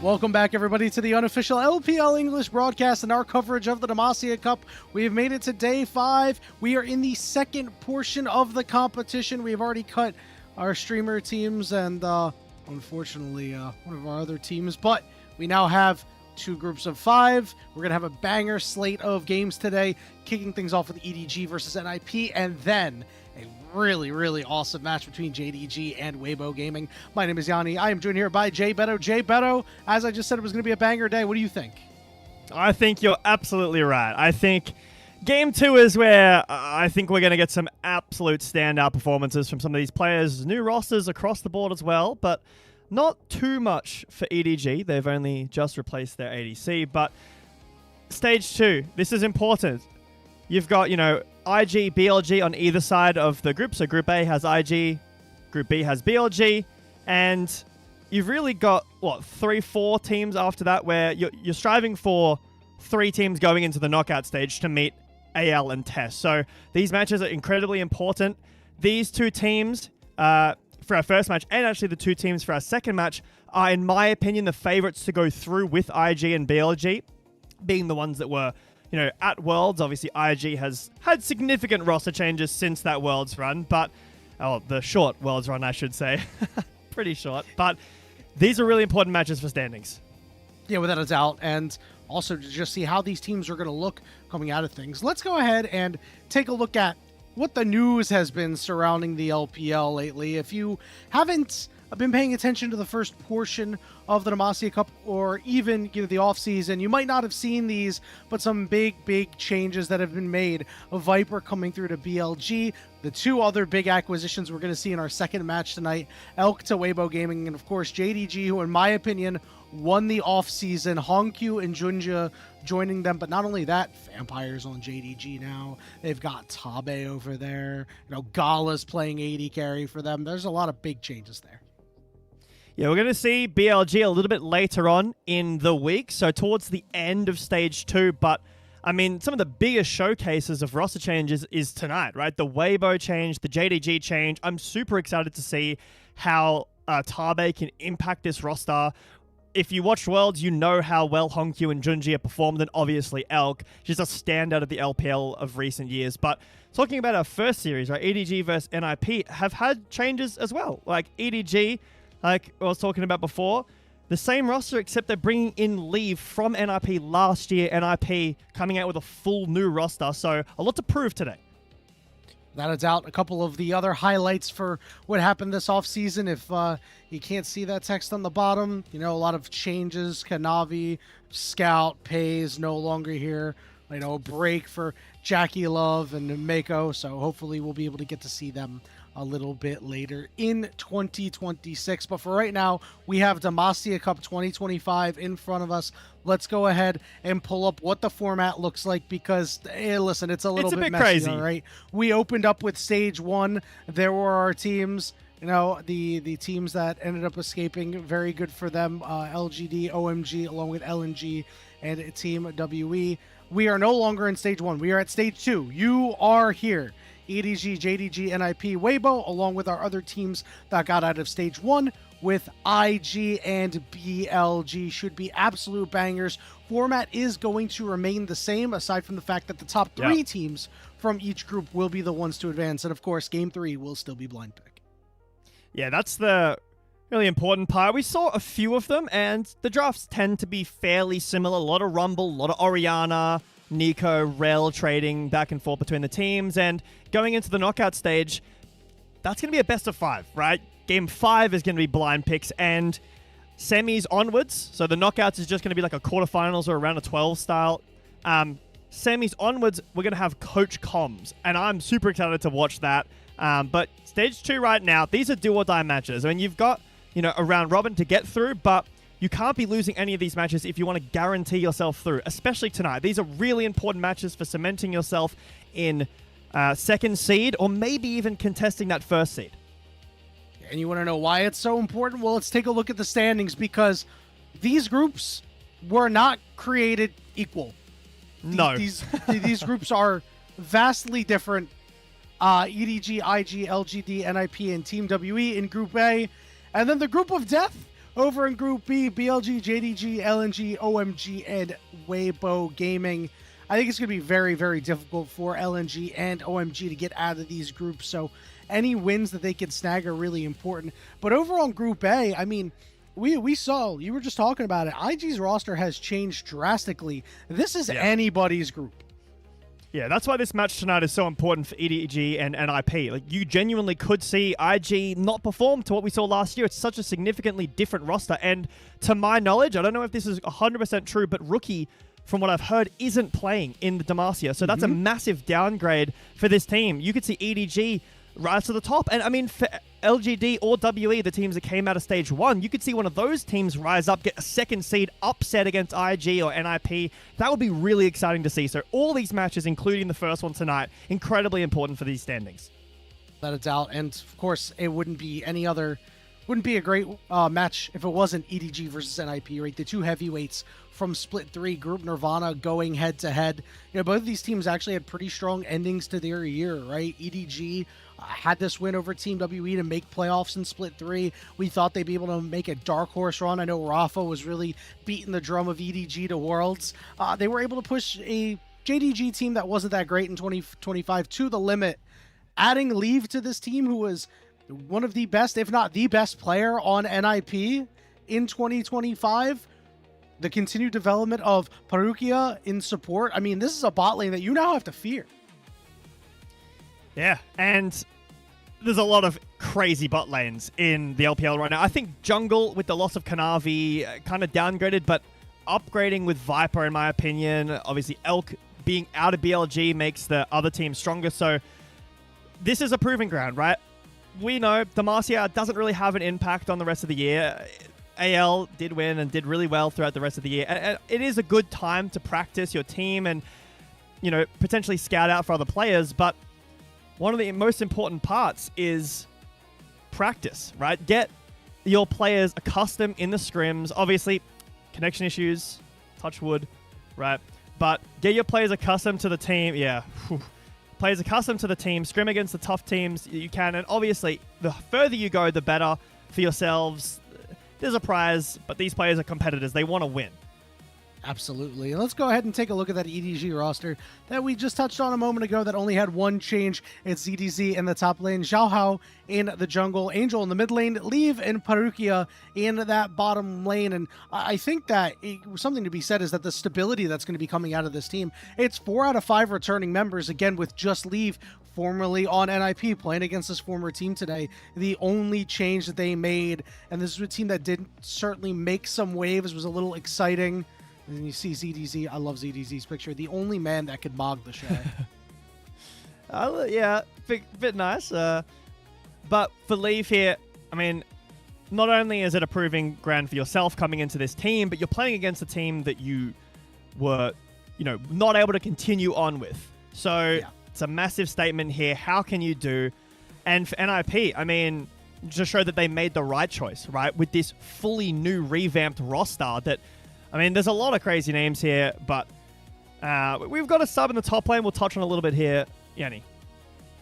Welcome back, everybody, to the unofficial LPL English broadcast and our coverage of the Demacia Cup. We have made it to day 5. We are in the second portion of the competition. We have already cut our streamer teams and, unfortunately, one of our other teams. But we now have 2 groups of 5. We're going to have a banger slate of games today, kicking things off with EDG versus NiP, and then a really awesome match between JDG and Weibo Gaming. My name is Yanni. I am joined here by Jay Beto. Jay Beto, as I just said, it was going to be a banger day. What do you think? I think you're absolutely right. I think Game 2 is where I think we're going to get some absolute standout performances from some of these players. New rosters across the board as well, but not too much for EDG. They've only just replaced their ADC, but Stage 2, this is important. You've got, IG, BLG on either side of the group. So Group A has IG, Group B has BLG, and you've really got, 3-4 teams after that where you're striving for 3 teams going into the knockout stage to meet AL and TES. So these matches are incredibly important. These 2 teams for our first match, and actually the 2 teams for our second match, are, in my opinion, the favorites to go through with IG and BLG, being the ones that were at Worlds. Obviously, IG has had significant roster changes since that Worlds run, but, the short Worlds run, I should say. Pretty short, but these are really important matches for standings. Yeah, without a doubt, and also to just see how these teams are going to look coming out of things. Let's go ahead and take a look at what the news has been surrounding the LPL lately. If you haven't been paying attention to the first portion of the Demacia Cup, or even the offseason, you might not have seen these, but some big changes that have been made. A Viper coming through to BLG, the 2 other big acquisitions we're going to see in our second match tonight, Elk to Weibo Gaming, and of course JDG, who in my opinion won the offseason. Hongkyu and Junja joining them, but not only that, Vampires on JDG now. They've got Tabe over there. Gala's playing AD carry for them. There's a lot of big changes there. Yeah, we're going to see BLG a little bit later on in the week, so towards the end of Stage 2, but I mean, some of the biggest showcases of roster changes is tonight, right? The Weibo change, the JDG change. I'm super excited to see how Tabe can impact this roster. If you watch Worlds, you know how well Hongkyu and Junji have performed, and obviously Elk, just a standout of the LPL of recent years. But talking about our first series, right, EDG versus NiP have had changes as well. Like EDG, like I was talking about before, the same roster, except they're bringing in Leave from NiP last year. NiP coming out with a full new roster, so a lot to prove today. Without a doubt, a couple of the other highlights for what happened this offseason. If you can't see that text on the bottom, a lot of changes. Kanavi, Scout, Pays no longer here. A break for Jackie Love and Mako, so hopefully we'll be able to get to see them a little bit later in 2026. But for right now, we have Demacia Cup 2025 in front of us. Let's go ahead and pull up what the format looks like, because, listen, it's a little bit messy, crazy. all right? We opened up with Stage 1. There were our teams, the teams that ended up escaping. Very good for them. LGD, OMG, along with LNG and Team WE. We are no longer in Stage 1. We are at Stage 2. You are here. EDG, JDG, NiP, Weibo, along with our other teams that got out of Stage 1 with IG and BLG. Should be absolute bangers. Format is going to remain the same, aside from the fact that the top 3 teams from each group will be the ones to advance. And of course, Game 3 will still be blind pick. Yeah, that's the really important part. We saw a few of them, and the drafts tend to be fairly similar. A lot of Rumble, a lot of Orianna, Nico, Rel trading back and forth between the teams, and going into the knockout stage, that's going to be a best of 5, right? Game 5 is going to be blind picks and semis onwards. So the knockouts is just going to be like a quarterfinals or around a 12 style. Semis onwards, we're going to have coach comms, and I'm super excited to watch that. But Stage 2 right now, these are do or die matches. I mean, you've got, a round robin to get through, but you can't be losing any of these matches if you want to guarantee yourself through, especially tonight. These are really important matches for cementing yourself in second seed, or maybe even contesting that first seed. And you want to know why it's so important? Well, let's take a look at the standings, because these groups were not created equal. No. These groups are vastly different. EDG, IG, LGD, NiP, and Team WE in Group A. And then the Group of Death Over in Group B, BLG, JDG, LNG, OMG, and Weibo Gaming. I think it's going to be very, very difficult for LNG and OMG to get out of these groups, so any wins that they can snag are really important. But over on Group A, I mean, we saw, you were just talking about it, IG's roster has changed drastically. This is anybody's group. Yeah, that's why this match tonight is so important for EDG and NiP. Like, you genuinely could see IG not perform to what we saw last year. It's such a significantly different roster, and to my knowledge, I don't know if this is 100% true, but Rookie, from what I've heard, isn't playing in the Demacia. So that's a massive downgrade for this team. You could see EDG rise to the top. And I mean, for LGD or WE, the teams that came out of Stage 1, you could see one of those teams rise up, get a second seed, upset against IG or NiP. That would be really exciting to see. So all these matches, including the first one tonight, incredibly important for these standings. Without a doubt. And of course, it wouldn't be any other... Wouldn't be a great match if it wasn't EDG versus NiP, right? The two heavyweights from Split 3, Group Nirvana going head-to-head. You know, both of these teams actually had pretty strong endings to their year, right? EDG had this win over Team WE to make playoffs in Split 3. We thought they'd be able to make a dark horse run. I know Rafa was really beating the drum of EDG to Worlds. They were able to push a JDG team that wasn't that great in 2025 to the limit. Adding Leave to this team, who was one of the best, if not the best player on NiP in 2025. The continued development of Parukia in support. I mean, this is a bot lane that you now have to fear. Yeah, and there's a lot of crazy bot lanes in the LPL right now. I think Jungle, with the loss of Kanavi, kind of downgraded, but upgrading with Viper, in my opinion. Obviously, Elk being out of BLG makes the other team stronger, so this is a proving ground, right? We know Demacia doesn't really have an impact on the rest of the year. AL did win and did really well throughout the rest of the year. And it is a good time to practice your team and, you know, potentially scout out for other players. But one of the most important parts is practice, right? Get your players accustomed in the scrims. Obviously, connection issues, touch wood, right? But get your players accustomed to the team. Yeah. Players accustomed to the team, scrim against the tough teams you can, and obviously, the further you go, the better for yourselves. There's a prize, but these players are competitors. They want to win. Absolutely. And let's go ahead and take a look at that EDG roster that we just touched on a moment ago that only had one change. It's ZDZ in the top lane, Xiao Hao in the jungle, Angel in the mid lane, Leave and Parukia in that bottom lane. And I think that something to be said is that the stability that's going to be coming out of this team, it's 4 out of 5 returning members, again, with just Leave formerly on NiP playing against this former team today. The only change that they made, and this is a team that did certainly make some waves, was a little exciting. And then you see ZDZ. I love ZDZ's picture. The only man that could mog the show. Yeah, bit nice. But for Leave here, I mean, not only is it a proving ground for yourself coming into this team, but you're playing against a team that you were, you know, not able to continue on with. So it's a massive statement here. How can you do? And for NiP, I mean, just show that they made the right choice, right? With this fully new revamped roster that, I mean, there's a lot of crazy names here, but we've got a sub in the top lane. We'll touch on a little bit here. Yanni.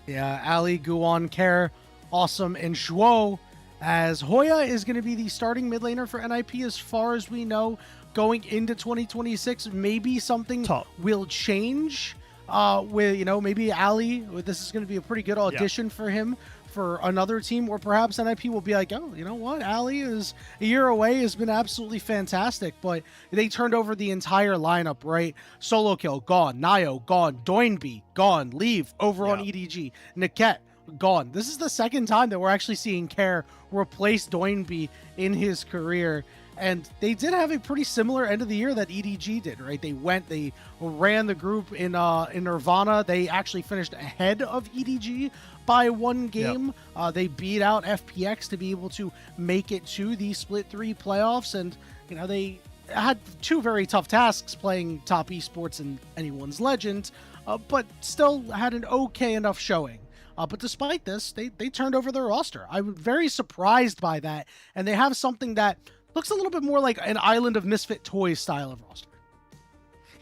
Yeah, Ali, Guan, Kerr, Awesome, and Shuo, as Hoya is going to be the starting mid laner for NiP as far as we know going into 2026. Maybe something will change with, you know, maybe Ali. This is going to be a pretty good audition for him for another team, or perhaps NiP will be like, oh, you know what, Ali is a year away, has been absolutely fantastic, but they turned over the entire lineup, right? Solo Kill, gone. Nio, gone. Doinby, gone. Leave, over on EDG. Niket, gone. This is the second time that we're actually seeing Kerr replace Doinby in his career, and they did have a pretty similar end of the year that EDG did, right? They ran the group in Nirvana. They actually finished ahead of EDG by 1 game. They beat out FPX to be able to make it to the Split 3 playoffs, and you know, they had 2 very tough tasks playing top esports in anyone's legend, but still had an okay enough showing. But despite this, they turned over their roster. I'm very surprised by that, and they have something that looks a little bit more like an Island of Misfit Toys style of roster.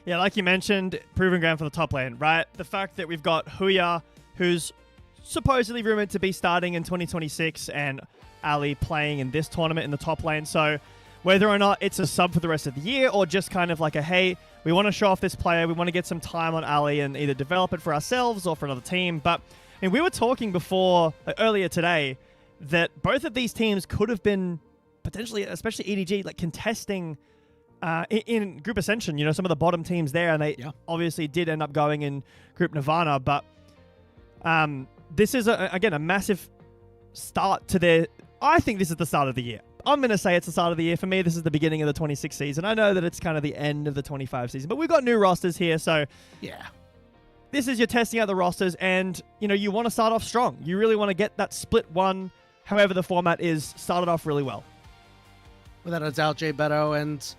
Yeah, like you mentioned, proving ground for the top lane, right? The fact that we've got Huya, who's supposedly rumored to be starting in 2026 and Ali playing in this tournament in the top lane. So whether or not it's a sub for the rest of the year or just kind of like a, hey, we want to show off this player, we want to get some time on Ali and either develop it for ourselves or for another team. But we were talking before, earlier today, that both of these teams could have been potentially, especially EDG, like contesting in Group Ascension, some of the bottom teams there, and they obviously did end up going in Group Nirvana, but this is, again, a massive start to their... I think this is the start of the year. I'm going to say it's the start of the year. For me, this is the beginning of the 26 season. I know that it's kind of the end of the 25 season, but we've got new rosters here, so... Yeah. This is your testing out the rosters, and, you want to start off strong. You really want to get that split one, however the format is, started off really well. Without a doubt, Jay Beto, and...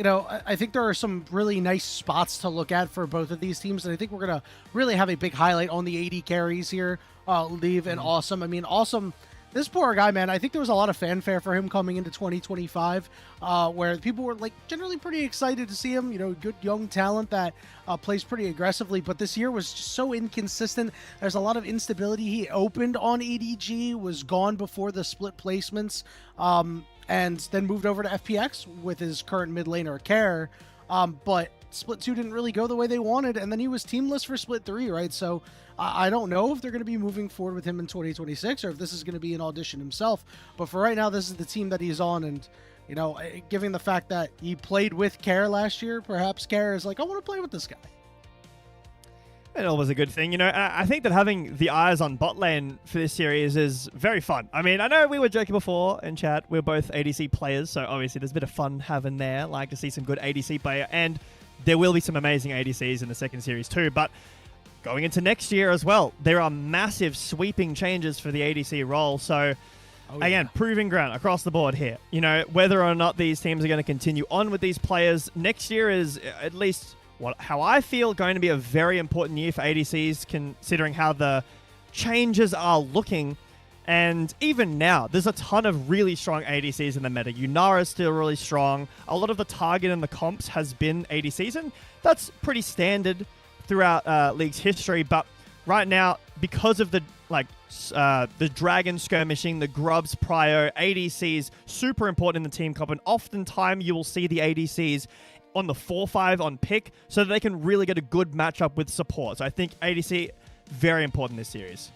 I think there are some really nice spots to look at for both of these teams, and I think we're going to really have a big highlight on the AD carries here, Leave and Awesome. I mean, Awesome, this poor guy, man, I think there was a lot of fanfare for him coming into 2025, where people were, generally pretty excited to see him, good young talent that plays pretty aggressively, but this year was just so inconsistent. There's a lot of instability. He opened on EDG, was gone before the split placements, and then moved over to FPX with his current mid laner, Care. But Split 2 didn't really go the way they wanted, and then he was teamless for Split 3, right? So I don't know if they're going to be moving forward with him in 2026 or if this is going to be an audition himself. But for right now, this is the team that he's on, and, given the fact that he played with Care last year, perhaps Care is like, I want to play with this guy. It always a good thing. I think that having the eyes on bot lane for this series is very fun. I mean, I know we were joking before in chat. We're both ADC players, so obviously there's a bit of fun having there. Like to see some good ADC player, and there will be some amazing ADCs in the second series too. But going into next year as well, there are massive sweeping changes for the ADC role. So again, proving ground across the board here. Whether or not these teams are going to continue on with these players next year is at least... how I feel going to be a very important year for ADCs, considering how the changes are looking. And even now, there's a ton of really strong ADCs in the meta. Yunara is still really strong. A lot of the target in the comps has been ADCs, and that's pretty standard throughout League's history. But right now, because of the Dragon skirmishing, the Grubs prio, ADCs, super important in the team comp, and oftentimes you will see the ADCs on the 4-5 on pick so that they can really get a good matchup with support. So I think ADC, very important this series.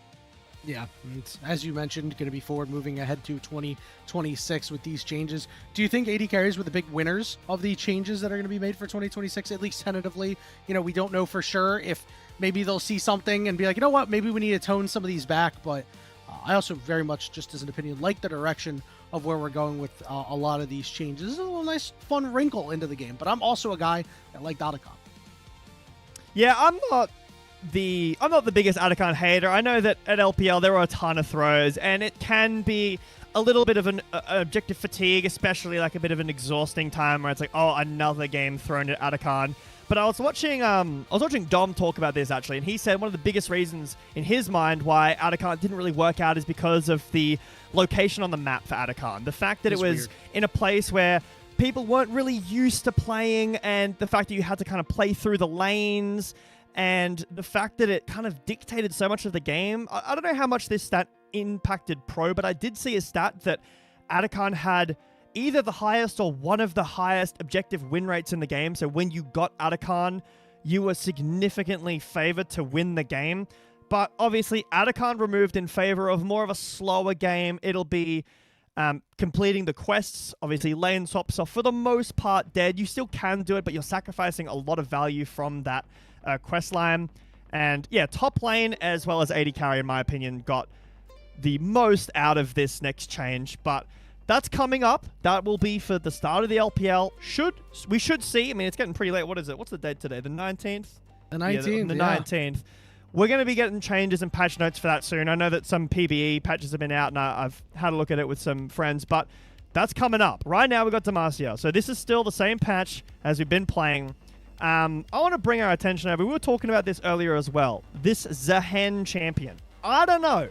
Yeah, and as you mentioned, going to be forward moving ahead to 2026 with these changes. Do you think AD carries were the big winners of the changes that are going to be made for 2026, at least tentatively? We don't know for sure if maybe they'll see something and be like, you know what, maybe we need to tone some of these back, but I also very much, just as an opinion, like the direction of where we're going with a lot of these changes. It's a little nice, fun wrinkle into the game, but I'm also a guy that liked Otacon. Yeah, I'm not the biggest Otacon hater. I know that at LPL there are a ton of throws, and it can be a little bit of an objective fatigue, especially like a bit of an exhausting time where it's like, oh, another game thrown at Otacon. But I was watching Dom talk about this actually, and he said one of the biggest reasons in his mind why Otacon didn't really work out is because of the location on the map for Otacon. The fact that it was in a place where people weren't really used to playing, and the fact that you had to kind of play through the lanes, and the fact that it kind of dictated so much of the game. I don't know how much this stat impacted Pro, but I did see a stat that Otacon had either the highest or one of the highest objective win rates in the game. So when you got Otacon, you were significantly favored to win the game. But obviously, Otacon removed in favor of more of a slower game. It'll be completing the quests. Obviously, lane swaps are for the most part dead. You still can do it, but you're sacrificing a lot of value from that quest line. And yeah, top lane as well as AD carry, in my opinion, got the most out of this next change. But that's coming up. That will be for the start of the LPL. We should see. I mean, it's getting pretty late. What is it? What's the date today? The 19th? The 19th, yeah, the 19th. We're going to be getting changes and patch notes for that soon. I know that some PvE patches have been out, and I've had a look at it with some friends, but that's coming up. Right now, we've got Demacia. So this is still the same patch as we've been playing. I want to bring our attention over. We were talking about this earlier as well. This Zahen champion. I don't know.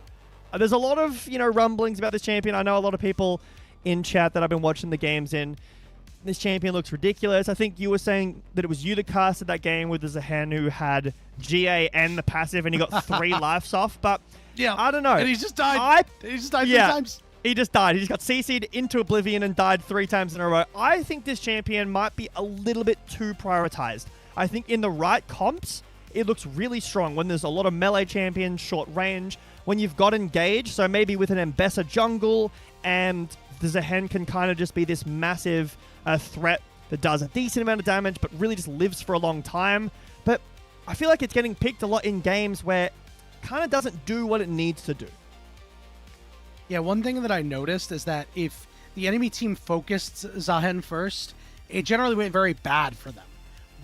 There's a lot of, rumblings about this champion. I know a lot of people in chat that I've been watching the games in. this champion looks ridiculous. I think you were saying that it was you that casted that game with the Zahen who had GA and the passive, and he got 3 lives off. But yeah, I don't know. And he just died. He just died 3 times. He just died. He just got CC'd into oblivion and died 3 times in a row. I think this champion might be a little bit too prioritized. I think in the right comps, it looks really strong when there's a lot of melee champions, short range, when you've got engage, so maybe with an Mbessa jungle, and the Zahen can kind of just be this massive threat that does a decent amount of damage, but really just lives for a long time. But I feel like it's getting picked a lot in games where it kind of doesn't do what it needs to do. Yeah, one thing that I noticed is that if the enemy team focused Zahen first, it generally went very bad for them.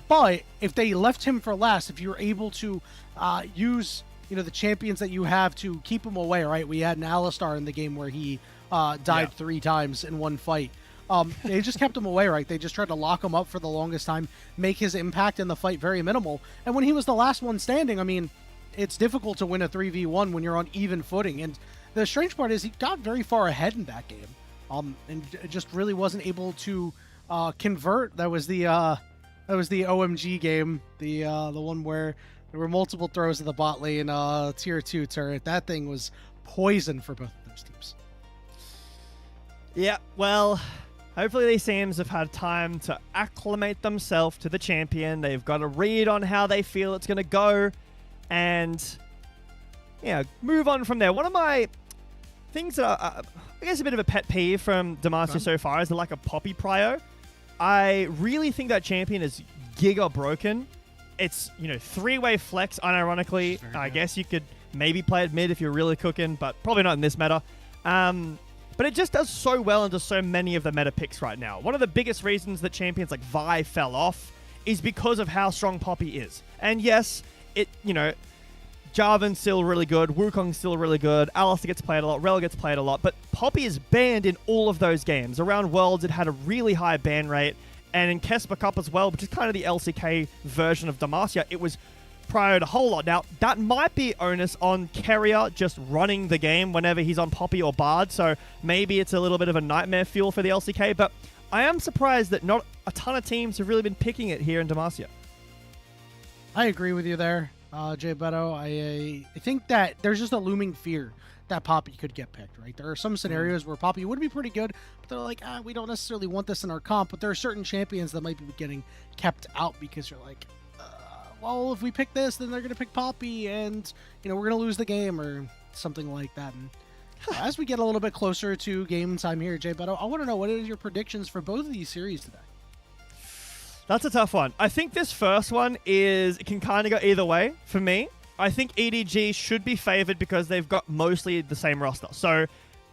But if they left him for last, if you were able to use the champions that you have to keep him away, right? We had an Alistar in the game where he died 3 times in one fight. They just kept him away, right? They just tried to lock him up for the longest time, make his impact in the fight very minimal. And when he was the last one standing, I mean, it's difficult to win a 3v1 when you're on even footing. And the strange part is he got very far ahead in that game, and just really wasn't able to convert. That was the OMG game, the one where there were multiple throws at the bot lane, tier 2 turret. That thing was poison for both of those teams. Yeah, well, hopefully these teams have had time to acclimate themselves to the champion. They've got a read on how they feel it's going to go, and move on from there. One of my things that I guess a bit of a pet peeve from Demacia so far is the lack of Poppy prio. I really think that champion is giga broken. It's 3-way flex, unironically. I guess you could maybe play it mid if you're really cooking, but probably not in this meta. But it just does so well into so many of the meta picks right now. One of the biggest reasons that champions like Vi fell off is because of how strong Poppy is. And yes, Jarvan's still really good, Wukong's still really good, Alistar gets played a lot, Rel gets played a lot, but Poppy is banned in all of those games. Around Worlds, it had a really high ban rate, and in Kesper Cup as well, which is kind of the LCK version of Demacia, it was priored a whole lot. Now, that might be onus on Carrier just running the game whenever he's on Poppy or Bard, so maybe it's a little bit of a nightmare fuel for the LCK, but I am surprised that not a ton of teams have really been picking it here in Demacia. I agree with you there, Jay Beto. I think that there's just a looming fear that Poppy could get picked, right? There are some scenarios where Poppy would be pretty good, but they're like, we don't necessarily want this in our comp, but there are certain champions that might be getting kept out because you're like, well, if we pick this, then they're going to pick Poppy, and, we're going to lose the game, or something like that. And as we get a little bit closer to game time here, Jay Beto, I want to know, what are your predictions for both of these series today? That's a tough one. I think this first one it can kind of go either way for me. I think EDG should be favored because they've got mostly the same roster. So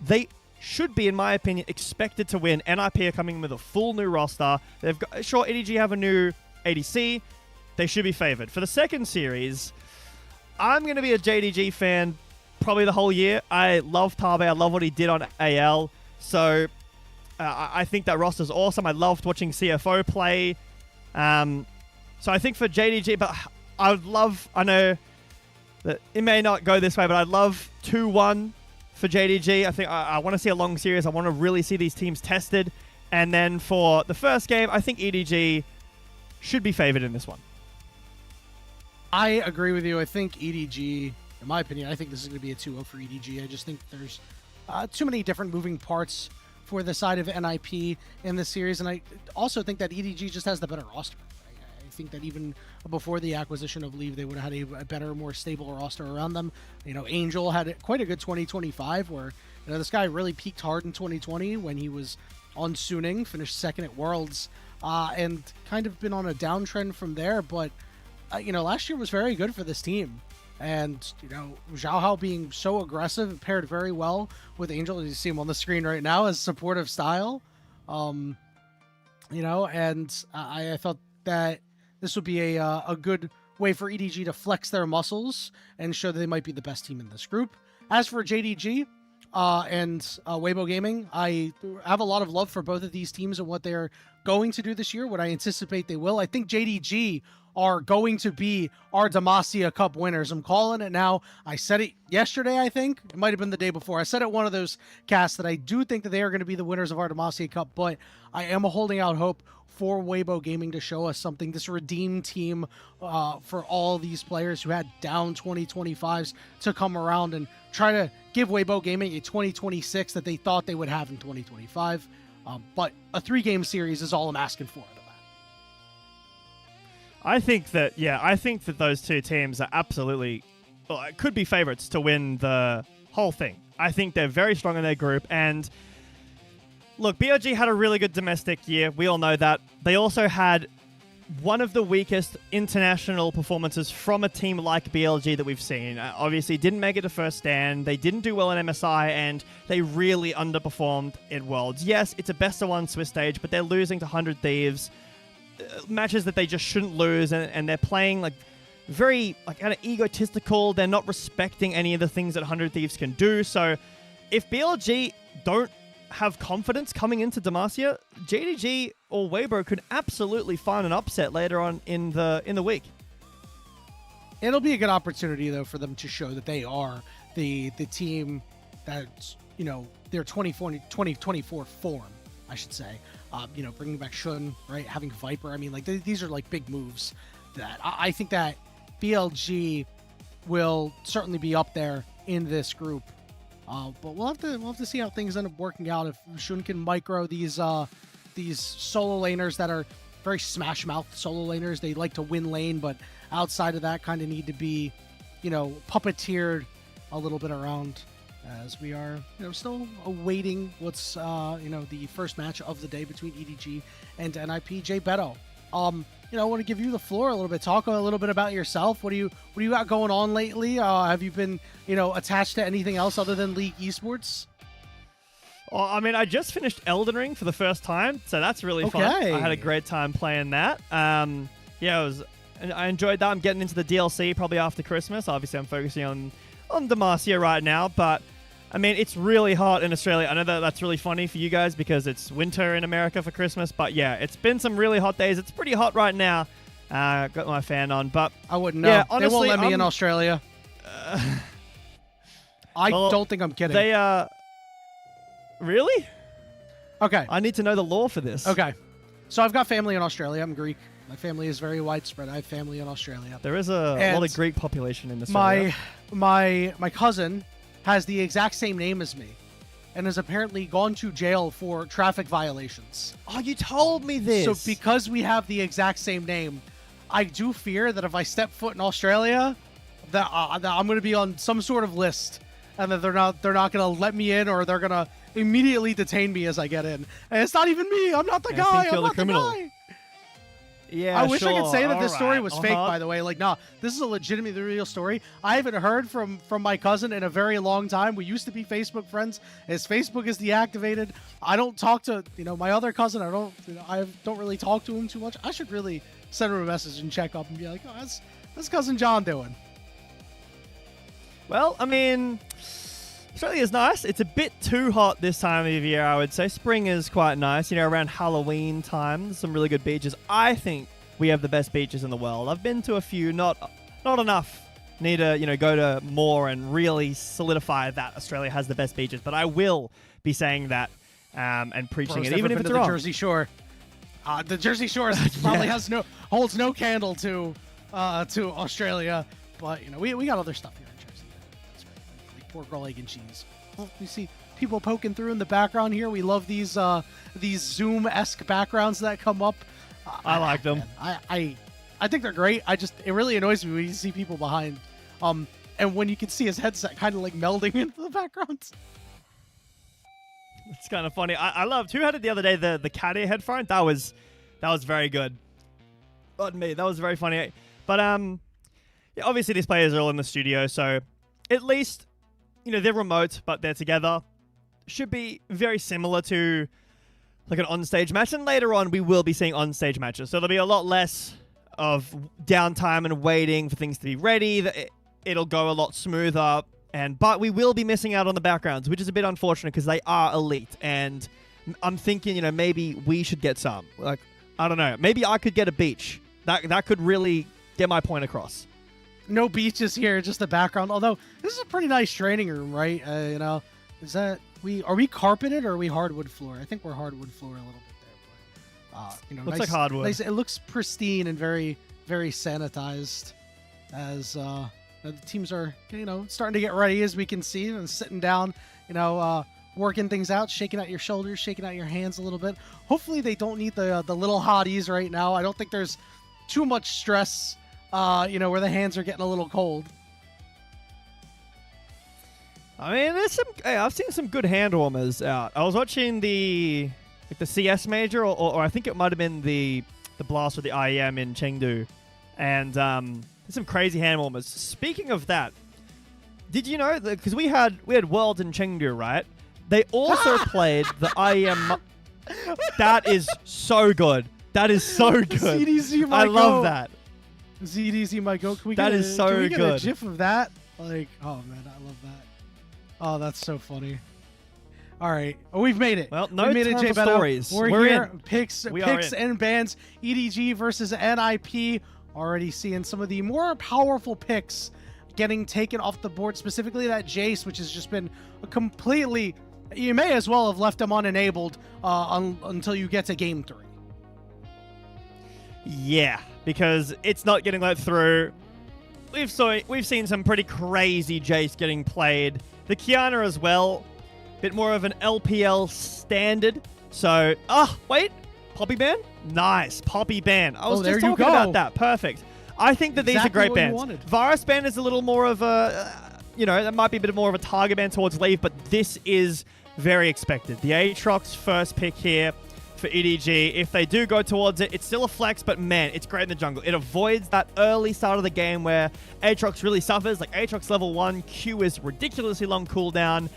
they should be, in my opinion, expected to win. NiP are coming with a full new roster. They've got, sure, EDG have a new ADC. They should be favored. For the second series, I'm going to be a JDG fan probably the whole year. I love Tabe. I love what he did on AL. So I think that roster's awesome. I loved watching CFO play. So I think for JDG, but I know that it may not go this way, but I'd love 2-1 for JDG. I think I want to see a long series. I want to really see these teams tested. And then for the first game, I think EDG should be favored in this one. I agree with you. I think EDG, in my opinion, I think this is going to be a 2-0 for EDG. I just think there's too many different moving parts for the side of NiP in this series, and I also think that EDG just has the better roster. I think that even before the acquisition of Leave, they would have had a better, more stable roster around them. Angel had quite a good 2025 where this guy really peaked hard in 2020 when he was on Suning, finished second at Worlds, and kind of been on a downtrend from there, but last year was very good for this team. And, Zhao Hao being so aggressive paired very well with Angel, as you see him on the screen right now, as supportive style. And I thought that this would be a good way for EDG to flex their muscles and show that they might be the best team in this group. As for JDG and Weibo Gaming, I have a lot of love for both of these teams and what they're going to do this year, what I anticipate they will. I think JDG are going to be our Demacia Cup winners. I'm calling it now. I said it yesterday, I think. It might have been the day before. I said it one of those casts that I do think that they are going to be the winners of our Demacia Cup, but I am holding out hope for Weibo Gaming to show us something, this redeem team for all these players who had down 2025s to come around and try to give Weibo Gaming a 2026 that they thought they would have in 2025. But a 3-game series is all I'm asking for out of that. I think that those two teams are absolutely, could be favorites to win the whole thing. I think they're very strong in their group, and look, BLG had a really good domestic year. We all know that. They also had one of the weakest international performances from a team like BLG that we've seen. Obviously, didn't make it to first stand. They didn't do well in MSI, and they really underperformed in Worlds. Yes, it's a best-of-1 Swiss stage, but they're losing to 100 Thieves. Matches that they just shouldn't lose, and they're playing like very kind of egotistical. They're not respecting any of the things that 100 Thieves can do. So if BLG don't have confidence coming into Demacia, JDG or Weibo could absolutely find an upset later on in the week. It'll be a good opportunity though for them to show that they are the team that's, their 2024 form, I should say. Bringing back Shun, right? Having Viper. I mean, like these are like big moves that I think that BLG will certainly be up there in this group. But we'll have to see how things end up working out. If Shun can micro these solo laners that are very smash mouth solo laners, they like to win lane, but outside of that, kind of need to be, puppeteered a little bit around. As we are, still awaiting what's, the first match of the day between EDG and NiP. Jay Beto, I want to give you the floor a little bit. Talk a little bit about yourself. What do you got going on lately? Have you been, attached to anything else other than League Esports? Well, I mean, I just finished Elden Ring for the first time, so that's really fun. I had a great time playing that. I enjoyed that. I'm getting into the DLC probably after Christmas. Obviously, I'm focusing on Demacia right now, but I mean, it's really hot in Australia. I know that's really funny for you guys because it's winter in America for Christmas, but yeah, it's been some really hot days. It's pretty hot right now. Got my fan on, but I wouldn't know. Yeah, honestly, they won't let me in Australia. I don't think I'm kidding. They really? Okay. I need to know the law for this. Okay. So I've got family in Australia. I'm Greek. My family is very widespread. I have family in Australia. There is a lot of Greek population in Australia. My cousin has the exact same name as me and has apparently gone to jail for traffic violations. Oh, you told me this. So because we have the exact same name, I do fear that if I step foot in Australia, that I'm going to be on some sort of list, and that they're not going to let me in, or they're going to immediately detain me as I get in. And it's not even me. I'm not the guy. I'm not the guy. Yeah, I wish I could say that this All story right. was fake, by the way. Like, nah, this is a legitimately real story. I haven't heard from my cousin in a very long time. We used to be Facebook friends. His Facebook is deactivated. I don't talk to, my other cousin. I don't really talk to him too much. I should really send him a message and check up and be like, oh, how's cousin John doing? Well, I mean, Australia is nice. It's a bit too hot this time of year, I would say. Spring is quite nice. Around Halloween time, there's some really good beaches. I think we have the best beaches in the world. I've been to a few, not enough. Need to, go to more and really solidify that Australia has the best beaches. But I will be saying that and preaching it, even if it's wrong. The Jersey Shore. The Jersey Shore probably holds no candle to Australia. But we got other stuff here in Jersey. Like pork roll, egg, and cheese. Well, you see people poking through in the background here. We love these Zoom-esque backgrounds that come up. I like them. I think they're great. It really annoys me when you see people behind. And when you can see his headset kind of like melding into the background. It's kind of funny. I loved, who had it the other day, the cat ear headphone? That was very good. Pardon me, that was very funny. But obviously these players are all in the studio, so at least they're remote, but they're together. Should be very similar to like an on-stage match, and later on we will be seeing on-stage matches, so there'll be a lot less of downtime and waiting for things to be ready. It'll go a lot smoother, but we will be missing out on the backgrounds, which is a bit unfortunate because they are elite, and I'm thinking maybe we should get some. Like, I don't know, maybe I could get a beach That could really get my point across. No beaches here, just the background. Although this is a pretty nice training room, right? You know, are we carpeted or are we hardwood floor? I think we're hardwood floor a little bit there, but you know, Looks nice, like hardwood. Nice, it looks pristine and very, very sanitized. As the teams are, you know, starting to get ready, as we can see, and sitting down, you know, working things out, shaking out your shoulders, shaking out your hands a little bit. Hopefully, they don't need the little hotties right now. I don't think there's too much stress, you know, where the hands are getting a little cold. I mean, I've seen some good hand warmers out. I was watching the CS major, or I think it might have been the blast or the IEM in Chengdu, and there's some crazy hand warmers. Speaking of that, did you know that because we had Worlds in Chengdu, right? They also played the IEM. That is so good. That is so good. ZDZ might I love that. ZDZ might go. Can we That get is so can we get good. a GIF of that? Like, oh man, I love that. Oh, that's so funny. All right, we've made it. Well, no we made time it, for Beto. stories. We're here. In. Picks and bans. EDG versus NiP. Already seeing some of the more powerful picks getting taken off the board. Specifically that Jace, which has just been a completely. You may as well have left him unenabled until you get to game 3. Yeah, because it's not getting let through. We've seen some pretty crazy Jace getting played. The Kiana as well. Bit more of an LPL standard. So, wait. Poppy ban? Nice. Poppy ban. I was just talking about that. Perfect. I think that these are great bans. Varus ban is a little more of a, you know, that might be a bit more of a target ban towards Leave, but this is very expected. The Aatrox first pick here for EDG. If they do go towards it, it's still a flex, but man, it's great in the jungle. It avoids that early start of the game where Aatrox really suffers. Like Aatrox level 1, Q is ridiculously long cooldown.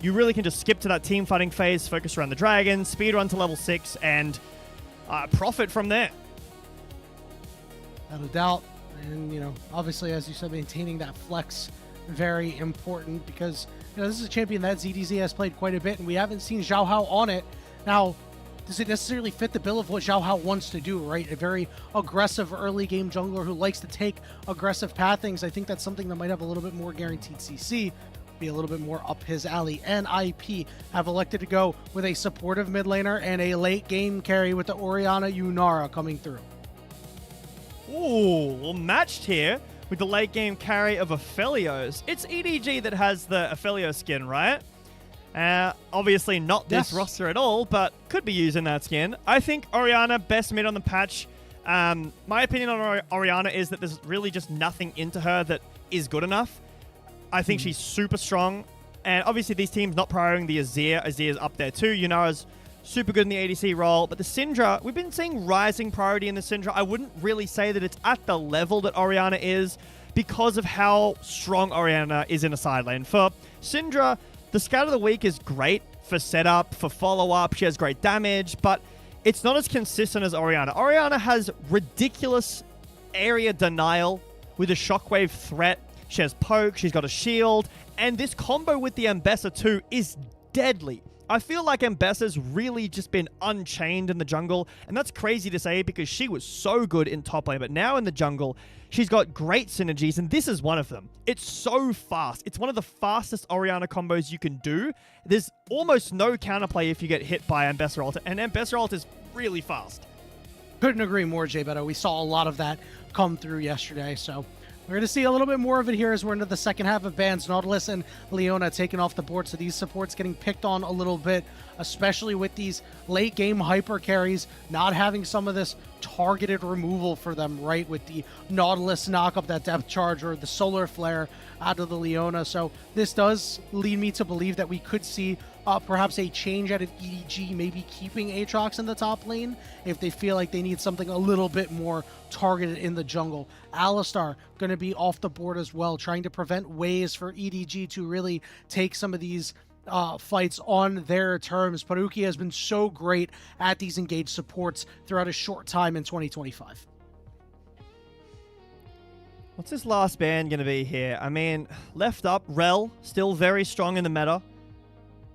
You really can just skip to that team fighting phase, focus around the dragon, speed run to level 6, and profit from there. Without a doubt. And, you know, obviously, as you said, maintaining that flex, very important because, you know, this is a champion that ZDZ has played quite a bit, and we haven't seen Xiao Hao on it. Now, does it necessarily fit the bill of what Xiao Hao wants to do, right? A very aggressive early game jungler who likes to take aggressive pathings. I think that's something that might have a little bit more guaranteed CC, be a little bit more up his alley. And NiP have elected to go with a supportive mid laner and a late game carry with the Orianna Yunara coming through. Ooh, well matched here with the late game carry of Aphelios. It's EDG that has the Aphelios skin, right? Obviously not this roster at all, but could be using that skin. I think Orianna, best mid on the patch. My opinion on Orianna is that there's really just nothing into her that is good enough. I think she's super strong. And obviously these teams not prioritizing the Azir. Azir's up there too. Yunara's super good in the ADC role. But the Syndra, we've been seeing rising priority in the Syndra. I wouldn't really say that it's at the level that Orianna is because of how strong Orianna is in a side lane. For Syndra, the Scout of the Week is great for setup, for follow-up. She has great damage, but it's not as consistent as Orianna. Orianna has ridiculous area denial with a shockwave threat. She has poke, she's got a shield, and this combo with the Ambessa too is deadly. I feel like Ambessa's really just been unchained in the jungle, and that's crazy to say because she was so good in top lane, but now in the jungle, she's got great synergies, and this is one of them. It's so fast. It's one of the fastest Orianna combos you can do. There's almost no counterplay if you get hit by Ambessa ult, and Ambessa ult is really fast. Couldn't agree more, Jay Beto. We saw a lot of that come through yesterday, so we're going to see a little bit more of it here as we're into the second half of bans. Nautilus and Leona taking off the board, so these supports getting picked on a little bit, especially with these late game hyper carries, not having some of this targeted removal for them, right? With the Nautilus knock up that depth charge or the solar flare out of the Leona. So this does lead me to believe that we could see perhaps a change out of EDG, maybe keeping Aatrox in the top lane if they feel like they need something a little bit more targeted in the jungle. Alistar going to be off the board as well, trying to prevent ways for EDG to really take some of these fights on their terms. Paruki has been so great at these engaged supports throughout a short time in 2025. What's this last ban going to be here? I mean, left up, Rel, still very strong in the meta.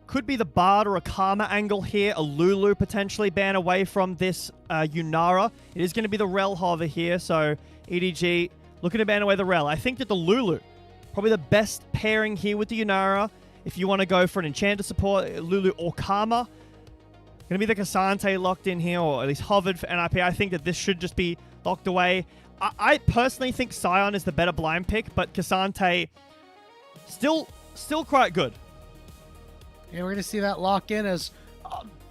Could be the Bard or a Karma angle here. A Lulu potentially ban away from this Yunara. It is going to be the Rel hover here, so EDG looking to ban away the Rel. I think that the Lulu, probably the best pairing here with the Yunara. If you want to go for an Enchanter support, Lulu or Karma. Going to be the Cassante locked in here, or at least hovered for NiP. I think that this should just be locked away. I personally think Sion is the better blind pick, but Cassante still quite good. Yeah, we're going to see that lock in as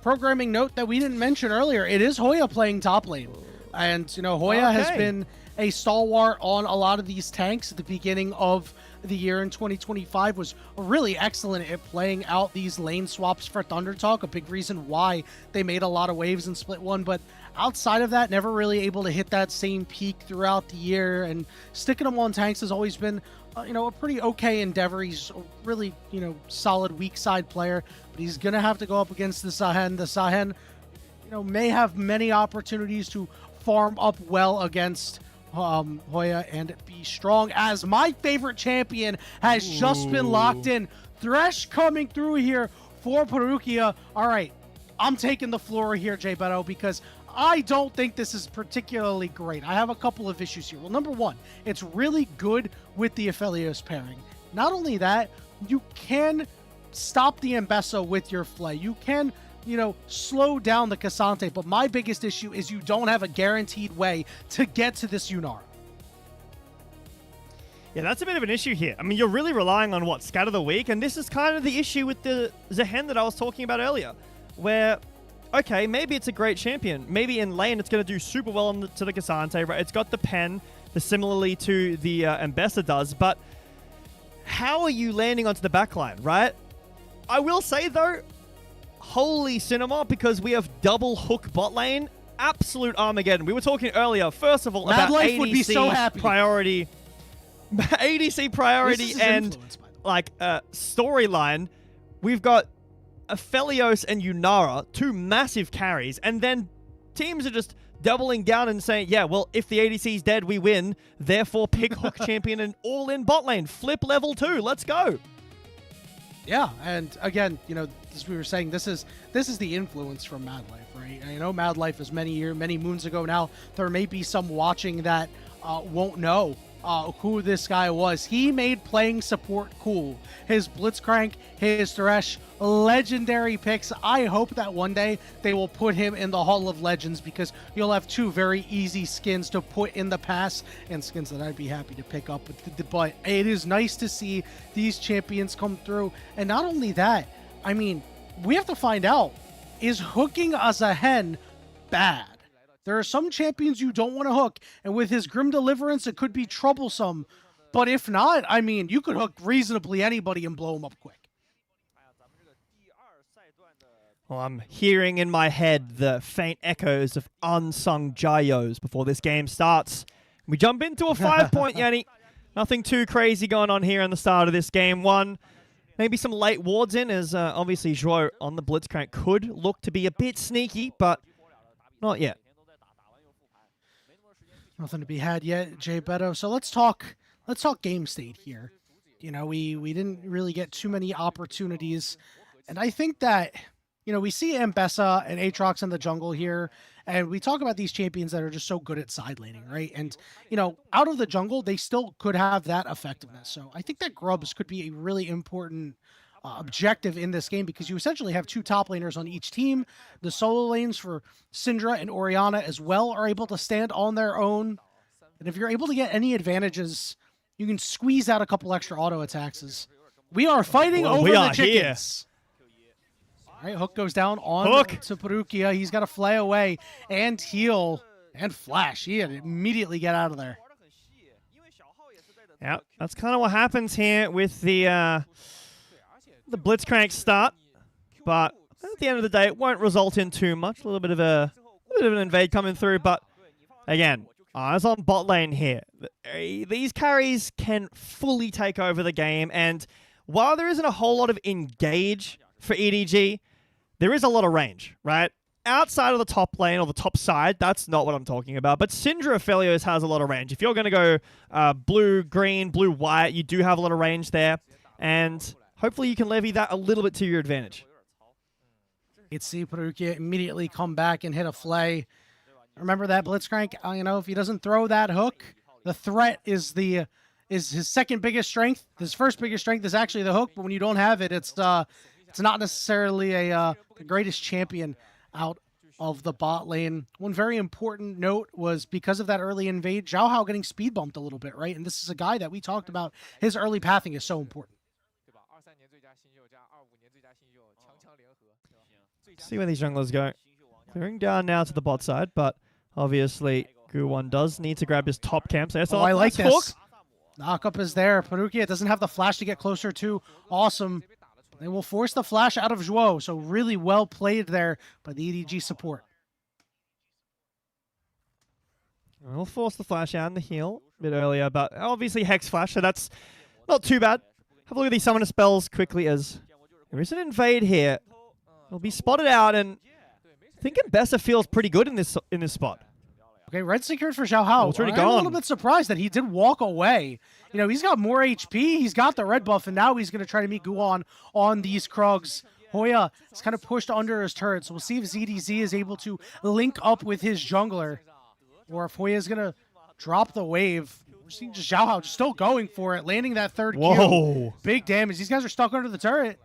programming note that we didn't mention earlier. It is Hoya playing top lane. And, you know, Hoya has been a stalwart on a lot of these tanks at the beginning of the year in 2025, was really excellent at playing out these lane swaps for Thunder Talk, a big reason why they made a lot of waves in Split 1, but outside of that, never really able to hit that same peak throughout the year, and sticking them on tanks has always been you know, a pretty okay endeavor. He's a really, you know, solid weak side player, but he's going to have to go up against the Sahen. The Sahen, you know, may have many opportunities to farm up well against Hoya and be strong, as my favorite champion has just been locked in. Thresh coming through here for Perugia. All right, I'm taking the floor here, Jay Beto, because I don't think this is particularly great. I have a couple of issues here. Well, number one, it's really good with the Aphelios pairing. Not only that, you can stop the Mbessa with your Flay. You can, you know, slow down the Cassante, but my biggest issue is you don't have a guaranteed way to get to this Yunara. Yeah, that's a bit of an issue here. I mean, you're really relying on, what, Scatter the Weak? And this is kind of the issue with the Zehen that I was talking about earlier, where, okay, maybe it's a great champion. Maybe in lane it's going to do super well to the Cassante, right? It's got the pen, similarly to the Mbessa does, but how are you landing onto the backline, right? I will say, though, holy cinema, because we have double hook bot lane, absolute Armageddon. We were talking earlier, first of all, Mad about Life ADC would be so happy. Priority. ADC priority and like storyline. We've got Aphelios and Yunara, two massive carries, and then teams are just doubling down and saying, yeah, well, if the ADC's dead, we win. Therefore, pick hook champion and all in bot lane. Flip level 2. Let's go. Yeah, and again, you know, as we were saying, this is the influence from Mad Life, right? I know Mad Life is many moons ago now. There may be some watching that won't know who this guy was. He made playing support cool. His Blitzcrank, his Thresh, legendary picks. I hope that one day they will put him in the Hall of Legends, because you'll have two very easy skins to put in the past, and skins that I'd be happy to pick up. But it is nice to see these champions come through. And not only that, I mean, we have to find out, is hooking as a hen bad? There are some champions you don't want to hook, and with his Grim Deliverance, it could be troublesome. But if not, I mean, you could hook reasonably anybody and blow him up quick. Well, I'm hearing in my head the faint echoes of unsung Jayos before this game starts. We jump into a 5-point, Yanni. Nothing too crazy going on here in the start of this game. One, maybe some late wards in, as obviously Zhuo on the Blitzcrank could look to be a bit sneaky, but not yet. Nothing to be had yet, Jay Beto. So let's talk game state here. You know, we didn't really get too many opportunities, and I think that, you know, we see Mbessa and Aatrox in the jungle here, and we talk about these champions that are just so good at side laning, right? And, you know, out of the jungle, they still could have that effectiveness. So I think that Grubs could be a really important objective in this game, because you essentially have two top laners on each team. The solo lanes for Syndra and Orianna as well are able to stand on their own. And if you're able to get any advantages, you can squeeze out a couple extra auto attacks. We are fighting over the chickens. All right, Hook goes down on to Perugia. He's got to fly away and heal and flash. He had to immediately get out of there. Yeah, that's kind of what happens here with the Blitzcrank start, but at the end of the day, it won't result in too much. A little bit of an invade coming through, but again, eyes on bot lane here. These carries can fully take over the game, and while there isn't a whole lot of engage for EDG, there is a lot of range, right? Outside of the top lane or the top side, that's not what I'm talking about. But Syndra Aphelios has a lot of range. If you're going to go blue, green, blue, white, you do have a lot of range there. And hopefully you can levy that a little bit to your advantage. You'd see Perugia immediately come back and hit a flay. Remember that Blitzcrank, you know, if he doesn't throw that hook, the threat is his second biggest strength. His first biggest strength is actually the hook, but when you don't have it, it's not necessarily the greatest champion out of the bot lane. One very important note was because of that early invade, Xiao Hao getting speed bumped a little bit, right? And this is a guy that we talked about. His early pathing is so important. See where these junglers go. Clearing down now to the bot side, but obviously Guwon does need to grab his top camp. So I like this. Knockup is there. Perugia doesn't have the flash to get closer to. Awesome. They will force the flash out of Zhuo, so really well played there by the EDG support. We'll force the flash out and the heal a bit earlier, but obviously Hex Flash, so that's not too bad. Have a look at these summoner spells quickly as there is an invade here. It'll be spotted out, and I think Mbessa feels pretty good in this spot. Okay, red secured for Xiao Hao. It's already I'm gone. a little bit surprised that he did walk away. You know, he's got more HP, he's got the red buff, and now he's going to try to meet Guwon on these Krugs. Hoya is kind of pushed under his turret, so we'll see if ZDZ is able to link up with his jungler, or if Hoya is going to drop the wave. We're seeing just Xiao Hao just still going for it, landing that third Q. Big damage. These guys are stuck under the turret.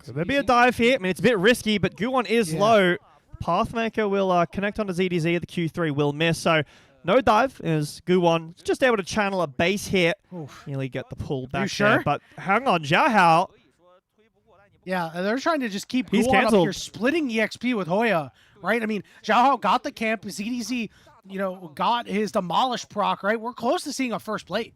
Could there be a dive here? I mean, it's a bit risky, but Guwon is low. Pathmaker will connect onto ZDZ. The Q3 will miss, so no dive as Guwon just able to channel a base hit. Nearly get the pull back there, but hang on, Xiao Hao. Yeah, they're trying to just keep Guwon up here, splitting EXP with Hoya, right? I mean, Xiao Hao got the camp. ZDZ, you know, got his Demolish proc, right? We're close to seeing a first plate.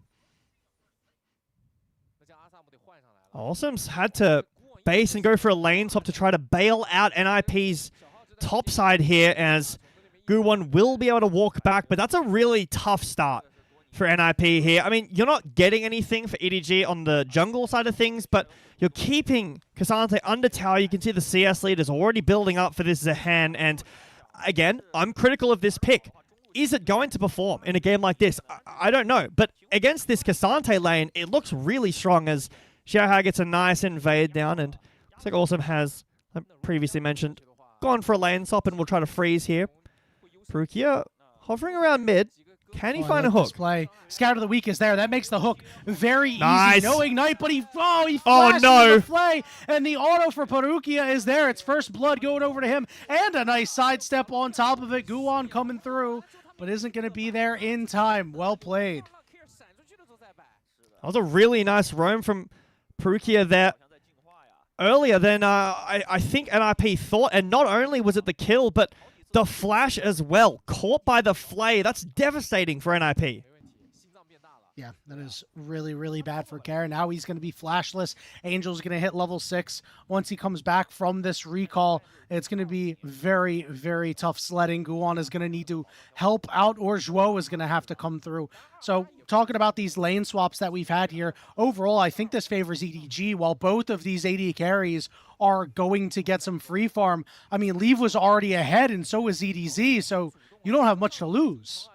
Awesome's had to base and go for a lane swap to try to bail out NiP's top side here, as Guwon will be able to walk back, but that's a really tough start for NiP here. I mean, you're not getting anything for EDG on the jungle side of things, but you're keeping K'Sante under tower. You can see the CS lead is already building up for this Zahan, and again, I'm critical of this pick. Is it going to perform in a game like this? I don't know, but against this K'Sante lane, it looks really strong as Xiao Hao gets a nice invade down, and looks like Awesome has, like previously mentioned, gone for a lane swap, and we'll try to freeze here. Perugia hovering around mid. Can he find a hook? Play. Scout of the week is there. That makes the hook very easy. No ignite, but he flashed the play, and the auto for Perugia is there. It's first blood going over to him, and a nice sidestep on top of it. Guwon coming through, but isn't going to be there in time. Well played. That was a really nice roam from Perugia there earlier than I think NiP thought, and not only was it the kill, but the flash as well. Caught by the flay. That's devastating for NiP. Yeah, that is really, really bad for Karen. Now he's going to be flashless. Angel's going to hit level 6. Once he comes back from this recall, it's going to be very, very tough sledding. Guwon is going to need to help out, or Zhuo is going to have to come through. So talking about these lane swaps that we've had here, overall, I think this favors EDG. While both of these AD carries are going to get some free farm, I mean, Leave was already ahead, and so was EDZ, so you don't have much to lose.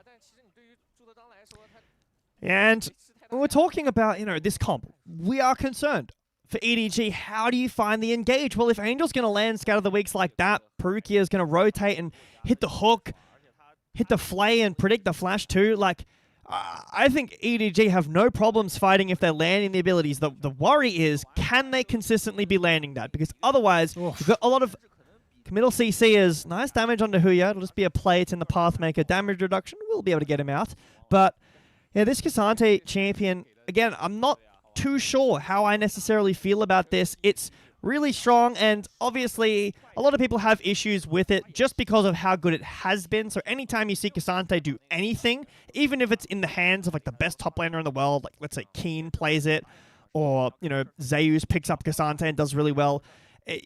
And when we're talking about, you know, this comp, we are concerned for EDG. How do you find the engage? Well, if Angel's going to land Scout of the Weeks like that, Perugia is going to rotate and hit the hook, hit the flay, and predict the flash too. Like, I think EDG have no problems fighting if they're landing the abilities. The worry is, can they consistently be landing that? Because otherwise, you've got a lot of committal CC is nice damage onto Huya. It'll just be a play. It's in the Pathmaker. Damage reduction, we'll be able to get him out. But yeah, this K'Sante champion, again, I'm not too sure how I necessarily feel about this. It's really strong, and obviously a lot of people have issues with it just because of how good it has been. So anytime you see K'Sante do anything, even if it's in the hands of like the best top laner in the world, like let's say Keen plays it, or, you know, Zeus picks up K'Sante and does really well,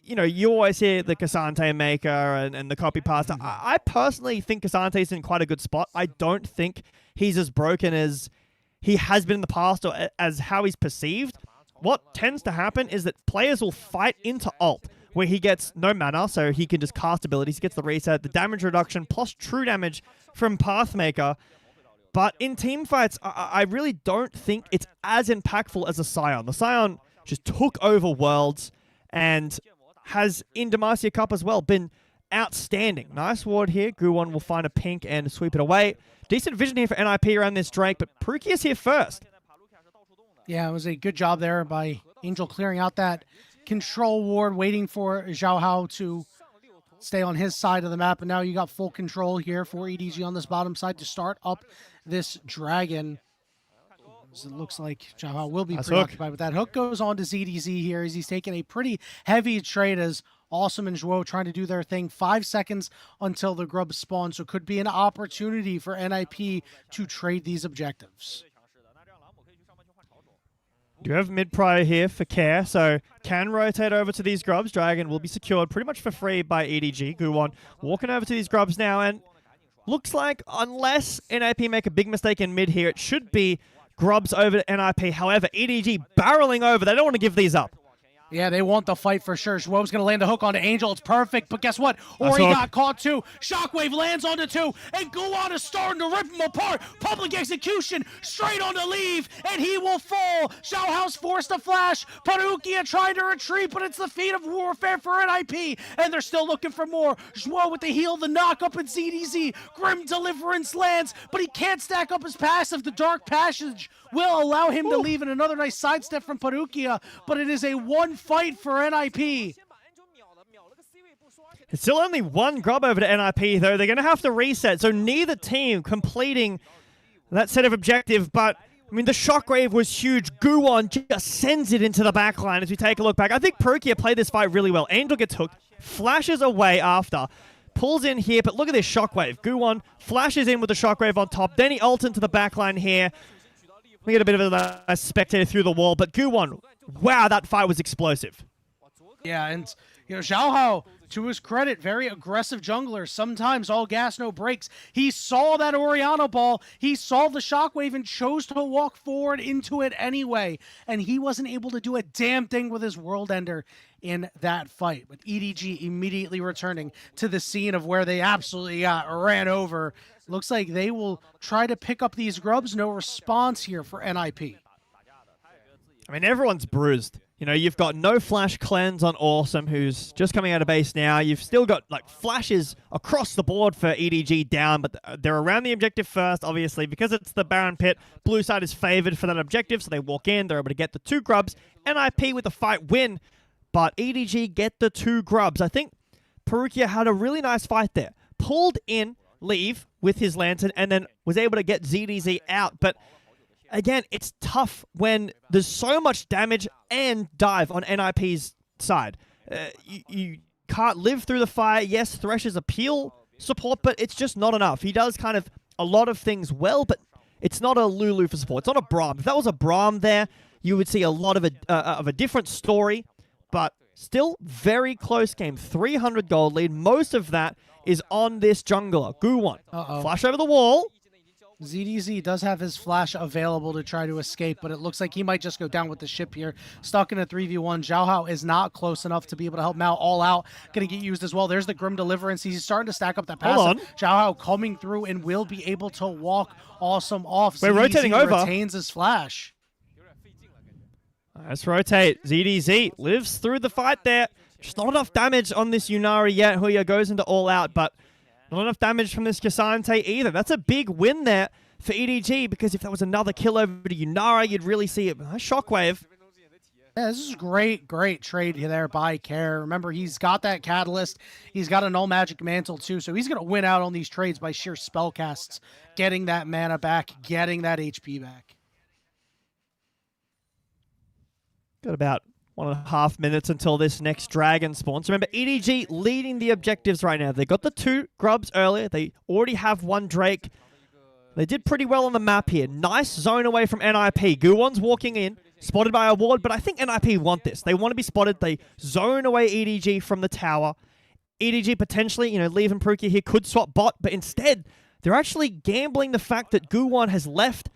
you know, you always hear the K'Sante maker and the copy pasta. I personally think K'Sante's in quite a good spot. I don't think he's as broken as he has been in the past, or as how he's perceived. What tends to happen is that players will fight into ult, where he gets no mana, so he can just cast abilities, he gets the reset, the damage reduction, plus true damage from Pathmaker. But in team fights, I really don't think it's as impactful as a Scion. The Scion just took over Worlds and has, in Demacia Cup as well, been outstanding. Nice ward here. Guwon will find a pink and sweep it away. Decent vision here for NiP around this Drake, but Perukia's here first. Yeah, it was a good job there by Angel clearing out that control ward, waiting for Zhao Hao to stay on his side of the map. And now you got full control here for EDG on this bottom side to start up this dragon. So it looks like Zhao Hao will be preoccupied with that. Hook goes on to ZDZ here as he's taking a pretty heavy trade as Awesome and Zhuo trying to do their thing. 5 seconds until the grubs spawn, so could be an opportunity for NiP to trade these objectives. You have mid prior here for Care, so can rotate over to these grubs. Dragon will be secured pretty much for free by EDG. Guwon walking over to these grubs now, and looks like unless NiP make a big mistake in mid here, it should be grubs over to NiP. However, EDG barreling over. They don't want to give these up. Yeah, they want the fight for sure. Zhuo's going to land a hook onto Angel. It's perfect, but guess what? Ori got caught too. Shockwave lands onto 2, and Guwon is starting to rip him apart. Public execution straight on the leave, and he will fall. Zhao Hao's forced to flash. Perukia trying to retreat, but it's the feat of warfare for NiP, and they're still looking for more. Zhuo with the heal, the knock up in ZDZ. Grim Deliverance lands, but he can't stack up his passive. The Dark Passage will allow him to leave, and another nice sidestep from Perukia, but it is a one fight for NiP. It's still only one grub over to NiP, though. They're going to have to reset, so neither team completing that set of objective, but I mean, the shockwave was huge. Guwon just sends it into the backline as we take a look back. I think Perukia played this fight really well. Angel gets hooked, flashes away after, pulls in here, but look at this shockwave. Guwon flashes in with the shockwave on top, then he ults into the backline here. We get a bit of a spectator through the wall, but Guwon, wow, that fight was explosive. Yeah, and you know, Zhao Hao, to his credit, very aggressive jungler. Sometimes all gas, no brakes. He saw that Orianna ball. He saw the shockwave and chose to walk forward into it anyway. And he wasn't able to do a damn thing with his World Ender in that fight. But EDG immediately returning to the scene of where they absolutely got ran over. Looks like they will try to pick up these grubs. No response here for NiP. I mean, everyone's bruised. You know, you've got no flash cleanse on Awesome, who's just coming out of base now. You've still got, like, flashes across the board for EDG down, but they're around the objective first, obviously. Because it's the Baron Pit, blue side is favored for that objective, so they walk in. They're able to get the 2 grubs. NiP with the fight win, but EDG get the 2 grubs. I think Perukia had a really nice fight there. Pulled in, leave with his lantern, and then was able to get ZDZ out, but again, it's tough when there's so much damage and dive on NiP's side. You can't live through the fire. Yes, Thresh is a peel support, but it's just not enough. He does kind of a lot of things well, but it's not a Lulu for support. It's not a Braum. If that was a Braum there, you would see a lot of a different story, but still very close game. 300 gold lead. Most of that is on this jungler. Guwon. Flash over the wall. ZDZ does have his flash available to try to escape, but it looks like he might just go down with the ship here. Stuck in a 3v1. Zhao Hao is not close enough to be able to help him out. All out. Going to get used as well. There's the Grim Deliverance. He's starting to stack up that passive. Zhao Hao coming through and will be able to walk Awesome off. We're rotating over. Retains his flash. Let's rotate. ZDZ lives through the fight there. Just not enough damage on this Yunari yet. Huya goes into all out, but not enough damage from this Cassante either. That's a big win there for EDG, because if that was another kill over to Yunara, you'd really see it. Nice shockwave. Yeah, this is great trade there by Care. Remember, he's got that Catalyst. He's got a Null Magic Mantle too, so he's going to win out on these trades by sheer spell casts, getting that mana back, getting that HP back. Got about 1.5 minutes until this next dragon spawns. Remember, EDG leading the objectives right now. They got the 2 grubs earlier. They already have 1 Drake. They did pretty well on the map here. Nice zone away from NiP. Guwon's walking in, spotted by a ward, but I think NiP want this. They want to be spotted. They zone away EDG from the tower. EDG potentially, you know, leaving Perukia here, could swap bot, but instead, they're actually gambling the fact that Guwon has left,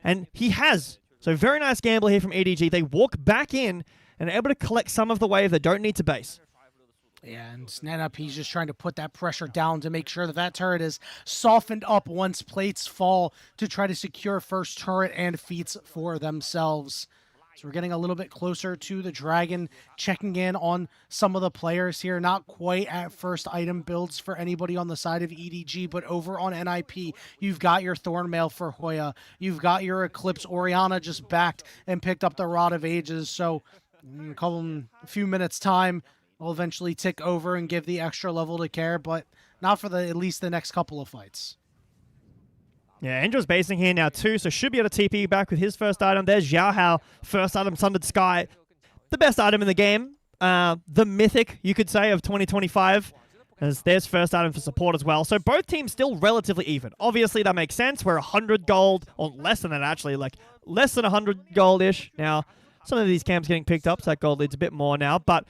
and he has. So very nice gamble here from EDG. They walk back in and are able to collect some of the wave they don't need to base. And NiP's just trying to put that pressure down to make sure that that turret is softened up once plates fall to try to secure first turret and feats for themselves. So we're getting a little bit closer to the Dragon, checking in on some of the players here. Not quite at first item builds for anybody on the side of EDG, but over on NiP, you've got your Thornmail for Hoya. You've got your Eclipse. Oriana just backed and picked up the Rod of Ages. So a few minutes time, will eventually tick over and give the extra level to care, but not for at least the next couple of fights. Yeah, Angel's basing here now too, so should be able to TP back with his first item. There's Xiaohao, first item, Sundered Sky. The best item in the game. The mythic, you could say, of 2025. As there's first item for support as well. So both teams still relatively even. Obviously, that makes sense. We're 100 gold, or less than that actually, like less than 100 gold-ish. Now, some of these camps getting picked up, so that gold leads a bit more now, but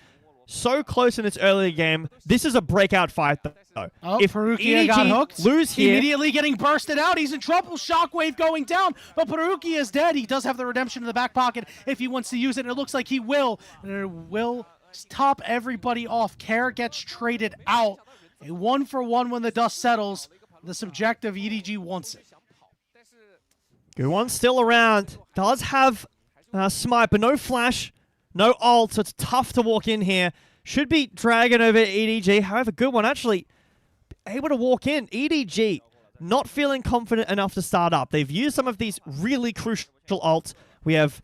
so close in this early game. This is a breakout fight, though. Oh, if Perukia EDG got hooked, lose here, immediately getting bursted out. He's in trouble. Shockwave going down, but Perukia is dead. He does have the redemption in the back pocket if he wants to use it, and it looks like he will. And it will top everybody off. Care gets traded out. A 1-for-1 when the dust settles. The subjective EDG wants it. Good one still around. Does have smite, but no flash. No ult, so it's tough to walk in here. Should be Dragon over EDG. However, good one actually able to walk in. EDG not feeling confident enough to start up. They've used some of these really crucial ults. We have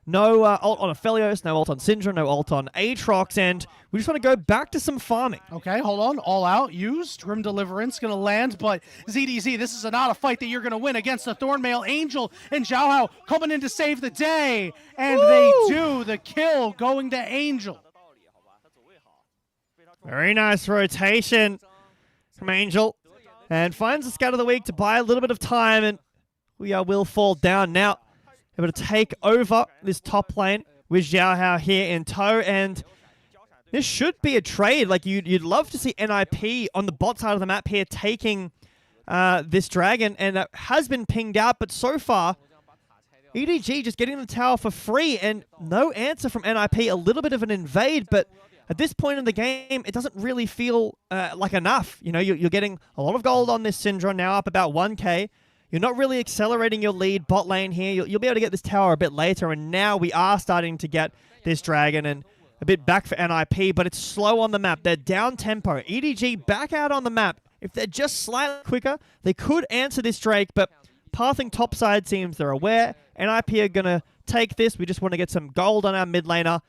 no ult on Aphelios, no ult on Syndra, no ult on Aatrox, and we just want to go back to some farming. Okay, hold on. All out, used. Grim Deliverance going to land, but ZDZ, this is not a fight that you're going to win against the Thornmail. Angel and Xiaohao coming in to save the day, and they do. The kill going to Angel. Very nice rotation from Angel, and finds the Scout of the Week to buy a little bit of time, and we will fall down now. Able to take over this top lane with Xiaohao here in tow, and this should be a trade. Like, you'd love to see NiP on the bot side of the map here taking this Dragon, and it has been pinged out, but so far, EDG just getting the tower for free, and no answer from NiP. A little bit of an invade, but at this point in the game, it doesn't really feel like enough. You know, you're getting a lot of gold on this Syndra, now up about 1k. You're not really accelerating your lead bot lane here. You'll be able to get this tower a bit later, and now we are starting to get this Dragon, and a bit back for NiP, but it's slow on the map. They're down tempo. EDG back out on the map. If they're just slightly quicker, they could answer this Drake, but pathing topside seems they're aware. NiP are going to take this. We just want to get some gold on our mid laner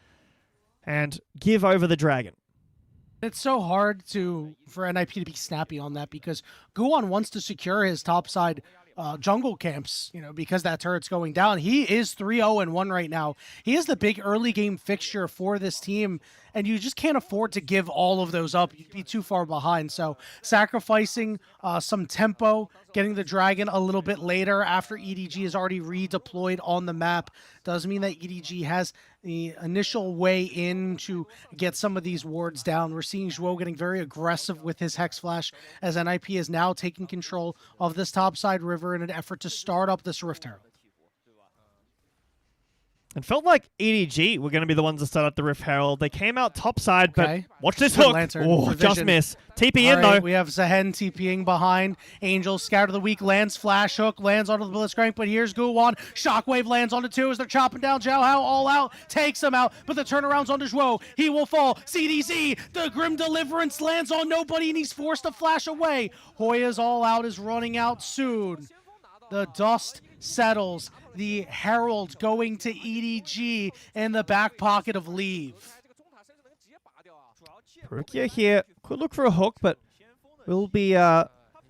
and give over the Dragon. It's so hard for NiP to be snappy on that because Guwon wants to secure his topside jungle camps, because that turret's going down. He is 3-0-1 right now. He is the big early game fixture for this team, and you just can't afford to give all of those up. You'd be too far behind. So sacrificing some tempo, getting the Dragon a little bit later after EDG is already redeployed on the map does mean that EDG has the initial way in to get some of these wards down. We're seeing Zhuo getting very aggressive with his Hex Flash as NiP is now taking control of this topside river in an effort to start up this Rift Herald. It felt like EDG were going to be the ones to start up the Rift Herald. They came out topside, but watch this hook. Oh, just miss. TP in, though. We have Zehen TPing behind. Angel, Scout of the Week, lands Flash Hook, lands onto the Blitzcrank, but here's Guwon. Shockwave lands onto 2 as they're chopping down Xiaohao. All out, takes him out, but the turnaround's onto Zhuo. He will fall. CDZ, the Grim Deliverance lands on nobody, and he's forced to flash away. Hoya's all out is running out soon. The dust settles. The Herald going to EDG in the back pocket of Leave. Perukia here could look for a hook, but will be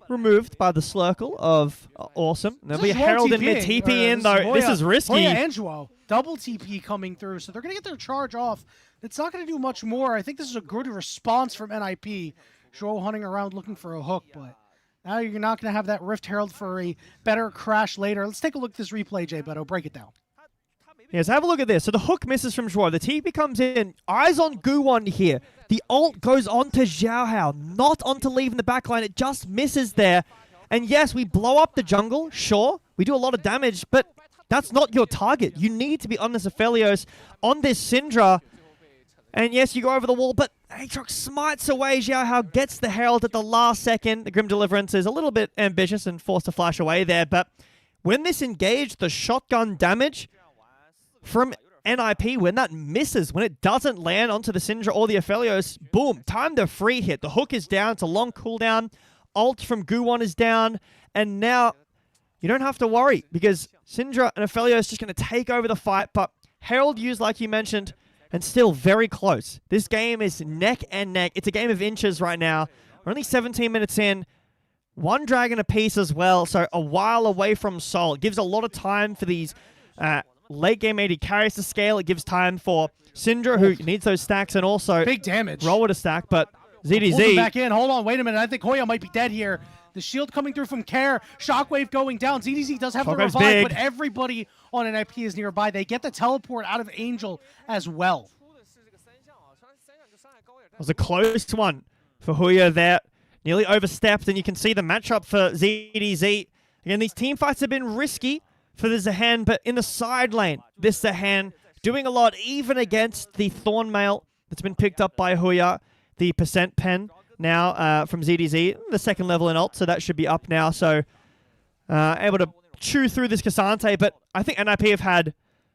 removed by the Slurkle of Awesome. There'll be a Herald in mid TP in, though. This is risky. Hoya and Zhuo. Double TP coming through, so they're going to get their charge off. It's not going to do much more. I think this is a good response from NiP. Zhuo hunting around looking for a hook, but now you're not going to have that Rift Herald for a better crash later. Let's take a look at this replay, Jay Beto. Break it down. Yes, have a look at this. So the hook misses from Zhuo. The TP comes in. Eyes on Guwon here. The ult goes on to Xiaohao, not onto Leave in the backline. It just misses there. And yes, we blow up the jungle. Sure, we do a lot of damage, but that's not your target. You need to be on this Aphelios, on this Syndra. And yes, you go over the wall, but Aatrox smites away. Xiaohao gets the Herald at the last second. The Grim Deliverance is a little bit ambitious and forced to flash away there, but when this engaged, the shotgun damage from NiP, when that misses, when it doesn't land onto the Syndra or the Aphelios, boom, time to free hit. The hook is down. It's a long cooldown. Ult from Guwon is down. And now you don't have to worry because Syndra and Aphelios just going to take over the fight. But Herald used, like you mentioned, and still very close. This game is neck and neck. It's a game of inches right now. We're only 17 minutes in. One dragon apiece as well, so a while away from Sol. It gives a lot of time for these late game AD carries to scale. It gives time for Syndra, who needs those stacks, and also big damage. Roll with a stack, but ZDZ... Pulls him back in. Hold on, wait a minute. I think Hoya might be dead here. The shield coming through from Care. Shockwave going down. ZDZ does have the revive, big. but everybody on NiP is nearby. They get the teleport out of Angel as well. It was a close one for Hoya there. Nearly overstepped, and you can see the matchup for ZDZ. Again, these team fights have been risky for the Zahan, but in the side lane, this Zahan doing a lot, even against the Thornmail that's been picked up by Hoya. The percent pen now from ZDZ, the second level in ult, so that should be up now. So able to chew through this Cassante, but I think NiP have had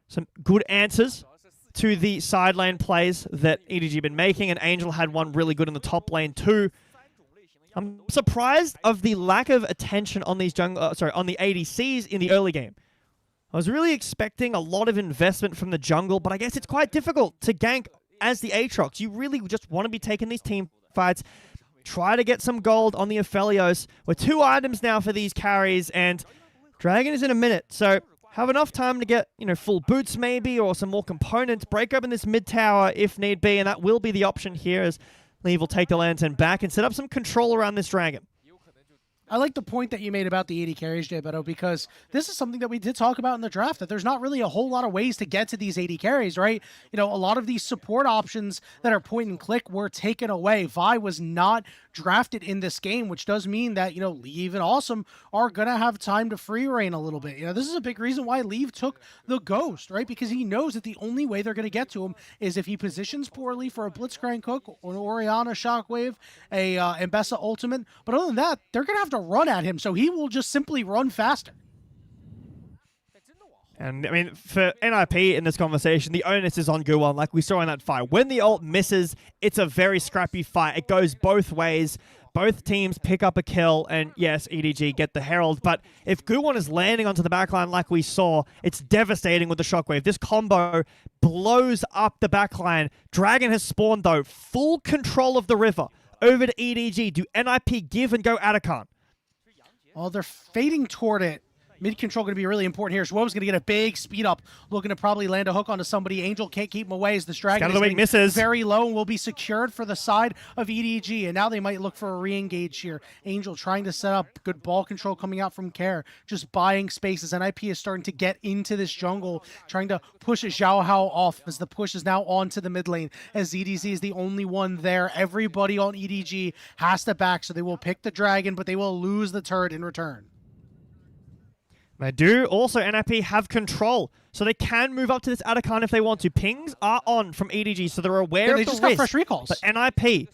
some good answers to the side lane plays that EDG have been making, and Angel had one really good in the top lane too. I'm surprised of the lack of attention on these on the ADCs in the early game. I was really expecting a lot of investment from the jungle, but I guess it's quite difficult to gank as the Aatrox. You really just want to be taking these team fights, try to get some gold on the Aphelios. We're 2 items now for these carries, and Dragon is in a minute, so have enough time to get, full boots maybe, or some more components, break open this mid tower if need be, and that will be the option here as Leave will take the lantern back and set up some control around this dragon. I like the point that you made about the AD carries, Jay Beto, because this is something that we did talk about in the draft, that there's not really a whole lot of ways to get to these AD carries, right? A lot of these support options that are point and click were taken away. Vi was not drafted in this game, which does mean that, Leave and Awesome are going to have time to free reign a little bit. This is a big reason why Leave took the Ghost, right? Because he knows that the only way they're going to get to him is if he positions poorly for a Blitzcrank hook or an Orianna Shockwave, a Mbessa ultimate. But other than that, they're going to have to run at him, so he will just simply run faster. And, for NiP in this conversation, the onus is on Guwon, like we saw in that fight. When the ult misses, it's a very scrappy fight. It goes both ways. Both teams pick up a kill, and yes, EDG get the Herald, but if Guwon is landing onto the backline like we saw, it's devastating with the Shockwave. This combo blows up the backline. Dragon has spawned, though. Full control of the river. Over to EDG. Do NiP give and go Atacon? Well, they're fading toward it. Mid control going to be really important here. Schwobe's going to get a big speed up, looking to probably land a hook onto somebody. Angel can't keep him away as this dragon is misses. Very low and will be secured for the side of EDG. And now they might look for a re-engage here. Angel trying to set up good ball control coming out from Care, just buying spaces. NiP is starting to get into this jungle, trying to push Xiaohao off as the push is now onto the mid lane. As EDZ is the only one there. Everybody on EDG has to back, so they will pick the dragon, but they will lose the turret in return. They do also, NiP have control, so they can move up to this Atacon if they want to. Pings are on from EDG, so they're aware of the risk. They just got fresh recalls. But NiP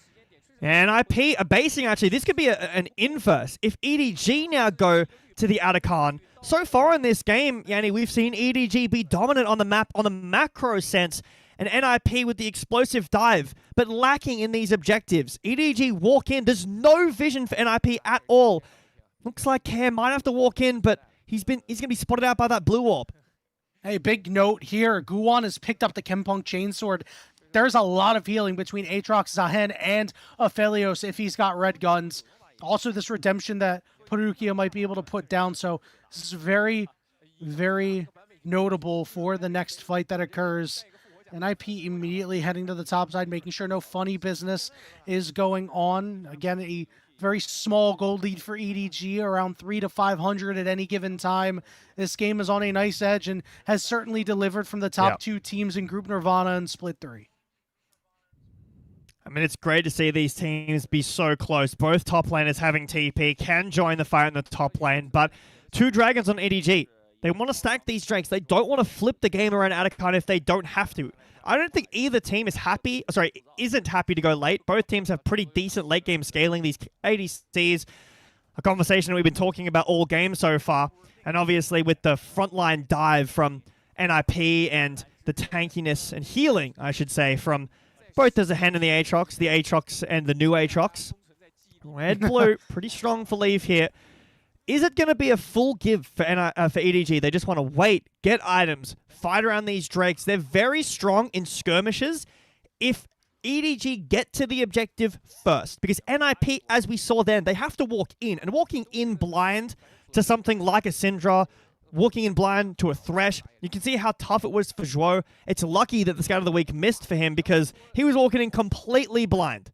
are basing, actually, this could be an inverse. If EDG now go to the Atacon, so far in this game, Yanni, we've seen EDG be dominant on the map on the macro sense, and NiP with the explosive dive, but lacking in these objectives. EDG walk in, there's no vision for NiP at all. Looks like Care might have to walk in, but he's going to be spotted out by that blue orb. Hey, big note here. Guwon has picked up the Kempunk Chainsword. There's a lot of healing between Aatrox, Zahen, and Aphelios if he's got red guns. Also, this redemption that Perukia might be able to put down. So this is very, very notable for the next fight that occurs. NiP immediately heading to the top side, making sure no funny business is going on. Again, a very small gold lead for EDG, around 300 to 500 at any given time. This game is on a nice edge and has certainly delivered from the top two teams in Group Nirvana and Split 3. It's great to see these teams be so close. Both top laners having TP can join the fight in the top lane, but 2 dragons on EDG. They want to stack these Drakes. They don't want to flip the game around Atacon if they don't have to. I don't think either team isn't happy to go late. Both teams have pretty decent late game scaling. These ADCs, a conversation we've been talking about all game so far. And obviously with the frontline dive from NiP and the tankiness and healing, I should say, from both the Zahen and the Aatrox and the new Aatrox. Red blue, pretty strong for Leave here. Is it going to be a full give for EDG? They just want to wait, get items, fight around these Drakes. They're very strong in skirmishes if EDG get to the objective first. Because NiP, as we saw then, they have to walk in. And walking in blind to something like a Syndra, walking in blind to a Thresh, you can see how tough it was for Zhuo. It's lucky that the Scout of the Week missed for him because he was walking in completely blind.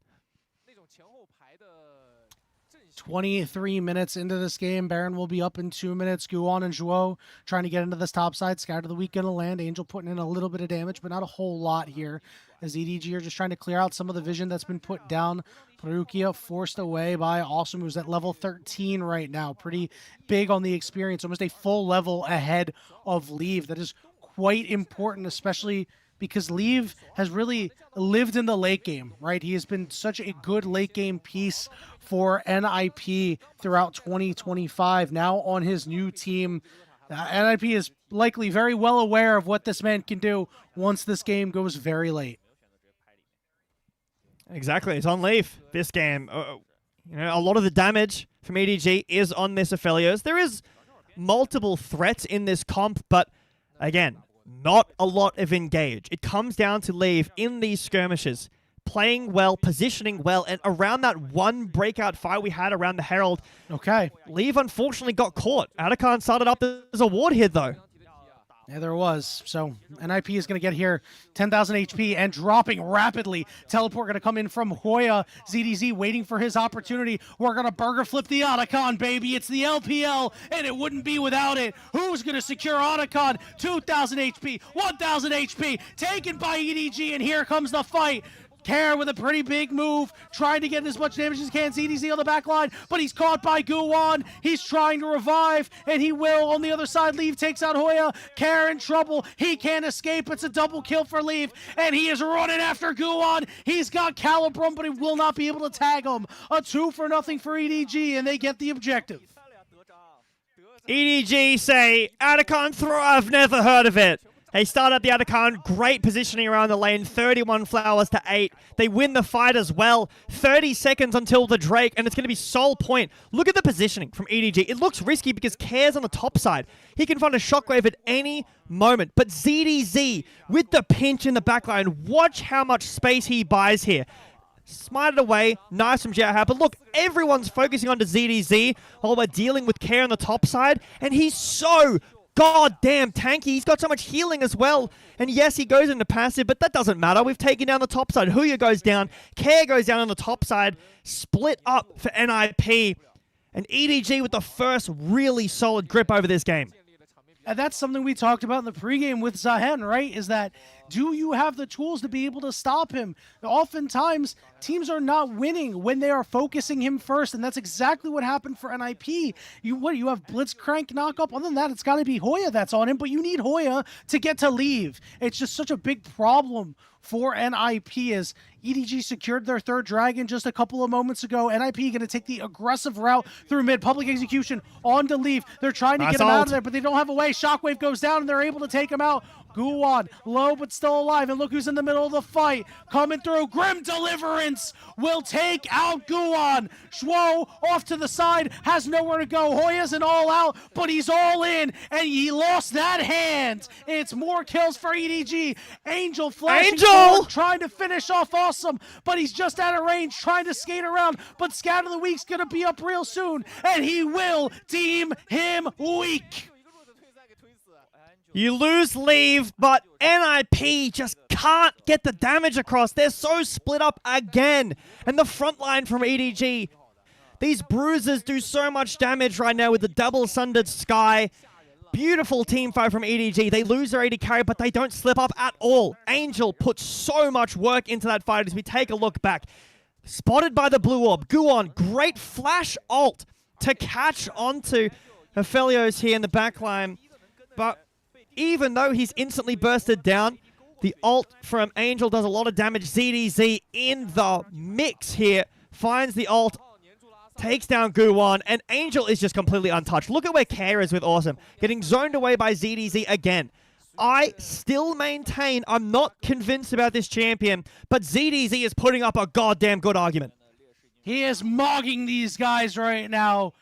23 minutes into this game. Baron will be up in 2 minutes. Guon and Zhuo trying to get into this top side. Scout of the Week going to land. Angel putting in a little bit of damage, but not a whole lot here, as EDG are just trying to clear out some of the vision that's been put down. Perukia forced away by Awesome, who's at level 13 right now. Pretty big on the experience. Almost a full level ahead of Leave. That is quite important, especially because Leave has really lived in the late game, right? He has been such a good late game piece for NiP throughout 2025. Now on his new team, NiP is likely very well aware of what this man can do once this game goes very late. Exactly, it's on Leaf this game. A lot of the damage from EDG is on this Aphelios. There is multiple threats in this comp, but again, not a lot of engage. It comes down to Leave in these skirmishes, playing well, positioning well, and around that one breakout fight we had around the Herald, okay, Leave unfortunately got caught. Atacon started up as a ward here, though. Yeah, there was. So NiP is going to get here 10,000 HP and dropping rapidly. Teleport going to come in from Hoya. ZDZ waiting for his opportunity. We're going to burger flip the Otacon, baby. It's the LPL, and it wouldn't be without it. Who's going to secure Otacon? 2,000 HP, 1,000 HP, taken by EDG, and here comes the fight. Care with a pretty big move, trying to get as much damage as he can. ZDZ on the back line, but he's caught by Guon. He's trying to revive, and he will. On the other side, Leave takes out Hoya. Care in trouble. He can't escape. It's a double kill for Leave, and he is running after Guon. He's got Calibrum, but he will not be able to tag him. A 2-0 for EDG, and they get the objective. EDG say, Atacon throw, I've never heard of it. They start up the Atacon, great positioning around the lane, 31 flowers to 8. They win the fight as well. 30 seconds until the Drake, and it's going to be sole point. Look at the positioning from EDG. It looks risky because Care's on the top side. He can find a shockwave at any moment. But ZDZ, with the pinch in the backline, watch how much space he buys here. Smited away, nice from Jiaha, but look, everyone's focusing on to ZDZ while we're dealing with Care on the top side, and he's so goddamn tanky. He's got so much healing as well. And yes, he goes into passive, but that doesn't matter. We've taken down the top side. Huya goes down. Care goes down on the top side. Split up for NiP. And EDG with the first really solid grip over this game. And that's something we talked about in the pregame with Zahen, right? Is that, do you have the tools to be able to stop him? Oftentimes, teams are not winning when they are focusing him first, and that's exactly what happened for NiP. You have Blitzcrank knock-up? Other than that, it's got to be Hoya that's on him, but you need Hoya to get to Leave. It's just such a big problem for NiP as EDG secured their third dragon just a couple of moments ago. NiP going to take the aggressive route through mid. Public execution on to Leave. They're trying to get him out of there, but they don't have a way. Shockwave goes down, and they're able to take him out. Guon, low but still alive, and look who's in the middle of the fight. Coming through, Grim Deliverance will take out Guon. Zhuo off to the side, has nowhere to go. Hoya's an all out, but he's all in, and he lost that hand. It's more kills for EDG. Angel flashing forward, trying to finish off Awesome, but he's just out of range, trying to skate around, but Scout of the Week's gonna be up real soon, and he will deem him weak. You lose Leave, but NiP just can't get the damage across. They're so split up again. And the front line from EDG. These bruises do so much damage right now with the double sundered Sky. Beautiful team fight from EDG. They lose their AD carry, but they don't slip up at all. Angel puts so much work into that fight as we take a look back. Spotted by the blue orb. Guon, great flash ult to catch onto Aphelios here in the backline. but even though he's instantly bursted down, the ult from Angel does a lot of damage. ZDZ in the mix here, finds the ult, takes down Guwon, and Angel is just completely untouched. Look at where Care is with Awesome, getting zoned away by ZDZ again. I still maintain I'm not convinced about this champion, but ZDZ is putting up a goddamn good argument. He is mogging these guys right now.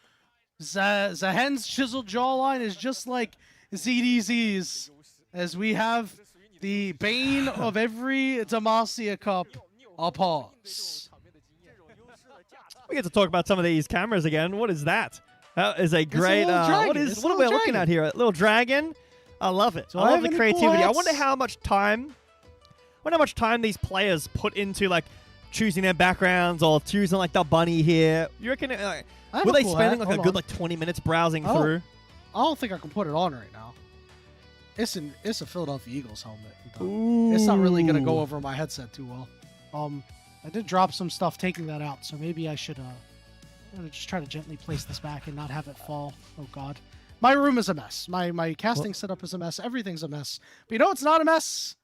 Zahen's chiseled jawline is just like ZDZ's, as we have the bane of every Demacia Cup, a pause. We get to talk about some of these cameras again. What is that? That is a great. What are we looking at here? A little dragon. I love it. I love the creativity. I wonder how much time. These players put into like choosing their backgrounds or choosing like the bunny here. You reckon? Were they spending like a good 20 minutes browsing through? I don't think I can put it on right now. It's a Philadelphia Eagles helmet. Ooh. It's not really gonna go over my headset too well. I did drop some stuff taking that out, so maybe I should just try to gently place this back and not have it fall. Oh God, my room is a mess. My casting setup is a mess. Everything's a mess. But you know it's not a mess?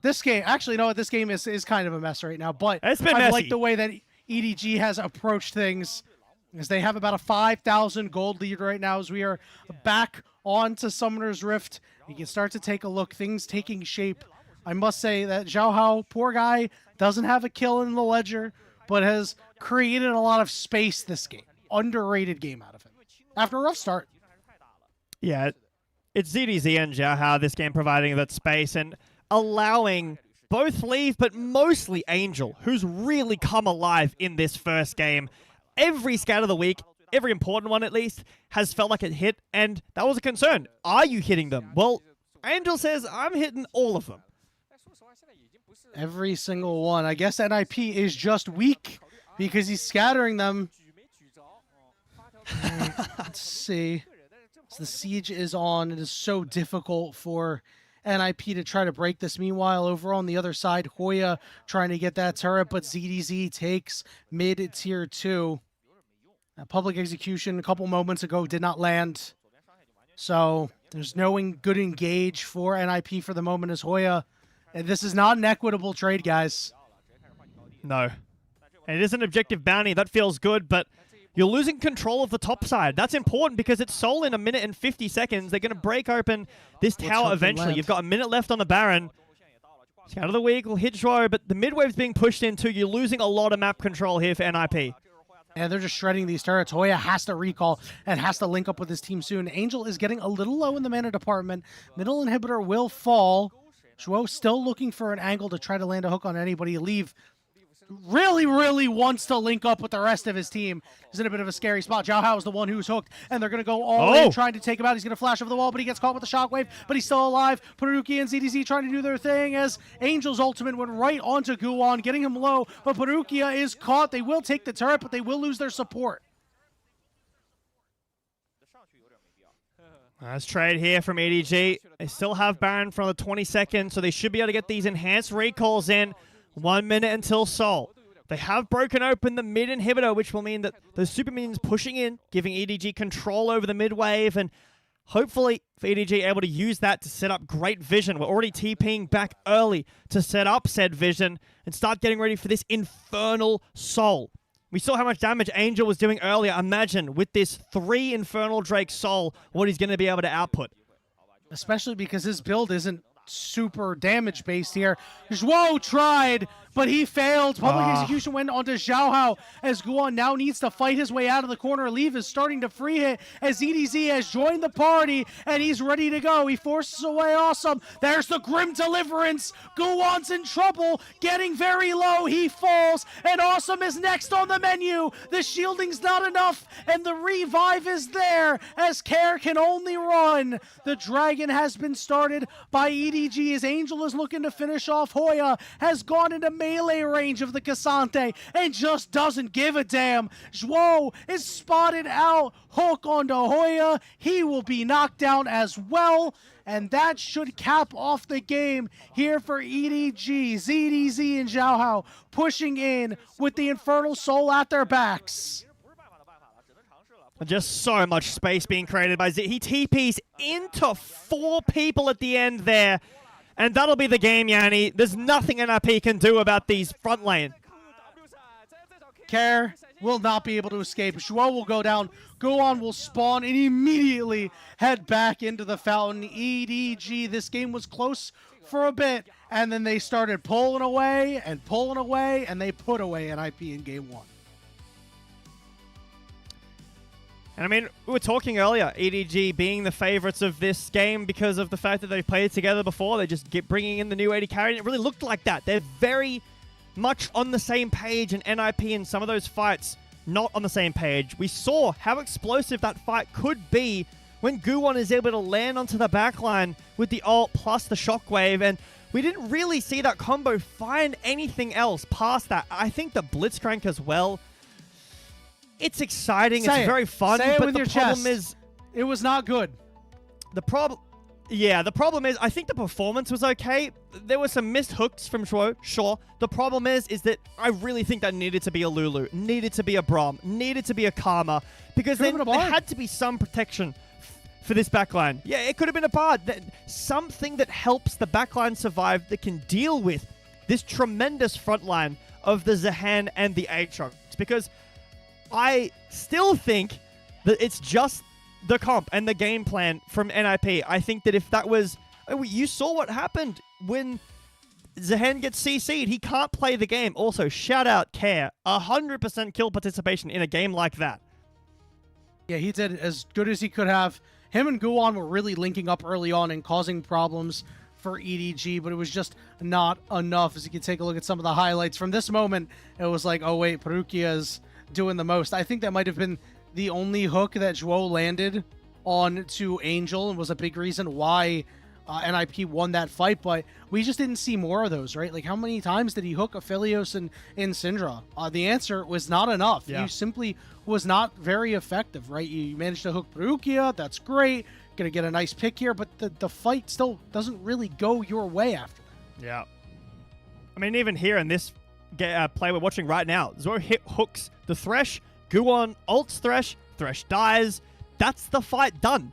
This game, actually, no, this game is kind of a mess right now. But it's been I messy. like the way that EDG has approached things, as they have about a 5,000 gold lead right now. As we are back onto Summoner's Rift, you can start to take a look. Things taking shape. I must say that Xiao Hao, poor guy, doesn't have a kill in the ledger, but has created a lot of space this game. Underrated game out of him. After a rough start. Yeah, it's ZDZ and Xiao Hao this game providing that space and allowing both Leave, but mostly Angel, who's really come alive in this first game. Every scout of the week, every important one at least, has felt like it hit, and that was a concern. Are you hitting them? Well, Angel says, I'm hitting all of them. Every single one. I guess NiP is just weak because he's scattering them. Let's see. So the siege is on. It is so difficult for NiP to try to break this. Meanwhile, over on the other side, Hoya trying to get that turret, but ZDZ takes mid tier 2. Public execution a couple moments ago did not land. So there's no good engage for NiP for the moment as Hoya. And this is not an equitable trade, guys. No. And it is an objective bounty. That feels good, but you're losing control of the top side. That's important because it's Soul in a minute and 50 seconds. They're going to break open this tower eventually. You've got a minute left on the Baron. Scout of the week will hit Zhuo, but the mid-wave's being pushed into. You're losing a lot of map control here for NiP. And they're just shredding these turrets. Hoya has to recall and has to link up with his team soon. Angel is getting a little low in the mana department. Middle inhibitor will fall. Zhuo still looking for an angle to try to land a hook on anybody. Leave really wants to link up with the rest of his team. He's in a bit of a scary spot. Xiao Hao is the one who's hooked, and they're going to go all in trying to take him out. He's going to flash over the wall, but he gets caught with the shockwave, but he's still alive. Paruki and ZDZ trying to do their thing as Angel's ultimate went right onto Guwon, getting him low, but Parukia is caught. They will take the turret, but they will lose their support. Nice trade here from EDG. They still have Baron for the 20 seconds, so they should be able to get these enhanced recalls in. 1 minute until Soul. They have broken open the mid inhibitor, which will mean that the super minions pushing in, giving EDG control over the mid wave, and hopefully for EDG able to use that to set up great vision. We're already TPing back early to set up said vision and start getting ready for this infernal Soul. We saw how much damage Angel was doing earlier. Imagine with this 3 Infernal Drake Soul, what he's going to be able to output. Especially because his build isn't super damage based here. Zhuo tried, but he failed. Public execution went onto Xiao Hao as Guwon now needs to fight his way out of the corner. Leave is starting to free hit as EDZ has joined the party and he's ready to go. He forces away Awesome. There's the Grim Deliverance. Guwon's in trouble, getting very low. He falls and Awesome is next on the menu. The shielding's not enough and the revive is there as Care can only run. The dragon has been started by EDG as Angel is looking to finish off. Hoya has gone into melee range of the Cassante and just doesn't give a damn. Zhuo is spotted out. Hook onto Hoya. He will be knocked down as well. And that should cap off the game here for EDG. ZDZ and Xiao Hao pushing in with the Infernal Soul at their backs. Just so much space being created by Z. He TPs into 4 people at the end there. And that'll be the game, Yanni. There's nothing NiP can do about these front lane. Care will not be able to escape. Joao will go down. Guan will spawn and immediately head back into the fountain. EDG, this game was close for a bit, and then they started pulling away, and they put away NiP in game 1. And I mean, we were talking earlier, EDG being the favorites of this game because of the fact that they've played together before. They just get bringing in the new AD carry, and it really looked like that. They're very much on the same page, and NiP in some of those fights not on the same page. We saw how explosive that fight could be when Guwon is able to land onto the backline with the ult plus the shockwave, and we didn't really see that combo find anything else past that. I think the Blitzcrank as well. It's exciting. It's very fun. But the problem is, it was not good. The problem is, I think the performance was okay. There were some missed hooks from Shuo, sure. The problem is that I really think that needed to be a Lulu, needed to be a Braum, needed to be a Karma, because there had to be some protection for this backline. Yeah, it could have been a Bard. Something that helps the backline survive, that can deal with this tremendous front line of the Zahan and the Aatrox. Because I still think that it's just the comp and the game plan from NiP. I think that if that was... You saw what happened when Zahan gets CC'd. He can't play the game. Also, shout out Care. 100% kill participation in a game like that. Yeah, he did as good as he could have. Him and Guwon were really linking up early on and causing problems for EDG, but it was just not enough. As you can take a look at some of the highlights from this moment, it was like, oh wait, Perukia's doing the most. I think that might have been the only hook that Joao landed on to Angel and was a big reason why NiP won that fight, but we just didn't see more of those, right? Like, how many times did he hook Aphelios and Syndra? The answer was not enough. Yeah. You simply was not very effective, right? You managed to hook Perukia, that's great, gonna get a nice pick here, but the fight still doesn't really go your way after that. Yeah. I mean, even here in this play we're watching right now, Zoro hooks the Thresh, Guwon ults Thresh, Thresh dies. That's the fight done.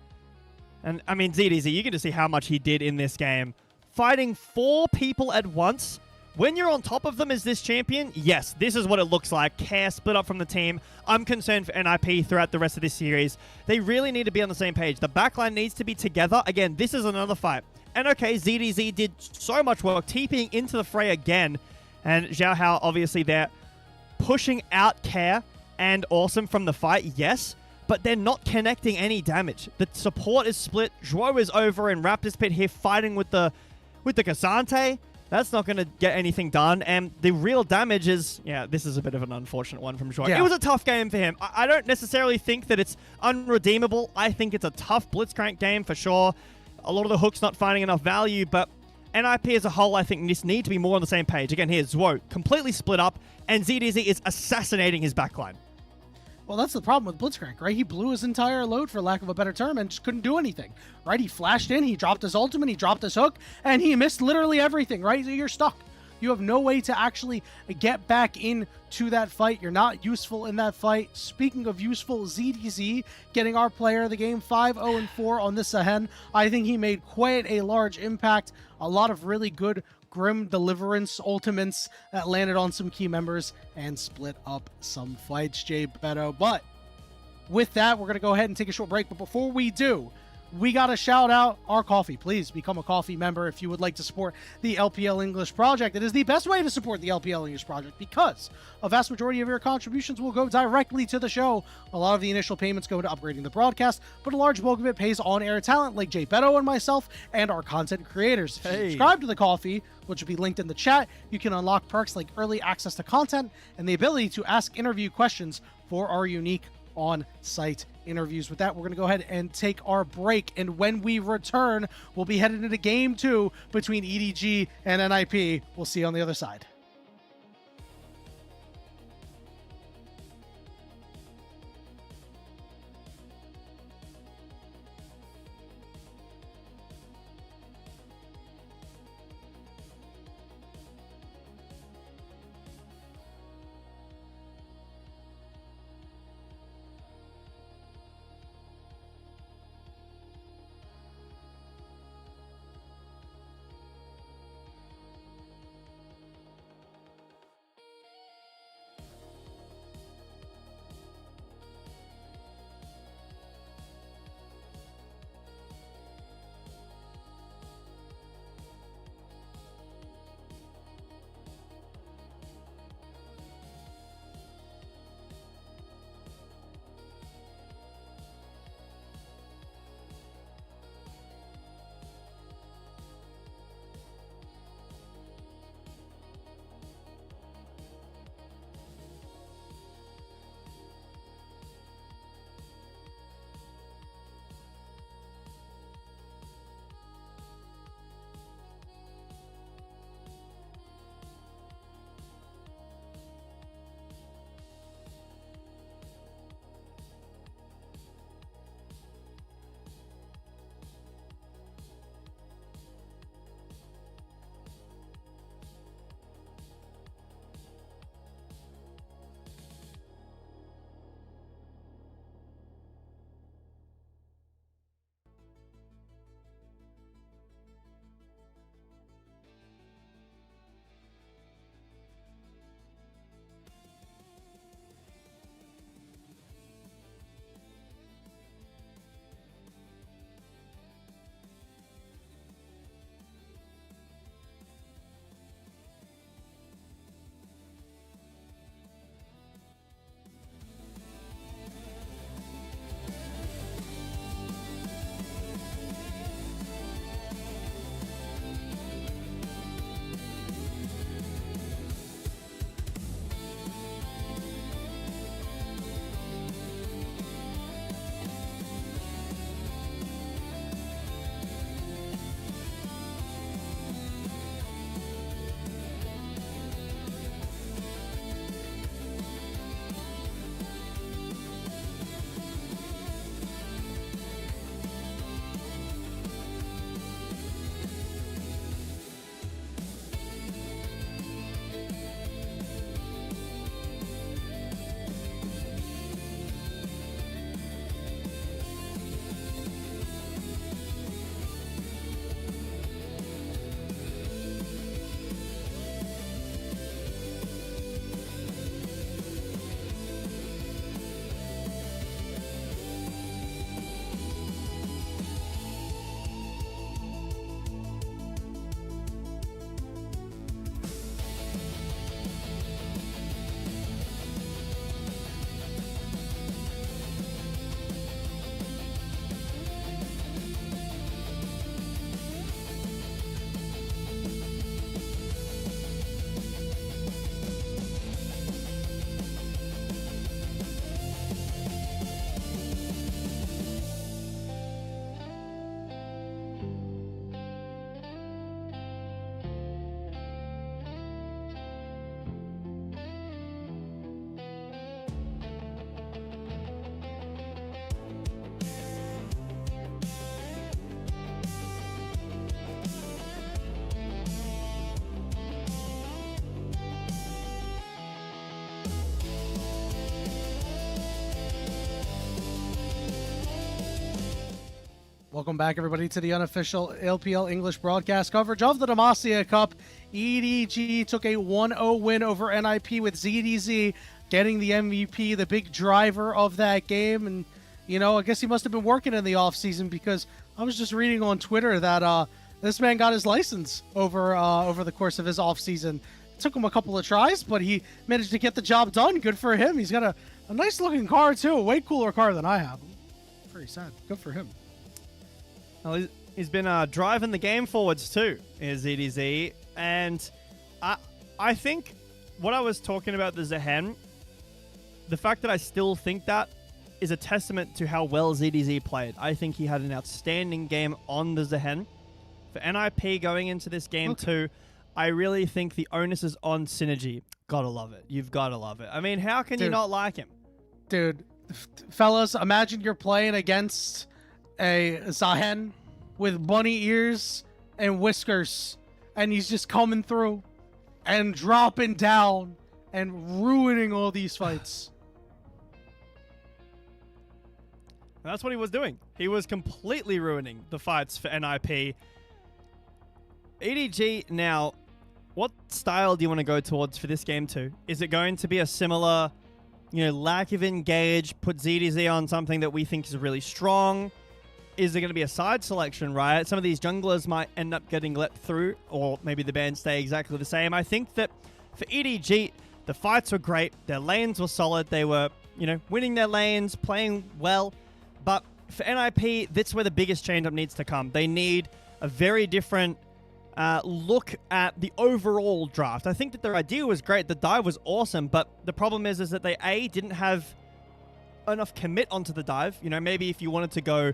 And, I mean, ZDZ, you get to see how much he did in this game. Fighting 4 people at once. When you're on top of them as this champion, yes, this is what it looks like. Care split up from the team. I'm concerned for NiP throughout the rest of this series. They really need to be on the same page. The backline needs to be together. Again, this is another fight. And okay, ZDZ did so much work, TPing into the fray again. And Xiao Hao, obviously, they're pushing out Care and Awesome from the fight, yes, but they're not connecting any damage. The support is split. Joao is over in Raptor's Pit here fighting with the Cassante. That's not going to get anything done. And the real damage is, yeah, this is a bit of an unfortunate one from Joao. Yeah. It was a tough game for him. I don't necessarily think that it's unredeemable. I think it's a tough Blitzcrank game for sure. A lot of the hooks not finding enough value, but NiP as a whole, I think, just need to be more on the same page. Again, here's Zwo completely split up, and ZDZ is assassinating his backline. Well, that's the problem with Blitzcrank, right? He blew his entire load, for lack of a better term, and just couldn't do anything, right? He flashed in, he dropped his ultimate, he dropped his hook, and he missed literally everything, right? So you're stuck. You have no way to actually get back into that fight. You're not useful in that fight. Speaking of useful, ZDZ getting our player of the game 5-0-4 on this Zahan. I think he made quite a large impact. A lot of really good Grim Deliverance ultimates that landed on some key members and split up some fights, Jay Beto. But with that, we're going to go ahead and take a short break. But before we do, we got to shout out our coffee. Please become a coffee member if you would like to support the LPL English project. It is the best way to support the LPL English project because a vast majority of your contributions will go directly to the show. A lot of the initial payments go to upgrading the broadcast, but a large bulk of it pays on-air talent like Jay Beto and myself and our content creators. If you subscribe to the coffee, which will be linked in the chat, you can unlock perks like early access to content and the ability to ask interview questions for our unique on-site interviews. With that, we're going to go ahead and take our break, and when we return, we'll be headed into Game 2 between EDG and NiP. We'll see you on the other side. Welcome back, everybody, to the unofficial LPL English broadcast coverage of the Demacia Cup. EDG took a 1-0 win over NiP with ZDZ getting the MVP, the big driver of that game. And, you know, I guess he must have been working in the offseason, because I was just reading on Twitter that this man got his license over the course of his offseason. It took him a couple of tries, but he managed to get the job done. Good for him. He's got a nice-looking car, too. A way cooler car than I have. Pretty sad. Good for him. Well, he's been driving the game forwards too, is EDZ. And I think what I was talking about the Zehen, the fact that I still think that is a testament to how well ZDZ played. I think he had an outstanding game on the Zehen. For NiP going into this game too, I really think the onus is on Synergy. Gotta love it. You've gotta love it. I mean, how can you not like him? Dude, fellas, imagine you're playing against a Zehen with bunny ears and whiskers, and he's just coming through and dropping down and ruining all these fights. That's what he was doing. He was completely ruining the fights for NiP. EDG, now, what style do you want to go towards for this game too? Is it going to be a similar, lack of engage, put ZDZ on something that we think is really strong? Is there going to be a side selection, right? Some of these junglers might end up getting let through, or maybe the bans stay exactly the same. I think that for EDG, the fights were great. Their lanes were solid. They were, winning their lanes, playing well. But for NiP, that's where the biggest change-up needs to come. They need a very different look at the overall draft. I think that their idea was great. The dive was awesome, but the problem is that they, didn't have enough commit onto the dive. Maybe if you wanted to go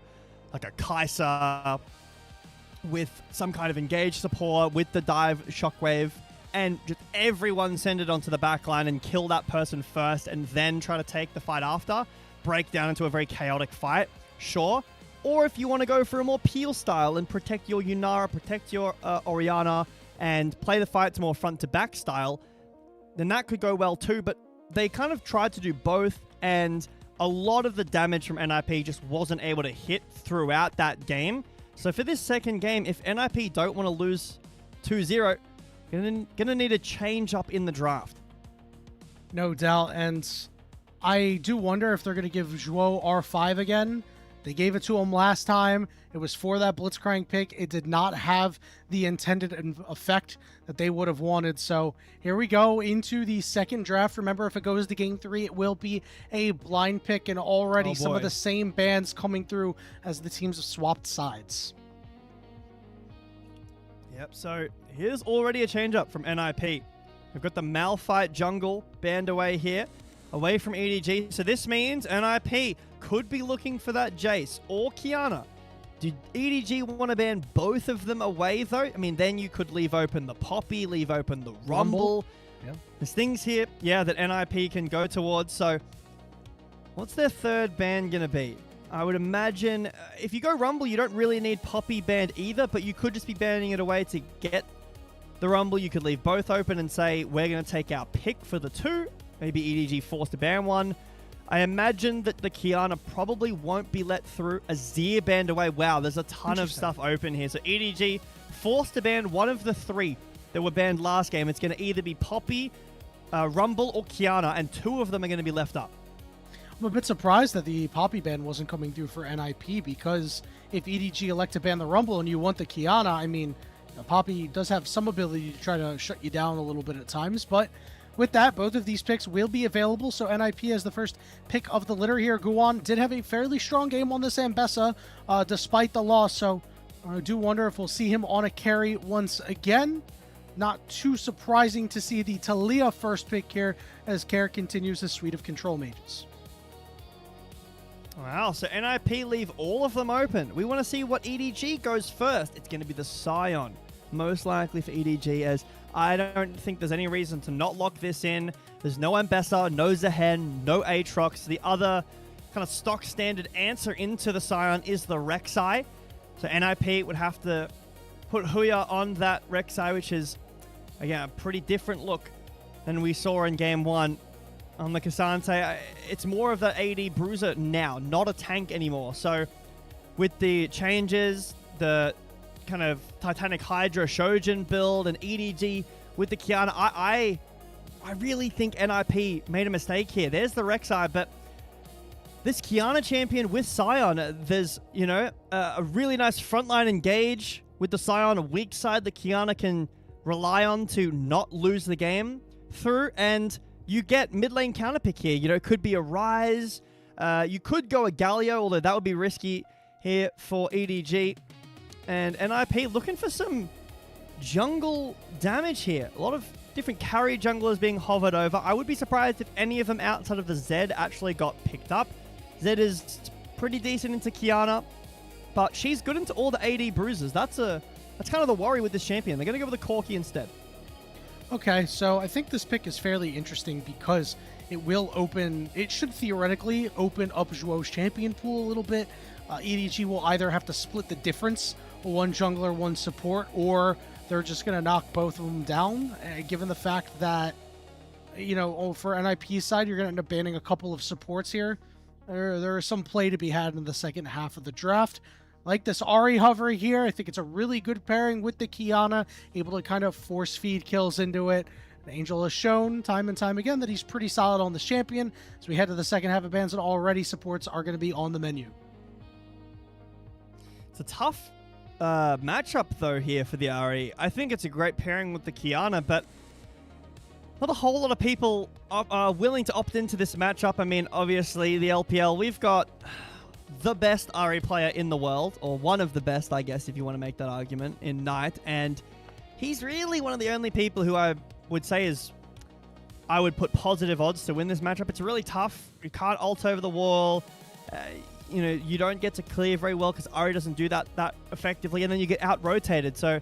like a Kai'Sa with some kind of engage support with the dive shockwave, and just everyone send it onto the backline and kill that person first and then try to take the fight after, break down into a very chaotic fight, sure. Or if you want to go for a more peel style and protect your Yunara, protect your Orianna, and play the fights more front to back style, then that could go well too. But they kind of tried to do both, and a lot of the damage from NiP just wasn't able to hit throughout that game. So for this second game, if NiP don't want to lose 2-0, gonna need a change up in the draft. No doubt, and I do wonder if they're going to give Zhuo R5 again. They gave it to him last time. It was for that Blitzcrank pick. It did not have the intended effect that they would have wanted. So here we go into the second draft. Remember, if it goes to game 3, it will be a blind pick, and already some of the same bands coming through as the teams have swapped sides. Yep, so here's already a change-up from NiP. We've got the Malphite jungle banned away here, away from EDG. So this means NiP could be looking for that Jace or Qiyana. Did EDG want to ban both of them away, though? I mean, then you could leave open the Poppy, leave open the Rumble. Yeah. There's things here, that NiP can go towards. So what's their third ban going to be? I would imagine if you go Rumble, you don't really need Poppy banned either, but you could just be banning it away to get the Rumble. You could leave both open and say, we're going to take our pick for the 2. Maybe EDG forced to ban one. I imagine that the Qiyana probably won't be let through. Azir banned away. Wow, there's a ton of stuff open here. So EDG forced to ban one of the 3 that were banned last game. It's going to either be Poppy, Rumble, or Qiyana, and 2 of them are going to be left up. I'm a bit surprised that the Poppy ban wasn't coming through for NiP, because if EDG elect to ban the Rumble and you want the Qiyana, I mean, Poppy does have some ability to try to shut you down a little bit at times, but with that, both of these picks will be available, so NiP has the first pick of the litter here. Guan did have a fairly strong game on this Ambessa, despite the loss, so I do wonder if we'll see him on a carry once again. Not too surprising to see the Talia first pick here, as Care continues his suite of control mages. Wow, so NiP leave all of them open. We want to see what EDG goes first. It's going to be the Scion, most likely for EDG, as I don't think there's any reason to not lock this in. There's no Ambessa, no Zehen, no Aatrox. The other kind of stock standard answer into the Scion is the Rek'Sai. So NiP would have to put Huya on that Rek'Sai, which is, again, a pretty different look than we saw in game 1. On the Cassante, it's more of the AD bruiser now, not a tank anymore. So with the changes, the kind of Titanic Hydra Shojin build and EDG with the Kiana, I really think NiP made a mistake here. There's the Rek'Sai, but this Kiana champion with Sion, there's, you know, a really nice frontline engage with the Sion, a weak side that Kiana can rely on to not lose the game through, and you get mid lane counter pick here. You know, it could be a Ryze. You could go a Galio, although that would be risky here for EDG. And NiP looking for some jungle damage here. A lot of different carry junglers being hovered over. I would be surprised if any of them outside of the Zed actually got picked up. Zed is pretty decent into Kiana, but she's good into all the AD bruisers. That's kind of the worry with this champion. They're going to go with the Corki instead. Okay, so I think this pick is fairly interesting because it should theoretically open up Zhuo's champion pool a little bit. EDG will either have to split the difference, one jungler, one support, or they're just going to knock both of them down, given the fact that, you know, for NiP's side, you're going to end up banning a couple of supports here. There is some play to be had in the second half of the draft. Like this Ahri hover here, I think it's a really good pairing with the Kiana, able to kind of force feed kills into it. Angel has shown time and time again that he's pretty solid on this champion. As we head to the second half of bans, and already supports are going to be on the menu. It's a tough matchup, though, here for the Ahri. I think it's a great pairing with the Kiana, but not a whole lot of people are willing to opt into this matchup. I mean, obviously, the LPL, we've got the best Ahri player in the world, or one of the best, I guess, if you want to make that argument, in Knight, and he's really one of the only people who I would say I would put positive odds to win this matchup. It's really tough. You can't ult over the wall. You know, you don't get to clear very well because Ahri doesn't do that effectively, and then you get out-rotated. So,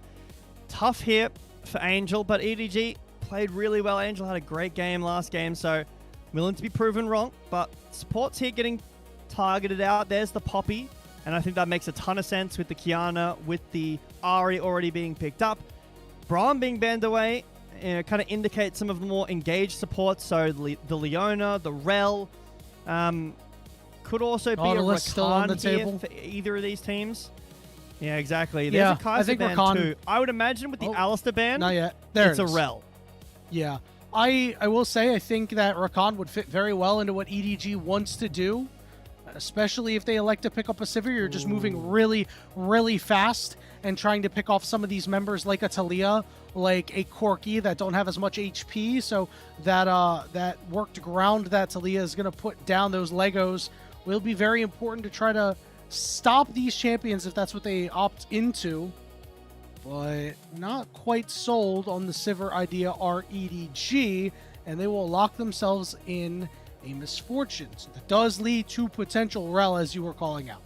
tough here for Angel, but EDG played really well. Angel had a great game last game, so willing to be proven wrong, but support's here getting targeted out. There's the Poppy, and I think that makes a ton of sense with the Kiana, with the Ahri already being picked up. Braum being banned away kind of indicates some of the more engaged supports, so the Leona, the Rel, could also be a Rakan still on the table for either of these teams. Yeah, exactly. There's a Kai'Sa ban Rakan, too. I would imagine with the Alistar ban, not yet. It's a Rel. Yeah. I will say I think that Rakan would fit very well into what EDG wants to do, especially if they elect to pick up a Sivir. You're just moving really, really fast and trying to pick off some of these members like a Talia, like a Corki that don't have as much HP. So that worked ground that Talia is going to put down, those Legos, will be very important to try to stop these champions if that's what they opt into. But not quite sold on the Sivir idea are EDG, and they will lock themselves in a misfortune. So that does lead to potential Rel, as you were calling out.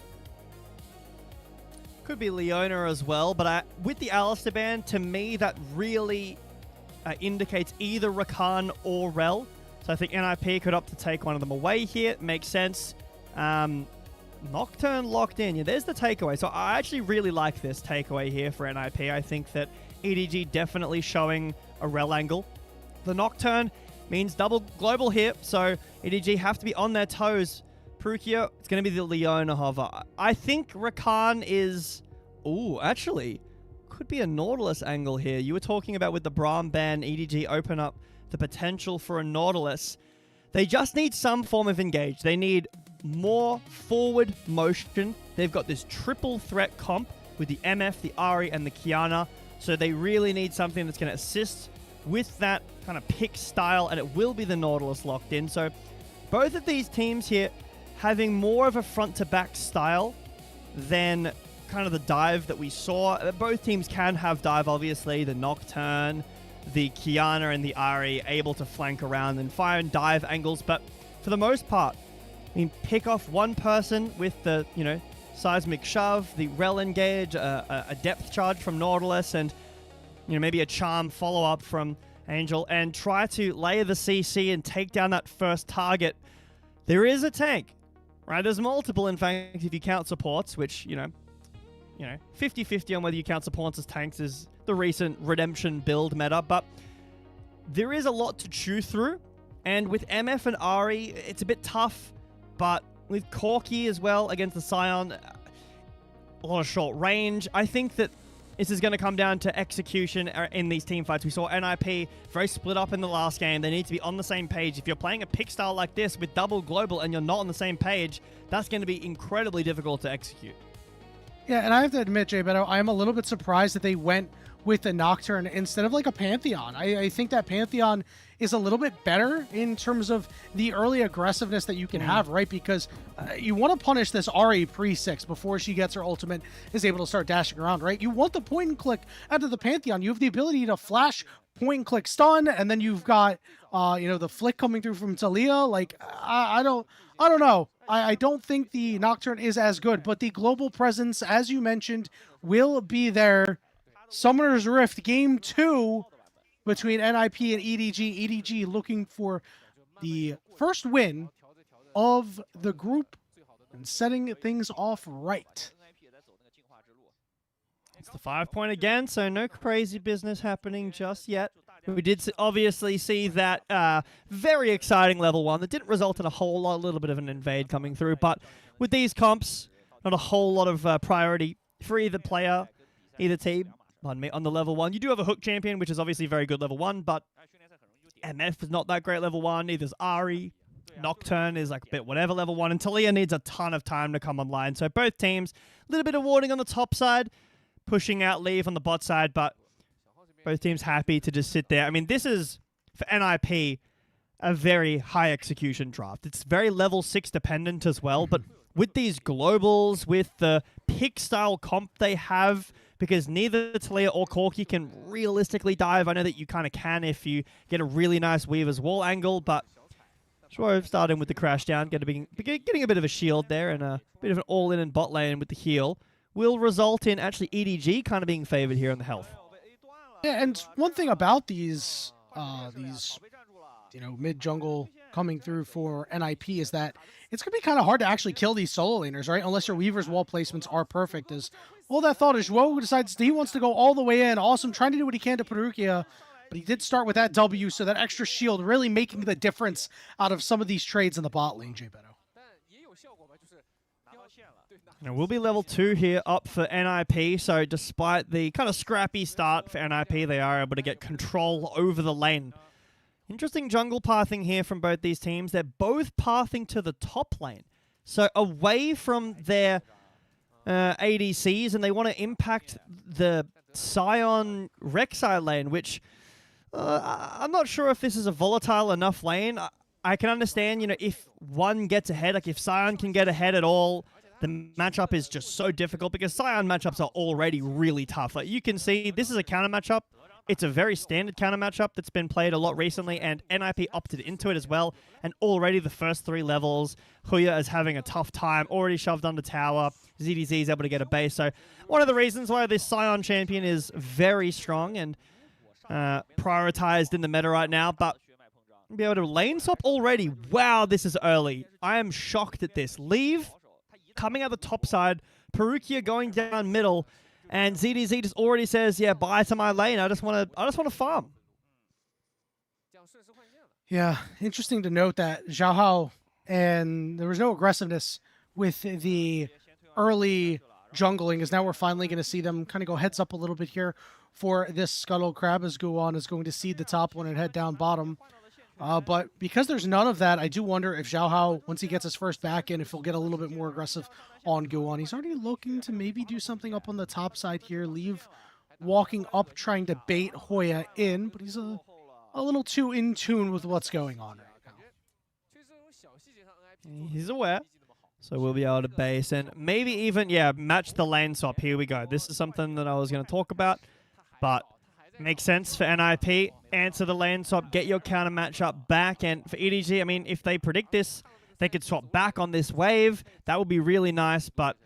Could be Leona as well, but with the Alistar ban, to me, that really indicates either Rakan or Rel. So I think NiP could opt to take one of them away here. It makes sense. Nocturne locked in. Yeah, there's the takeaway. So I actually really like this takeaway here for NiP. I think that EDG definitely showing a Rel angle. The Nocturne means double global here, so EDG have to be on their toes. Prukia, it's going to be the Leona hover. I think Rakan is... Ooh, actually, could be a Nautilus angle here. You were talking about with the Braum ban, EDG open up the potential for a Nautilus. They just need some form of engage. They need more forward motion. They've got this triple threat comp with the MF, the Ahri, and the Kiana. So they really need something that's going to assist with that kind of pick style, and it will be the Nautilus locked in. So both of these teams here having more of a front-to-back style than kind of the dive that we saw. Both teams can have dive, obviously. The Nocturne, the Kiana, and the Ahri able to flank around and fire and dive angles. But for the most part, I mean, pick off one person with the, you know, seismic shove, the Rel engage, a depth charge from Nautilus, and, you know, maybe a charm follow-up from Angel, and try to layer the CC and take down that first target. There is a tank, right? There's multiple, in fact, if you count supports, which, you know, 50-50 on whether you count supports as tanks is the recent redemption build meta, but there is a lot to chew through, and with MF and Ahri, it's a bit tough, but with Corki as well against the Sion, a lot of short range. I think that this is going to come down to execution in these team fights. We saw NiP very split up in the last game. They need to be on the same page. If you're playing a pick style like this with double global and you're not on the same page, that's going to be incredibly difficult to execute. Yeah, and I have to admit, Jay Beto, I'm a little bit surprised that they went with a Nocturne instead of like a Pantheon. I think that Pantheon is a little bit better in terms of the early aggressiveness that you can have, right? Because you want to punish this Ari pre-6 before she gets her ultimate, is able to start dashing around, right? You want the point and click out of the Pantheon. You have the ability to flash, point and click stun, and then you've got, the flick coming through from Talia. Like, I don't know. I don't think the Nocturne is as good, but the global presence, as you mentioned, will be there. Summoner's Rift Game 2 between NiP and EDG. EDG looking for the first win of the group and setting things off right. It's the 5-point again, so no crazy business happening just yet. We did obviously see that very exciting level 1 that didn't result in a little bit of an invade coming through, but with these comps, not a whole lot of priority for either player, either team. On the level 1. You do have a hook champion, which is obviously very good level 1, but MF is not that great level 1. Neither's Ari. Nocturne is like a bit whatever level 1, and Talia needs a ton of time to come online. So both teams, a little bit of warning on the top side, pushing out Leave on the bot side, but both teams happy to just sit there. I mean, this is, for NiP, a very high execution draft. It's very level 6 dependent as well, but with these globals, with the pick style comp they have, because neither Talia or Corki can realistically dive. I know that you kind of can if you get a really nice Weaver's wall angle, but Shrove starting with the crash down, getting a bit of a shield there and a bit of an all-in and bot lane with the heal will result in actually EDG kind of being favored here on the health. Yeah, and one thing about these mid-jungle coming through for NiP is that it's going to be kind of hard to actually kill these solo laners, right? Unless your Weaver's wall placements are perfect. As all that thought is, Zhuo decides he wants to go all the way in. Awesome, trying to do what he can to Perugia, but he did start with that W, so that extra shield really making the difference out of some of these trades in the bot lane, Jay Beto. Now we'll be level 2 here up for NiP, so despite the kind of scrappy start for NiP, they are able to get control over the lane. Interesting jungle pathing here from both these teams. They're both pathing to the top lane, so away from their ADCs, and they want to impact the Sion Rek'Sai lane, which I'm not sure if this is a volatile enough lane. I can understand, if one gets ahead, like if Sion can get ahead at all, the matchup is just so difficult because Sion matchups are already really tough. Like you can see, this is a counter matchup. It's a very standard counter matchup that's been played a lot recently, and NiP opted into it as well. And already the first 3 levels, Huya is having a tough time, already shoved under tower. ZDZ is able to get a base. So one of the reasons why this Sion champion is very strong and prioritized in the meta right now, but be able to lane swap already. Wow, this is early. I am shocked at this. Leave coming out the top side, Perugia going down middle, and ZDZ just already says, "Yeah, bye to my lane. I just want to farm." Yeah, interesting to note that Xiao Hao, and there was no aggressiveness with the early jungling, as now we're finally going to see them kind of go heads up a little bit here for this Scuttle Crab, as Guan is going to seed the top one and head down bottom. But because there's none of that, I do wonder if Xiao Hao, once he gets his first back in, if he'll get a little bit more aggressive on Guan. He's already looking to maybe do something up on the top side here. Leave walking up, trying to bait Hoya in, but he's a little too in tune with what's going on right now. He's aware. So we'll be able to base and maybe even, match the lane swap. Here we go. This is something that I was going to talk about, but makes sense for NiP. Answer the lane swap, get your counter matchup back. And for EDG, I mean, if they predict this, they could swap back on this wave. That would be really nice, but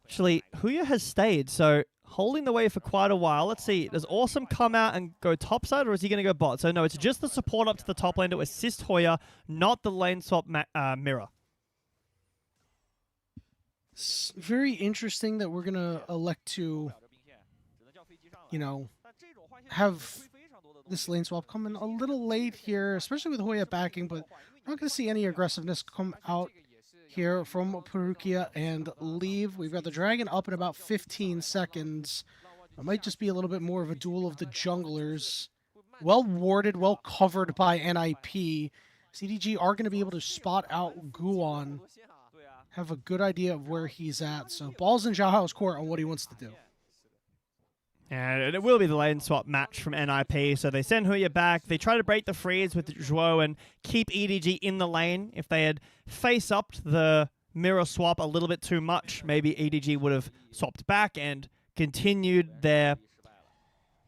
actually, Huya has stayed, so holding the wave for quite a while. Let's see, does Awesome come out and go top side, or is he going to go bot? So no, it's just the support up to the top lane to assist Hoya, not the lane swap mirror. It's very interesting that we're going to elect to, have this lane swap coming a little late here, especially with Hoya backing, but we're not going to see any aggressiveness come out here from Perukia and Leave. We've got the Dragon up in about 15 seconds. It might just be a little bit more of a duel of the junglers. Well warded, well covered by NiP. CDG are going to be able to spot out Guan. Have a good idea of where he's at. So ball's in Xiaohao's court on what he wants to do. And it will be the lane swap match from NiP. So they send Huya back. They try to break the freeze with Zhuo and keep EDG in the lane. If they had face-upped the mirror swap a little bit too much, maybe EDG would have swapped back and continued their,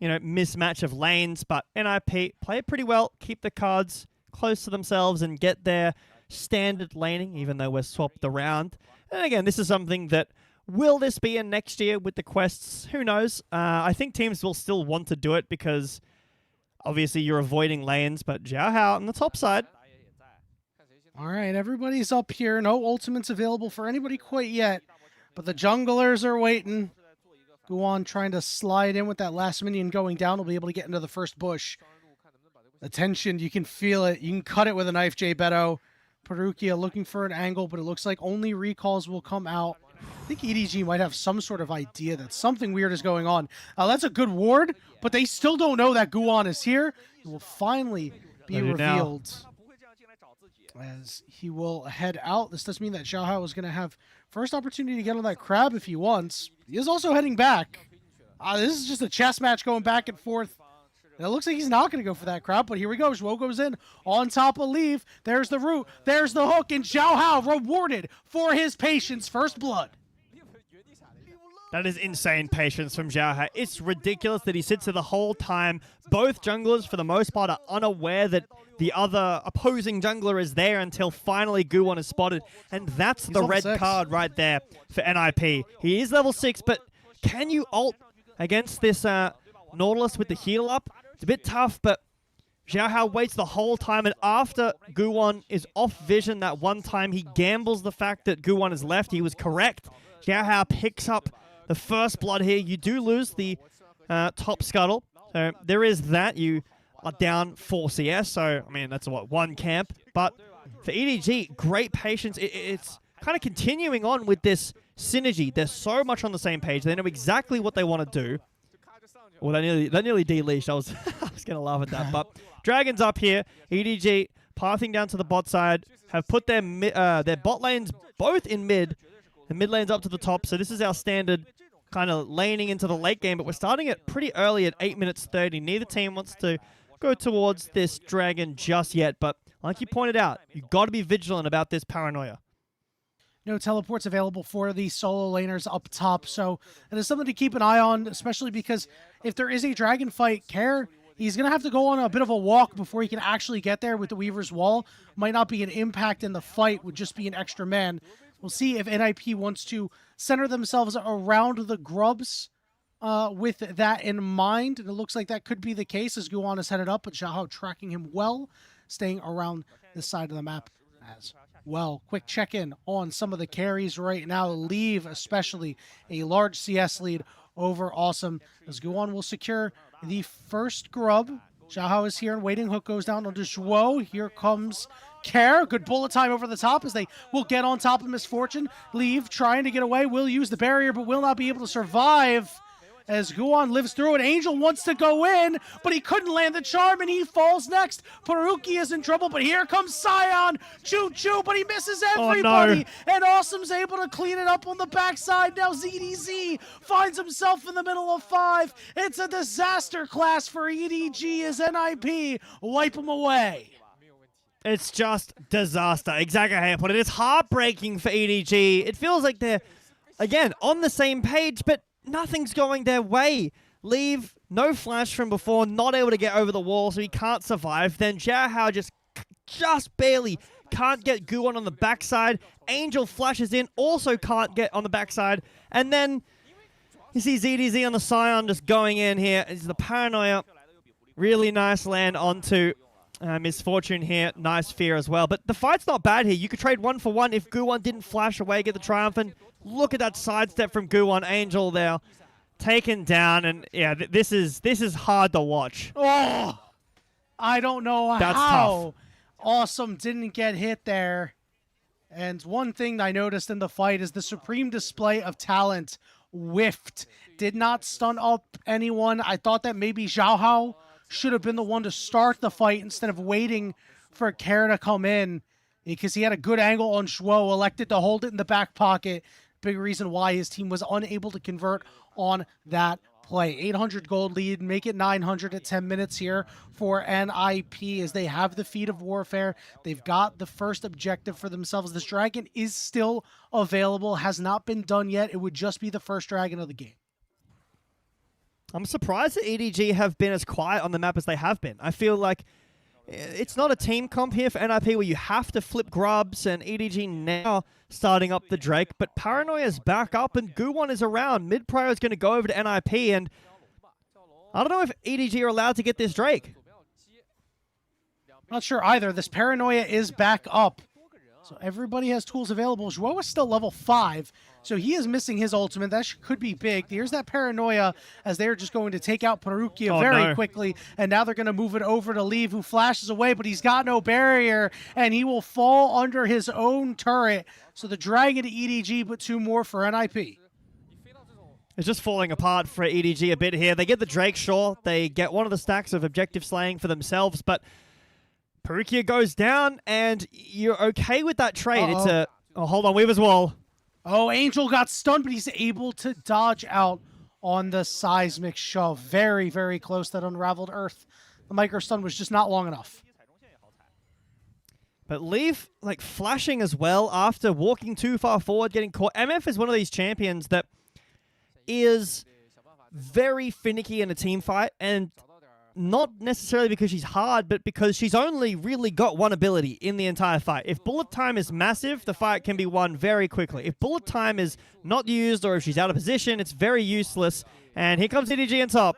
mismatch of lanes. But NiP play it pretty well, keep the cards close to themselves and get their standard laning, even though we're swapped around. And again, this is something that, will this be in next year with the quests? Who knows? I think teams will still want to do it because obviously you're avoiding lanes, but Xiaohao on the top side. All right, everybody's up here. No ultimates available for anybody quite yet, but the junglers are waiting. Guan trying to slide in with that last minion going down. Will be able to get into the first bush. The tension, you can feel it. You can cut it with a knife, Jay Beto. Perukia looking for an angle, but it looks like only recalls will come out. I think EDG might have some sort of idea that something weird is going on. That's a good ward, but they still don't know that Guan is here. It will finally be revealed as he will head out. This does mean that Xiaohao is going to have first opportunity to get on that crab if he wants. He is also heading back. This is just a chess match going back and forth. It looks like he's not going to go for that crowd, but here we go. Zhuo goes in on top of Leave. There's the root. There's the hook, and Xiaohao rewarded for his patience. First blood. That is insane patience from Xiaohao. It's ridiculous that he sits there the whole time. Both junglers, for the most part, are unaware that the other opposing jungler is there until finally Guan is spotted. And that's the red card right there for NiP. He is level 6, but can you ult against this Nautilus with the heal up? It's a bit tough, but Xiaohao waits the whole time, and after Guan is off vision that one time, he gambles the fact that Guan is left. He was correct. Xiaohao picks up the first blood here. You do lose the top scuttle, so there is that. You are down 4 CS, so, I mean, that's what, 1 camp. But for EDG, great patience. It's kind of continuing on with this synergy. They're so much on the same page. They know exactly what they want to do. Well, they nearly de-leashed. I was going to laugh at that. But Dragon's up here. EDG pathing down to the bot side. Have put their bot lanes both in mid. The mid lane's up to the top. So this is our standard kind of laning into the late game. But we're starting it pretty early at 8 minutes 30. Neither team wants to go towards this Dragon just yet. But like you pointed out, you've got to be vigilant about this paranoia. No teleports available for the solo laners up top, so it is something to keep an eye on, especially because if there is a dragon fight, Care, he's going to have to go on a bit of a walk before he can actually get there with the Weaver's Wall. Might not be an impact in the fight, would just be an extra man. We'll see if NiP wants to center themselves around the grubs with that in mind. And it looks like that could be the case as Guan is headed up, but Xiaohao tracking him well, staying around this side of the map as well. Quick check-in on some of the carries right now. Leave, especially a large CS lead over Awesome, as Guan will secure the first grub. Xiaohao is here and waiting. Hook goes down onto Zhuo. Here comes Care. Good bullet time over the top as they will get on top of Misfortune. Leave trying to get away. Will use the barrier, but will not be able to survive as Guan lives through it. Angel wants to go in, but he couldn't land the charm, and he falls next. Peruki is in trouble, but here comes Sion. Choo-choo, but he misses everybody. Oh, no. And Awesome's able to clean it up on the backside. Now ZDZ finds himself in the middle of 5. It's a disaster class for EDG as NiP wipe him away. It's just disaster. Exactly how you put it. It's heartbreaking for EDG. It feels like they're, again, on the same page, but nothing's going their way. Leave, no flash from before, not able to get over the wall, so he can't survive. Then Xiaohao just barely can't get Guan on the backside. Angel flashes in, also can't get on the backside. And then you see ZDZ on the Scion just going in here. It's the paranoia. Really nice land onto Misfortune here. Nice fear as well. But the fight's not bad here. You could trade 1 for 1 if Guan didn't flash away, get the triumphant. Look at that sidestep from Guan. Angel there taken down, and yeah, this is hard to watch. Oh, I don't know That's how tough. Awesome didn't get hit there And one thing I noticed in the fight is the supreme display of talent whiffed. Did not stun up anyone. I thought that maybe Zhao Hao should have been the one to start the fight instead of waiting for Kerr to come in, because he had a good angle on Zhuo, elected to hold it in the back pocket. Big reason why his team was unable to convert on that play. 800 gold lead, make it 900 at 10 minutes here for NiP as they have the feat of warfare. They've got the first objective for themselves. This dragon is still available, has not been done yet. It would just be the first dragon of the game. I'm surprised that EDG have been as quiet on the map as they have been. I feel like it's not a team comp here for NiP where you have to flip grubs, and EDG now starting up the Drake, but Paranoia's back up and Guwon is around. Mid-Prio is going to go over to NiP, and I don't know if EDG are allowed to get this Drake. Not sure either. This Paranoia is back up, so everybody has tools available. Zhuo is still level 5, so he is missing his ultimate. That could be big. Here's that Paranoia as they're just going to take out Perukia very quickly, and now they're going to move it over to Leave, who flashes away, but he's got no barrier, and he will fall under his own turret. So the Dragon to EDG, but 2 more for NiP. It's just falling apart for EDG a bit here. They get the Drake, sure. They get one of the stacks of objective slaying for themselves, but Perukia goes down, and you're okay with that trade. It's a... Oh, hold on, Weaver's Wall. Oh, Angel got stunned, but he's able to dodge out on the seismic shove. Very, very close, that unraveled Earth. The micro stun was just not long enough. But Leaf, like, flashing as well after walking too far forward, getting caught. MF is one of these champions that is very finicky in a team fight, and not necessarily because she's hard, but because she's only really got one ability in the entire fight. If bullet time is massive, the fight can be won very quickly. If bullet time is not used, or if she's out of position, it's very useless. And here comes EDG on top.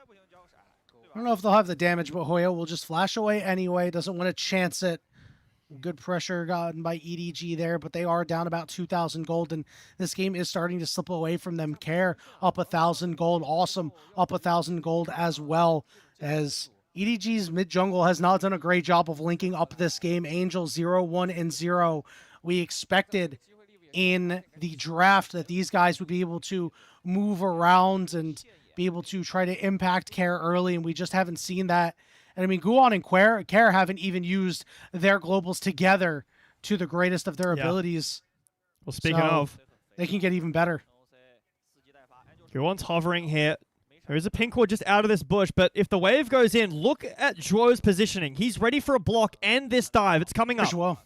I don't know if they'll have the damage, but Hoyo will just flash away anyway. Doesn't want to chance it. Good pressure gotten by EDG there, but they are down about 2,000 gold, and this game is starting to slip away from them. Care up 1,000 gold. Awesome up 1,000 gold as well, as EDG's mid-jungle has not done a great job of linking up this game. Angel 0-1 and 0. We expected in the draft that these guys would be able to move around and be able to try to impact Care early, and we just haven't seen that. And I mean, Guwon and Care haven't even used their globals together to the greatest of their abilities. Well, speaking of, they can get even better. Guwon's hovering here. There is a pink ward just out of this bush, but if the wave goes in, look at Zhuo's positioning. He's ready for a block and this dive. It's coming up. Zhuo.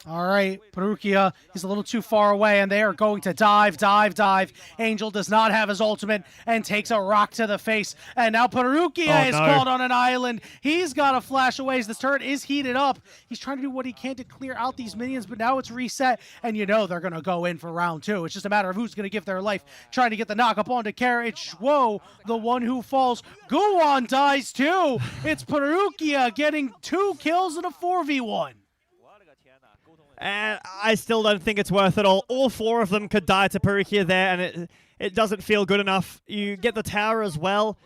All right, Perukia, he's a little too far away, and they are going to dive. Angel does not have his ultimate and takes a rock to the face. And now Perukia is caught on an island. He's got to flash away as this turret is heated up. He's trying to do what he can to clear out these minions, but now it's reset, and you know they're going to go in for round 2. It's just a matter of who's going to give their life, trying to get the knock up onto Care. It's Zhuo, the one who falls. Guwon dies too. It's Perukia getting 2 kills in a 4v1. And I still don't think it's worth it all. All 4 of them could die to Perukia there, and it doesn't feel good enough. You get the tower as well.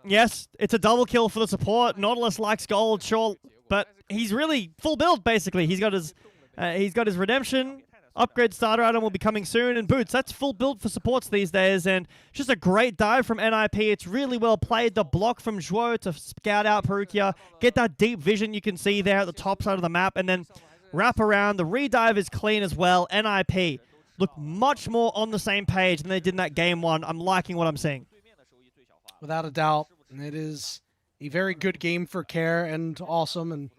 Yes, it's a double kill for the support. Nautilus likes gold, sure, but he's really full build, basically. He's got his redemption. Upgrade starter item will be coming soon, and boots. That's full build for supports these days, and just a great dive from NiP. It's really well played. The block from Zhuo to scout out Perukia. Get that deep vision you can see there at the top side of the map, and then wrap around. The redive is clean as well. NiP look much more on the same page than they did in that game 1. I'm liking what I'm seeing. Without a doubt. And it is a very good game for Care, and awesome. And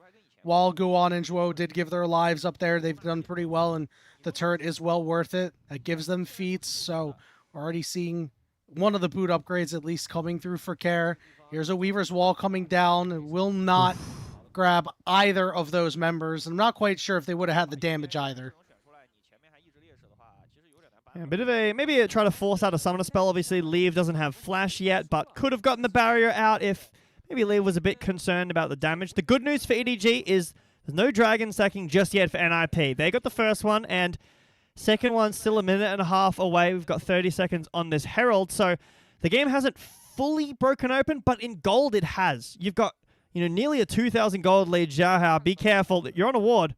while Guwon and Zhuo did give their lives up there, they've done pretty well, and the turret is well worth it. That gives them feats, so we're already seeing one of the boot upgrades at least coming through for Care. Here's a Weaver's Wall coming down. It will not grab either of those members. I'm not quite sure if they would have had the damage either. Yeah, a bit of maybe try to force out a summoner spell. Obviously, Leave doesn't have flash yet, but could have gotten the barrier out if maybe Leave was a bit concerned about the damage. The good news for EDG is there's no dragon stacking just yet for NiP. They got the first one, and second one's still a minute and a half away. We've got 30 seconds on this Herald, so the game hasn't fully broken open, but in gold it has. You've got nearly a 2,000 gold lead. Zhao Hao, be careful. You're on a ward.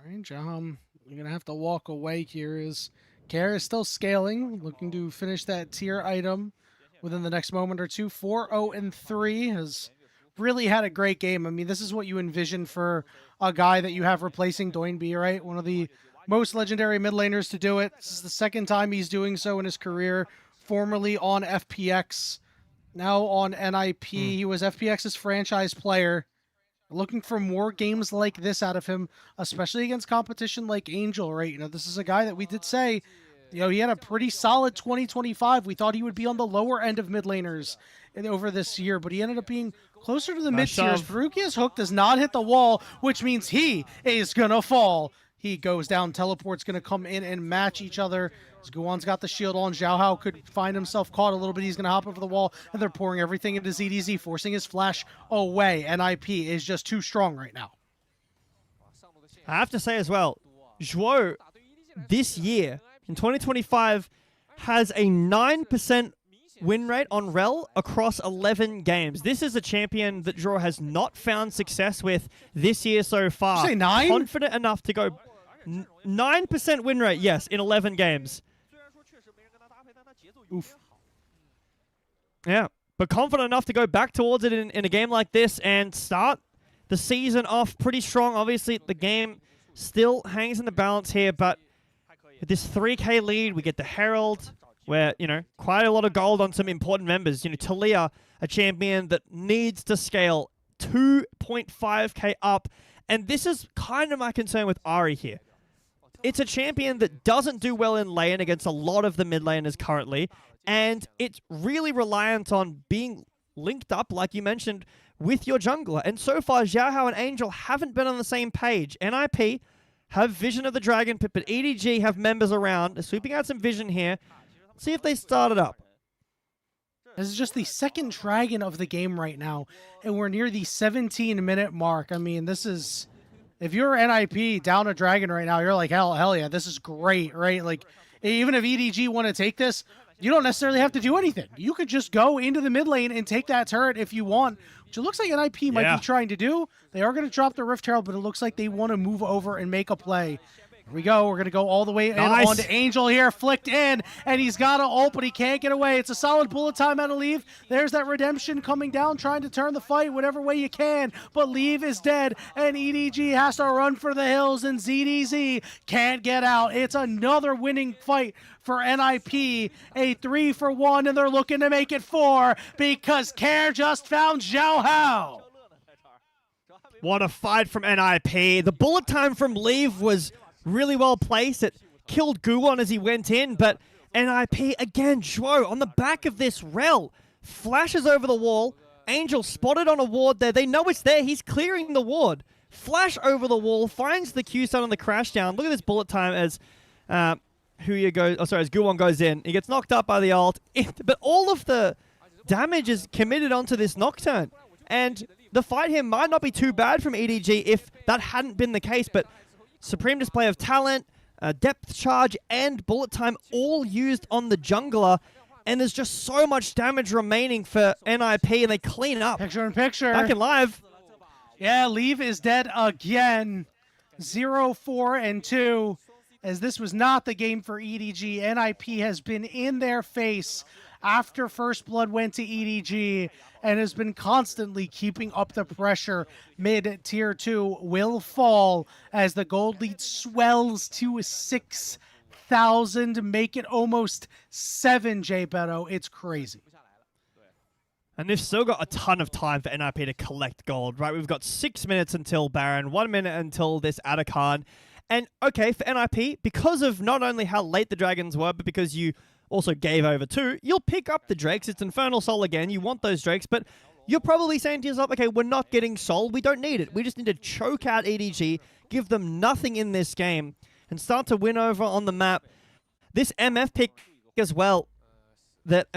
right, you're going to have to walk away here as Care is still scaling, looking to finish that tier item within the next moment or two. 4-0-3 has really had a great game. I mean, this is what you envision for a guy that you have replacing Doinby, right? One of the most legendary mid laners to do it. This is the second time he's doing so in his career, formerly on FPX, now on NiP. He was FPX's franchise player. Looking for more games like this out of him, especially against competition like Angel, right? You know, this is a guy that we did say, you know, he had a pretty solid 2025. We thought he would be on the lower end of mid laners over this year, but he ended up being closer to the mid tiers. Perugia's hook does not hit the wall, which means he is going to fall. He goes down. Teleport's going to come in and match each other. Guwan's got the shield on. Xiao Hao could find himself caught a little bit. He's going to hop over the wall, and they're pouring everything into ZDZ, forcing his flash away. NiP is just too strong right now. I have to say as well, Zhuo this year, in 2025, has a 9% win rate on Rel across 11 games. This is a champion that Zhuo has not found success with this year so far. Did you say 9? Confident enough to go 9% win rate, yes, in 11 games. Oof. Yeah, but confident enough to go back towards it in a game like this and start the season off pretty strong. Obviously, the game still hangs in the balance here, but with this 3K lead, we get the Herald, where, you know, quite a lot of gold on some important members. You know, Talia, a champion that needs to scale 2.5K up. And this is kind of my concern with Ahri here. It's a champion that doesn't do well in lane against a lot of the mid laners currently, and it's really reliant on being linked up, like you mentioned, with your jungler. And so far, Xiao Hao and Angel haven't been on the same page. NiP have vision of the Dragon Pit, but EDG have members around. They're sweeping out some vision here. See if they start it up. This is just the second dragon of the game right now, and we're near the 17-minute mark. I mean, this is... If you're NiP down a dragon right now, you're like, hell yeah, this is great, right? Like, even if EDG want to take this, you don't necessarily have to do anything. You could just go into the mid lane and take that turret if you want, which it looks like NiP might be trying to do. They are going to drop the Rift Herald, but it looks like they want to move over and make a play. Here we go. We're going to go all the way in on to Angel here. Flicked in, and he's got to ult, but he can't get away. It's a solid bullet time out of Leave. There's that redemption coming down, trying to turn the fight whatever way you can, but Leave is dead, and EDG has to run for the hills, and ZDZ can't get out. It's another winning fight for NiP, a 3-for-1, and they're looking to make it 4 because Care just found Xiao Hao. What a fight from NiP. The bullet time from Leave was really well placed. It killed Guwon as he went in, but NiP, again, Zhuo on the back of this Rel, flashes over the wall. Angel spotted on a ward there. They know it's there. He's clearing the ward. Flash over the wall, finds the Q-stun on the crash down. Look at this bullet time as as Guwon goes in. He gets knocked up by the ult, but all of the damage is committed onto this Nocturne. And the fight here might not be too bad from EDG if that hadn't been the case, but supreme display of talent, depth charge, and bullet time all used on the jungler, and there's just so much damage remaining for NiP, and they clean up. Picture in picture. Back in live. Yeah, Leave is dead again. 0-4-2, as this was not the game for EDG. NiP has been in their face after First Blood went to EDG and has been constantly keeping up the pressure. Mid-tier 2 will fall as the gold lead swells to 6,000, make it almost 7, J Beto. It's crazy. And they've still got a ton of time for NiP to collect gold, right? We've got 6 minutes until Baron, 1 minute until this Atachan. And okay, for NiP, because of not only how late the Dragons were, but because you also gave over 2, you'll pick up the Drakes. It's Infernal Soul again. You want those Drakes, but you're probably saying to yourself, okay, we're not getting Soul. We don't need it. We just need to choke out EDG, give them nothing in this game, and start to win over on the map. This MF pick as well that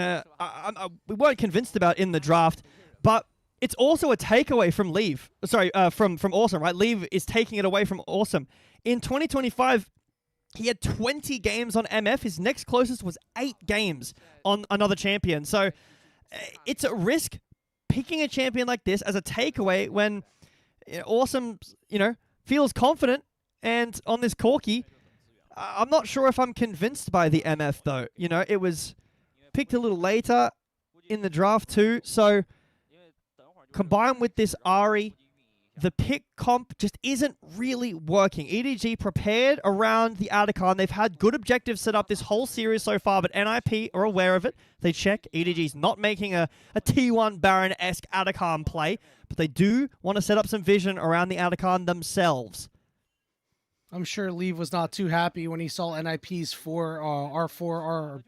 we weren't convinced about in the draft, but it's also a takeaway from Leave. Sorry, from Awesome, right? Leave is taking it away from Awesome. In 2025, he had 20 games on MF. His next closest was 8 games on another champion. So it's a risk picking a champion like this as a takeaway when Awesome, feels confident And on this Corki, I'm not sure if I'm convinced by the MF though. You know, it was picked a little later in the draft too. So combined with this Ari, the pick comp just isn't really working. EDG prepared around the Atacon. They've had good objectives set up this whole series so far, but NiP are aware of it. They check. EDG's not making a T1 Baron-esque Atacon play, but they do want to set up some vision around the Atacon themselves. I'm sure Leave was not too happy when he saw NiP's B4,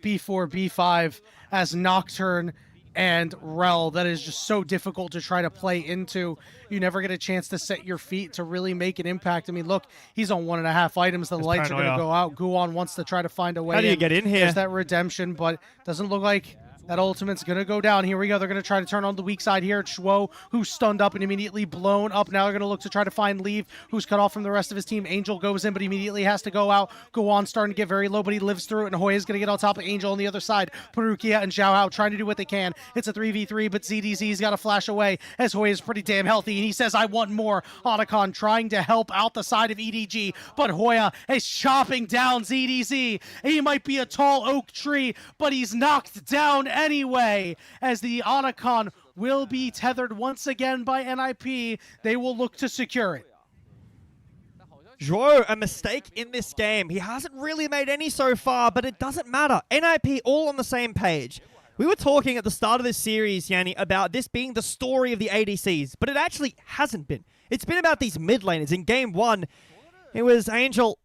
B5 as Nocturne and Rel. That is just so difficult to try to play into. You never get a chance to set your feet to really make an impact. I mean, look, he's on 1.5 items. The lights are going to go out. Guon wants to try to find a way. How do you get in here? There's that redemption, but doesn't look like that ultimate's going to go down. Here we go. They're going to try to turn on the weak side here. It's Shuo, who's stunned up and immediately blown up. Now they're going to look to try to find Leave, who's cut off from the rest of his team. Angel goes in, but immediately has to go out. Guon starting to get very low, but he lives through it, and Hoya's going to get on top of Angel on the other side. Perukia and Xiao Hao trying to do what they can. It's a 3v3, but ZDZ's got to flash away as Hoya's pretty damn healthy, and he says, I want more. Otacon trying to help out the side of EDG, but Hoya is chopping down ZDZ. He might be a tall oak tree, but he's knocked down anyway. As the Otacon will be tethered once again by NiP, they will look to secure it. Zhuo, a mistake in this game. He hasn't really made any so far, but it doesn't matter. NiP all on the same page. We were talking at the start of this series, Yanni, about this being the story of the ADCs, but it actually hasn't been. It's been about these mid laners. In game 1, it was Angel.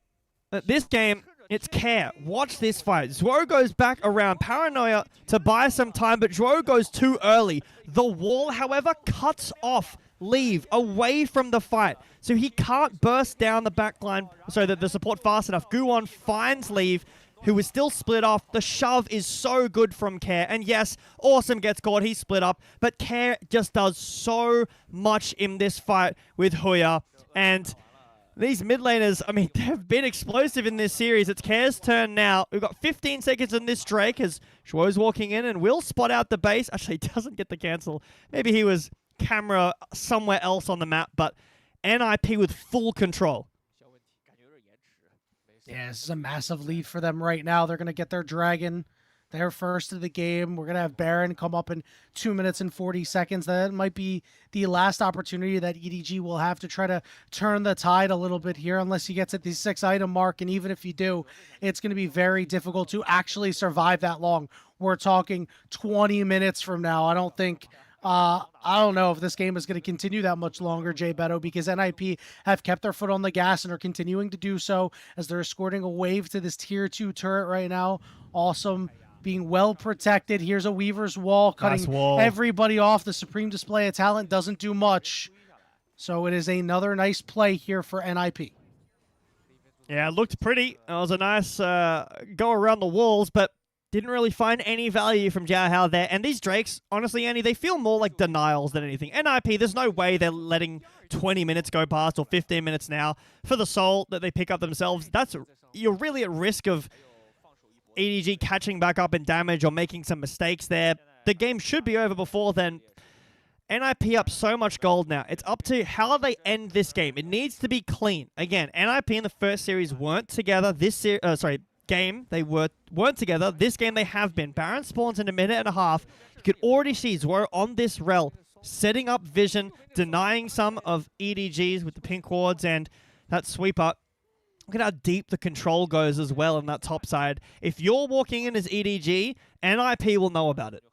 This game, it's Care. Watch this fight. Zhuo goes back around Paranoia to buy some time, but Zhuo goes too early. The wall, however, cuts off Leave away from the fight, so he can't burst down the backline so that the support fast enough. Guon finds Leave, who is still split off. The shove is so good from Care, and yes, Awesome gets caught. He's split up, but Care just does so much in this fight with Hoya, and these mid laners, I mean, they've been explosive in this series. It's Care's turn now. We've got 15 seconds in this Drake as Shuo's walking in and will spot out the base. Actually, he doesn't get the cancel. Maybe he was camera somewhere else on the map, but NiP with full control. Yeah, this is a massive lead for them right now. They're going to get their dragon. They're first of the game. We're going to have Baron come up in 2 minutes and 40 seconds. That might be the last opportunity that EDG will have to try to turn the tide a little bit here, unless he gets at the 6-item mark. And even if you do, it's going to be very difficult to actually survive that long. We're talking 20 minutes from now. I don't think... I don't know if this game is going to continue that much longer, Jay Beto, because NiP have kept their foot on the gas and are continuing to do so as they're escorting a wave to this tier 2 turret right now. Awesome. Being well protected. Here's a Weaver's Wall, cutting everybody off. The Supreme Display of Talent doesn't do much. So it is another nice play here for NiP. Yeah, it looked pretty. It was a nice go around the walls, but didn't really find any value from Xiao Hao there. And these Drakes, honestly, Annie, they feel more like denials than anything. NiP, there's no way they're letting 20 minutes go past or 15 minutes now for the soul that they pick up themselves. You're really at risk of EDG catching back up in damage or making some mistakes there. The game should be over before then. NiP up so much gold now. It's up to how they end this game. It needs to be clean. Again, NiP in the first series weren't together. Game they weren't together. This game they have been. Baron spawns in a minute and a half. You could already see Zhuo on this rel, setting up vision, denying some of EDGs with the pink wards and that sweeper. Look at how deep the control goes as well on that top side. If you're walking in as EDG, NiP will know about it.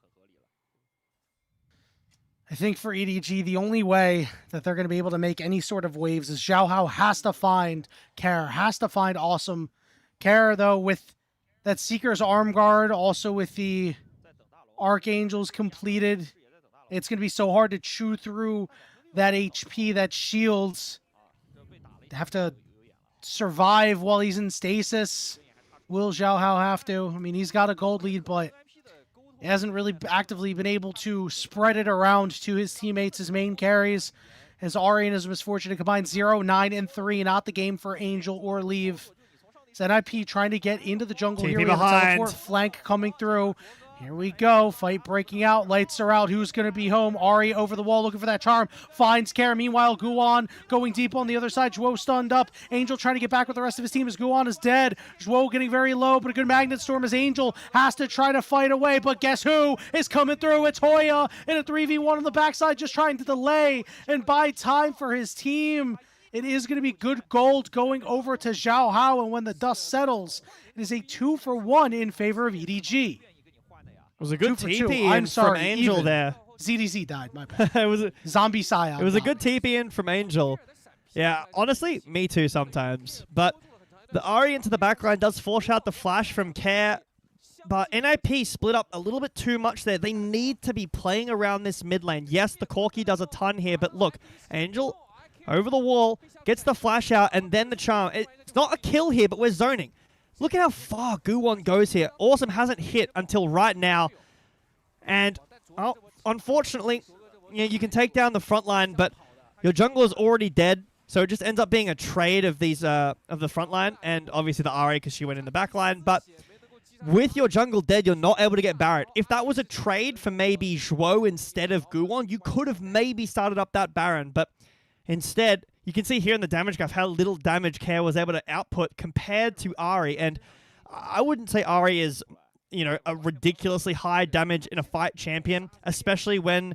I think for EDG, the only way that they're going to be able to make any sort of waves is Xiao Hao has to find Care, has to find Awesome. Care, though, with that Seeker's Arm Guard, also with the Archangels completed, it's going to be so hard to chew through that HP, that shields. They have to survive while he's in stasis. Will Xiao Hao have to? I mean, he's got a gold lead, but he hasn't really actively been able to spread it around to his teammates, his main carries. As Ari and his misfortune to combine 0, 9, and 3, not the game for Angel or Leave. NiP trying to get into the jungle here. We have a teleport flank coming through. Here we go. Fight breaking out. Lights are out. Who's going to be home? Ari over the wall looking for that charm. Finds Kara. Meanwhile, Guan going deep on the other side. Zhuo stunned up. Angel trying to get back with the rest of his team as Guan is dead. Zhuo getting very low, but a good magnet storm as Angel has to try to fight away. But guess who is coming through? It's Hoya in a 3v1 on the backside, just trying to delay and buy time for his team. It is going to be good gold going over to Zhao Hao, and when the dust settles, it is a 2-for-1 in favor of EDG. It was a good TP in from Angel even. there. ZDZ died, my bad. It was a, Zombie Psy. It was a good TP in from Angel. Yeah, honestly, me too sometimes. But the Ari into the backline does force out the flash from Care. But NiP split up a little bit too much there. They need to be playing around this mid lane. Yes, the Corki does a ton here, but look, Angel over the wall, gets the flash out, and then the charm. It's not a kill here, but we're zoning. Look at how far Guwon goes here. Awesome hasn't hit until right now. And, well, unfortunately, yeah, you can take down the front line, but your jungle is already dead. So it just ends up being a trade of these of the front line, and obviously the RA because she went in the back line. But with your jungle dead, you're not able to get Barret. If that was a trade for maybe Zhuo instead of Guwon, you could have maybe started up that Baron. But instead, you can see here in the damage graph how little damage Care was able to output compared to Ari. And I wouldn't say Ari is, you know, a ridiculously high damage in a fight champion, especially when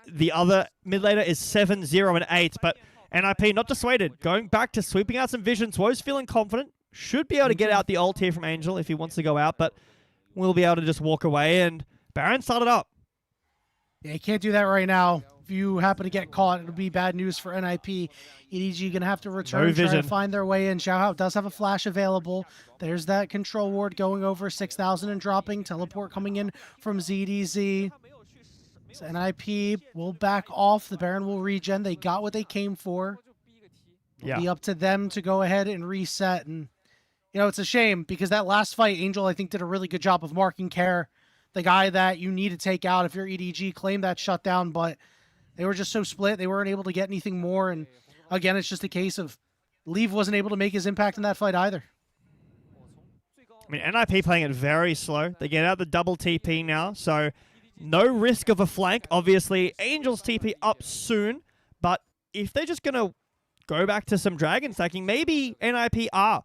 the other mid laner is 7, 0, and 8. But NiP not dissuaded, going back to sweeping out some visions. Woe's feeling confident. Should be able to get out the ult here from Angel if he wants to go out, but we'll be able to just walk away. And Baron started up. Yeah, you can't do that right now. If you happen to get caught, it'll be bad news for NiP. EDG going to have to return, try to find their way in. Zhao Hao does have a flash available. There's that control ward going over 6,000 and dropping. Teleport coming in from ZDZ. So NiP will back off. The Baron will regen. They got what they came for. It'll be up to them to go ahead and reset. And, you know, it's a shame because that last fight, Angel, I think, did a really good job of marking Care, the guy that you need to take out if you're EDG. Claim that shutdown, but they were just so split. They weren't able to get anything more. And again, it's just a case of Leave wasn't able to make his impact in that fight either. I mean, NiP playing it very slow. They get out the double TP now, so no risk of a flank. Obviously, Angel's TP up soon, but if they're just going to go back to some dragon stacking, maybe NiP are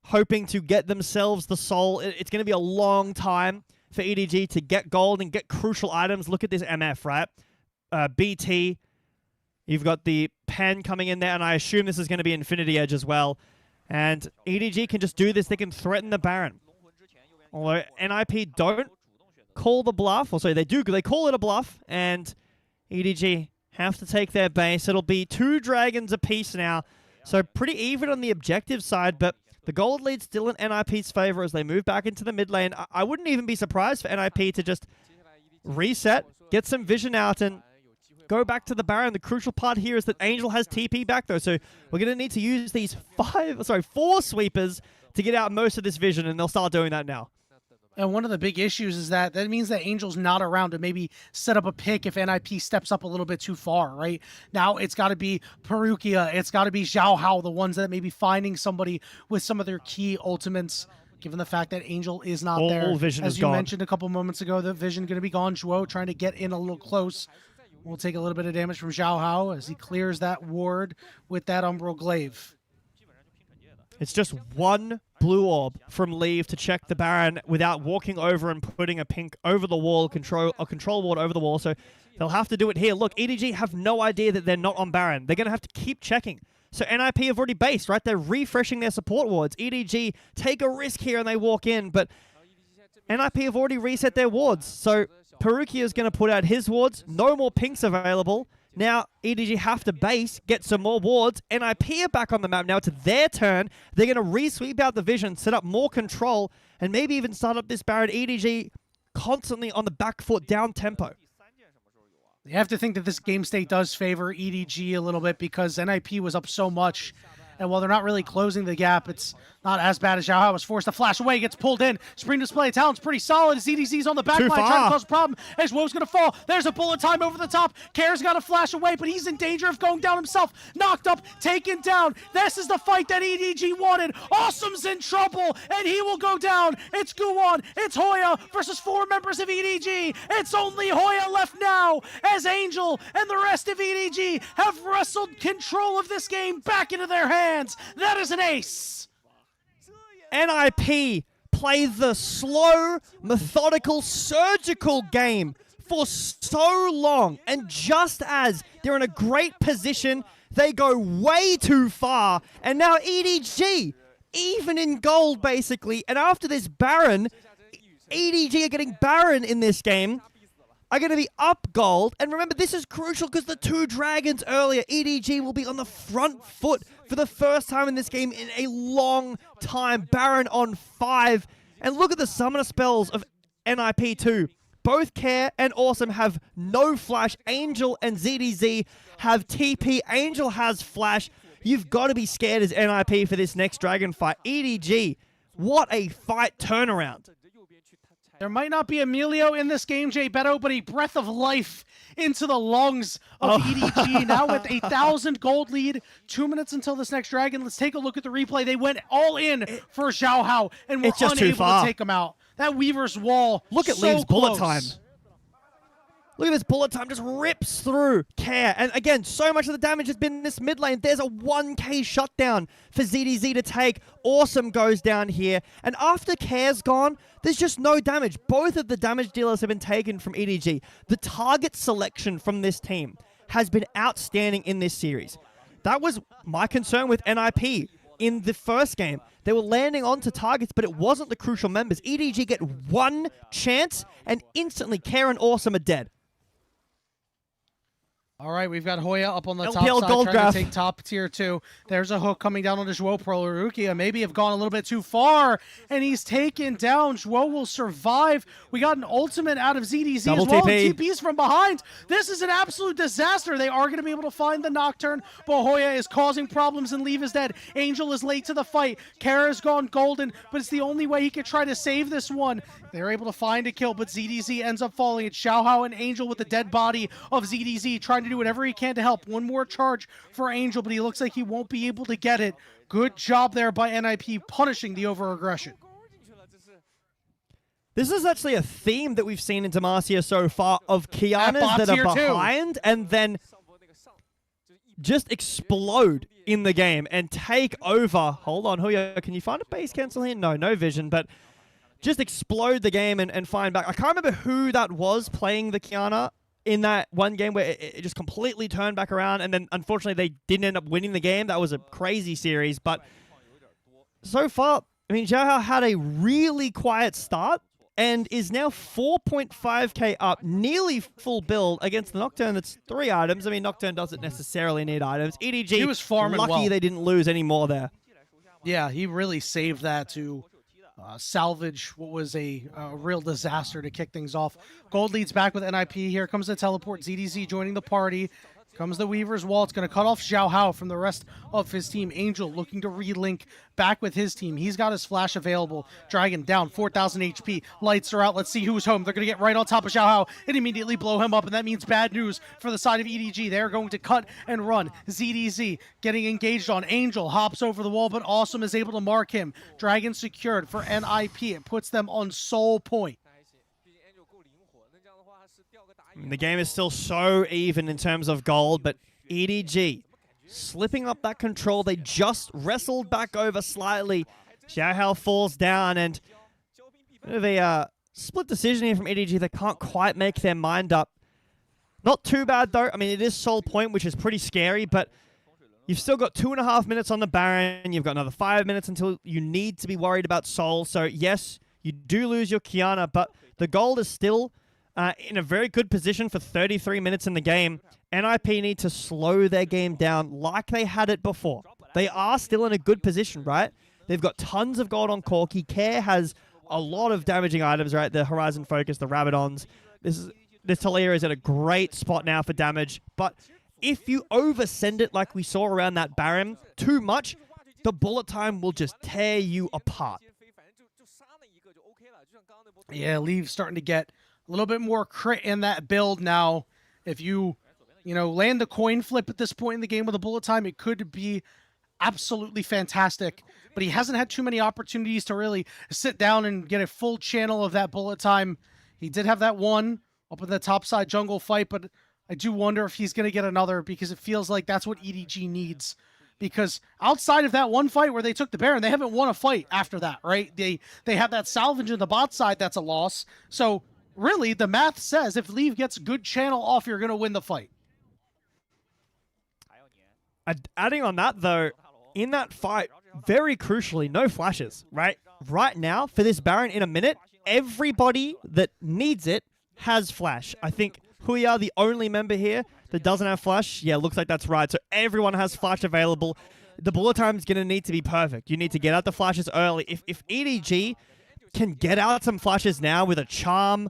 hoping to get themselves the soul. It's going to be a long time for EDG to get gold and get crucial items. Look at this MF, right? BT, you've got the pen coming in there, and I assume this is going to be Infinity Edge as well. And EDG can just do this. They can threaten the Baron. Although NiP don't call the bluff, or sorry, they do. They call it a bluff, and EDG have to take their base. It'll be 2 dragons apiece now. So pretty even on the objective side, but the gold lead's still in NiP's favor as they move back into the mid lane. I wouldn't even be surprised for NiP to just reset, get some vision out, and go back to the Baron. The crucial part here is that Angel has TP back, though, so we're going to need to use these 4 sweepers to get out most of this vision, and they'll start doing that now. And one of the big issues is that means that Angel's not around to maybe set up a pick if NiP steps up a little bit too far, right? Now it's got to be Perukia, it's got to be Zhao Hao, the ones that may be finding somebody with some of their key ultimates, given the fact that Angel is not there. Vision As is you gone. Mentioned a couple moments ago, the vision going to be gone. Zhuo trying to get in a little close. We'll take a little bit of damage from Zhao Hao as he clears that ward with that Umbral Glaive. It's just 1 blue orb from Leave to check the Baron without walking over and putting a pink over the wall, a control ward over the wall. So they'll have to do it here. Look, EDG have no idea that they're not on Baron. They're going to have to keep checking. So NiP have already based, right? They're refreshing their support wards. EDG take a risk here and they walk in, but NiP have already reset their wards. So Perukia is going to put out his wards. No more pinks available. Now, EDG have to base, get some more wards. NiP are back on the map now. It's their turn. They're going to re-sweep out the vision, set up more control, and maybe even start up this Baron. EDG constantly on the back foot, down tempo. You have to think that this game state does favor EDG a little bit because NiP was up so much And while they're not really closing the gap, it's not as bad as Xiaohao was forced to flash away, gets pulled in. Supreme Display Talent's pretty solid. ZDZ's on the back line trying to cause a problem. As Woe's going to fall. There's a bullet time over the top. Kare's got to flash away, but he's in danger of going down himself. Knocked up, taken down. This is the fight that EDG wanted. Awesome's in trouble, and he will go down. It's Guwon, it's Hoya versus 4 members of EDG. It's only Hoya left now, as Angel and the rest of EDG have wrestled control of this game back into their hands. That is an ace. NiP play the slow, methodical, surgical game for so long, and just as they're in a great position, they go way too far, and now EDG, even in gold basically, and after this Baron, EDG are getting Baron in this game, are going to be up gold. And remember, this is crucial because the 2 dragons earlier, EDG will be on the front foot for the first time in this game in a long time. Baron on 5. And look at the summoner spells of NiP too. Both Care and Awesome have no flash. Angel and ZDZ have TP. Angel has flash. You've got to be scared as NiP for this next dragon fight. EDG, what a fight turnaround. There might not be Emilio in this game, Jay Beto, but a breath of life into the lungs of EDG. Now with a 1,000 gold lead, 2 minutes until this next dragon. Let's take a look at the replay. They went all in for Xiaohao and were unable to take him out. That Weaver's Wall, look at Leave's bullet time. Look at this bullet time, just rips through Care. And again, so much of the damage has been in this mid lane. There's a 1k shutdown for ZDZ to take. Awesome goes down here. And after Care's gone, there's just no damage. Both of the damage dealers have been taken from EDG. The target selection from this team has been outstanding in this series. That was my concern with NiP in the first game. They were landing onto targets, but it wasn't the crucial members. EDG get 1 chance, and instantly Care and Awesome are dead. All right, we've got Hoya up on the LPL top side gold trying graph. to take top tier 2. There's a hook coming down on the Zhuo Pro. Rukia maybe have gone a little bit too far, and he's taken down. Zhuo will survive. We got an ultimate out of ZDZ Double as well, TP. and TP's from behind. This is an absolute disaster. They are going to be able to find the Nocturne, but Hoya is causing problems, and Leave is dead. Angel is late to the fight. Kara's gone golden, but it's the only way he could try to save this one. They're able to find a kill, but ZDZ ends up falling. It's Xiaohao and Angel with the dead body of ZDZ trying to do whatever he can to help. One more charge for Angel, but he looks like he won't be able to get it. Good job there by NiP punishing the over-aggression. This is actually a theme that we've seen in Demacia so far of Kianas that are behind and then just explode in the game and take over. Hold on, Huya, can you find a base cancel here? No vision, but just explode the game and find back. I can't remember who that was playing the Kiana in that one game where it just completely turned back around, and then unfortunately they didn't end up winning the game. That was a crazy series, but so far, I mean, Xiaohao had a really quiet start and is now 4.5k up, nearly full build against the Nocturne that's 3 items. I mean, Nocturne doesn't necessarily need items. EDG, he was farming lucky well. They didn't lose any more there. Yeah, he really saved that to salvage what was a real disaster to kick things off. Gold leads back with NiP. Here comes the teleport. ZDZ joining the party. Comes the Weaver's Wall. It's going to cut off Xiaohao from the rest of his team. Angel looking to relink back with his team. He's got his flash available. Dragon down, 4,000 HP. Lights are out. Let's see who's home. They're going to get right on top of Xiaohao and immediately blow him up, and that means bad news for the side of EDG. They're going to cut and run. ZDZ getting engaged on. Angel hops over the wall, but Awesome is able to mark him. Dragon secured for NiP. It puts them on soul point. The game is still so even in terms of gold, but EDG slipping up that control. They just wrestled back over slightly. Xiaohao falls down, and a bit of a split decision here from EDG. They can't quite make their mind up. Not too bad, though. I mean, it is soul point, which is pretty scary, but you've still got 2.5 minutes on the Baron. You've got another 5 minutes until you need to be worried about soul. So, yes, you do lose your Kiana, but the gold is still in a very good position for 33 minutes in the game. NiP need to slow their game down like they had it before. They are still in a good position, right? They've got tons of gold on Corki. Care has a lot of damaging items, right? The Horizon Focus, the Rabadons. This Talia is at a great spot now for damage, but if you oversend it like we saw around that Baron too much, the bullet time will just tear you apart. Yeah, Lee's starting to get a little bit more crit in that build now. If you land the coin flip at this point in the game with a bullet time, it could be absolutely fantastic. But he hasn't had too many opportunities to really sit down and get a full channel of that bullet time. He did have that one up in the top side jungle fight, but I do wonder if he's going to get another, because it feels like that's what EDG needs. Because outside of that one fight where they took the Baron, they haven't won a fight after that, right? They have that salvage in the bot side, that's a loss. So really, the math says if Leave gets good channel off, you're going to win the fight. Adding on that, though, in that fight, very crucially, no flashes, right? Right now, for this Baron in a minute, everybody that needs it has flash. I think Huya, the only member here that doesn't have flash, yeah, looks like that's right. So everyone has flash available. The bullet time is going to need to be perfect. You need to get out the flashes early. If EDG can get out some flashes now with a charm,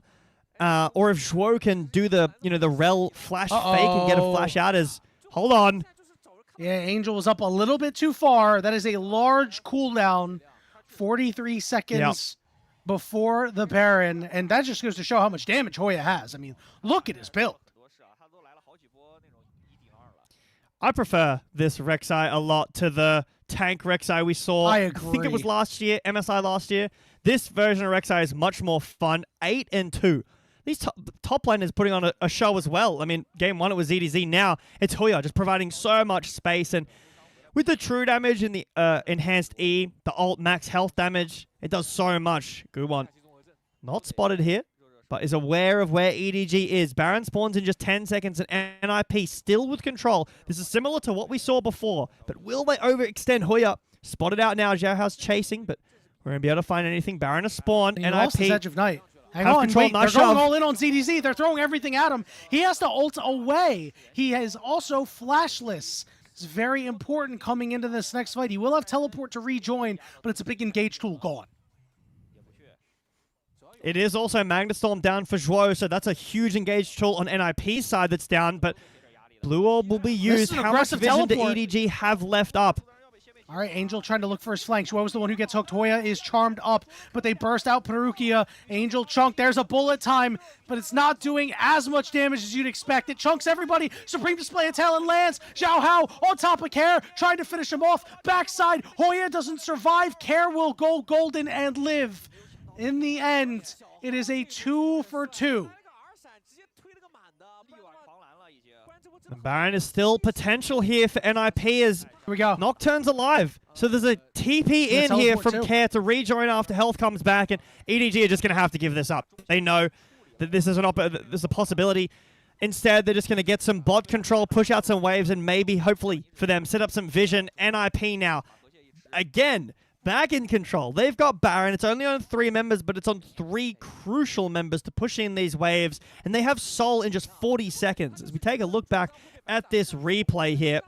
or if Zhuo can do the rel flash fake and get a flash out as... Hold on. Yeah, Angel was up a little bit too far. That is a large cooldown. 43 seconds before the Baron. And that just goes to show how much damage Hoya has. I mean, look at his build. I prefer this Rek'Sai a lot to the tank Rek'Sai we saw. I agree. I think it was last year, MSI last year. This version of Rek'Sai is much more fun. 8-2. These top lane is putting on a show as well. I mean, game one it was EDZ. Now it's Huya just providing so much space. And with the true damage and the enhanced E, the ult max health damage, it does so much. Good one. Not spotted here, but is aware of where EDG is. Baron spawns in just 10 seconds and NiP still with control. This is similar to what we saw before. But will they overextend Huya? Spotted out now. Xiaohao's chasing, but we're going to be able to find anything. Baron has spawned. And he lost his Edge of Night. Hang on, control, wait, they're going all in on ZDZ. They're throwing everything at him. He has to ult away. He is also flashless. It's very important coming into this next fight. He will have teleport to rejoin, but it's a big engage tool gone. It is also Magnastorm down for Zhuo, so that's a huge engage tool on NiP's side that's down, but Blue Orb will be used. How much vision do EDG have left up? All right, Angel trying to look for his flank. Zhuo's the one who gets hooked. Hoya is charmed up, but they burst out Perukia. Angel chunk. There's a bullet time, but it's not doing as much damage as you'd expect. It chunks everybody. Supreme Display of Talent lands. Xiaohao on top of Care, trying to finish him off. Backside, Hoya doesn't survive. Care will go golden and live. In the end, it is a 2 for 2. The Baron is still potential here for NiP as Here we go. Nocturne's alive. So there's a TP in here from Care to rejoin after health comes back, and EDG are just going to have to give this up. They know that this is there's a possibility. Instead, they're just going to get some bot control, push out some waves, and maybe, hopefully, for them, set up some vision. NiP now, again, back in control. They've got Baron. It's only on 3 members, but it's on 3 crucial members to push in these waves. And they have Soul in just 40 seconds. As we take a look back at this replay here,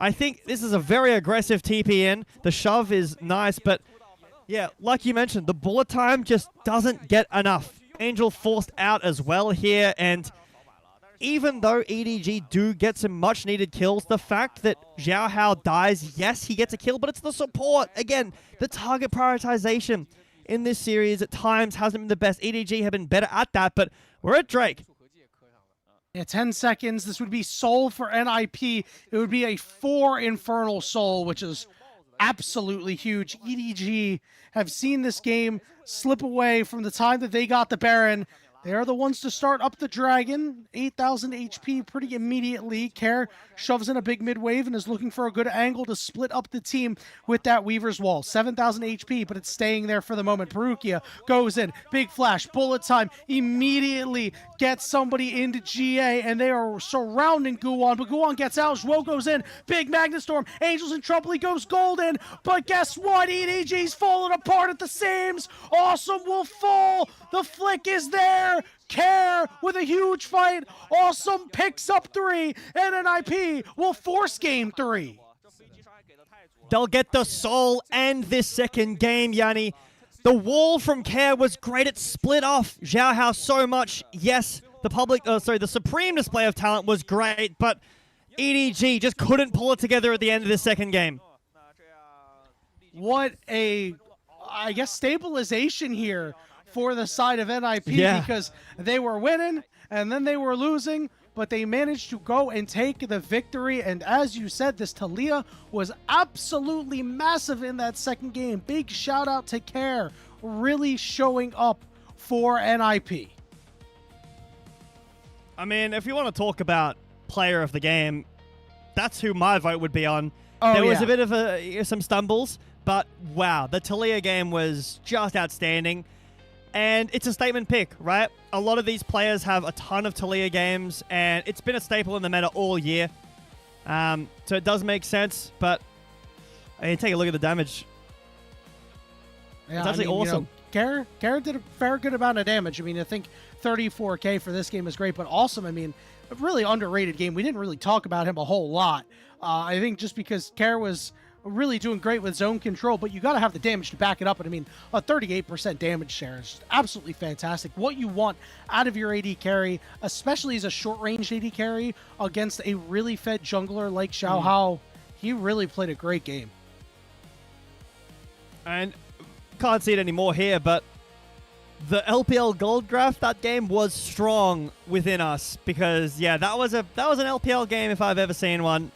I think this is a very aggressive TP in. The shove is nice, but yeah, like you mentioned, the bullet time just doesn't get enough. Angel forced out as well here, and even though EDG do get some much-needed kills, the fact that Xiaohao dies, yes, he gets a kill, but it's the support. Again, the target prioritization in this series at times hasn't been the best. EDG have been better at that, but we're at Drake. Yeah, 10 seconds. This would be Soul for NiP. It would be a 4 Infernal Soul, which is absolutely huge. EDG have seen this game slip away from the time that they got the Baron. They are the ones to start up the Dragon. 8,000 HP pretty immediately. Care shoves in a big mid-wave and is looking for a good angle to split up the team with that Weaver's Wall. 7,000 HP, but it's staying there for the moment. Perukia goes in. Big flash. Bullet time. Immediately gets somebody into GA, and they are surrounding Guwon, but Guwon gets out. Zhuo goes in. Big Magnastorm. Angel's in trouble. He goes golden, but guess what? EDG's falling apart at the seams. Awesome will fall. The flick is there. Care with a huge fight. Awesome picks up 3, and NiP will force game 3. They'll get the Soul and this second game, Yanni. The wall from Care was great. It split off Xiaohao so much. Yes, the Supreme Display of Talent was great, but EDG just couldn't pull it together at the end of the second game. What a, I guess, stabilization here for the side of NiP, because they were winning and then they were losing, but they managed to go and take the victory. And as you said, this Taliyah was absolutely massive in that second game. Big shout out to Care, really showing up for NiP. I mean, if you want to talk about player of the game, that's who my vote would be on. There was a bit of some stumbles, but wow, the Taliyah game was just outstanding. And it's a statement pick, right? A lot of these players have a ton of Taliyah games, and it's been a staple in the meta all year. So it does make sense, but I mean, take a look at the damage. Yeah, it's actually awesome. Care did a fair good amount of damage. I mean, I think 34k for this game is great, but awesome. I mean, a really underrated game. We didn't really talk about him a whole lot. I think just because Care was really doing great with zone control, but you got to have the damage to back it up. And I mean, a 38% damage share is just absolutely fantastic. What you want out of your AD carry, especially as a short-range AD carry against a really fed jungler like Xiao Hao. He really played a great game. And can't see it anymore here, but the LPL Gold draft, that game was strong within us, because yeah, that was an LPL game if I've ever seen one.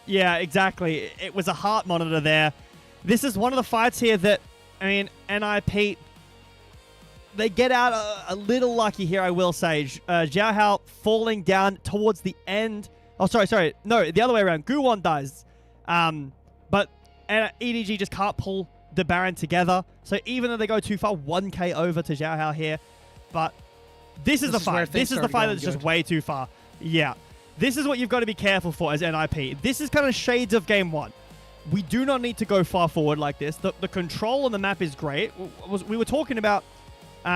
Yeah, exactly. It was a heart monitor there. This is one of the fights here that, I mean, NiP, they get out a little lucky here, I will say. Xiao Hao falling down towards the end. Oh, sorry. No, the other way around. Guwon dies. But EDG just can't pull the Baron together. So even though they go too far, 1k over to Xiao Hao here. But this is the fight. This is the fight that's just way too far. Yeah. This is what you've got to be careful for as NiP. This is kind of shades of game one. We do not need to go far forward like this. The control on the map is great. We were talking about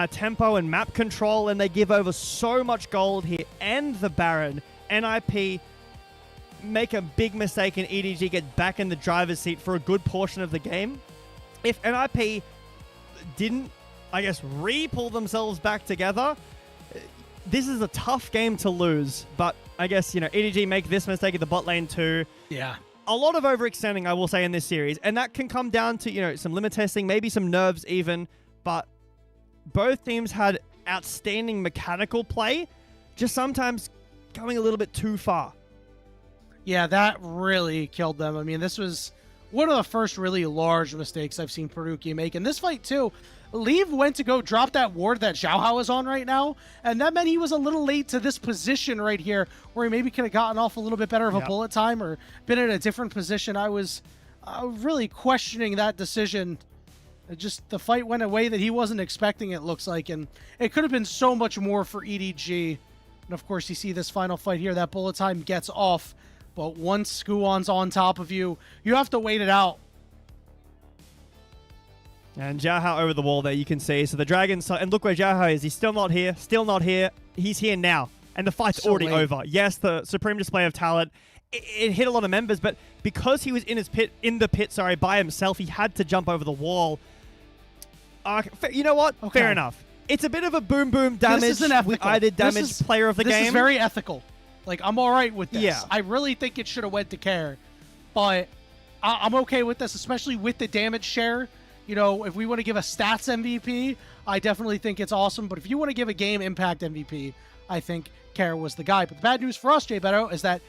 tempo and map control, and they give over so much gold here. And the Baron, NiP make a big mistake, and EDG get back in the driver's seat for a good portion of the game. If NiP didn't, I guess, re-pull themselves back together, this is a tough game to lose. But I guess, you know, EDG make this mistake at the bot lane too. Yeah. A lot of overextending, I will say, in this series. And that can come down to, you know, some limit testing, maybe some nerves even. But both teams had outstanding mechanical play, just sometimes going a little bit too far. Yeah, that really killed them. I mean, this was one of the first really large mistakes I've seen Peruki make. In this fight, too, Leave went to go drop that ward that Xiao Hao is on right now, and that meant he was a little late to this position right here, where he maybe could have gotten off a little bit better of a bullet time or been in a different position. I was really questioning that decision. Just the fight went a way that he wasn't expecting, it looks like, and it could have been so much more for EDG. And of course, you see this final fight here, that bullet time gets off, but once Guwon's on top of you, you have to wait it out. And Xiao Hao over the wall there, you can see. So the Dragon, and look where Xiao Hao is. He's still not here. Still not here. He's here now. And the fight's already over. Yes, the supreme display of talent. It hit a lot of members, but because he was in the pit, by himself, he had to jump over the wall. You know what? Okay. Fair enough. It's a bit of a boom damage. This isn't ethical. I did damage player of the game. This is very ethical. Like, I'm all right with this. Yeah. I really think it should have went to Care, but I'm okay with this, especially with the damage share. You know, if we want to give a stats MVP, I definitely think it's awesome. But if you want to give a game impact MVP, I think Care was the guy. But the bad news for us, Jay Beto, is that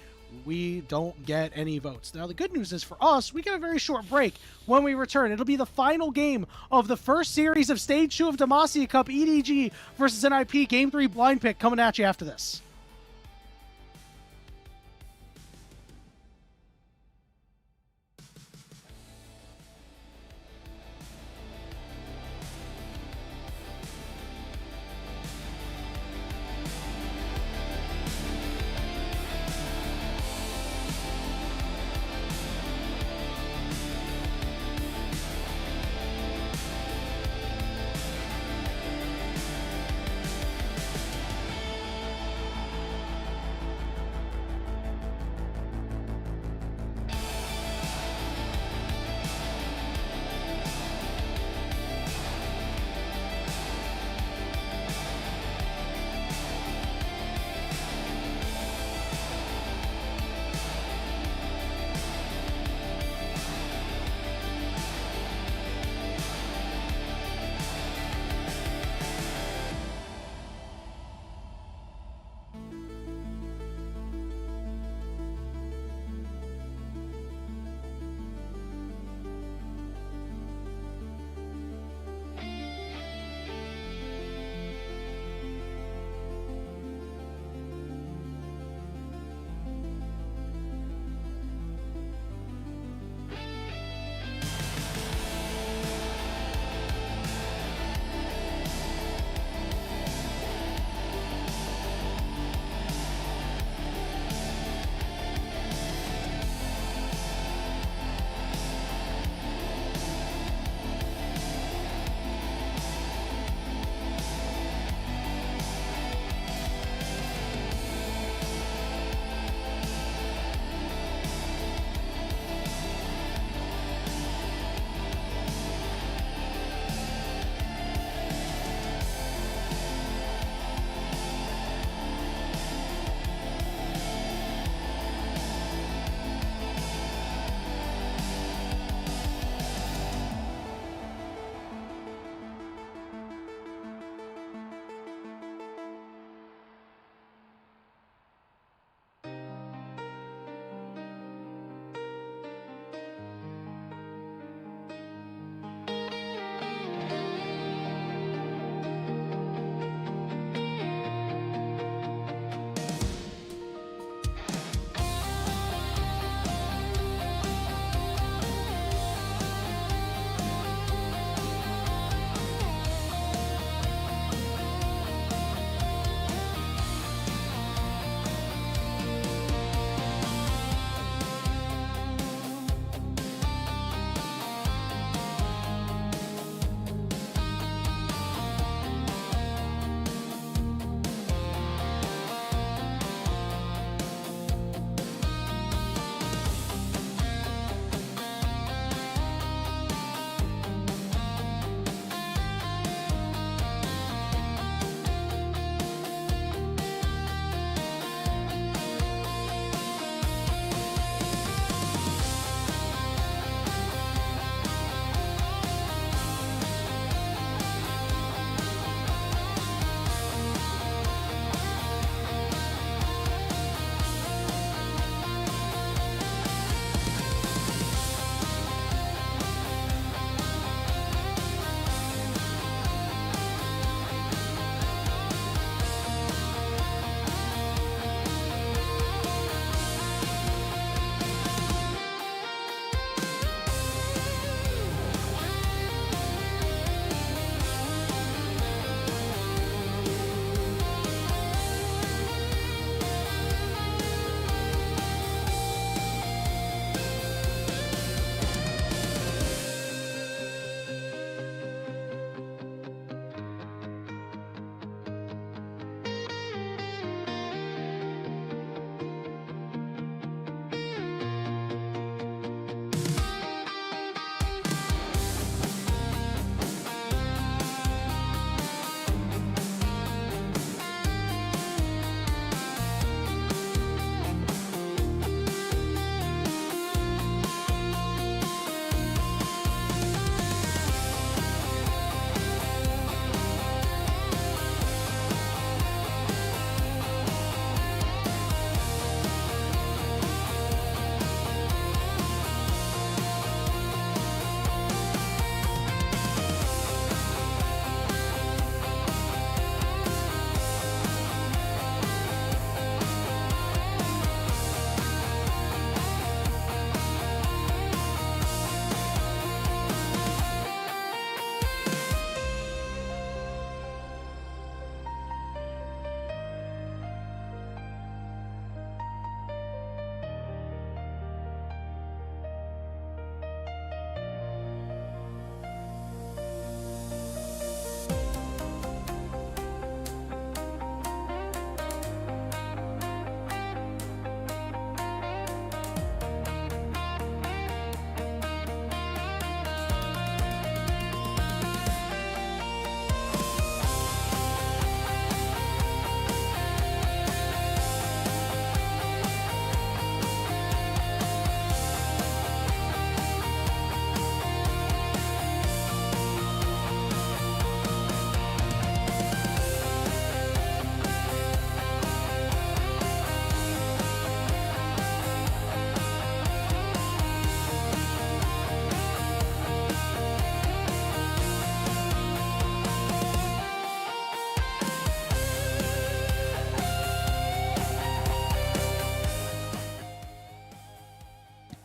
we don't get any votes. Now, the good news is for us, we get a very short break. When we return, it'll be the final game of the first series of Stage 2 of Demacia Cup, EDG versus NiP, Game 3 blind pick coming at you after this.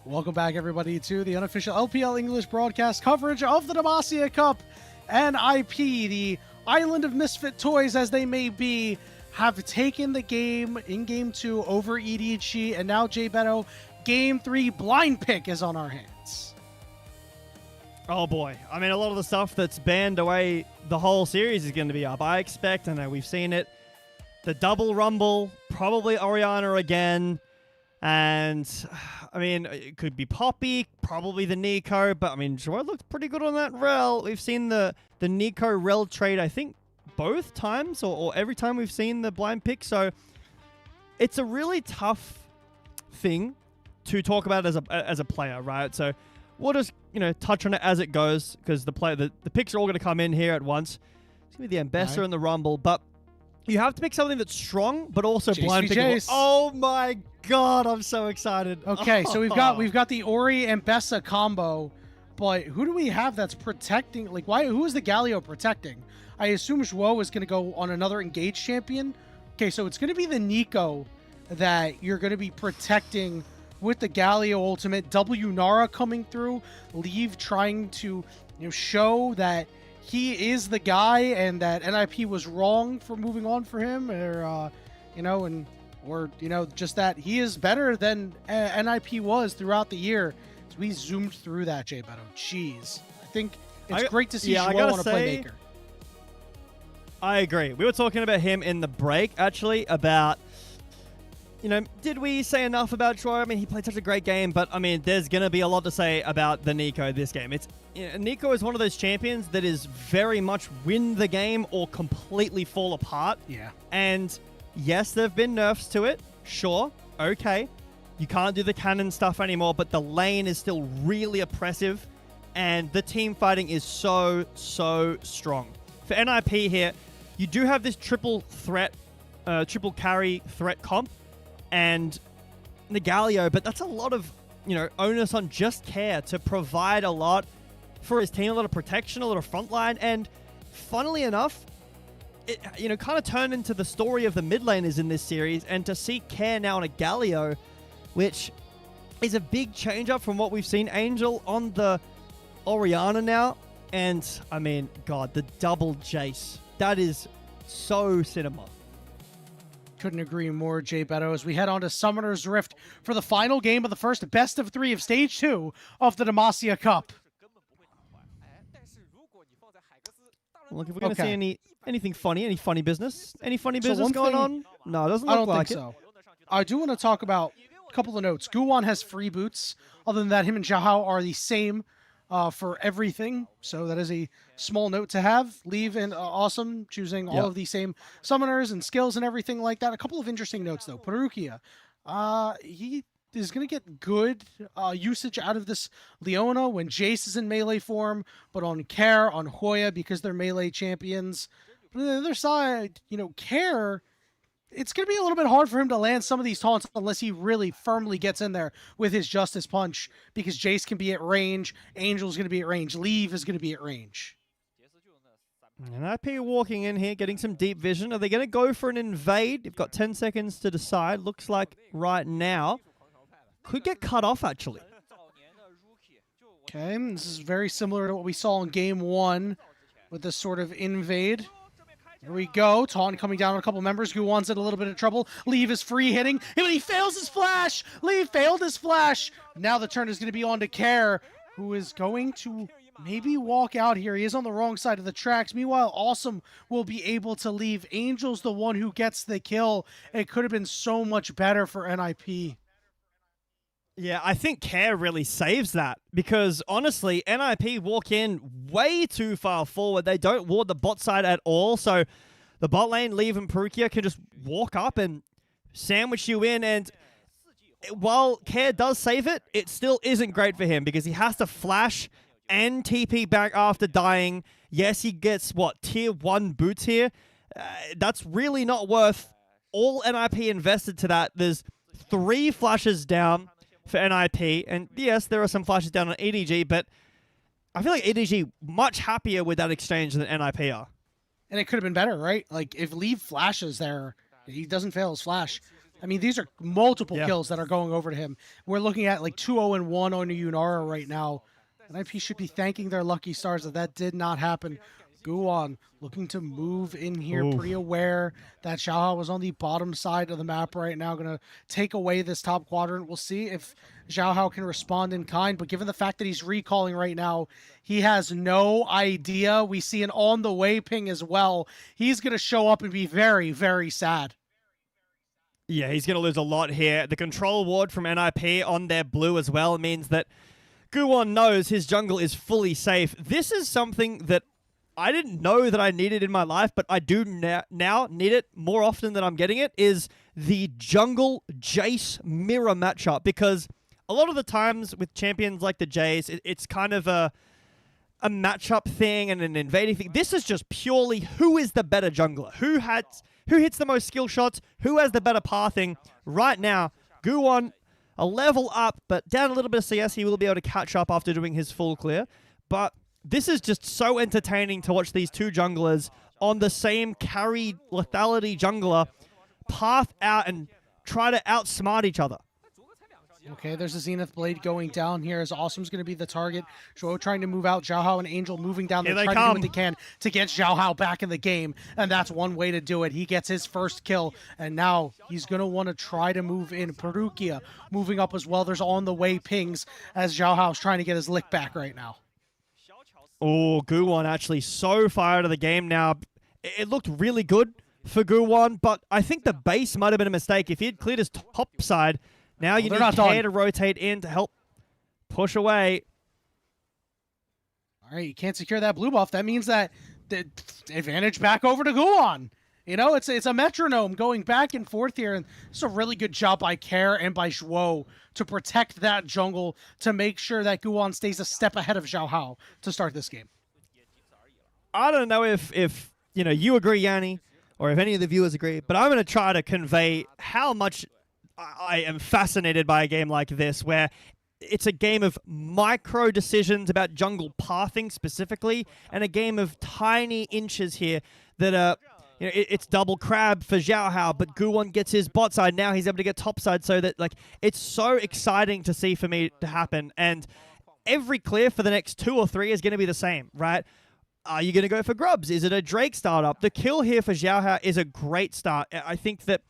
Welcome back, everybody, to the unofficial LPL English broadcast coverage of the Demacia Cup. NiP, the island of misfit toys as they may be, have taken the game in Game 2 over EDG, and now, Jay Beto, Game 3 blind pick is on our hands. Oh boy. I mean, a lot of the stuff that's banned away the whole series is going to be up. I expect, I know we've seen it, the double rumble, probably Orianna again. And, I mean, it could be Poppy, probably the Nico, but, I mean, Joy looked pretty good on that Rel. We've seen the Nico Rel trade, I think, both times, or every time we've seen the blind pick. So, it's a really tough thing to talk about as a player, right? So, we'll just, touch on it as it goes, because the picks are all going to come in here at once. It's going to be the Ambassador and the Rumble, but you have to pick something that's strong, but also blind pickable. Oh my god, I'm so excited. Okay, so we've got the Ori and Bessa combo, but who do we have that's protecting? Like, who is the Galio protecting? I assume Zhuo is going to go on another engaged champion. Okay, so it's going to be the Nico that you're going to be protecting with the Galio ultimate. W Nara coming through, Leave trying to show that he is the guy and that NiP was wrong for moving on for him, or just that he is better than NiP was throughout the year. So we zoomed through that, Jay Beto. Jeez. I think it's great to see Zhuo on a playmaker. I agree. We were talking about him in the break, actually, about, did we say enough about Troy? I mean, he played such a great game, but, I mean, there's going to be a lot to say about the Nico this game. Nico is one of those champions that is very much win the game or completely fall apart. Yeah. And yes, there have been nerfs to it. Sure. Okay. You can't do the cannon stuff anymore, but the lane is still really oppressive, and the team fighting is so, so strong. For NiP here, you do have this triple carry threat comp, and the Galio, but that's a lot of, onus on just Care to provide a lot for his team, a lot of protection, a lot of frontline, and funnily enough, it, kind of turned into the story of the mid laners in this series, and to see Care now on a Galio, which is a big change up from what we've seen Angel on the Orianna now, and, I mean, God, the double Jace, that is so cinema. Couldn't agree more, Jay Beto, as we head on to Summoner's Rift for the final game of the first best of 3 of Stage 2 of the Demacia Cup. Look, if we're going to see anything funny, any funny business going on? No, it doesn't look like it. I don't think so. I do want to talk about a couple of notes. Guwon has free boots. Other than that, him and Zhao are the same for everything. So that is a small note to have. Leave and Awesome choosing all of the same summoners and skills and everything like that. A couple of interesting notes, though. Perukia, he is going to get good usage out of this Leona when Jace is in melee form, but on Care, on Hoya, because they're melee champions. But on the other side, Care, it's going to be a little bit hard for him to land some of these taunts unless he really firmly gets in there with his Justice Punch, because Jace can be at range, Angel's going to be at range, Leave is going to be at range. And NiP walking in here, getting some deep vision. Are they going to go for an invade? They've got 10 seconds to decide. Looks like right now could get cut off, actually. Okay, this is very similar to what we saw in Game 1 with this sort of invade. Here we go. Taunt coming down on a couple members. Guwon's in a little bit of trouble. Leave is free hitting. But he fails his flash. Leave failed his flash. Now the turn is going to be on to Care, who is going to maybe walk out here. He is on the wrong side of the tracks. Meanwhile, Awesome will be able to leave. Angel's the one who gets the kill. It could have been so much better for NiP. Yeah, I think Care really saves that, because honestly, NiP walk in way too far forward. They don't ward the bot side at all, so the bot lane, Leave and Perukia can just walk up and sandwich you in, and while Care does save it, it still isn't great for him, because he has to flash and TP back after dying. Yes, he gets, tier 1 boots here. That's really not worth all NiP invested to that. There's 3 flashes down for NiP, and yes, there are some flashes down on EDG, but I feel like EDG much happier with that exchange than NiP are. And it could have been better, right? Like, if Leave flashes there, he doesn't fail his flash. I mean, these are multiple Yeah. kills that are going over to him. We're looking at like 2-0-1 on Yunara right now. And NiP should be thanking their lucky stars that did not happen. Guan looking to move in here, Oof. pretty aware that Xiaohao was on the bottom side of the map right now, going to take away this top quadrant. We'll see if Xiaohao can respond in kind, but given the fact that he's recalling right now, he has no idea. We see an on the way ping as well. He's going to show up and be very, very sad. Yeah, he's going to lose a lot here. The control ward from NiP on their blue as well means that Guwon knows his jungle is fully safe. This is something that I didn't know that I needed in my life, but I do now need it more often than I'm getting it, is the jungle Jace mirror matchup. Because a lot of the times with champions like the Jace, it's kind of a matchup thing and an invading thing. This is just purely who is the better jungler, who hits the most skill shots, who has the better pathing. Right now, Guwon a level up, but down a little bit of CS. He will be able to catch up after doing his full clear. But this is just so entertaining to watch these two junglers on the same carry lethality jungler path out and try to outsmart each other. Okay, there's a Zenith Blade going down here as Awesome's going to be the target. Zhuo trying to move out. Xiaohao and Angel moving down there, trying to do what they can to get Xiaohao back in the game. And that's one way to do it. He gets his first kill, and now he's going to want to try to move in. Perukia moving up as well. There's on the way pings as Xiaohao's trying to get his lick back right now. Oh, Guwon actually so far out of the game now. It looked really good for Guwon, but I think the base might have been a mistake. If he had cleared his top side, now you need Care to rotate in to help push away. All right, you can't secure that blue buff. That means that the advantage back over to Guwon. You know, it's a metronome going back and forth here, and it's a really good job by Care and by Zhuo to protect that jungle to make sure that Guwon stays a step ahead of Xiaohao to start this game. I don't know if you agree, Yanni, or if any of the viewers agree, but I'm going to try to convey how much I am fascinated by a game like this, where it's a game of micro decisions about jungle pathing specifically, and a game of tiny inches here that are, it's double crab for Xiaohao, but Guwon gets his bot side. Now he's able to get top side, so that it's so exciting to see for me to happen. And every clear for the next 2 or 3 is going to be the same, right? Are you going to go for grubs? Is it a Drake startup? The kill here for Xiaohao is a great start. I think that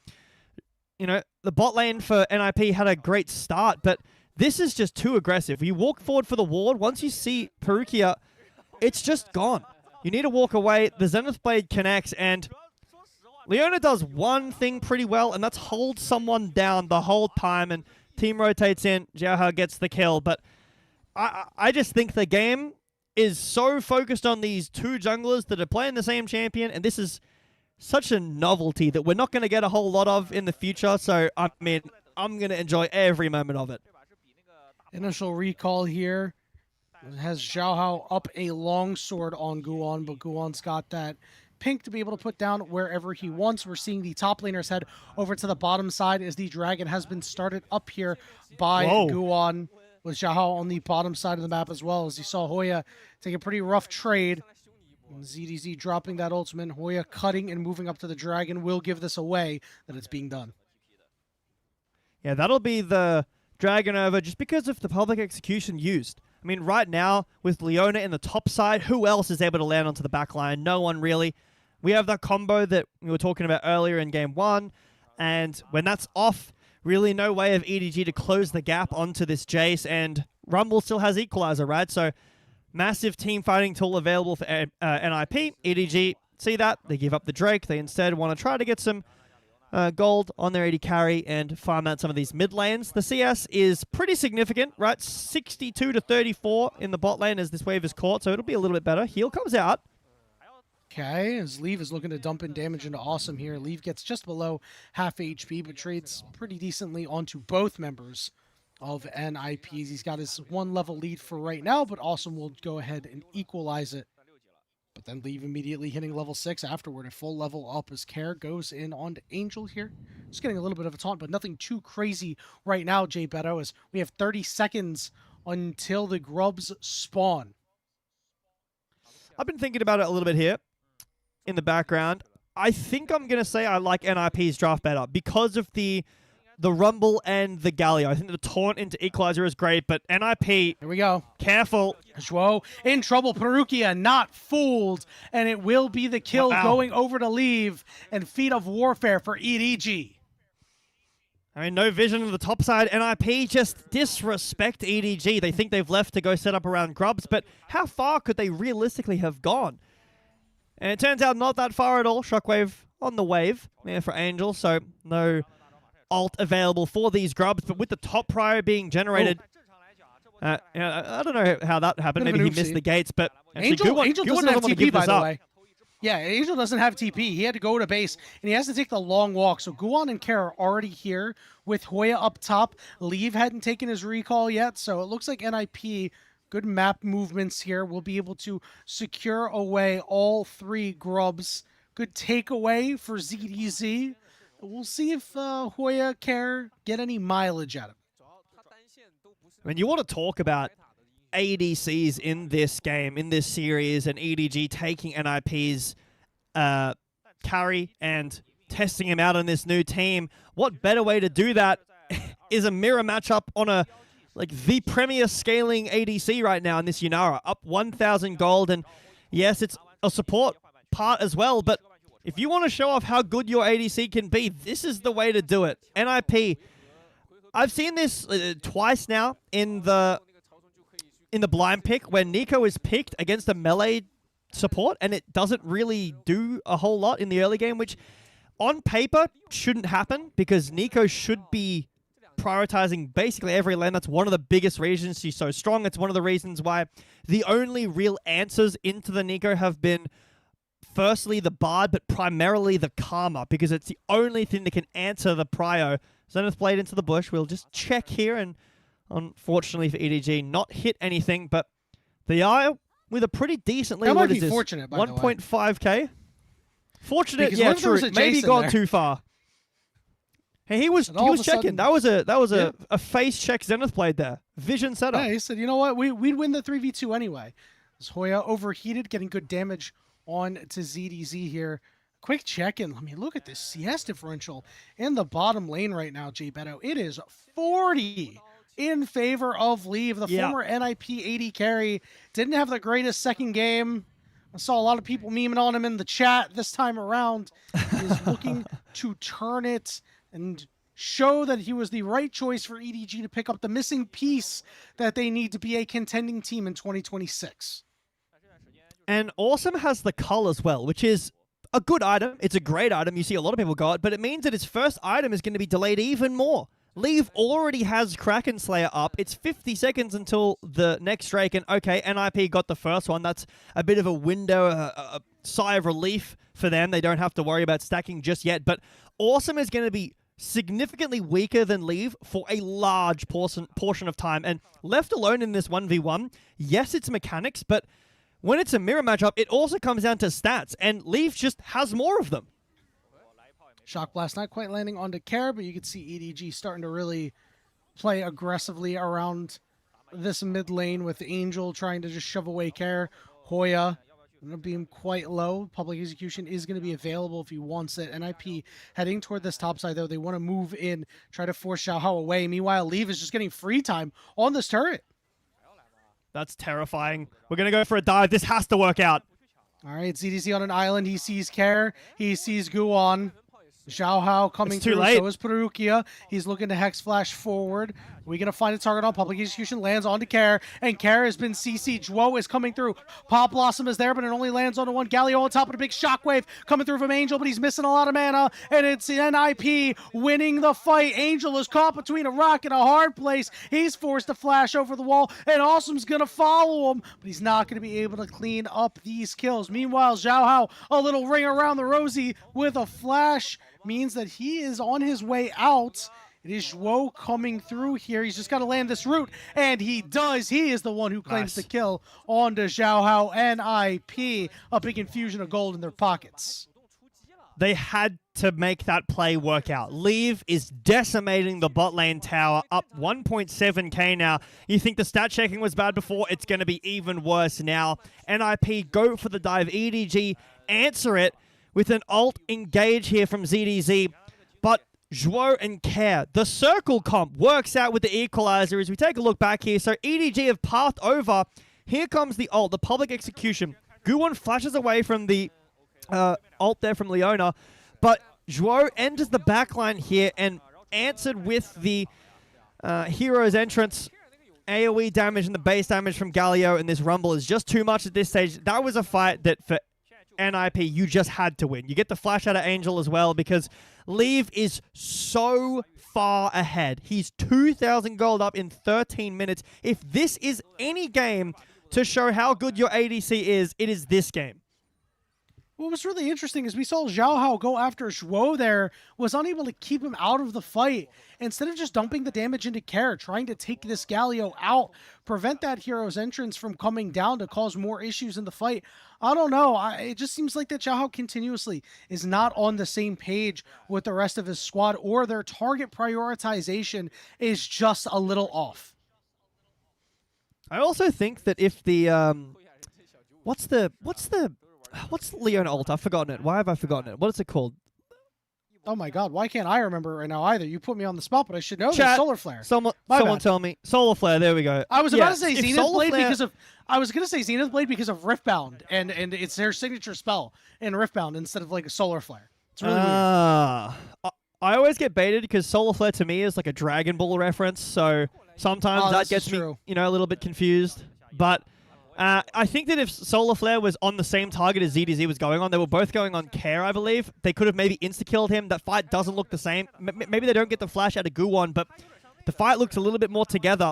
the bot lane for NiP had a great start, but this is just too aggressive. You walk forward for the ward. Once you see Perukia, it's just gone. You need to walk away. The Zenith Blade connects, and Leona does one thing pretty well, and that's hold someone down the whole time, and team rotates in. Xiaohao gets the kill, but I just think the game is so focused on these two junglers that are playing the same champion, and this is such a novelty that we're not going to get a whole lot of in the future. So, I mean, I'm going to enjoy every moment of it. Initial recall here has Xiaohao up a longsword on Guwon, but Guwon's got that pink to be able to put down wherever he wants. We're seeing the top laners head over to the bottom side as the dragon has been started up here by Guwon, with Xiaohao on the bottom side of the map as well, as you saw Hoya take a pretty rough trade. ZDZ dropping that ultimate. Hoya cutting and moving up to the dragon will give this away that it's being done. Yeah, that'll be the dragon over just because of the public execution used. I mean, right now, with Leona in the top side, who else is able to land onto the back line? No one really. We have that combo that we were talking about earlier in Game 1, and when that's off, really no way of EDG to close the gap onto this Jace, and Rumble still has Equalizer, right? So, massive team fighting tool available for NiP. EDG see that. They give up the Drake. They instead want to try to get some gold on their AD carry and farm out some of these mid lanes. The CS is pretty significant, right? 62 to 34 in the bot lane as this wave is caught, so it'll be a little bit better. Heal comes out. Okay, as Leave is looking to dump in damage into Awesome here. Leave gets just below half HP, but trades pretty decently onto both members of NiP. He's got his 1 level lead for right now, but Awesome will go ahead and equalize it. But then Leave immediately hitting level 6 afterward. A full level up as Care goes in onto Angel here. Just getting a little bit of a taunt, but nothing too crazy right now, Jay Beto, as we have 30 seconds until the grubs spawn. I've been thinking about it a little bit here in the background. I think I'm going to say I like NiP's draft better because of the the Rumble and the Galio. I think the taunt into Equalizer is great, but NiP, Here we go. careful. Zhuo in trouble. Perukia not fooled, and it will be the kill going over to Leave and Feet of Warfare for EDG. I mean, no vision on the top side. NiP just disrespect EDG. They think they've left to go set up around Grubs, but how far could they realistically have gone? And it turns out not that far at all. Shockwave on the wave for Angel, so no ult available for these Grubs, but with the top prior being generated, I don't know how that happened. Maybe he missed the gates, but Angel doesn't have TP, by the way. Yeah, Angel doesn't have TP. He had to go to base, and he has to take the long walk. So Guan and Kara are already here with Hoya up top. Leave hadn't taken his recall yet, so it looks like NiP, good map movements here, will be able to secure away all 3 Grubs. Good takeaway for ZDZ. We'll see if Hoya, Kara get any mileage out of it. I mean, you want to talk about ADCs in this game, in this series, and EDG taking NiP's carry and testing him out on this new team. What better way to do that is a mirror matchup on a the premier scaling ADC right now in this Yunara, up 1,000 gold, and yes, it's a support part as well, but if you want to show off how good your ADC can be, this is the way to do it. NiP, I've seen this twice now in the blind pick where Nico is picked against a melee support and it doesn't really do a whole lot in the early game, which on paper shouldn't happen because Nico should be prioritizing basically every lane. That's one of the biggest reasons she's so strong. It's one of the reasons why the only real answers into the Nico have been firstly the Bard, but primarily the Karma, because it's the only thing that can answer the prio. Zenith Blade into the bush. We'll just check here, and unfortunately for EDG, not hit anything, but they are with a pretty decent lead. That might what be is this? fortunate, by the way. 1.5k? Fortunate, because yeah, true. Maybe gone too far. Hey, he was checking. That was a face check Zenith Blade there. Vision setup. Yeah, he said, you know what? We'd win the 3v2 anyway. As Hoya overheated, getting good damage on to ZDZ here. Quick check-in. Let me look at this CS differential in the bottom lane right now, Jay Beto. It is 40 in favor of Leave. The former NiP AD carry didn't have the greatest second game. I saw a lot of people memeing on him in the chat this time around. He's looking to turn it and show that he was the right choice for EDG to pick up the missing piece that they need to be a contending team in 2026. And Awesome has the Cull as well, which is a good item. It's a great item. You see a lot of people got it, but it means that his first item is going to be delayed even more. Leave already has Kraken Slayer up. It's 50 seconds until the next Drake, and okay, NiP got the first one. That's a bit of a window, a sigh of relief for them. They don't have to worry about stacking just yet, but Awesome is going to be significantly weaker than Leave for a large portion of time, and left alone in this 1v1, yes, it's mechanics, but when it's a mirror matchup, it also comes down to stats, and Leaf just has more of them. Shock Blast not quite landing onto Care, but you can see EDG starting to really play aggressively around this mid lane with Angel trying to just shove away Care. Hoya going to beam quite low. Public Execution is going to be available if he wants it. NiP heading toward this top side, though. They want to move in, try to force Xiaohao away. Meanwhile, Leaf is just getting free time on this turret. That's terrifying. We're going to go for a dive. This has to work out. All right, ZDC on an island. He sees Care. He sees Guan. Xiaohao coming through. Late. So is Perukia. He's looking to Hex Flash forward. We're going to find a target on Public Execution. Lands onto Care. And Care has been CC'd. Zhuo is coming through. Pop Blossom is there, but it only lands on one. Galio on top of a big shockwave coming through from Angel, but he's missing a lot of mana. And it's NiP winning the fight. Angel is caught between a rock and a hard place. He's forced to flash over the wall. And Awesome's going to follow him, but he's not going to be able to clean up these kills. Meanwhile, Xiaohao, a little ring around the rosy with a flash, means that he is on his way out. It is Zhuo coming through here. He's just got to land this route, and he does. He is the one who claims the kill onto Xiaohao and NiP. A big infusion of gold in their pockets. They had to make that play work out. Leave is decimating the bot lane tower, up 1.7k now. You think the stat checking was bad before? It's going to be even worse now. NiP go for the dive. EDG answer it with an ult engage here from ZDZ. But Zhuo and Care. The circle comp works out with the equalizer as we take a look back here. So EDG have pathed over. Here comes the ult, the public execution. Guwon flashes away from the ult there from Leona, but Zhuo enters the backline here and answered with the hero's entrance. AoE damage and the base damage from Galio in this Rumble is just too much at this stage. That was a fight that for NiP you just had to win. You get the flash out of Angel as well because Leave is so far ahead. He's 2,000 gold up in 13 minutes. If this is any game to show how good your ADC is, it is this game. What was really interesting is we saw Xiao Hao go after Zhuo there, was unable to keep him out of the fight. Instead of just dumping the damage into Care, trying to take this Galio out, prevent that hero's entrance from coming down to cause more issues in the fight. I don't know. It just seems like that Xiao Hao continuously is not on the same page with the rest of his squad, or their target prioritization is just a little off. I also think that if the what's Leona ult? I've forgotten it. Why have I forgotten it? What is it called? Oh my god, why can't I remember right now either? You put me on the spot, but I should know this. Chat, Solar Flare. Someone tell me. Solar Flare, there we go. I was about to say Zenith Blade because of Riftbound and it's their signature spell in Riftbound instead of like a Solar Flare. It's really weird. I always get baited because Solar Flare to me is like a Dragon Ball reference, so sometimes that gets me, a little bit confused. But I think that if Solar Flare was on the same target as ZDZ was going on, they were both going on Care, I believe. They could have maybe insta-killed him. That fight doesn't look the same. Maybe they don't get the flash out of Guwon, but the fight looks a little bit more together.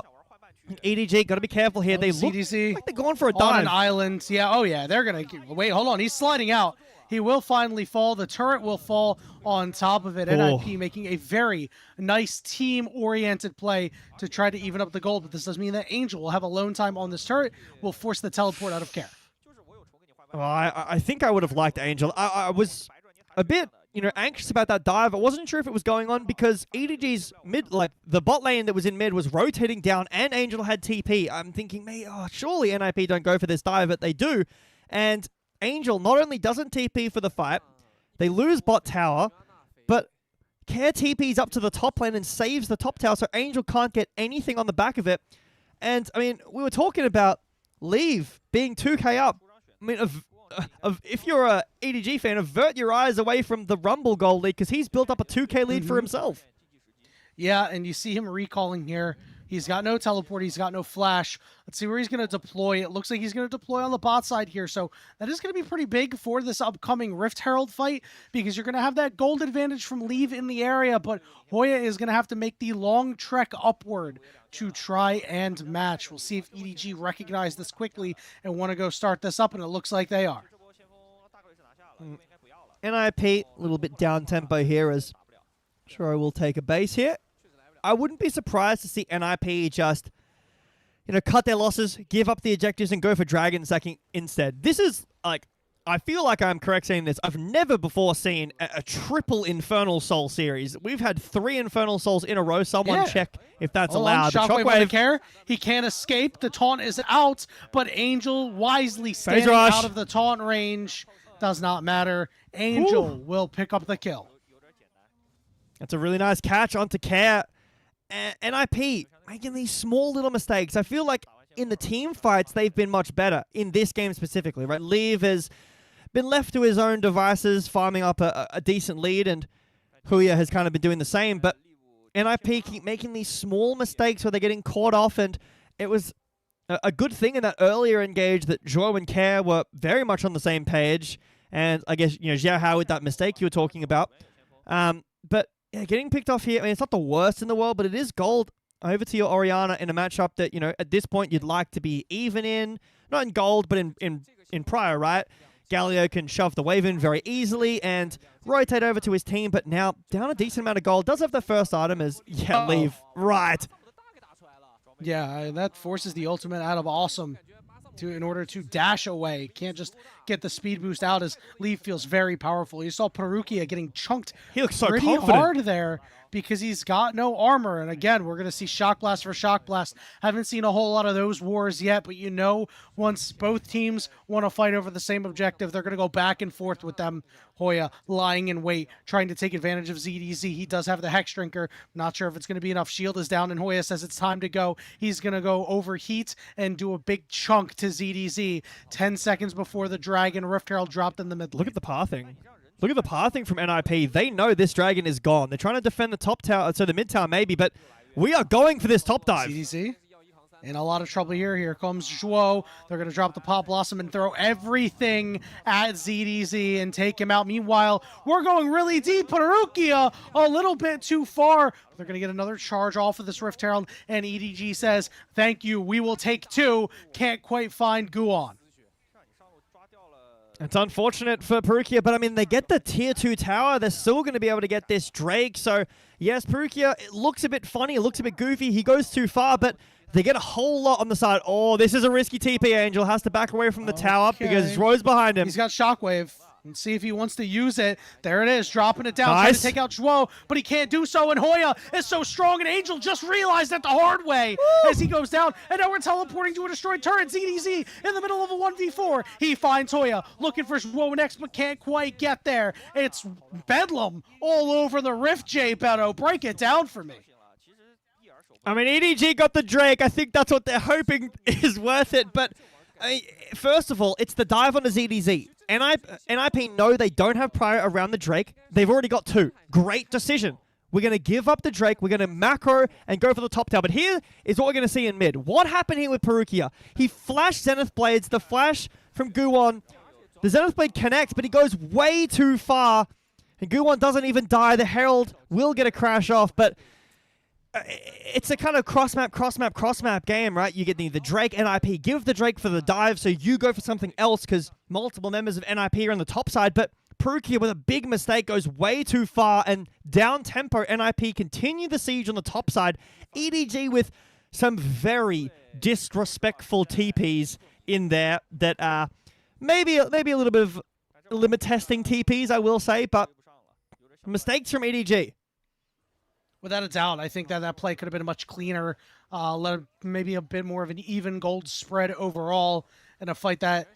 EDG, got to be careful here. They look like they're going for a dive. On an island. Yeah, oh yeah, they're going to... Wait, hold on. He's sliding out. He will finally fall. The turret will fall on top of it. NiP making a very nice team-oriented play to try to even up the gold. But this does mean that Angel will have alone time on this turret, will force the teleport out of Care. Well, I think I would have liked Angel. I was a bit, anxious about that dive. I wasn't sure if it was going on because EDG's mid, like the bot lane that was in mid was rotating down and Angel had TP. I'm thinking, surely NiP don't go for this dive, but they do. And Angel not only doesn't TP for the fight, they lose bot tower, but Care TP's up to the top lane and saves the top tower, so Angel can't get anything on the back of it. And, we were talking about Leave being 2k up. If you're a EDG fan, avert your eyes away from the Rumble gold lead because he's built up a 2k lead for himself. Yeah, and you see him recalling here. He's got no teleport. He's got no flash. Let's see where he's going to deploy. It looks like he's going to deploy on the bot side here. So that is going to be pretty big for this upcoming Rift Herald fight because you're going to have that gold advantage from Leave in the area, but Hoya is going to have to make the long trek upward to try and match. We'll see if EDG recognize this quickly and want to go start this up, and it looks like they are. NiP, a little bit down tempo here as sure I will take a base here. I wouldn't be surprised to see NiP just, cut their losses, give up the objectives, and go for Dragon Sacking instead. This is, I feel like I'm correct saying this. I've never before seen a triple Infernal Soul series. We've had 3 Infernal Souls in a row. Someone check if that's allowed. Shockwave Care. He can't escape. The taunt is out, but Angel wisely standing out of the taunt range. Does not matter. Angel will pick up the kill. That's a really nice catch onto Care. NiP making these small little mistakes. I feel like in the team fights, they've been much better in this game specifically, right? Leave has been left to his own devices, farming up a decent lead, and Huya has kind of been doing the same, but NiP keep making these small mistakes where they're getting caught off, and it was a good thing in that earlier engage that Zhuo and Care were very much on the same page, and I guess, Xiao Hao with that mistake you were talking about. But yeah, getting picked off here, it's not the worst in the world, but it is gold over to your Orianna in a matchup that, at this point you'd like to be even in. Not in gold, but in prior, right? Galio can shove the wave in very easily and rotate over to his team, but now down a decent amount of gold. Does have the first item as, Leave. Right. Yeah, that forces the ultimate out of Awesome in order to dash away. Can't just get the speed boost out as Leave feels very powerful. You saw Perukia getting chunked he looks so pretty confident. hard there because he's got no armor. And again, we're going to see Shock Blast for Shock Blast. Haven't seen a whole lot of those wars yet, but once both teams want to fight over the same objective, they're going to go back and forth with them. Hoya lying in wait, trying to take advantage of ZDZ. He does have the Hex Drinker. Not sure if it's going to be enough. Shield is down, and Hoya says it's time to go. He's going to go overheat and do a big chunk to ZDZ 10 seconds before the Dragon Rift Herald dropped in the mid lane. Look at the pathing. Look at the pathing from NiP. They know this Dragon is gone. They're trying to defend the top tower, so the mid tower maybe, but we are going for this top dive. ZDZ in a lot of trouble here. Here comes Zhuo. They're going to drop the Pop Blossom and throw everything at ZDZ and take him out. Meanwhile, we're going really deep. Perukia a little bit too far. They're going to get another charge off of this Rift Herald, and EDG says, thank you, we will take two. Can't quite find Guan. It's unfortunate for Perukia, but I mean, they get the tier 2 tower. They're still going to be able to get this Drake. So, yes, Perukia, it looks a bit funny. It looks a bit goofy. He goes too far, but they get a whole lot on the side. Oh, this is a risky TP. Angel has to back away from the tower because Ro's behind him. He's got Shockwave. And see if he wants to use it. There it is, dropping it down, nice. Trying to take out Zhuo, but he can't do so, and Hoya is so strong, and Angel just realized that the hard way as he goes down, and now we're teleporting to a destroyed turret. ZDZ in the middle of a 1v4. He finds Hoya, looking for Zhuo next, but can't quite get there. It's Bedlam all over the Rift, J. Beto. Break it down for me. I mean, EDG got the Drake. I think that's what they're hoping is worth it, but first of all, it's the dive on the ZDZ. NiP know they don't have prior around the Drake. They've already got two. Great decision. We're going to give up the Drake. We're going to macro and go for the top tower. But here is what we're going to see in mid. What happened here with Perukia? He flashed Zenith Blades. The flash from Guwon. The Zenith Blade connects, but he goes way too far. And Guwon doesn't even die. The Herald will get a crash off, but it's a kind of cross-map game, right? You get the Drake, NiP, give the Drake for the dive, so you go for something else, because multiple members of NiP are on the top side, but Perukia with a big mistake goes way too far, and down tempo, NiP continue the siege on the top side. EDG with some very disrespectful TPs in there that are maybe a little bit of limit testing TPs, I will say, but mistakes from EDG. Without a doubt, I think that play could have been much cleaner, maybe a bit more of an even gold spread overall in a fight that,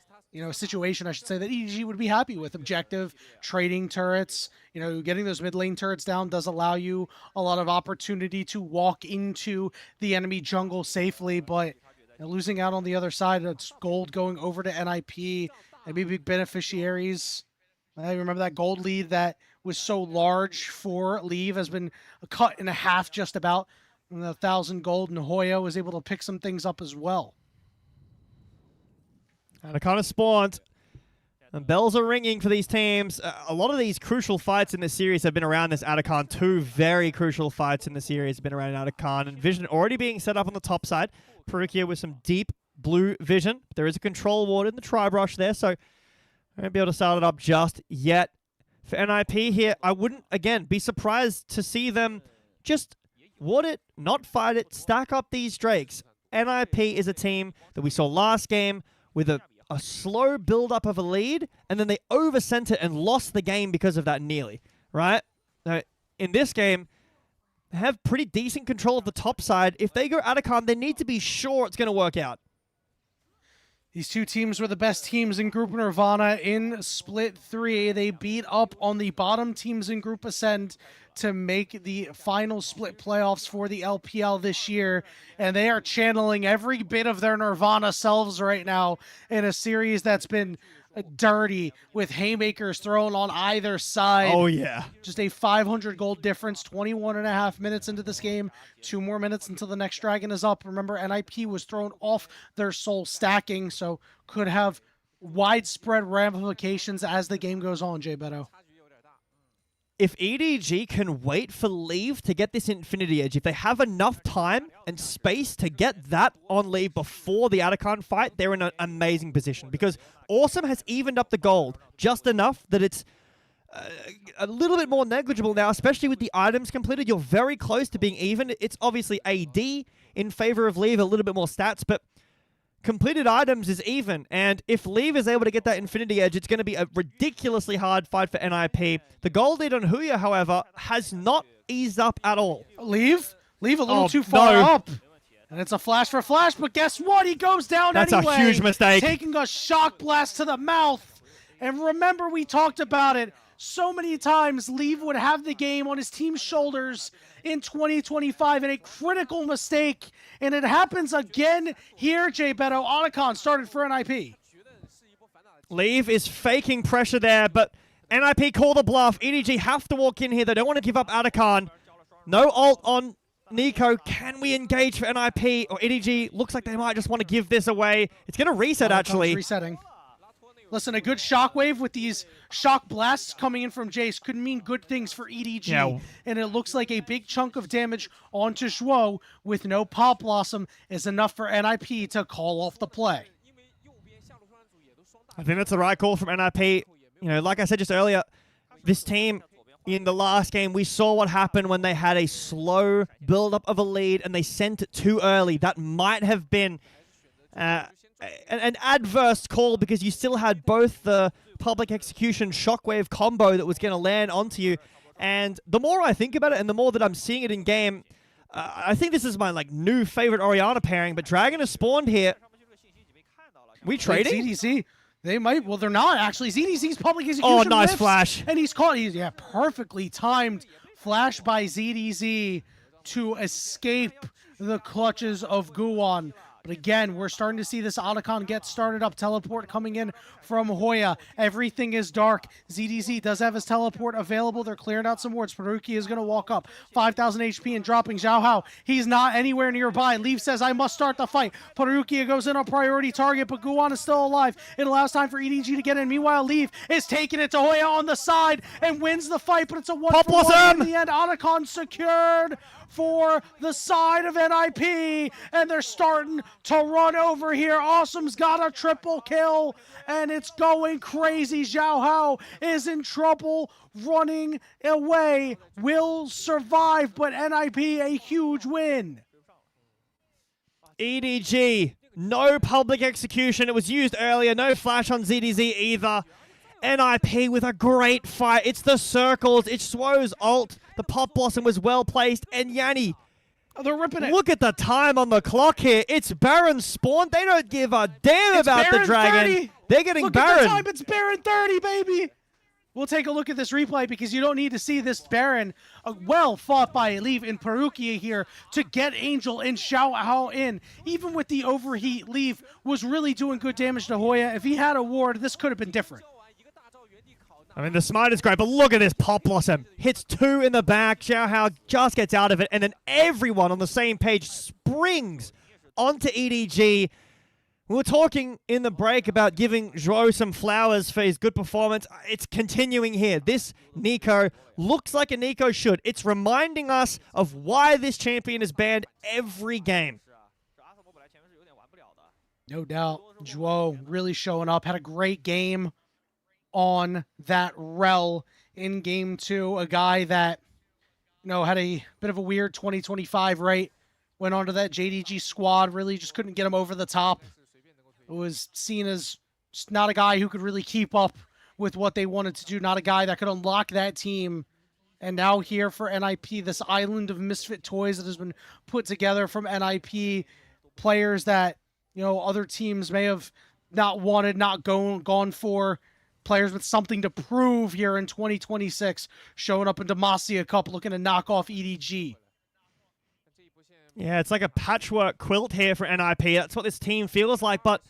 situation, I should say, that EDG would be happy with. Objective, trading turrets, getting those mid lane turrets down does allow you a lot of opportunity to walk into the enemy jungle safely, but losing out on the other side, it's gold going over to NiP, maybe big beneficiaries. I remember that gold lead that was so large for Leave has been cut in half just about. 1,000 gold, and Hoya was able to pick some things up as well. And it kind of spawned. And bells are ringing for these teams. A lot of these crucial fights in this series have been around this Atacon. Two very crucial fights in the series have been around Atacon. And Vision already being set up on the top side. Perukia with some deep blue vision. There is a control ward in the Tri-Brush there, so I won't be able to start it up just yet. For NiP here, I wouldn't, again, be surprised to see them just ward it, not fight it, stack up these Drakes. NiP is a team that we saw last game with a slow build-up of a lead, and then they oversent it and lost the game because of that nearly, right? Now, in this game, they have pretty decent control of the top side. If they go Atacon, they need to be sure it's going to work out. These two teams were the best teams in Group Nirvana in Split 3. They beat up on the bottom teams in Group Ascend to make the final split playoffs for the LPL this year. And they are channeling every bit of their Nirvana selves right now in a series that's been dirty with haymakers thrown on either side. Oh, yeah. Just a 500 gold difference, 21.5 minutes into this game. 2 more minutes until the next dragon is up. Remember, NiP was thrown off their soul stacking, so could have widespread ramifications as the game goes on, Jay Beto. If EDG can wait for Leave to get this Infinity Edge, if they have enough time and space to get that on Leave before the Atacon fight, they're in an amazing position. Because Awesome has evened up the gold just enough that it's a little bit more negligible now, especially with the items completed. You're very close to being even. It's obviously AD in favor of Leave, a little bit more stats, but completed items is even, and if Leave is able to get that Infinity Edge, it's going to be a ridiculously hard fight for NiP. The gold lead on Huya, however, has not eased up at all. Leave a little too far up. And it's a flash for flash, but guess what? He goes down anyway. That's a huge mistake. Taking a shock blast to the mouth. And remember, we talked about it so many times. Leave would have the game on his team's shoulders in 2025, and a critical mistake. And it happens again here, J Beto. Otacon started for NiP. Leave is faking pressure there, but NiP call the bluff. EDG have to walk in here. They don't want to give up Otacon. No ult on Nico. Can we engage for NiP? Or EDG looks like they might just want to give this away. It's going to reset, actually. Resetting. Listen, a good shockwave with these shock blasts coming in from Jace could mean good things for EDG. Yeah. And it looks like a big chunk of damage onto Zhuo with no Pop Blossom is enough for NiP to call off the play. I think that's the right call from NiP. You know, like I said just earlier, this team in the last game, we saw what happened when they had a slow build-up of a lead and they sent it too early. That might have been an adverse call because you still had both the public execution shockwave combo that was going to land onto you. And the more I think about it and the more that I'm seeing it in game, I think this is my new favorite Orianna pairing, but Dragon has spawned here. We trading? ZDC. They might. Well, they're not, actually. ZDC's public execution. Oh, nice whiffs, flash. And he's caught. Yeah, perfectly timed flash by ZDZ to escape the clutches of Guwon. But again, we're starting to see this Otacon get started up. Teleport coming in from Hoya. Everything is dark. ZDZ does have his teleport available. They're clearing out some wards. Paruki is going to walk up. 5,000 HP and dropping Xiao Hao. He's not anywhere nearby. Leaf says, I must start the fight. Paruki goes in on priority target, but Guwon is still alive. It allows time for EDG to get in. Meanwhile, Leaf is taking it to Hoya on the side and wins the fight, but it's a 1-for-1 in the end. Otacon secured for the side of NiP, and they're starting to run over here. Awesome's got a triple kill, and it's going crazy. Xiao Hao is in trouble, running away, will survive, but NiP a huge win. EDG, no public execution. It was used earlier. No flash on ZDZ either. NiP with a great fight. It's the circles. It's Swo's ult. The Pop Blossom was well placed. And Yanni, they're ripping it. Look at the time on the clock here. It's Baron spawn. They don't give a damn about Baron the dragon. 30. They're getting look Baron. At the time. It's Baron 30, baby. We'll take a look at this replay because you don't need to see this Baron well fought by Leaf in Parukia here to get Angel and Xiao Hao in. Even with the overheat, Leaf was really doing good damage to Hoya. If he had a ward, this could have been different. I mean, the smite is great, but look at this Pop Blossom. Hits 2 in the back. Xiao Hao just gets out of it, and then everyone on the same page springs onto EDG. We were talking in the break about giving Zhuo some flowers for his good performance. It's continuing here. This Nico looks like a Nico should. It's reminding us of why this champion is banned every game. No doubt. Zhuo really showing up. Had a great game on that Rel in game 2. A guy that, had a bit of a weird 2025, right? Went onto that JDG squad, really just couldn't get him over the top. It was seen as just not a guy who could really keep up with what they wanted to do, not a guy that could unlock that team. And now here for NiP, this island of misfit toys that has been put together from NiP, players that, other teams may have not wanted, not gone for. Players with something to prove here in 2026, showing up in Demacia Cup, looking to knock off EDG. Yeah, it's like a patchwork quilt here for NiP. That's what this team feels like, but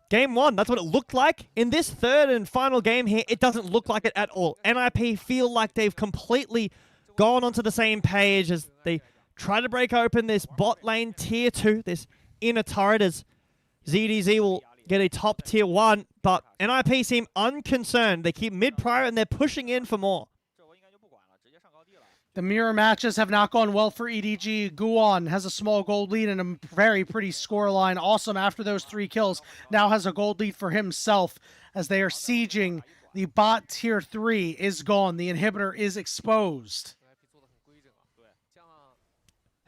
game 1, that's what it looked like. In this third and final game here, it doesn't look like it at all. NiP feel like they've completely gone onto the same page as they try to break open this bot lane tier 2, this inner turret, as ZDZ will get a top tier 1, but NiP seem unconcerned. They keep mid-prior and they're pushing in for more. The mirror matches have not gone well for EDG. Guwon has a small gold lead and a very pretty scoreline. Awesome after those 3 kills. Now has a gold lead for himself as they are sieging. The bot tier 3 is gone. The inhibitor is exposed.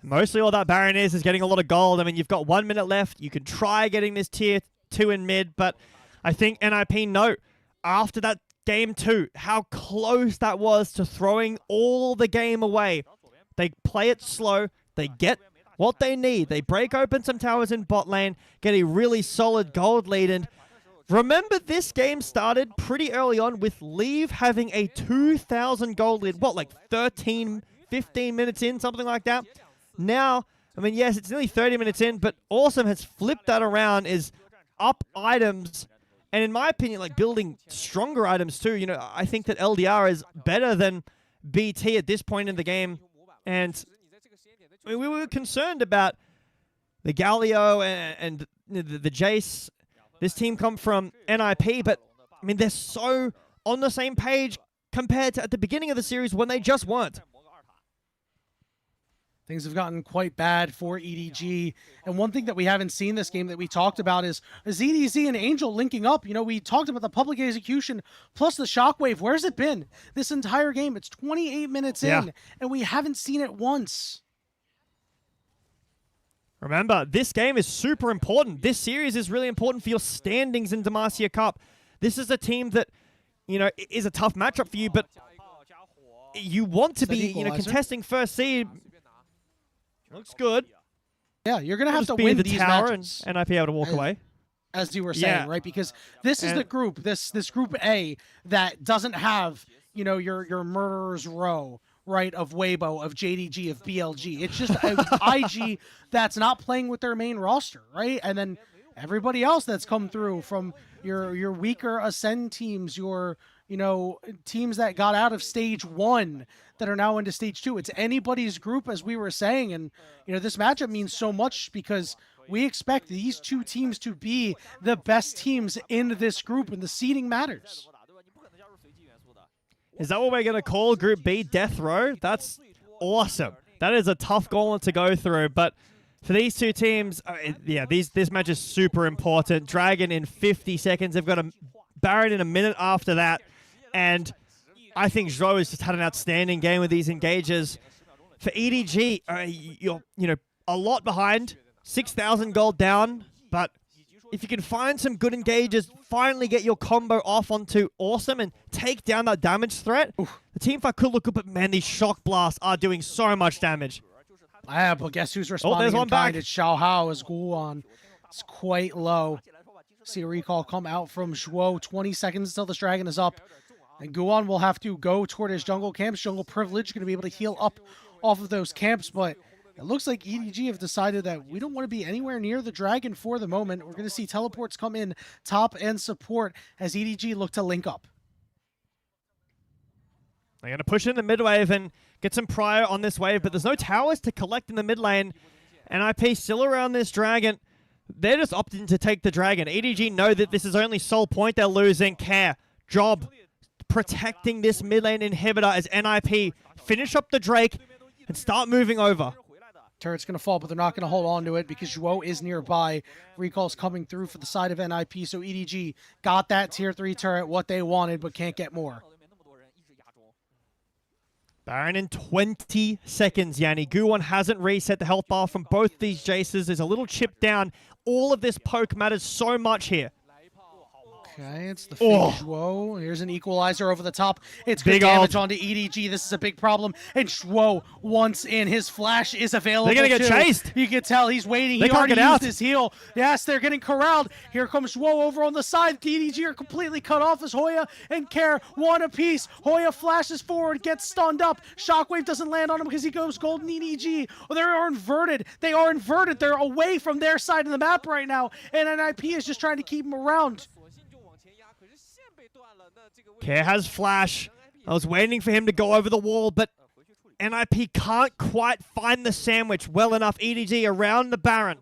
Mostly all that Baron is getting a lot of gold. I mean, you've got 1 minute left. You can try getting this tier 2 in mid, but I think NiP know after that Game 2, how close that was to throwing all the game away. They play it slow. They get what they need. They break open some towers in bot lane, get a really solid gold lead. And remember, this game started pretty early on with Leave having a 2,000 gold lead. What, like 13, 15 minutes in, something like that? Now, I mean, yes, it's nearly 30 minutes in, but Awesome has flipped that around, is up items. And in my opinion, like building stronger items too. You know, I think that LDR is better than BT at this point in the game. And I mean, we were concerned about the Galio and the Jace. This team come from NiP, but I mean, they're so on the same page compared to at the beginning of the series when they just weren't. Things have gotten quite bad for EDG. And one thing that we haven't seen this game that we talked about is EDG and Angel linking up. You know, we talked about the public execution plus the shockwave. Where's it been this entire game? It's 28 minutes in, and we haven't seen it once. Remember, this game is super important. This series is really important for your standings in Demacia Cup. This is a team that, you know, is a tough matchup for you, but you want to be, you know, contesting first seed. Looks good. Yeah, you're going to have to win the these tower matches. And NiP able to walk away. As you were saying, right? Because this is the group, this group A that doesn't have, you know, your murderer's row, right, of Weibo, of JDG, of BLG. It's just an IG that's not playing with their main roster, right? And then everybody else that's come through from your weaker Ascend teams, your, you know, teams that got out of stage 1 that are now into stage 2. It's anybody's group, as we were saying. And, you know, this matchup means so much because we expect these two teams to be the best teams in this group, and the seeding matters. Is that what we're going to call Group B, Death Row? That's awesome. That is a tough gauntlet to go through. But for these two teams, yeah, this match is super important. Dragon in 50 seconds. They've got a Baron in a minute after that. And I think Zhou has just had an outstanding game with these engages. For EDG, you're, you know, a lot behind. 6,000 gold down. But if you can find some good engages, finally get your combo off onto Awesome and take down that damage threat, the teamfight could look good, but man, these shock blasts are doing so much damage. Yeah, but guess who's responding in kind? It's Xiao Hao as Guan. It's quite low. See a recall come out from Zhuo. 20 seconds until this dragon is up. And Guan will have to go toward his jungle camps. Jungle privilege, going to be able to heal up off of those camps, but it looks like EDG have decided that we don't want to be anywhere near the dragon for the moment. We're going to see teleports come in top and support as EDG look to link up. They're going to push in the mid wave and get some prior on this wave, but there's no towers to collect in the mid lane. NiP still around this dragon. They're just opting to take the dragon. EDG know that this is only sole point they're losing. Care, job, protecting this mid lane inhibitor as NiP finish up the Drake and start moving over. Turret's going to fall, but they're not going to hold on to it because Zhuo is nearby. Recall's coming through for the side of NiP, so EDG got that tier 3 turret, what they wanted, but can't get more. Baron in 20 seconds, Yanni. Guwon hasn't reset the health bar from both these Jaces. There's a little chip down. All of this poke matters so much here. Okay, it's the Zhuo. Here's an equalizer over the top. It's good damage onto EDG. This is a big problem. And Zhuo, once in, his flash is available. They're going to get chased. You can tell he's waiting. He already used his heal. Yes, they're getting corralled. Here comes Zhuo over on the side. EDG are completely cut off as Hoya and Care one apiece. Hoya flashes forward, gets stunned up. Shockwave doesn't land on him because he goes golden EDG. Oh, they are inverted. They are inverted. They're away from their side of the map right now. And NiP is just trying to keep them around. Care has flash. I was waiting for him to go over the wall, but NiP can't quite find the sandwich well enough. EDG around the Baron.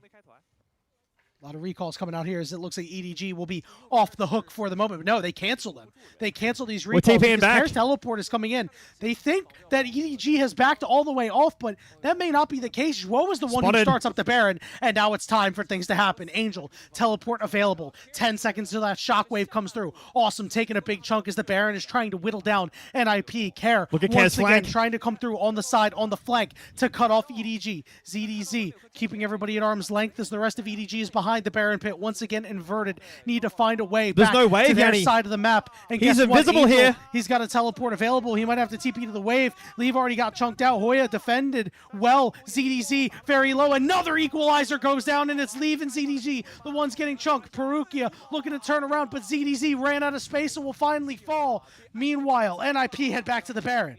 A lot of recalls coming out here as it looks like EDG will be off the hook for the moment. But no, they cancel them. They cancel these recalls because Care's teleport is coming in. They think that EDG has backed all the way off, but that may not be the case. Zhuo was the one who starts up the Baron, and now it's time for things to happen. Angel, teleport available. 10 seconds till that shockwave comes through. Awesome, taking a big chunk as the Baron is trying to whittle down NiP. Care, look at once again, flank. trying to come through on the side, on the flank, to cut off EDG. ZDZ, keeping everybody at arm's length as the rest of EDG is behind behind the Baron pit, once again inverted. Need to find a way There's back no wave, to their Yanni. side of the map. And He's guess what? invisible Angel, here. He's got a teleport available. He might have to TP to the wave. Leave already got chunked out. Hoya defended well. ZDZ very low. Another equalizer goes down, and it's Leave and ZDG, the ones getting chunked. Perukia looking to turn around, but ZDZ ran out of space and will finally fall. Meanwhile, NiP head back to the Baron.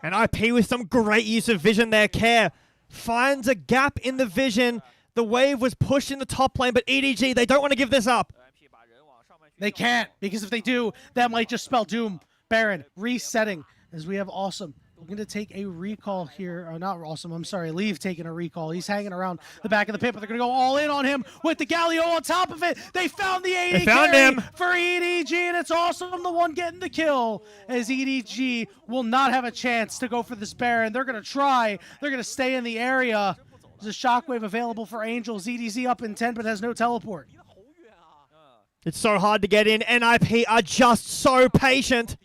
And NiP with some great use of vision there. Care finds a gap in the vision. The wave was pushed in the top lane, but EDG, they don't want to give this up. They can't, because if they do, that might just spell doom. Baron resetting as we have Awesome looking to take a recall here. Oh, not Awesome, I'm sorry. Leave taking a recall. He's hanging around the back of the pit, but they're going to go all in on him with the Galio on top of it. They found the AD carry for EDG, and it's Awesome the one getting the kill, as EDG will not have a chance to go for this Baron. They're going to try. They're going to stay in the area. There's a shockwave available for Angel. ZDZ up in 10, but has no teleport. It's so hard to get in. NiP are just so patient.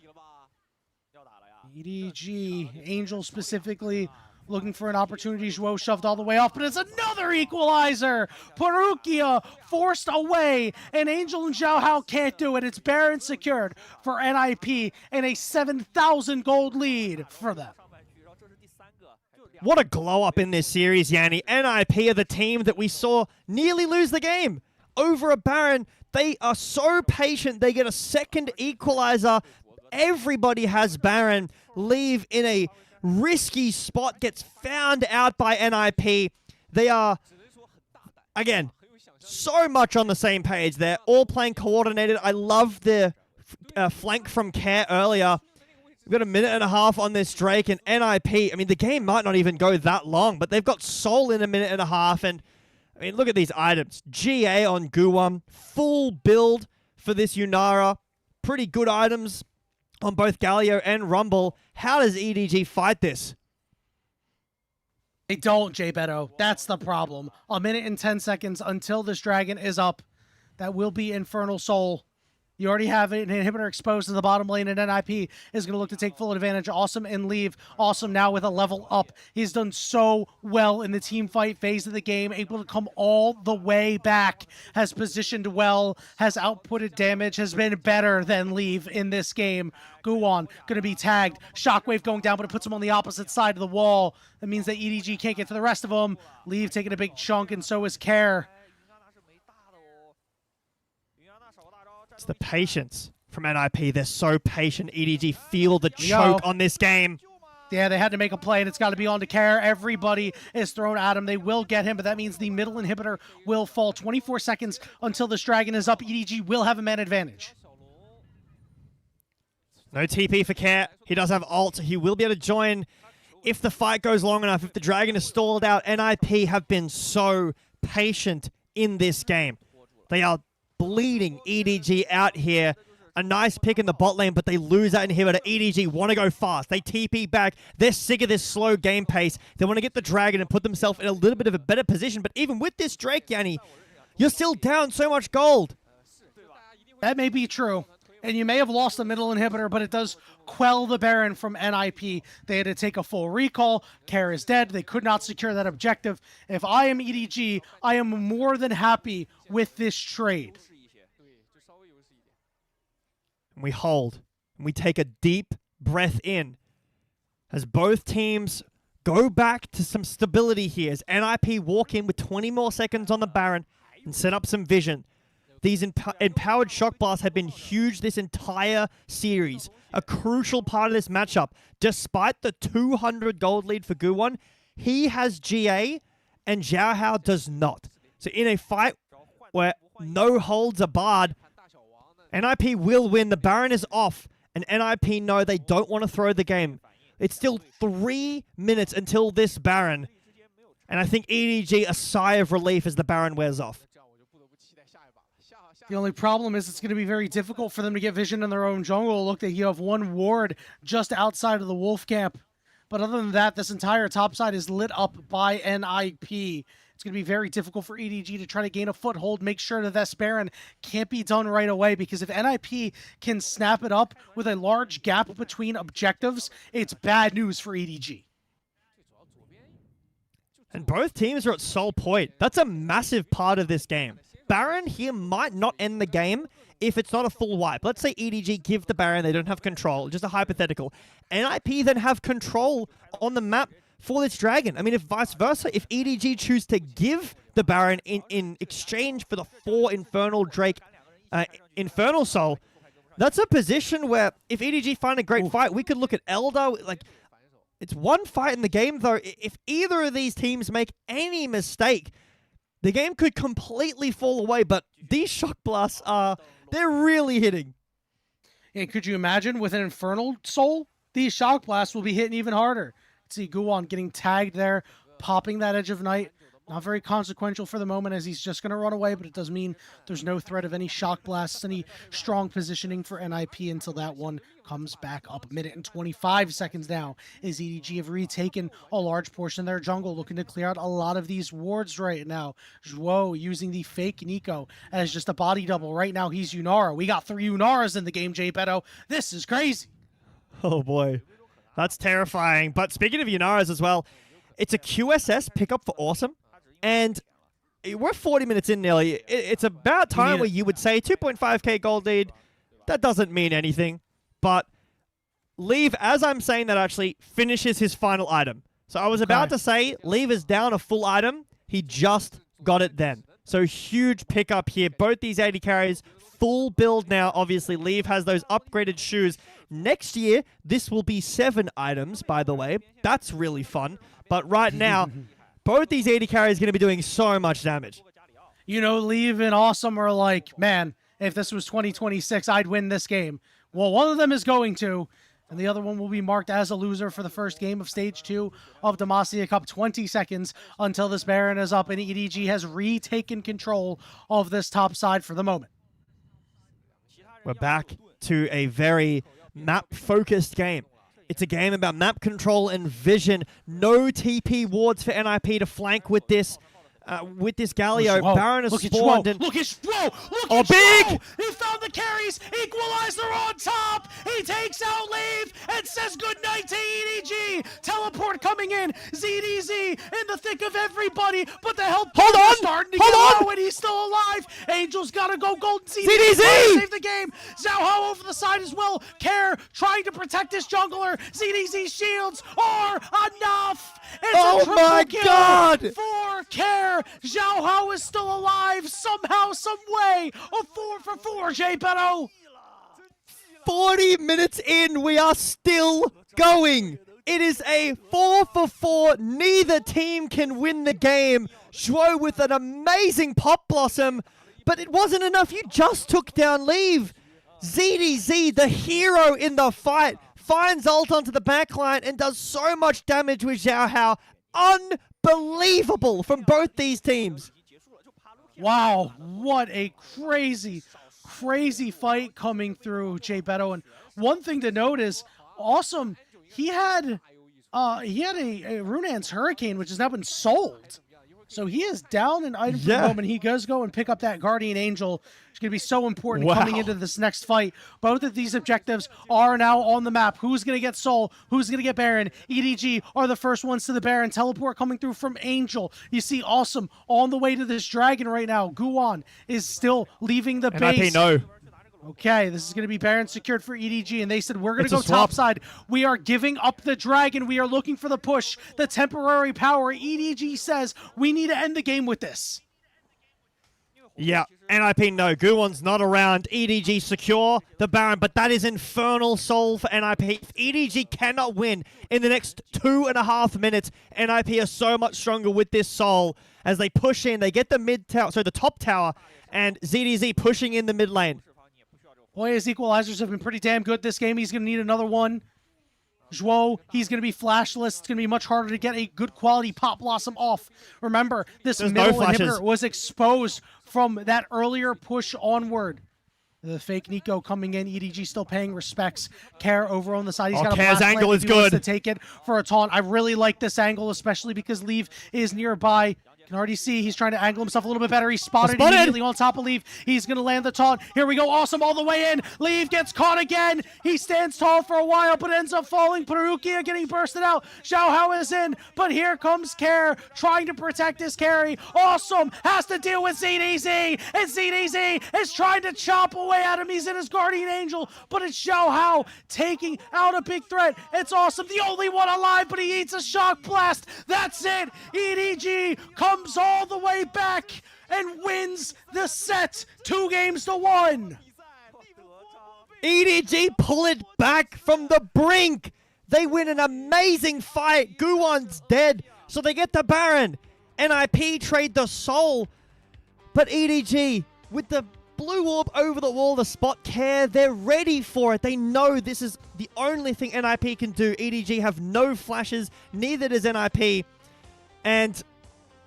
EDG, Angel specifically, looking for an opportunity. Zhuo shoved all the way off, but it's another equalizer. Perukia forced away, and Angel and Zhao Hao can't do it. It's Baron secured for NiP and a 7,000 gold lead for them. What a glow up in this series, Yanni. NiP are the team that we saw nearly lose the game over a Baron. They are so patient. They get a second equalizer. Everybody has Baron. Leave in a risky spot, gets found out by NiP. They are, again, so much on the same page. They're all playing coordinated. I love the flank from Care earlier. We've got a minute and a half on this Drake, and NiP, I mean, the game might not even go that long, but they've got Soul in a minute and a half, and I mean, look at these items. GA on Guwon, full build for this Yunara. Pretty good items on both Galio and Rumble. How does EDG fight this? They don't, Jay Beto. That's the problem. A minute and 10 seconds until this dragon is up. That will be Infernal Soul. You already have an inhibitor exposed to the bottom lane, and NiP is going to look to take full advantage. Awesome and Leave. Awesome now with a level up. He's done so well in the team fight phase of the game, able to come all the way back, has positioned well, has outputted damage, has been better than Leave in this game. Guwon going to be tagged. Shockwave going down, but it puts him on the opposite side of the wall. That means that EDG can't get to the rest of them. Leave taking a big chunk, and so is Care. It's the patience from NiP. They're so patient. EDG feel the choke on this game. Yeah, they had to make a play, and it's got to be on to Care. Everybody is thrown at him. They will get him, but that means the middle inhibitor will fall. 24 seconds until this dragon is up. EDG will have a man advantage. No TP for Care. He does have ult. He will be able to join if the fight goes long enough. If the dragon is stalled out, NiP have been so patient in this game. They are bleeding EDG out here. A nice pick in the bot lane, but they lose that inhibitor. EDG want to go fast. They TP back. They're sick of this slow game pace. They want to get the dragon and put themselves in a little bit of a better position. But even with this Drake, Yanni, you're still down so much gold. That may be true. And you may have lost the middle inhibitor, but it does quell the Baron from NiP. They had to take a full recall. Care is dead. They could not secure that objective. If I am EDG, I am more than happy with this trade. We hold. And we take a deep breath in as both teams go back to some stability here. As NiP walk in with 20 more seconds on the Baron and set up some vision. These empowered shock blasts have been huge this entire series. A crucial part of this matchup. Despite the 200 gold lead for Guwon, he has GA and Zhao Hao does not. So in a fight where no holds are barred, NiP will win. The Baron is off, and NiP know they don't want to throw the game. It's still 3 minutes until this Baron, and I think EDG a sigh of relief as the Baron wears off. The only problem is it's going to be very difficult for them to get vision in their own jungle. Look, that you have one ward just outside of the wolf camp. But other than that, this entire top side is lit up by NiP. It's going to be very difficult for EDG to try to gain a foothold, make sure that this Baron can't be done right away, because if NiP can snap it up with a large gap between objectives, it's bad news for EDG. And both teams are at Soul Point. That's a massive part of this game. Baron here might not end the game if it's not a full wipe. Let's say EDG give the Baron, they don't have control, just a hypothetical. NiP then have control on the map for this dragon. I mean, if vice versa, if EDG choose to give the Baron in exchange for the 4 Infernal Drake Infernal Soul, that's a position where if EDG find a great fight, we could look at Elder. Like, it's one fight in the game, though. If either of these teams make any mistake, the game could completely fall away. But these shock blasts they're really hitting. And could you imagine with an Infernal Soul, these shock blasts will be hitting even harder. See Guwon getting tagged there, popping that Edge of Night. Not very consequential for the moment as he's just going to run away, but it does mean there's no threat of any shock blasts, any strong positioning for NiP until that one comes back up. A minute and 25 seconds now as EDG have retaken a large portion of their jungle, looking to clear out a lot of these wards right now. Zhuo using the fake Nico as just a body double. Right now he's Yunara. We got 3 Yunaras in the game, Jay Beto. This is crazy. Oh boy, that's terrifying. But speaking of Yunaras as well, it's a QSS pickup for Awesome. And we're 40 minutes in nearly. It's about time where you would say 2.5k gold lead. That doesn't mean anything. But Leave, as I'm saying that, actually finishes his final item. So I was about to say Leave is down a full item. He just got it then. So huge pickup here. Both these AD carries, full build now. Obviously, Leave has those upgraded shoes. Next year, this will be 7 items, by the way. That's really fun. But right now... both these AD carries are going to be doing so much damage. You know, Leave and Awesome are like, man, if this was 2026, I'd win this game. Well, one of them is going to, and the other one will be marked as a loser for the first game of Stage 2 of Demacia Cup. 20 seconds until this Baron is up, and EDG has retaken control of this top side for the moment. We're back to a very map-focused game. It's a game about map control and vision. No TP wards for NiP to flank with this Galio. Baron has spawned. Look at Zhuo! Look at big! Zhuo! He found the carries! Equalizer on top! He takes out Leave and says goodnight to EDG! Teleport coming in! ZDZ in the thick of everybody, but the help is starting to get low and he's still alive! Angel's gotta go golden ZDZ! Save the game! Xiao Hao over the side as well! Care trying to protect his jungler! ZDZ shields are enough! It's a my God! For Care! Xiao Hao is still alive somehow, some way. A 4 for 4, Jay Beto. 40 minutes in, we are still going. It is a 4 for 4. Neither team can win the game. Zhuo with an amazing pop blossom, but it wasn't enough. You just took down Leave. ZDZ, the hero in the fight, finds ult onto the backline and does so much damage with Xiao Hao. Unbelievable from both these teams. Wow, what a crazy fight coming through, Jay Beto. And one thing to note is, Awesome, he had a Runan's Hurricane, which has now been sold. So he is down an item for the moment. He does go and pick up that Guardian Angel. It's going to be so important coming into this next fight. Both of these objectives are now on the map. Who's going to get Soul? Who's going to get Baron? EDG are the first ones to the Baron. Teleport coming through from Angel. You see Awesome on the way to this dragon right now. Guwon is still leaving the base. No. Okay, this is going to be Baron secured for EDG, and they said, we're going to go topside. We are giving up the dragon. We are looking for the push, the temporary power. EDG says, we need to end the game with this. Yeah, NiP no. Guwon's not around. EDG secure the Baron, but that is Infernal Soul for NiP. If EDG cannot win in the next 2.5 minutes, NiP are so much stronger with this Soul. As they push in, they get the mid tower, so the top tower, and ZDZ pushing in the mid lane. Boy, his equalizers have been pretty damn good this game. He's going to need another one. Zhuo, he's going to be flashless. It's going to be much harder to get a good quality Pop Blossom off. Remember, this middle inhibitor was exposed from that earlier push onward. The fake Nico coming in. EDG still paying respects. Care over on the side. He's got a blast angle plant is good to take it for a taunt. I really like this angle, especially because Leave is nearby. Can already see he's trying to angle himself a little bit better. He's spotted Spotted. immediately on top of Leave. He's going to land the taunt. Here we go. Awesome all the way in. Leave gets caught again. He stands tall for a while, but ends up falling. Perukia getting bursted out. Xiao Hao is in, but here comes Care trying to protect his carry. Awesome has to deal with ZDZ, and ZDZ is trying to chop away at him. He's in his Guardian Angel, but it's Xiao Hao taking out a big threat. It's Awesome, the only one alive, but he eats a shock blast. That's it. EDG comes all the way back and wins the set 2-1. EDG pull it back from the brink. They win an amazing fight. Guwon's dead, so they get the Baron. NiP trade the soul, but EDG with the blue orb over the wall, the spot Care, they're ready for it. They know this is the only thing NiP can do. EDG have no flashes, neither does NiP, and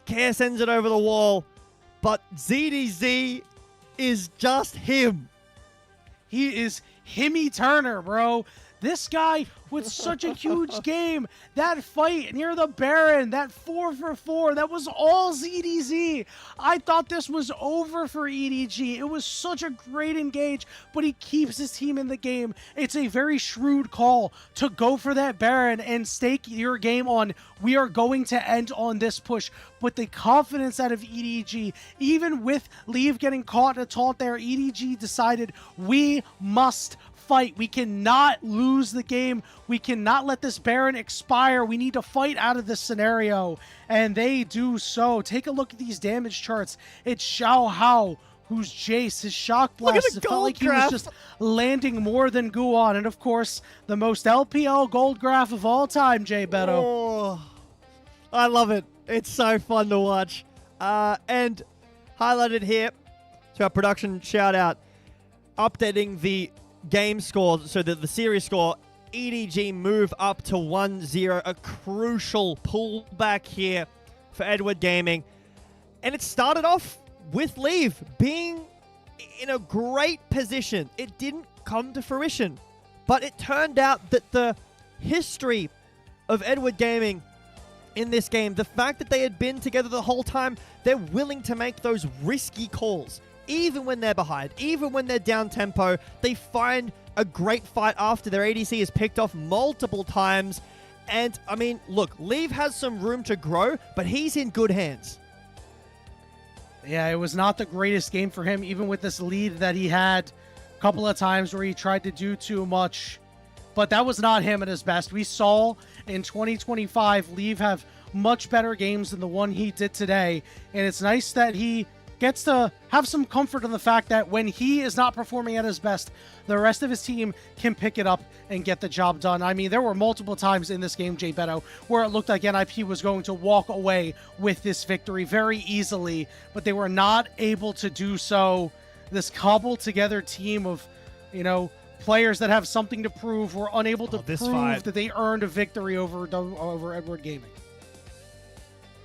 Care sends it over the wall, but ZDZ is just him. He is Himmy Turner, bro. This guy with such a huge game. That fight near the Baron, that 4-for-4, that was all ZDZ. I thought this was over for EDG. It was such a great engage, but he keeps his team in the game. It's a very shrewd call to go for that Baron and stake your game on, we are going to end on this push. But the confidence out of EDG, even with Leave getting caught in a taunt there, EDG decided we must fight. We cannot lose the game. We cannot let this Baron expire. We need to fight out of this scenario. And they do so. Take a look at these damage charts. It's Xiao Hao, who's Jace, his shock blast. It felt like he was just landing more than Guwon. And of course, the most LPL gold graph of all time, Jay Beto. Oh, I love it. It's so fun to watch. And highlighted here to our production shout out, updating the game score so that the series score, EDG move up to 1-0, a crucial pullback here for Edward Gaming. And it started off with Leave being in a great position. It didn't come to fruition, but it turned out that the history of Edward Gaming in this game, the fact that they had been together the whole time, they're willing to make those risky calls. Even when they're behind, even when they're down tempo, they find a great fight after their ADC is picked off multiple times. And, I mean, look, Leave has some room to grow, but he's in good hands. Yeah, it was not the greatest game for him, even with this lead that he had a couple of times where he tried to do too much. But that was not him at his best. We saw in 2025, Leave have much better games than the one he did today. And it's nice that he gets to have some comfort in the fact that when he is not performing at his best, the rest of his team can pick it up and get the job done. I mean, there were multiple times in this game, Jay Beto, where it looked like NiP was going to walk away with this victory very easily, but they were not able to do so. This cobbled together team of, you know, players that have something to prove were unable to prove that they earned a victory over Edward Gaming.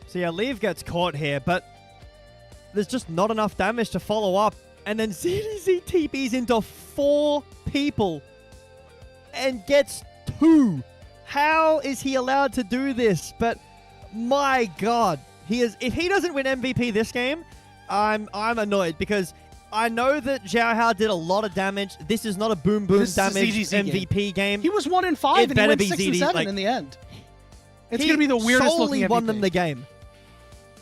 So yeah, Leave gets caught here, but there's just not enough damage to follow up. And then ZDZ TPs into 4 people and gets 2. How is he allowed to do this? But my God, he is. If he doesn't win MVP this game, I'm annoyed, because I know that Xiao Hao did a lot of damage. This is not a boom damage MVP game. He was 1-5 and he went 6-7 in the end. It's going to be the weirdest looking MVP. Won them the game.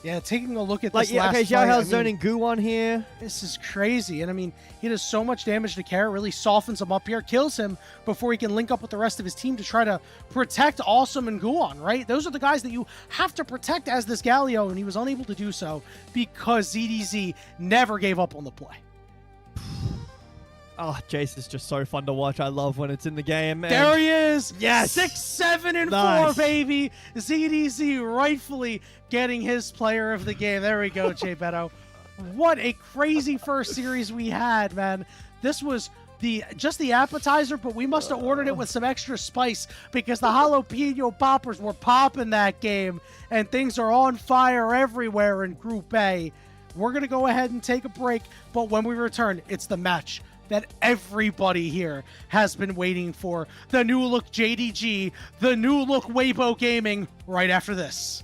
Yeah, taking a look at this last fight, Xiao Hao's zoning Guwon here. This is crazy. And I mean, he does so much damage to Care, really softens him up here, kills him before he can link up with the rest of his team to try to protect Awesome and Guwon, right? Those are the guys that you have to protect as this Galio, and he was unable to do so because ZDZ never gave up on the play. Oh, Jace is just so fun to watch. I love when it's in the game. There he is. Yes. 6, 7, and 4, baby. ZDZ rightfully getting his player of the game. There we go, Jay Beto. What a crazy first series we had, man. This was just the appetizer, but we must have ordered it with some extra spice because the jalapeno poppers were popping that game, and things are on fire everywhere in Group A. We're going to go ahead and take a break, but when we return, it's the match that everybody here has been waiting for. The new look JDG, the new look Weibo Gaming, right after this.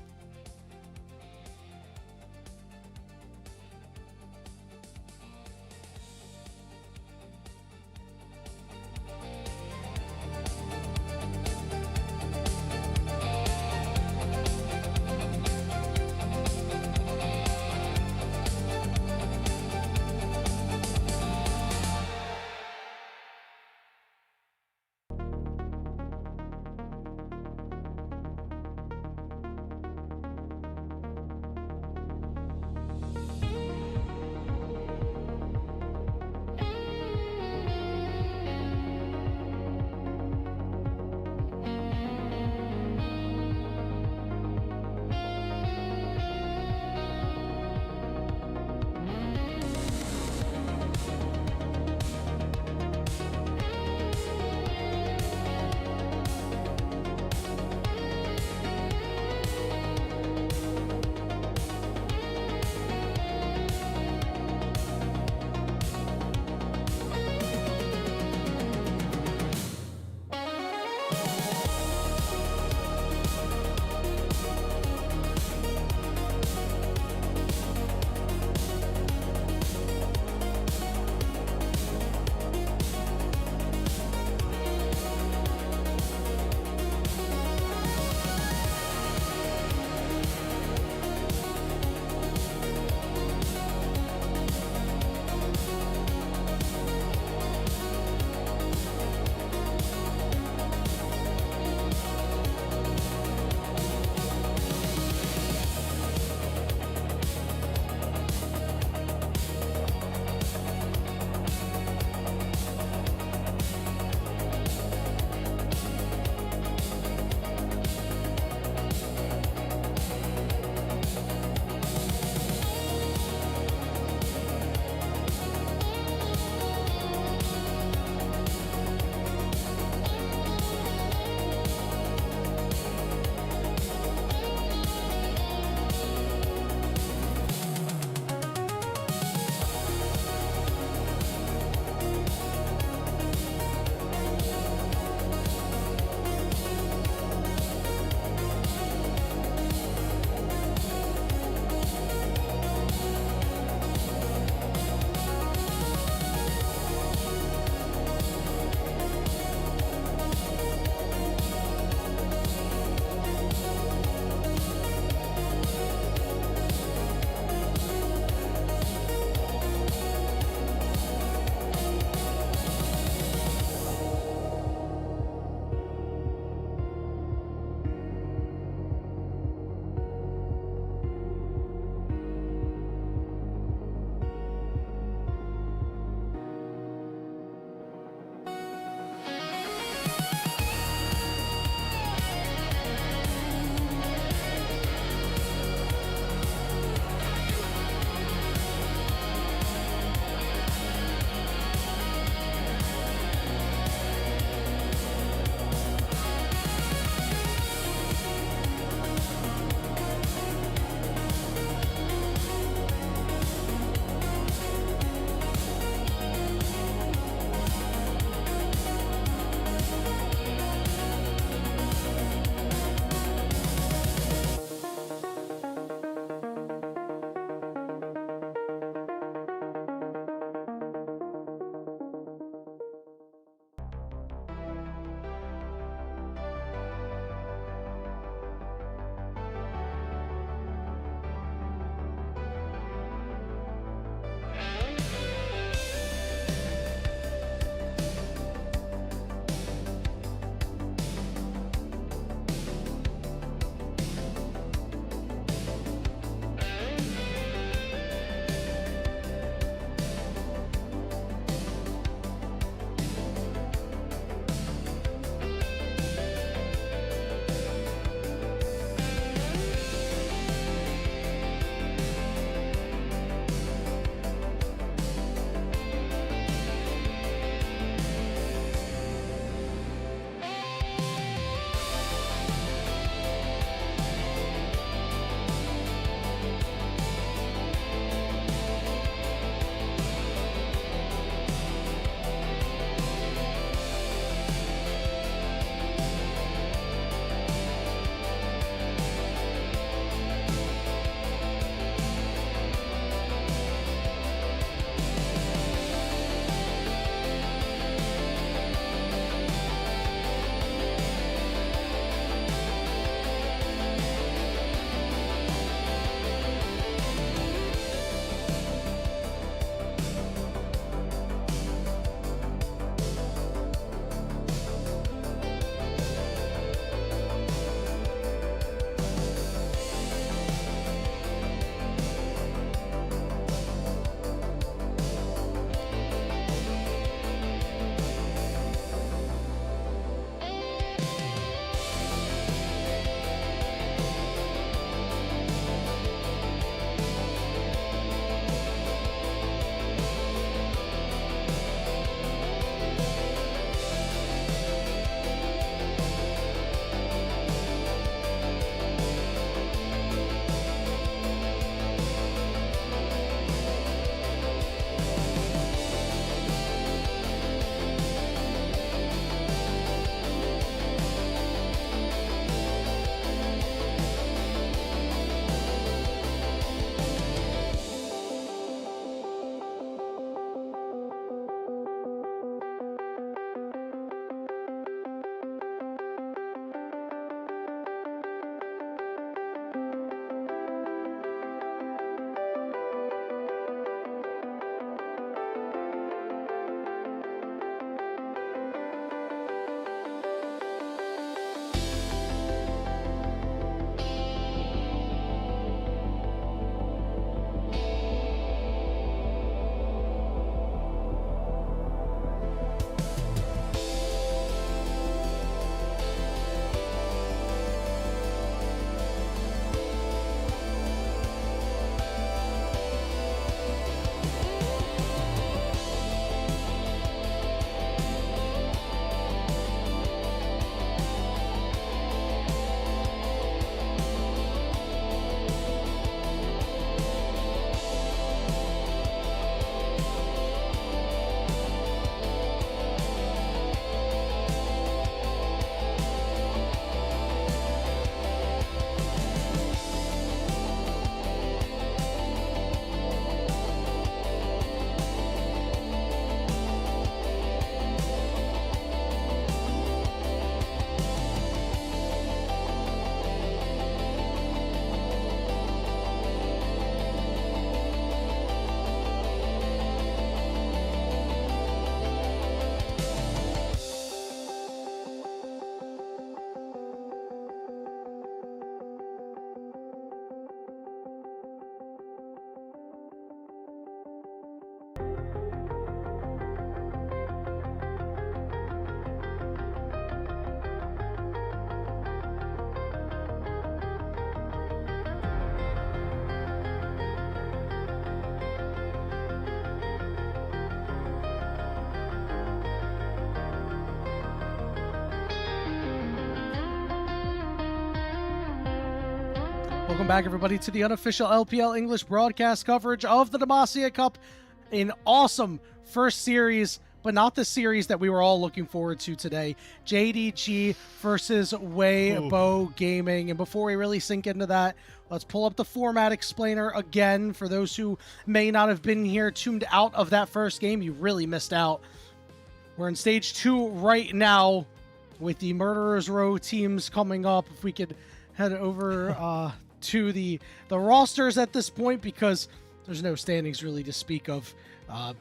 Welcome back, everybody, to the unofficial LPL English broadcast coverage of the Demacia Cup. An awesome first series, but not the series that we were all looking forward to today. JDG versus Weibo Gaming. And before we really sink into that, let's pull up the format explainer again. For those who may not have been here, tuned out of that first game, you really missed out. We're in stage 2 right now with the Murderers Row teams coming up. If we could head over to the rosters at this point, because there's no standings really to speak of,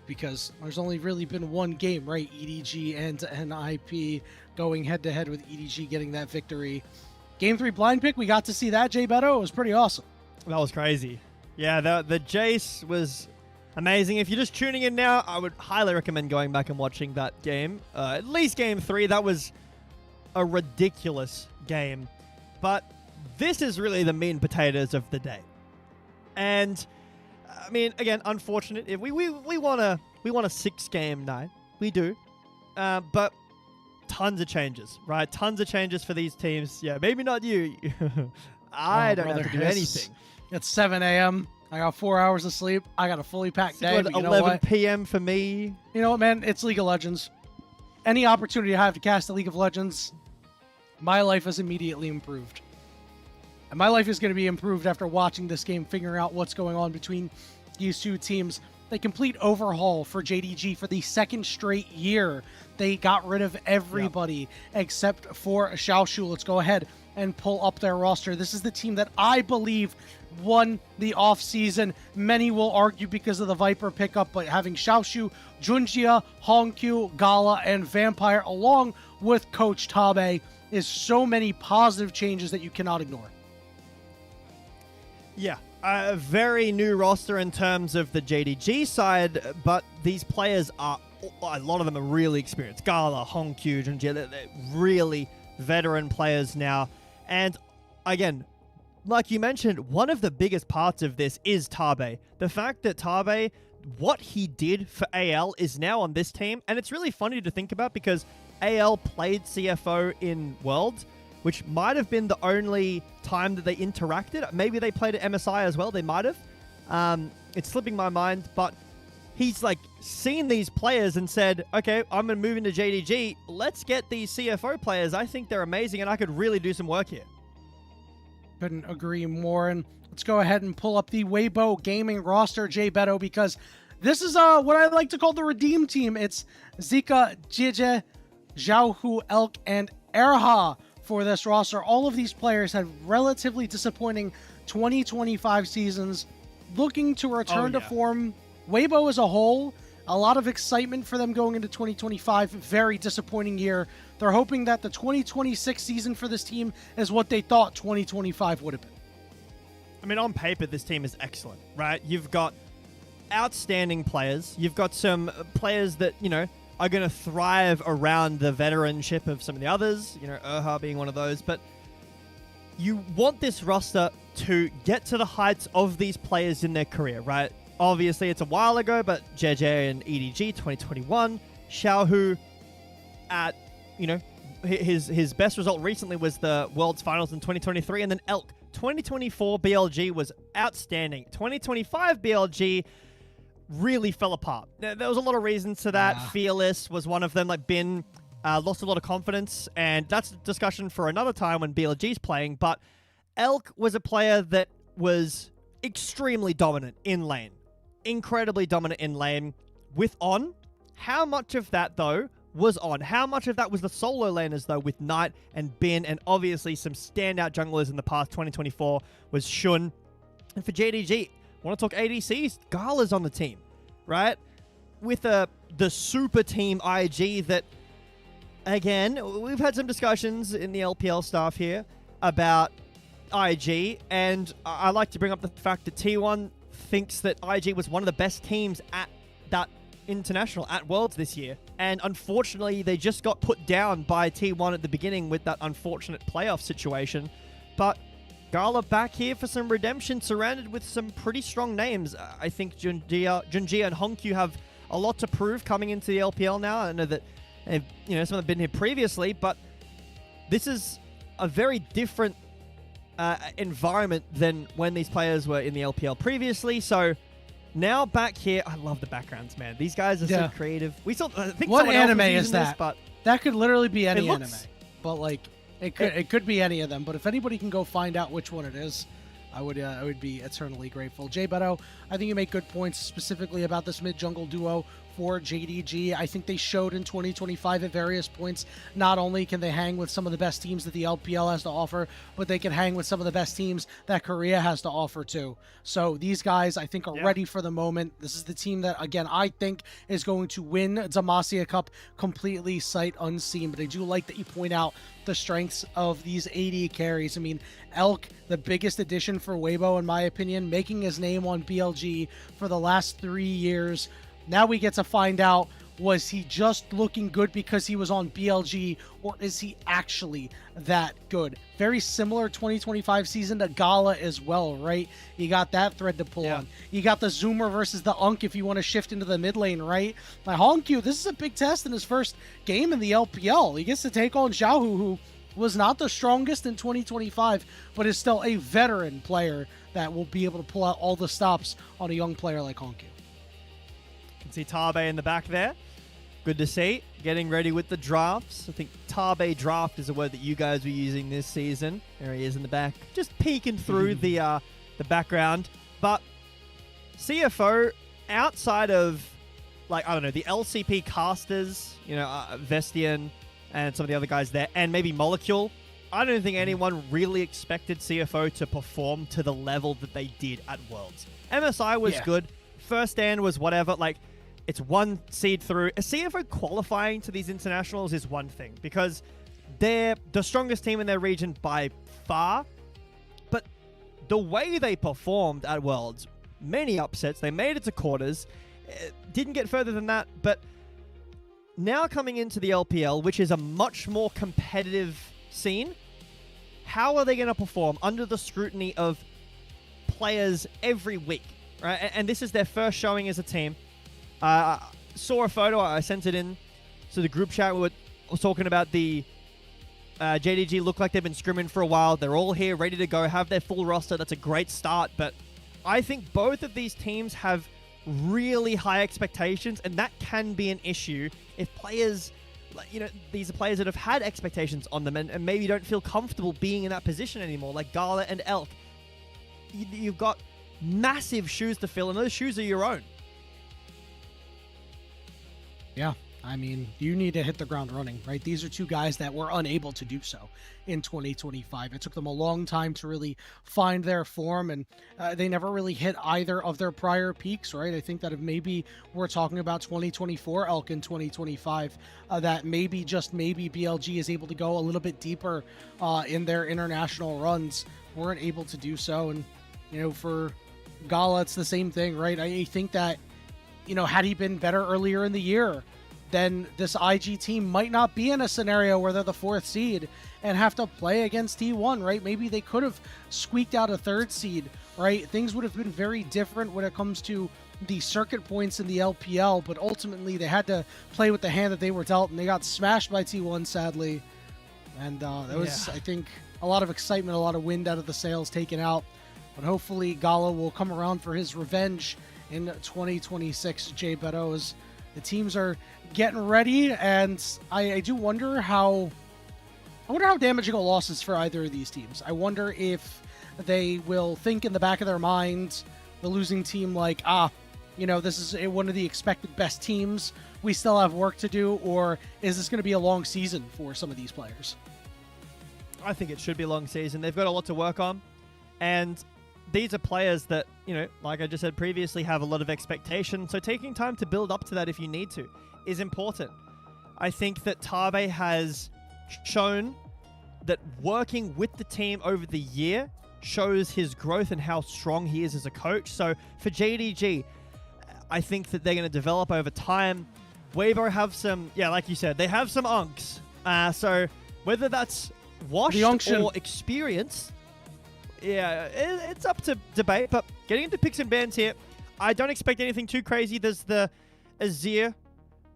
because there's only really been one game, right? EDG and NiP going head-to-head with EDG getting that victory. Game 3 blind pick, we got to see that, Jay Beto. It was pretty awesome. That was crazy. Yeah, the Jace was amazing. If you're just tuning in now, I would highly recommend going back and watching that game. At least game 3, that was a ridiculous game. But this is really the meat and potatoes of the day. And I mean, again, unfortunate. If we want a 6-game night. We do. But tons of changes, right? Tons of changes for these teams. Yeah, maybe not you. I don't have to do anything. It's 7 a.m. I got 4 hours of sleep. I got a fully packed day. It's 11 p.m. for me. You know what, man? It's League of Legends. Any opportunity I have to cast a League of Legends, my life is immediately improved. And my life is going to be improved after watching this game, figuring out what's going on between these two teams. A complete overhaul for JDG for the second straight year. They got rid of everybody except for Xiaoshu. Let's go ahead and pull up their roster. This is the team that I believe won the offseason. Many will argue because of the Viper pickup, but having Xiaoshu, Junjia, Hongkyu, Gala, and Vampire along with Coach Tabe is so many positive changes that you cannot ignore. Yeah, a very new roster in terms of the JDG side, but these players are, a lot of them are really experienced. Gala, Hongkyu, Junjia, they're really veteran players now. And again, like you mentioned, one of the biggest parts of this is Tabe. The fact that Tabe, what he did for AL is now on this team, and it's really funny to think about because AL played CFO in Worlds, which might have been the only time that they interacted. Maybe they played at MSI as well. They might have. It's slipping my mind, but he's like seen these players and said, okay, I'm going to move into JDG. Let's get these CFO players. I think they're amazing, and I could really do some work here. Couldn't agree more. And let's go ahead and pull up the Weibo Gaming roster, Jay Beto, because this is what I like to call the Redeem team. It's Zika, Jije, Xiaohu, Elk, and Erha for this roster. All of these players had relatively disappointing 2025 seasons, looking to return to form. Weibo as a whole, a lot of excitement for them going into 2025. Very disappointing year. They're hoping that the 2026 season for this team is what they thought 2025 would have been. I mean, on paper, this team is excellent, right? You've got outstanding players. You've got some players that, you know, are going to thrive around the veteranship of some of the others, you know, Erha being one of those. But you want this roster to get to the heights of these players in their career, right? Obviously, it's a while ago, but JJ and EDG 2021, Xiaohu at, you know, his best result recently was the World's Finals in 2023, and then Elk 2024 BLG was outstanding. 2025 BLG really fell apart. There was a lot of reasons to that. Fearless was one of them. Like Bin lost a lot of confidence, and that's a discussion for another time when BLG's playing. But Elk was a player that was extremely dominant in lane. Incredibly dominant in lane with On. How much of that, though, was On? How much of that was the solo laners, though, with Knight and Bin, and obviously some standout junglers in the past 2024 was Shun. And for JDG, want to talk ADCs? Gala's on the team, right? With the super team IG that, again, we've had some discussions in the LPL staff here about IG, and I like to bring up the fact that T1 thinks that IG was one of the best teams at that international, at Worlds this year. And unfortunately, they just got put down by T1 at the beginning with that unfortunate playoff situation. But Gala back here for some redemption, surrounded with some pretty strong names. I think Junjia and Hongkyu have a lot to prove coming into the LPL now. I know that, you know, some have been here previously, but this is a very different environment than when these players were in the LPL previously. So now back here, I love the backgrounds, man. These guys are so creative. We saw, I think what someone else anime was is using that? This, but that could literally be any looks, anime, but like it could be any of them. But if anybody can go find out which one it is, I would be eternally grateful. Jay Beto, I think you make good points specifically about this mid-jungle duo for JDG. I think they showed in 2025 at various points, not only can they hang with some of the best teams that the LPL has to offer, but they can hang with some of the best teams that Korea has to offer too. So these guys, I think, are ready for the moment. This is the team that, again, I think is going to win Demacia Cup completely sight unseen. But I do like that you point out the strengths of these AD carries. I mean, Elk, the biggest addition for Weibo, in my opinion, making his name on BLG for the last 3 years. Now we get to find out, was he just looking good because he was on BLG, or is he actually that good? Very similar 2025 season to Gala as well, right? You got that thread to pull on. You got the Zoomer versus the Unk if you want to shift into the mid lane, right? Now, Hongkyu, this is a big test in his first game in the LPL. He gets to take on Xiaohu, who was not the strongest in 2025, but is still a veteran player that will be able to pull out all the stops on a young player like Hongkyu. Can see Tabe in the back there. Good to see. Getting ready with the drafts. I think Tabe draft is a word that you guys were using this season. There he is in the back, just peeking through the background. But CFO, outside of, like, I don't know, the LCP casters, you know, Vestian and some of the other guys there, and maybe Molecule, I don't think anyone really expected CFO to perform to the level that they did at Worlds. MSI was good. First stand was whatever. Like, it's one seed through. A CFO qualifying to these internationals is one thing, because they're the strongest team in their region by far. But the way they performed at Worlds, many upsets, they made it to quarters, didn't get further than that. But now coming into the LPL, which is a much more competitive scene, how are they going to perform under the scrutiny of players every week? Right? And this is their first showing as a team. Saw a photo, I sent it in to the group chat. We were talking about the JDG look like they've been scrimming for a while. They're all here, ready to go, have their full roster. That's a great start. But I think both of these teams have really high expectations, and that can be an issue if players, you know, these are players that have had expectations on them and maybe don't feel comfortable being in that position anymore, like Gala and Elk. You've got massive shoes to fill, and those shoes are your own. Yeah, I mean, you need to hit the ground running, right? These are two guys that were unable to do so in 2025. It took them a long time to really find their form, and they never really hit either of their prior peaks, right? I think that if maybe we're talking about 2024 Elk in 2025, that maybe, just maybe, BLG is able to go a little bit deeper in their international runs. Weren't able to do so, and, you know, for Gala, it's the same thing, right? I think that, you know, had he been better earlier in the year, then this IG team might not be in a scenario where they're the 4th seed and have to play against T1, right? Maybe they could have squeaked out a 3rd seed, right? Things would have been very different when it comes to the circuit points in the LPL, but ultimately they had to play with the hand that they were dealt, and they got smashed by T1, sadly. And that was, I think, a lot of excitement, a lot of wind out of the sails taken out. But hopefully Gala will come around for his revenge in 2026. Jay Beto, the teams are getting ready, and I do wonder how damaging a loss is for either of these teams. I wonder if they will think in the back of their mind, the losing team, like, you know, this is one of the expected best teams, we still have work to do, or is this going to be a long season for some of these players? I think it should be a long season. They've got a lot to work on, and these are players that, you know, like I just said previously, have a lot of expectation. So taking time to build up to that if you need to is important. I think that Tabe has shown that working with the team over the year shows his growth and how strong he is as a coach. So for JDG, I think that they're going to develop over time. Weibo have some, like you said, they have some unks. So whether that's washed or experience, it's up to debate. But getting into picks and bans here, I don't expect anything too crazy. There's the Azir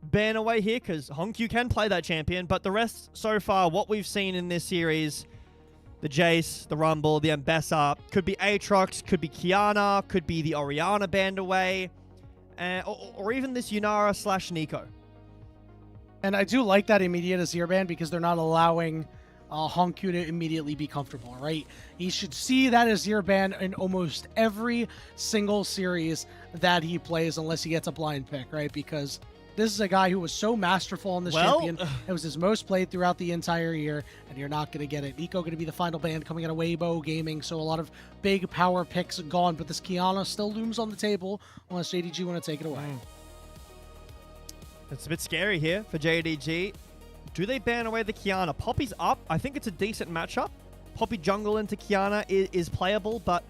ban away here because Hongkyu can play that champion. But the rest so far, what we've seen in this series, the Jace, the Rumble, the Ambessa. Could be Aatrox, could be Kiana, could be the Orianna banned away, or even this Yunara / Nico. And I do like that immediate Azir ban because they're not allowing Hongq to immediately be comfortable, right? He should see that Azir ban in almost every single series that he plays unless he gets a blind pick, right? Because this is a guy who was so masterful on this champion. It was his most played throughout the entire year, and you're not going to get it. Nico going to be the final ban coming out of Weibo Gaming, so a lot of big power picks gone, but this Kiana still looms on the table unless JDG want to take it away. It's a bit scary here for JDG. Do they ban away the Kiana? Poppy's up. I think it's a decent matchup. Poppy jungle into Kiana is playable, but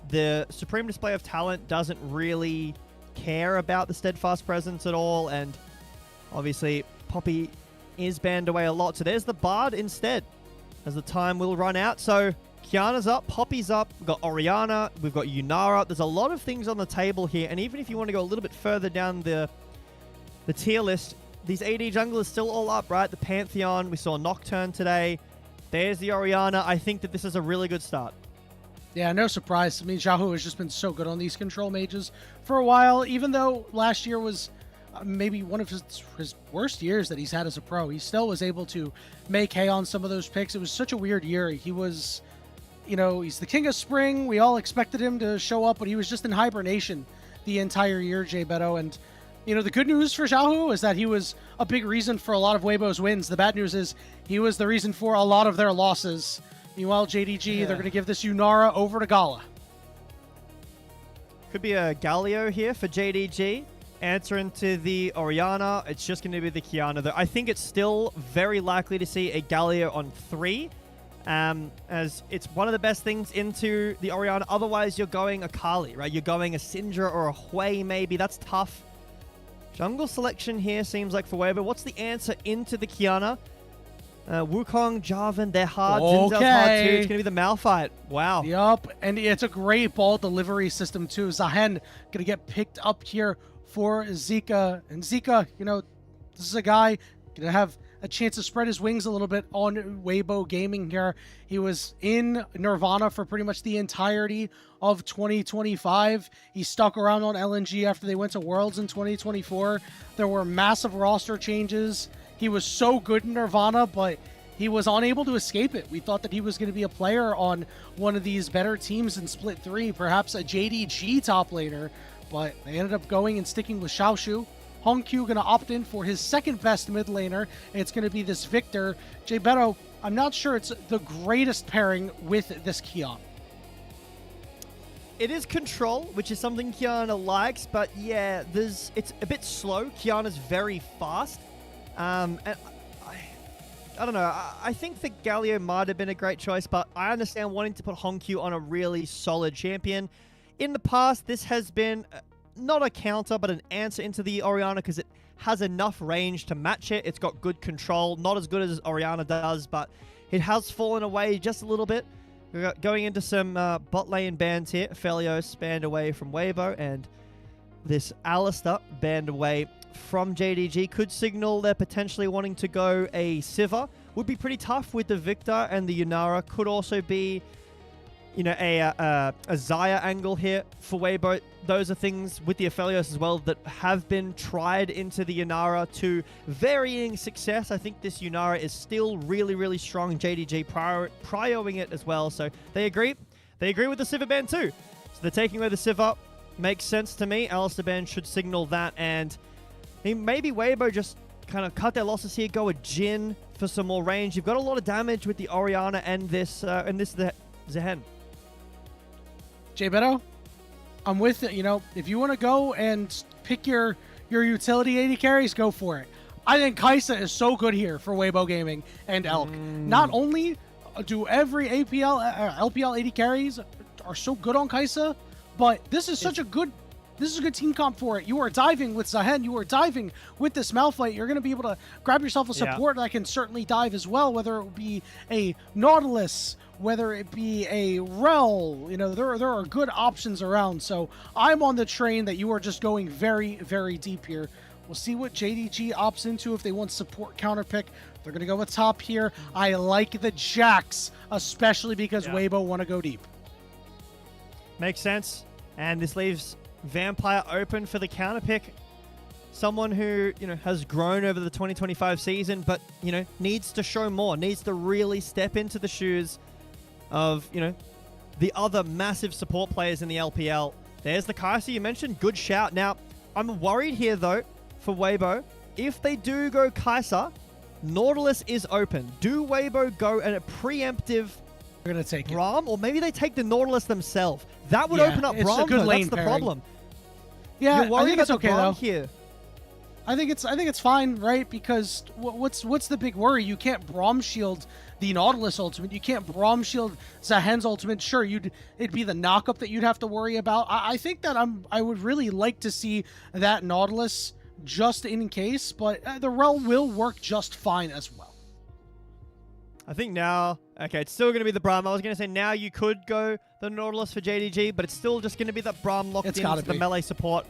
the Supreme Display of Talent doesn't really care about the Steadfast Presence at all, and obviously Poppy is banned away a lot. So there's the Bard instead, as the time will run out. So Kiana's up, Poppy's up, we've got Orianna, we've got Yunara. There's a lot of things on the table here, and even if you want to go a little bit further down the tier list, these AD junglers still all up, right? The Pantheon, we saw Nocturne today. There's the Orianna. I think that this is a really good start. Yeah, no surprise. I mean, Xiaohu has just been so good on these control mages for a while. Even though last year was maybe one of his worst years that he's had as a pro, he still was able to make hay on some of those picks. It was such a weird year. He was, you know, he's the king of spring. We all expected him to show up, but he was just in hibernation the entire year, Jay Beto. And, you know, the good news for Xiaohu is that he was a big reason for a lot of Weibo's wins. The bad news is he was the reason for a lot of their losses. Meanwhile, JDG, they're going to give this Yunara over to Gala. Could be a Galio here for JDG. Answering to the Orianna. It's just going to be the Kiana, though. I think it's still very likely to see a Galio on 3. As it's one of the best things into the Orianna. Otherwise, you're going a Kali, right? You're going a Syndra or a Hui, maybe. That's tough. Jungle selection here seems like for Weibo. What's the answer into the Kiana? Wukong, Jarvan, they're hard. Zinzal's hard too. It's going to be the Malphite. Wow. Yup, and it's a great ball delivery system too. Zahen going to get picked up here for Zika. And Zika, you know, this is a guy going to have a chance to spread his wings a little bit on Weibo Gaming here. He was in Nirvana for pretty much the entirety of 2025. He stuck around on LNG after they went to Worlds in 2024. There were massive roster changes. He was so good in Nirvana, but he was unable to escape it. We thought that he was going to be a player on one of these better teams in Split 3, perhaps a JDG top laner, but they ended up going and sticking with Xiaoshu. Hongq going to opt in for his second best mid laner, and it's going to be this Victor. Jay Beto, I'm not sure it's the greatest pairing with this Kiana. It is control, which is something Kiana likes, but yeah, it's a bit slow. Kiana's very fast. And I don't know. I think that Galio might have been a great choice, but I understand wanting to put Hongq on a really solid champion. In the past, this has been not a counter, but an answer into the Orianna because it has enough range to match it. It's got good control. Not as good as Orianna does, but it has fallen away just a little bit. We're going into some bot lane bans here. Felios banned away from Weibo, and this Alistar banned away from JDG. Could signal they're potentially wanting to go a Sivir. Would be pretty tough with the Victor and the Yunara. Could also be, you know, a Xayah angle here for Weibo. Those are things with the Aphelios as well that have been tried into the Yunara to varying success. I think this Yunara is still really, really strong. JDG prioing it as well. So they agree. They agree with the Sivir ban too. So they're taking away the Sivir. Makes sense to me. Alistar ban should signal that. And maybe Weibo just kind of cut their losses here. Go a Jhin for some more range. You've got a lot of damage with the Orianna and this Zahen. Jay Beto, I'm with it. You know, if you want to go and pick your utility 80 carries, go for it. I think Kai'Sa is so good here for Weibo Gaming and Elk. Not only do every LPL 80 carries are so good on Kai'Sa, but this is such a good team comp for it. You are diving with Zahen. You are diving with this Malphite. You're going to be able to grab yourself a support that can certainly dive as well, whether it be a Nautilus, whether it be a Rel. You know, there are good options around. So I'm on the train that you are just going very, very deep here. We'll see what JDG opts into if they want support counter pick They're going to go with top here. I like the Jax, especially because Weibo want to go deep. Makes sense. And this leaves Vampire open for the counter pick. Someone who, has grown over the 2025 season, but, needs to show more, needs to really step into the shoes of, the other massive support players in the LPL. There's the Kai'Sa you mentioned. Good shout. Now, I'm worried here, though, for Weibo. If they do go Kai'Sa, Nautilus is open. Do Weibo go at a preemptive They're going to take Braum? Or maybe they take the Nautilus themselves. That would open up Braum, though. That's the problem. Yeah, You're worried I think it's okay, though. Here. I think it's fine, right? Because what's the big worry? You can't Braum shield the Nautilus ultimate. You can't Braum shield Zahen's ultimate. Sure, it'd be the knockup that you'd have to worry about. I think that I would really like to see that Nautilus just in case, but the Realm will work just fine as well. I think now, okay, it's still going to be the Braum. I was going to say now you could go the Nautilus for JDG, but it's still just going to be the Braum locked into the melee support.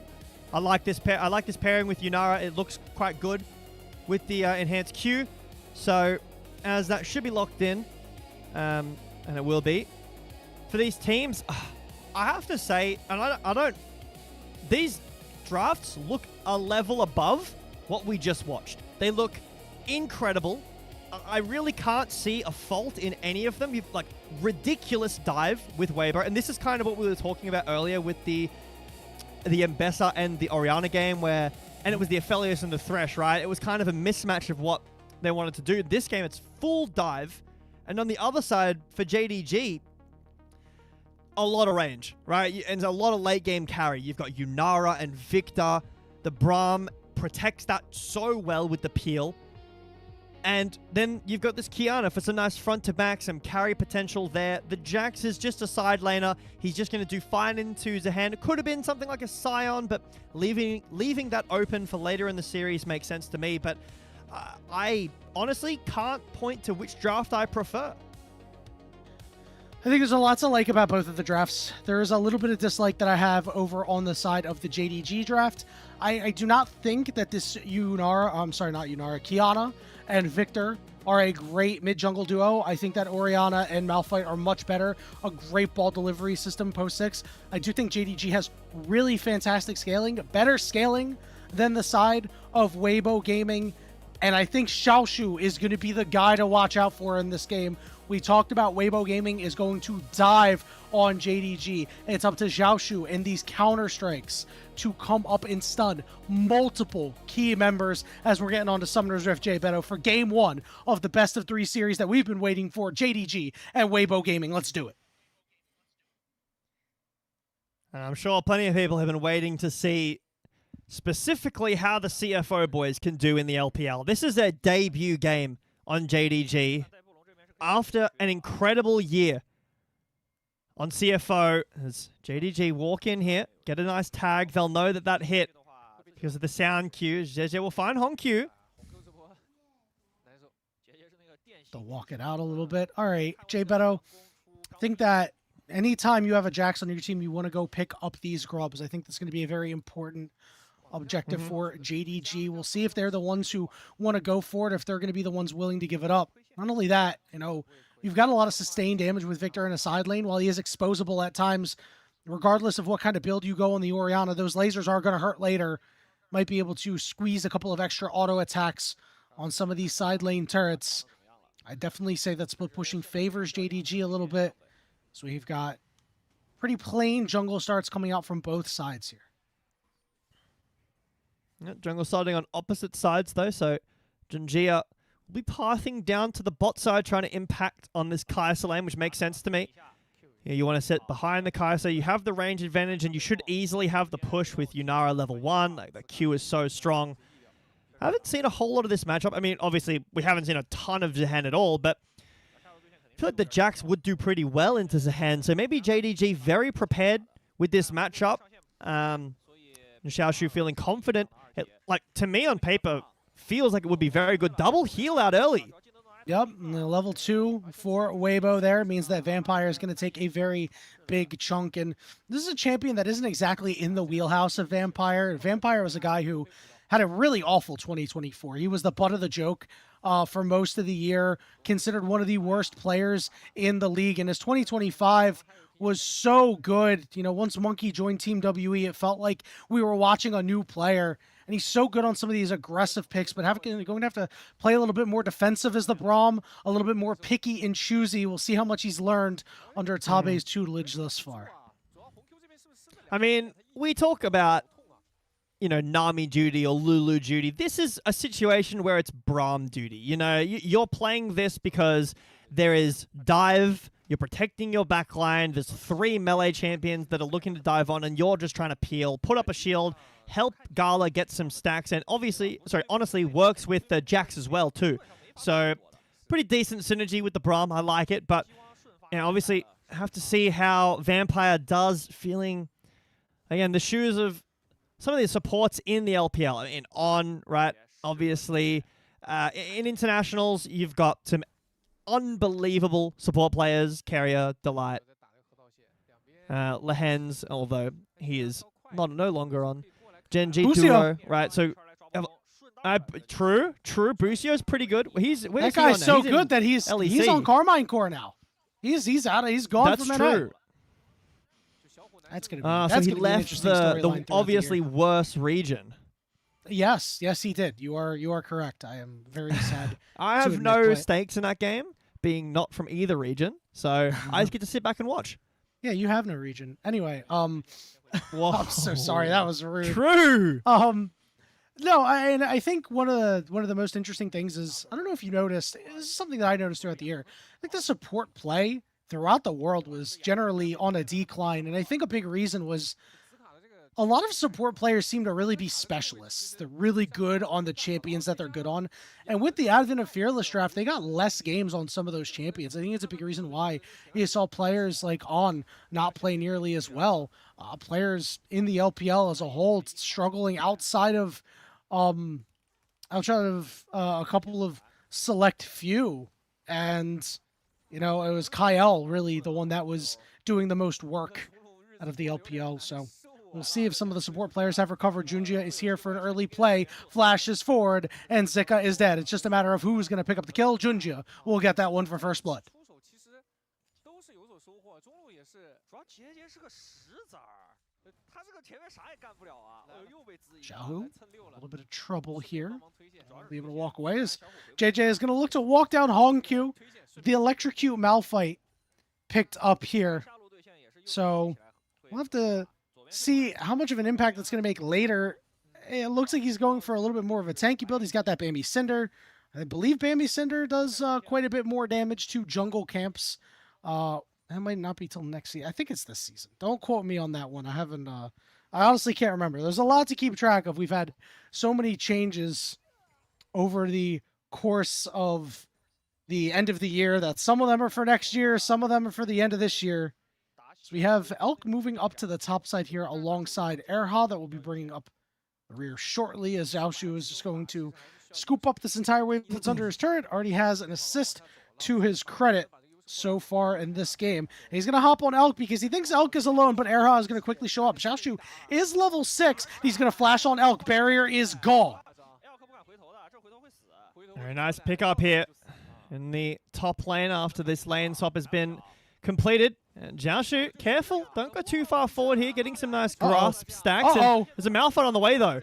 I like this pairing with Yunara. It looks quite good with the enhanced Q. So as that should be locked in, and it will be for these teams. I have to say, and I don't. These drafts look a level above what we just watched. They look incredible. I really can't see a fault in any of them. You've like ridiculous dive with Weibo, and this is kind of what we were talking about earlier with the Mbessa and the Orianna game, and it was the Aphelios and the Thresh, right? It was kind of a mismatch of what they wanted to do. This game, it's full dive, and on the other side for JDG, a lot of range, right? And a lot of late game carry. You've got Yunara and Victor. The Braum protects that so well with the peel. And then you've got this Kiana for some nice front to back, some carry potential there. The Jax is just a side laner. He's just going to do fine into Zahen. It could have been something like a Scion, but leaving that open for later in the series makes sense to me. But I honestly can't point to which draft I prefer. I think there's a lot to like about both of the drafts. There is a little bit of dislike that I have over on the side of the JDG draft. I do not think that this Kiana and Victor are a great mid-jungle duo. I think that Orianna and Malphite are much better. A great ball delivery system post-6. I do think JDG has really fantastic scaling, better scaling than the side of Weibo Gaming. And I think Xiaoshu is going to be the guy to watch out for in this game. We talked about Weibo Gaming is going to dive on JDG. It's up to Xiaoshu and these counter strikes to come up and stun multiple key members as we're getting on to Summoner's Rift, Jay Beto, for game 1 of the best of 3 series that we've been waiting for, JDG and Weibo Gaming. Let's do it. And I'm sure plenty of people have been waiting to see specifically how the CFO boys can do in the LPL. This is their debut game on JDG. After an incredible year on CFO, as JDG walk in here, get a nice tag, they'll know that hit because of the sound cue. JJ will find Hong Q. They'll walk it out a little bit. All right, Jay Beto, I think that anytime you have a Jax on your team, you want to go pick up these grubs. I think that's going to be a very important objective for JDG. We'll see if they're the ones who want to go for it, if they're going to be the ones willing to give it up. Not only that, you've got a lot of sustained damage with Victor in a side lane. While he is exposable at times, regardless of what kind of build you go on the Orianna, those lasers are going to hurt later. Might be able to squeeze a couple of extra auto attacks on some of these side lane turrets. I definitely say that split pushing favors JDG a little bit. So we've got pretty plain jungle starts coming out from both sides here. Jungle starting on opposite sides, though, so Junjia will be pathing down to the bot side, trying to impact on this Kai'Sa lane, which makes sense to me. Yeah, you want to sit behind the Kai'Sa. You have the range advantage, and you should easily have the push with Yunara level 1. Like, the Q is so strong. I haven't seen a whole lot of this matchup. I mean, obviously, we haven't seen a ton of Zahen at all, but I feel like the Jax would do pretty well into Zahen, so maybe JDG very prepared with this matchup. Xiaoshu feeling confident. To me on paper, feels like it would be very good. Double heal out early. Yep, level 2 for Weibo there means that Vampire is going to take a very big chunk. And this is a champion that isn't exactly in the wheelhouse of Vampire. Vampire was a guy who had a really awful 2024. He was the butt of the joke for most of the year, considered one of the worst players in the league. And his 2025 was so good. You know, once Monkey joined Team WE, it felt like we were watching a new player. And he's so good on some of these aggressive picks, but going to have to play a little bit more defensive as the Braum, a little bit more picky and choosy. We'll see how much he's learned under Tabe's tutelage thus far. I mean, we talk about, you know, Nami duty or Lulu duty. This is a situation where it's Braum duty. You know, you're playing this because there is dive, you're protecting your backline, there's 3 melee champions that are looking to dive on, and you're just trying to peel, put up a shield, help Gala get some stacks, and honestly, works with the Jax as well, too. So, pretty decent synergy with the Braum. I like it, but, you know, obviously, have to see how Vampire does, feeling, again, the shoes of some of the supports in the LPL. I mean, right? Obviously, in internationals, you've got some unbelievable support players. Carrier, Delight, Lehens, although he is no longer on Genji Duo, right? So, true. Busio's pretty good. That guy's so good that he's on Carmine Core now. He's out. He's gone. That's from true. That's gonna be. So he left the obviously worse region. Yes, he did. You are correct. I am very sad. I have no stakes in that game, being not from either region, so I just get to sit back and watch. Yeah, you have no region. Anyway, I'm so sorry. That was rude. True. No, I think one of the most interesting things is, I don't know if you noticed, this is something that I noticed throughout the year. I think the support play throughout the world was generally on a decline, and I think a big reason was a lot of support players seem to really be specialists. They're really good on the champions that they're good on, and with the advent of Fearless Draft, they got less games on some of those champions. I think it's a big reason why you saw players like On not play nearly as well. Players in the LPL as a whole struggling outside of a couple of select few, and you know, it was Kyle really the one that was doing the most work out of the LPL. So we'll see if some of the support players have recovered. Junjia is here for an early play, flashes forward, and Zika is dead. It's just a matter of who's going to pick up the kill. Junjia will get that one for first blood. Xiaohu, a little bit of trouble here. I'll be able to walk away as JJ is going to look to walk down Hongq. The electrocute Malphite picked up here. So we'll have to see how much of an impact that's going to make later. It looks like he's going for a little bit more of a tanky build. He's got that Bambi Cinder. I believe Bambi Cinder does quite a bit more damage to jungle camps. That might not be till next season. I think it's this season. Don't quote me on that one. I haven't... I honestly can't remember. There's a lot to keep track of. We've had so many changes over the course of the end of the year that some of them are for next year, some of them are for the end of this year. So we have Elk moving up to the top side here alongside Erha that will be bringing up the rear shortly, as Xiaoshu is just going to scoop up this entire wave that's under his turret. Already has an assist to his credit so far in this game. And he's going to hop on Elk because he thinks Elk is alone, but Erha is going to quickly show up. Xiaoshu is level 6. He's going to flash on Elk. Barrier is gone. Very nice pickup here in the top lane after this lane swap has been completed. And Xiaoshu, careful. Don't go too far forward here. Getting some nice grasp stacks. And there's a Malphite on the way, though.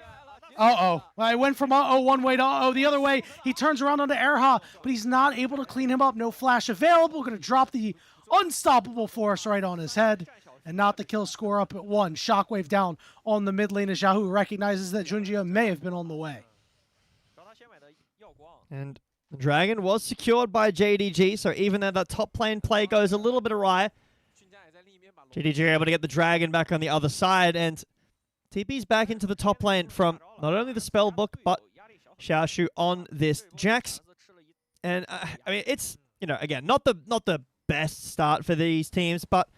I went from one way to the other way. He turns around onto Erha, but he's not able to clean him up. No flash available. Going to drop the unstoppable force right on his head. And not the kill score up at 1. Shockwave down on the mid lane as Yahoo recognizes that Junjia may have been on the way. And the Dragon was secured by JDG, so even though that top lane play goes a little bit awry, JDG are able to get the Dragon back on the other side, and TP's back into the top lane from not only the spell book, but Xiaoshu on this Jax. And I mean, it's, you know, again, not the best start for these teams, but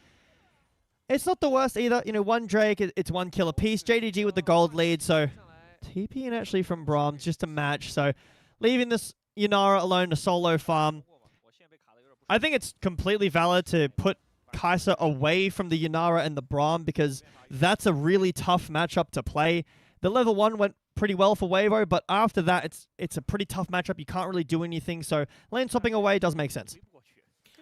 it's not the worst either. You know, one Drake, it's 1 kill apiece. JDG with the gold lead, so TP and actually from Braum just a match. So leaving this Yunara alone to solo farm. I think it's completely valid to put Kai'Sa away from the Yunara and the Braum because that's a really tough matchup to play. The level 1 went pretty well for Weibo, but after that, it's a pretty tough matchup. You can't really do anything, so lane swapping away does make sense.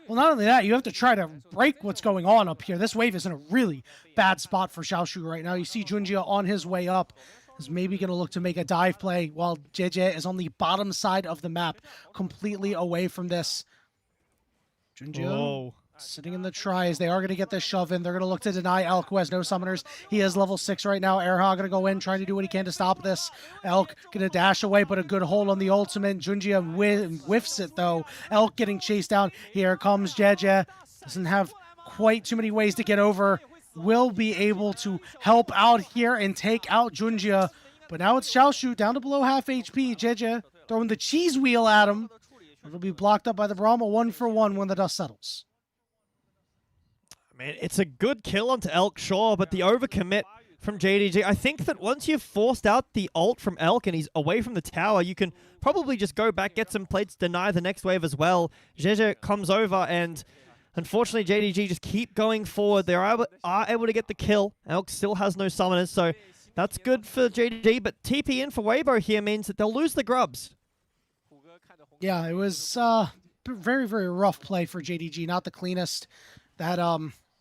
Well, not only that, you have to try to break what's going on up here. This wave is in a really bad spot for Xiaoshu right now. You see Junjia on his way up. Is maybe going to look to make a dive play while JJ is on the bottom side of the map, completely away from this. Junjia sitting in the tries. They are going to get this shove in. They're going to look to deny Elk, who has no summoners. He is level 6 right now. Erha going to go in, trying to do what he can to stop this. Elk going to dash away, but a good hold on the ultimate. Junjia whiffs it, though. Elk getting chased down. Here comes JJ. Doesn't have quite too many ways to get over. Will be able to help out here and take out Junjia. But now it's Xiaoshu down to below half HP. JJ throwing the cheese wheel at him. It'll be blocked up by the Brahma 1-for-1 when the dust settles. I mean, it's a good kill onto Elk, sure, but the overcommit from JDG, I think that once you've forced out the ult from Elk and he's away from the tower, you can probably just go back, get some plates, deny the next wave as well. JJ comes over and unfortunately JDG just keep going forward. They are able to get the kill. Elk still has no summoners, so that's good for JDG, but TP in for Weibo here means that they'll lose the grubs. Yeah, it was very, very rough play for JDG. Not the cleanest. That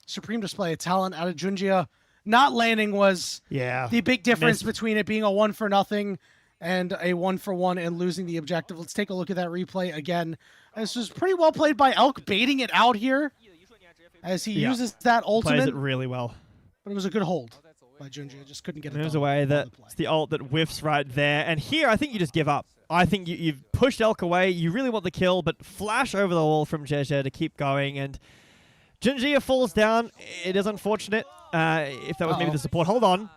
supreme display of talent out of Junjia not landing was the big difference between it being a 1-for-0 and a 1-for-1 and losing the objective. Let's take a look at that replay again. This was pretty well played by Elk, baiting it out here as he uses that ultimate. Plays it really well. But it was a good hold by Junjia. Just couldn't get it There's a way that it's the ult that whiffs right there. And here, I think you just give up. I think you've pushed Elk away. You really want the kill, but flash over the wall from JJ to keep going. And Junjia falls down. It is unfortunate. If that was maybe the support. Hold on.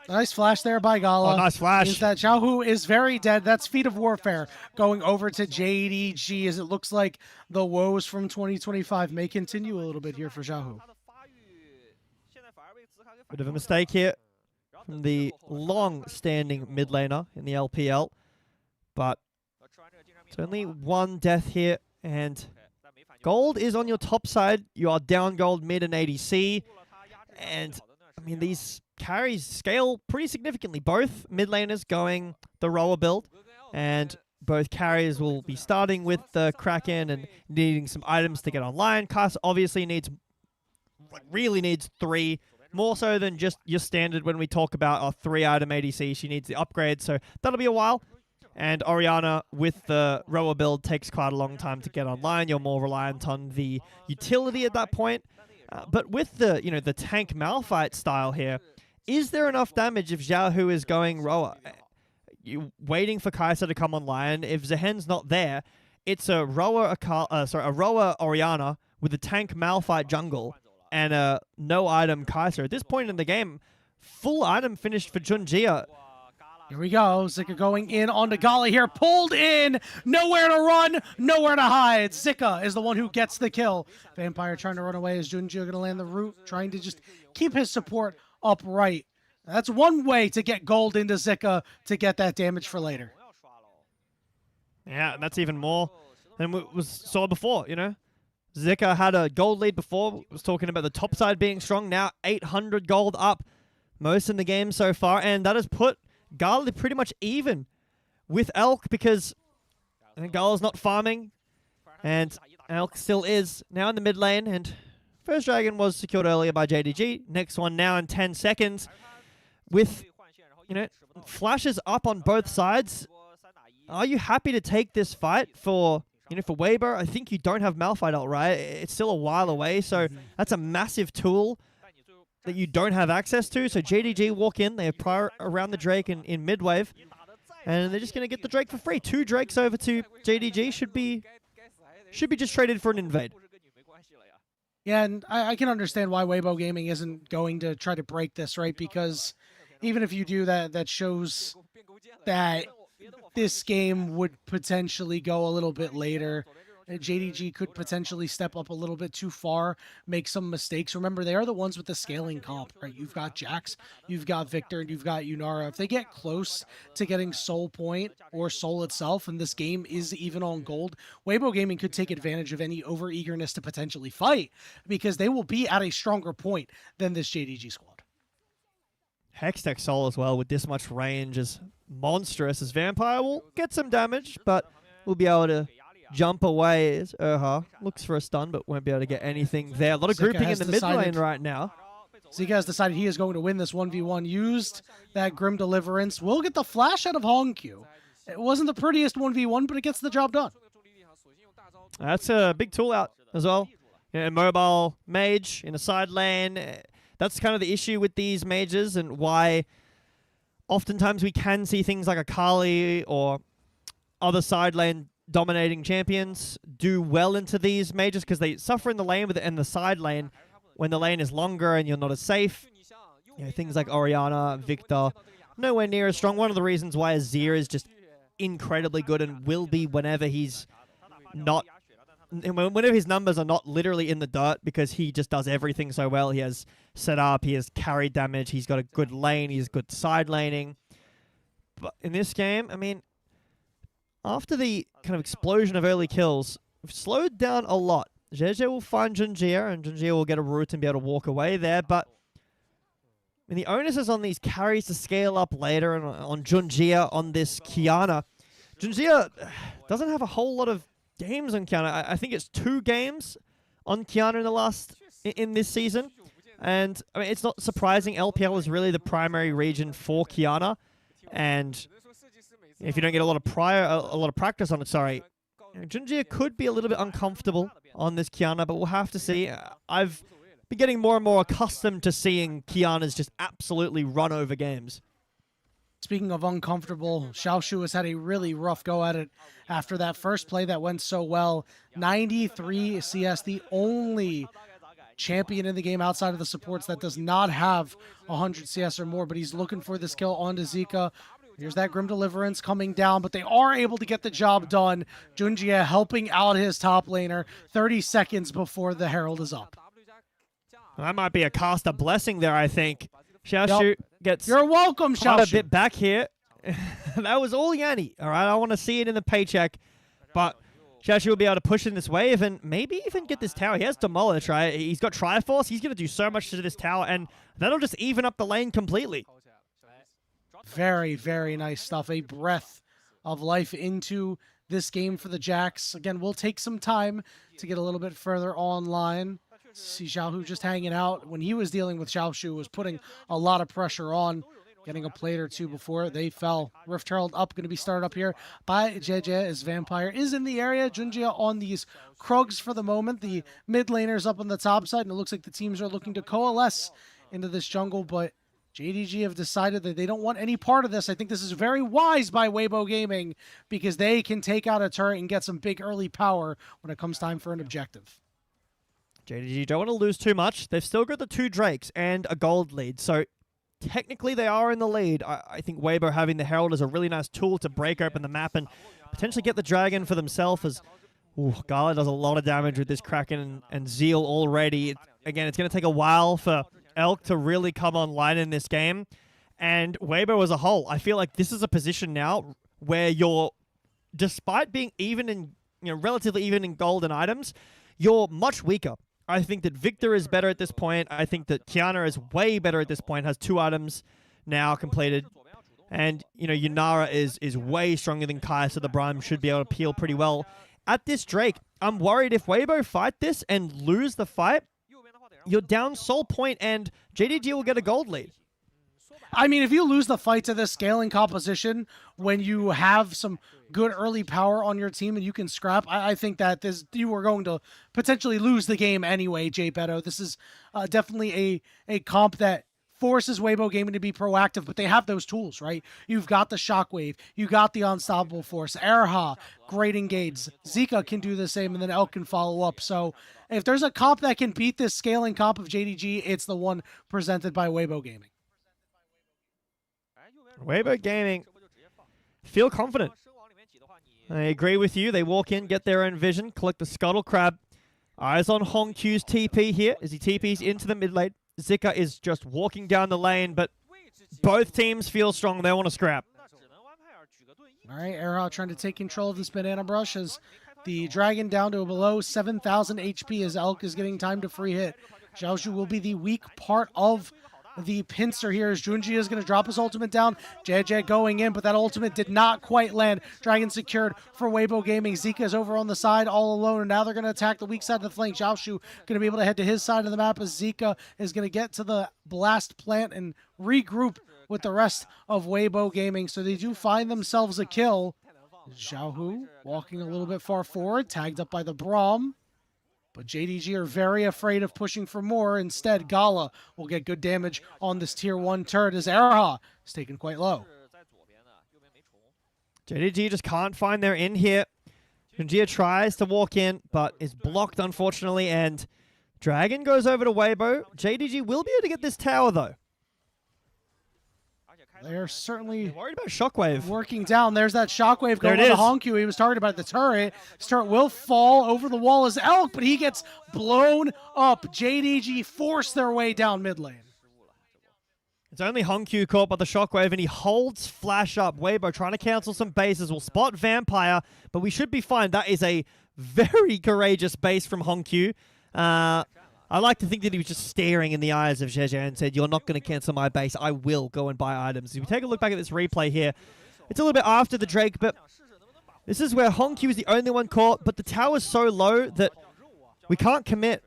Nice flash there by Gala. Oh, nice flash. Means that Xiaohu is very dead. That's Feet of Warfare going over to JDG as it looks like the woes from 2025 may continue a little bit here for Xiaohu. Bit of a mistake here from the long-standing mid laner in the LPL. But it's only one death here, and gold is on your top side. You are down gold mid and ADC. And, I mean, these carries scale pretty significantly. Both mid laners going the rower build, and both carriers will be starting with the Kraken and needing some items to get online. Kai'Sa obviously really needs 3, more so than just your standard when we talk about our 3-item ADC. She needs the upgrade, so that'll be a while. And Orianna with the rower build takes quite a long time to get online. You're more reliant on the utility at that point. But with the the tank Malphite style here, is there enough damage if Xiaohu is going rower? You waiting for Kai'Sa to come online. If Zehen's not there, it's a rower Orianna with a tank Malphite jungle and a no item Kai'Sa. At this point in the game, full item finished for Junjia. Here we go. Zika going in onto Gali here. Pulled in. Nowhere to run. Nowhere to hide. Zika is the one who gets the kill. Vampire trying to run away as Junjia going to land the root. Trying to just keep his support upright. That's one way to get gold into Zika to get that damage for later. Yeah, that's even more than we saw before, Zika had a gold lead before. Was talking about the top side being strong. Now 800 gold up. Most in the game so far. And that has put Gala pretty much even with Elk because I think Gala's not farming and Elk still is now in the mid lane, and first dragon was secured earlier by JDG. Next one now in 10 seconds with flashes up on both sides. Are you happy to take this fight for for Weibo? I think you don't have Malphite ult, right? It's still a while away, so that's a massive tool that you don't have access to. So JDG walk in, they have prior around the Drake in mid-wave, and they're just going to get the Drake for free. 2 Drakes over to JDG should be just traded for an invade. Yeah, and I can understand why Weibo Gaming isn't going to try to break this, right? Because even if you do that, that shows that this game would potentially go a little bit later. JDG could potentially step up a little bit too far, make some mistakes. Remember, they are the ones with the scaling comp, right? You've got Jax, you've got Victor, and you've got Yunara. If they get close to getting Soul Point or Soul itself, and this game is even on gold, Weibo Gaming could take advantage of any over-eagerness to potentially fight, because they will be at a stronger point than this JDG squad. Hextech Soul as well with this much range is monstrous, as Vampire will get some damage, but will be able to jump away as looks for a stun, but won't be able to get anything there. A lot of grouping in the mid lane right now. Zika has decided he is going to win this 1v1. Used that Grim Deliverance. Will get the flash out of Hongq. It wasn't the prettiest 1v1, but it gets the job done. That's a big tool out as well. A mobile mage in a side lane. That's kind of the issue with these mages and why oftentimes we can see things like a Kali or other side lane dominating champions do well into these mages because they suffer in the lane with it and the side lane when the lane is longer and you're not as safe. You know, things like Orianna, Victor, nowhere near as strong. One of the reasons why Azir is just incredibly good and will be whenever he's not, whenever his numbers are not literally in the dirt, because he just does everything so well. He has setup, he has carry damage, he's got a good lane, he's good side laning. But in this game, I mean, after the kind of explosion of early kills, we've slowed down a lot. JDG will find Junjia, and Junjia will get a root and be able to walk away there, but I mean, the onus is on these carries to scale up later, and on Junjia, on this Qiyana. Junjia doesn't have a whole lot of games on Qiyana. I think it's 2 games on Qiyana in this season. And I mean, it's not surprising. LPL is really the primary region for Qiyana. And if you don't get a lot of practice on it, Junjia could be a little bit uncomfortable on this Qiyana, but we'll have to see. I've been getting more and more accustomed to seeing Qiyana's just absolutely run over games. Speaking of uncomfortable, Xiaoshu has had a really rough go at it after that first play that went so well. 93 CS, the only champion in the game outside of the supports that does not have 100 CS or more, but he's looking for this kill onto Zika. Here's that Grim Deliverance coming down, but they are able to get the job done. Junjia helping out his top laner 30 seconds before the Herald is up. That might be a caster blessing there, I think. Xiaoshu gets You're welcome, Xiaoshu. A bit back here. That was all Yanni. All right, I want to see it in the paycheck. But Xiaoshu will be able to push in this wave and maybe even get this tower. He has Demolish, right? He's got Triforce. He's going to do so much to this tower, and that'll just even up the lane completely. Very, very nice stuff. A breath of life into this game for the Jacks. Again, we'll take some time to get a little bit further online. See Xiaohu just hanging out. When he was dealing with Xiaoshu, was putting a lot of pressure on, getting a plate or two before they fell. Rift Herald up, going to be started up here by JJ as Vampire is in the area. Junjia on these Krugs for the moment. The mid laners up on the top side, and it looks like the teams are looking to coalesce into this jungle, but JDG have decided that they don't want any part of this. I think this is very wise by Weibo Gaming because they can take out a turret and get some big early power when it comes time for an objective. JDG don't want to lose too much. They've still got the 2 Drakes and a gold lead, so technically they are in the lead. I think Weibo having the Herald is a really nice tool to break open the map and potentially get the Dragon for themselves, as Gala does a lot of damage with this Kraken and Zeal already. Again, it's going to take a while for Elk to really come online in this game. And Weibo as a whole, I feel like this is a position now where you're, despite being even in, relatively even in gold and items, you're much weaker. I think that Victor is better at this point. I think that Qiyana is way better at this point, has 2 items now completed. And, Yunara is way stronger than Kai, so the Brime should be able to peel pretty well. At this Drake, I'm worried if Weibo fight this and lose the fight, you're down Soul Point and JDG will get a gold lead. I mean, if you lose the fight to this scaling composition when you have some good early power on your team and you can scrap, I think that you are going to potentially lose the game anyway, Jay Beto. This is definitely a comp that forces Weibo Gaming to be proactive, but they have those tools, right? You've got the Shockwave, you got the Unstoppable Force, Erha, great engage, Zika can do the same, and then Elk can follow up. So if there's a comp that can beat this scaling comp of JDG, it's the one presented by Weibo Gaming. Weibo Gaming feel confident. I agree with you. They walk in, get their own vision, collect the Scuttle Crab. Eyes on Hongq's TP here as he TPs into the mid lane. Zika is just walking down the lane, but both teams feel strong. They want to scrap. All right, Erha trying to take control of this banana brush as the Dragon down to below 7,000 HP as Elk is getting time to free hit. Xiaoshu will be the weak part of the pincer here as Junji is going to drop his ultimate down. JJ going in, but that ultimate did not quite land. Dragon secured for Weibo Gaming. Zika is over on the side all alone, and now they're going to attack the weak side of the flank. Xiaoshu going to be able to head to his side of the map as Zika is going to get to the blast plant and regroup with the rest of Weibo Gaming. So they do find themselves a kill. Xiaohu walking a little bit far forward, tagged up by the Braum. But JDG are very afraid of pushing for more. Instead, Gala will get good damage on this tier 1 turret as Erha is taken quite low. JDG just can't find their in here. Junjia tries to walk in, but is blocked, unfortunately, and Dragon goes over to Weibo. JDG will be able to get this tower, though. They're certainly worried about Shockwave. Working down. There's that Shockwave going on the Honkyu. He was targeted by the turret. This turret will fall over the wall as Elk, but he gets blown up. JDG force their way down mid lane. It's only Honkyu caught by the Shockwave, and he holds Flash up. Weibo trying to cancel some bases. Will spot Vampire, but we should be fine. That is a very courageous base from Honkyu. I like to think that he was just staring in the eyes of JJ and said, "You're not going to cancel my base. I will go and buy items." If we take a look back at this replay here, it's a little bit after the Drake, but this is where Honkyu is the only one caught, but the tower's so low that we can't commit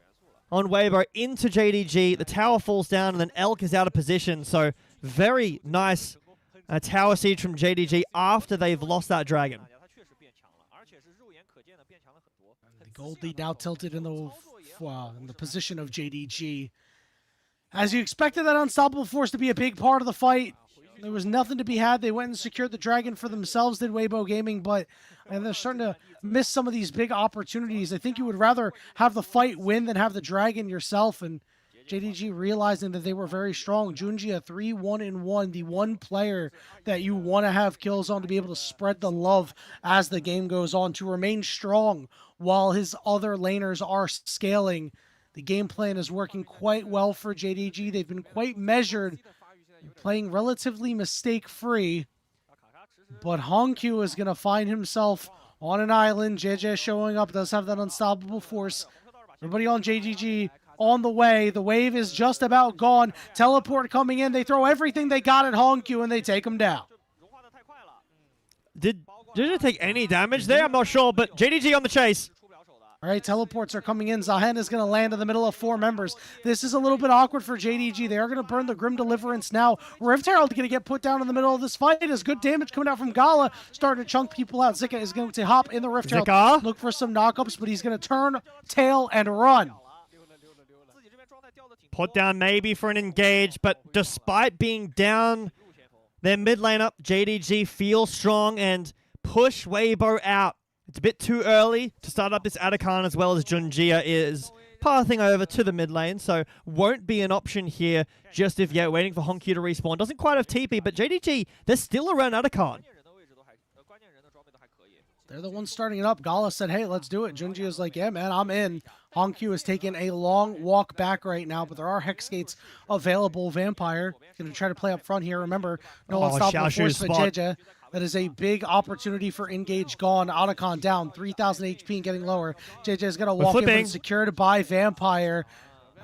on Weibo into JDG. The tower falls down, and then Elk is out of position. So very nice tower siege from JDG after they've lost that dragon. The gold lead now tilted in the position of JDG. As you expected that unstoppable force to be a big part of the fight, there was nothing to be had. They went and secured the dragon for themselves, did Weibo Gaming, but they're starting to miss some of these big opportunities. I think you would rather have the fight win than have the dragon yourself, and JDG realizing that they were very strong. Junji, a 3-1-1, the one player that you want to have kills on to be able to spread the love as the game goes on, to remain strong while his other laners are scaling. The game plan is working quite well for JDG. They've been quite measured, playing relatively mistake-free. But Honkyu is going to find himself on an island. JJ showing up, does have that unstoppable force. Everybody on JDG on the way. The wave is just about gone. Teleport coming in. They throw everything they got at Honkyu and they take him down. Did it take any damage there? I'm not sure, but JDG on the chase. All right, teleports are coming in. Zahen is going to land in the middle of 4 members. This is a little bit awkward for JDG. They are going to burn the Grim Deliverance now. Rift Herald going to get put down in the middle of this fight. Is good damage coming out from Gala, starting to chunk people out. Zika is going to hop in the Rift Herald, look for some knockups, but he's going to turn, tail, and run. Put down maybe for an engage, but despite being down their mid lane up, JDG feels strong and push Weibo out. It's a bit too early to start up this Atakan, as well as Junjia is pathing over to the mid lane, so won't be an option here just if yet. Waiting for Honkyu to respawn. Doesn't quite have TP, but JDG, they're still around Atakan. They're the ones starting it up. Gala said, hey, let's do it. Junjia is like, yeah, man, I'm in. Honkyu is taking a long walk back right now, but there are Hex Gates available. Vampire going to try to play up front here. Remember, no unstoppable force for JJ. That is a big opportunity for Engage gone. Otacon down, 3,000 HP and getting lower. JJ is going to walk in, but secured by Vampire.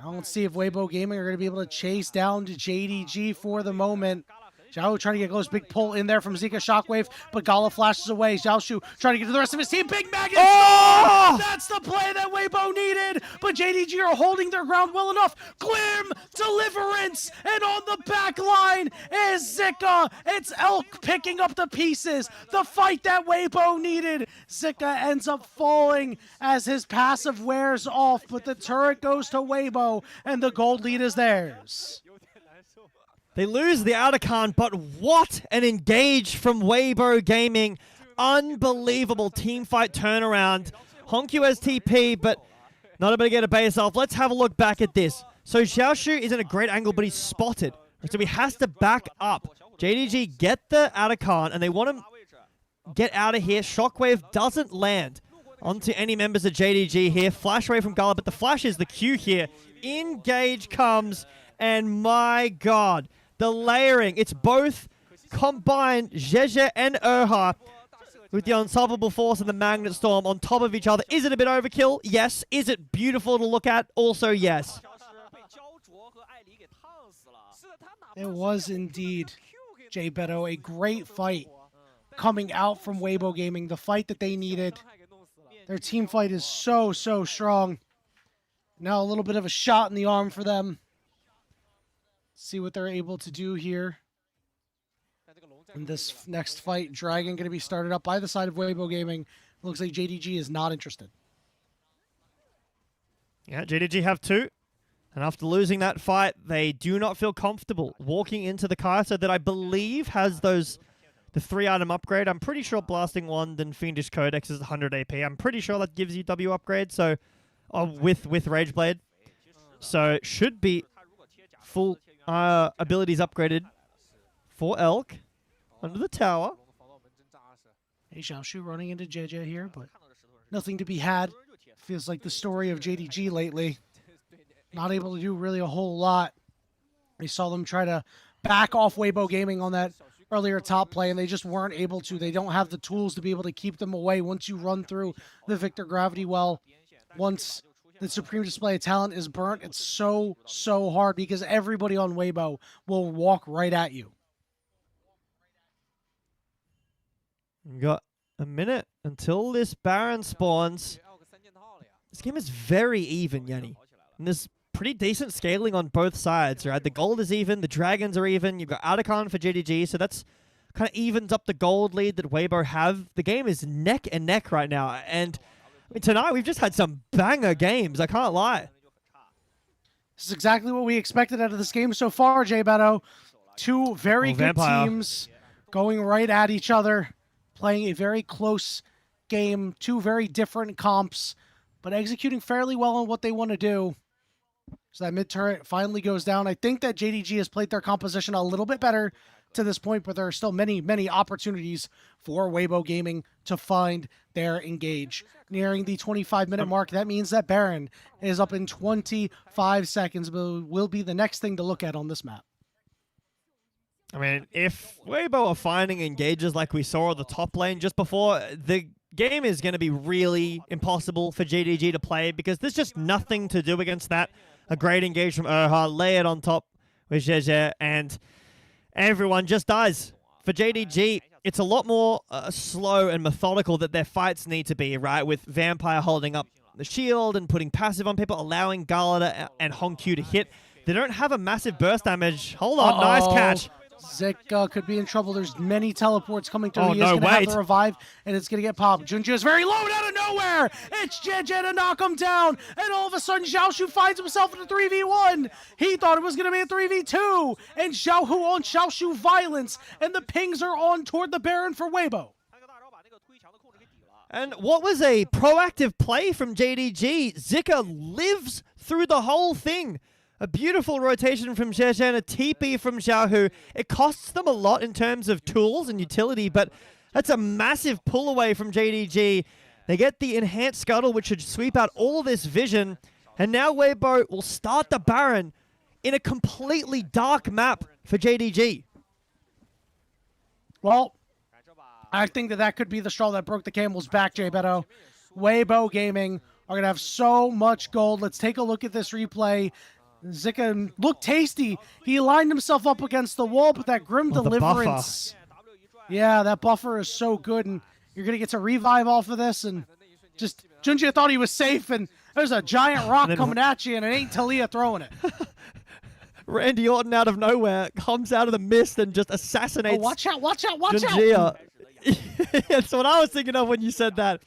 Now let's see if Weibo Gaming are going to be able to chase down to JDG for the moment. Zhao trying to get close, big pull in there from Zika Shockwave, but Gala flashes away. Xiaoshu trying to get to the rest of his team. Big Mag! Oh! That's the play that Weibo needed, but JDG are holding their ground well enough. Glim Deliverance, and on the back line is Zika. It's Elk picking up the pieces. The fight that Weibo needed. Zika ends up falling as his passive wears off, but the turret goes to Weibo, and the gold lead is theirs. They lose the Atakan, but what an engage from Weibo Gaming. Unbelievable teamfight turnaround. Honkyu has TP, but not able to get a base off. Let's have a look back at this. So Xiaoshu is in a great angle, but he's spotted. So he has to back up. JDG get the Atakan, and they want him get out of here. Shockwave doesn't land onto any members of JDG here. Flash away from Gala, but the flash is the Q here. Engage comes, and my God. The layering, it's both combined, Jeje and Erha, with the unstoppable force and the Magnet Storm on top of each other. Is it a bit overkill? Yes. Is it beautiful to look at? Also, yes. It was indeed, Jay Beto, a great fight coming out from Weibo Gaming, the fight that they needed. Their team fight is so strong. Now a little bit of a shot in the arm for them. See what they're able to do here. In this next fight, Dragon going to be started up by the side of Weibo Gaming. Looks like JDG is not interested. Yeah, JDG have 2. And after losing that fight, they do not feel comfortable walking into the Kai'Sa that I believe has the 3-item upgrade. I'm pretty sure Blasting Wand and Fiendish Codex is 100 AP. I'm pretty sure that gives you W upgrade, so with Rageblade. So it should be full abilities upgraded for Elk under the tower. Hey, Xiaoshu running into JJ here, but nothing to be had. Feels like the story of JDG lately. Not able to do really a whole lot. We saw them try to back off Weibo Gaming on that earlier top play, and they just weren't able to. They don't have the tools to be able to keep them away once you run through the Victor Gravity well. Once the Supreme Display of Talent is burnt, it's so hard because everybody on Weibo will walk right at you. We got a minute until this Baron spawns. This game is very even, Yanni. And there's pretty decent scaling on both sides, right? The gold is even, the dragons are even. You've got Adakon for JDG, so that's kind of evens up the gold lead that Weibo have. The game is neck and neck right now. And I mean, tonight we've just had some banger games, I can't lie. This is exactly what we expected out of this game so far, Jay Beto. 2 very good teams going right at each other, playing a very close game, 2 very different comps, but executing fairly well on what they want to do. So that mid turret finally goes down. I think that JDG has played their composition a little bit better to this point, but there are still many opportunities for Weibo Gaming to find their engage. Nearing the 25-minute mark, that means that Baron is up in 25 seconds, but will be the next thing to look at on this map. I mean, if Weibo are finding engages like we saw at the top lane just before, the game is going to be really impossible for JDG to play because there's just nothing to do against that. A great engage from Erha, lay it on top with JJ, and everyone just dies. For JDG, it's a lot more slow and methodical that their fights need to be, right? With Vampire holding up the shield and putting passive on people, allowing Galata and Hongq to hit. They don't have a massive burst damage. Hold on, nice catch. Zika could be in trouble. There's many teleports coming through. Oh, He is going to have the revive, and it's going to get popped. Junji is very low out of nowhere. It's JJ to knock him down, and all of a sudden, Xiaoshu finds himself in a 3v1. He thought it was going to be a 3v2, and Xiaohu on Xiaoshu violence, and the pings are on toward the Baron for Weibo. And what was a proactive play from JDG? Zika lives through the whole thing. A beautiful rotation from Zhejian and a TP from Xiaohu. It costs them a lot in terms of tools and utility, but that's a massive pull away from JDG. They get the enhanced scuttle, which should sweep out all this vision. And now Weibo will start the Baron in a completely dark map for JDG. Well, I think that could be the straw that broke the camel's back, Jay Beto. Weibo Gaming are going to have so much gold. Let's take a look at this replay. Zika looked tasty. He lined himself up against the wall, but that Grim Deliverance. Yeah, that buffer is so good, and you're going to get to revive off of this, and just Junji thought he was safe, and there's a giant rock coming at you, and it ain't Talia throwing it. Randy Orton out of nowhere comes out of the mist and just assassinates. Oh, watch out, watch out, watch Junji. out. That's what I was thinking of when you said that.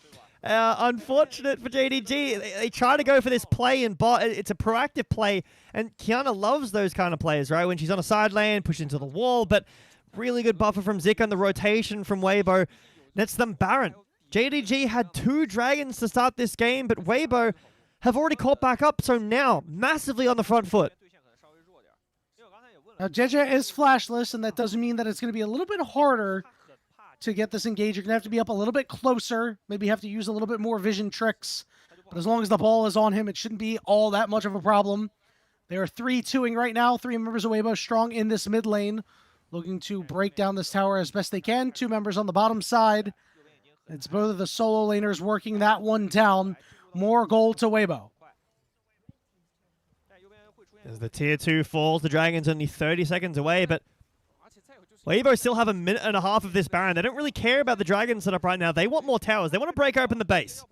Unfortunate for JDG. They try to go for this play in bot. It's a proactive play, and Kiana loves those kind of plays, right? When she's on a side lane, push into the wall, but really good buffer from Zika and the rotation from Weibo. Nets them Baron. JDG had 2 dragons to start this game, but Weibo have already caught back up, so now massively on the front foot. Now, JJ is flashless, and that doesn't mean that it's going to be a little bit harder to get this engage. You're going to have to be up a little bit closer, maybe have to use a little bit more vision tricks. But as long as the ball is on him, it shouldn't be all that much of a problem. They are 3-2ing right now. 3 members of Weibo strong in this mid lane, looking to break down this tower as best they can. 2 members on the bottom side. It's both of the solo laners working that one down. More gold to Weibo. As the tier 2 falls, the Dragon's only 30 seconds away, but Weibo still have a minute and a half of this Baron. They don't really care about the Dragon setup right now. They want more towers. They want to break open the base.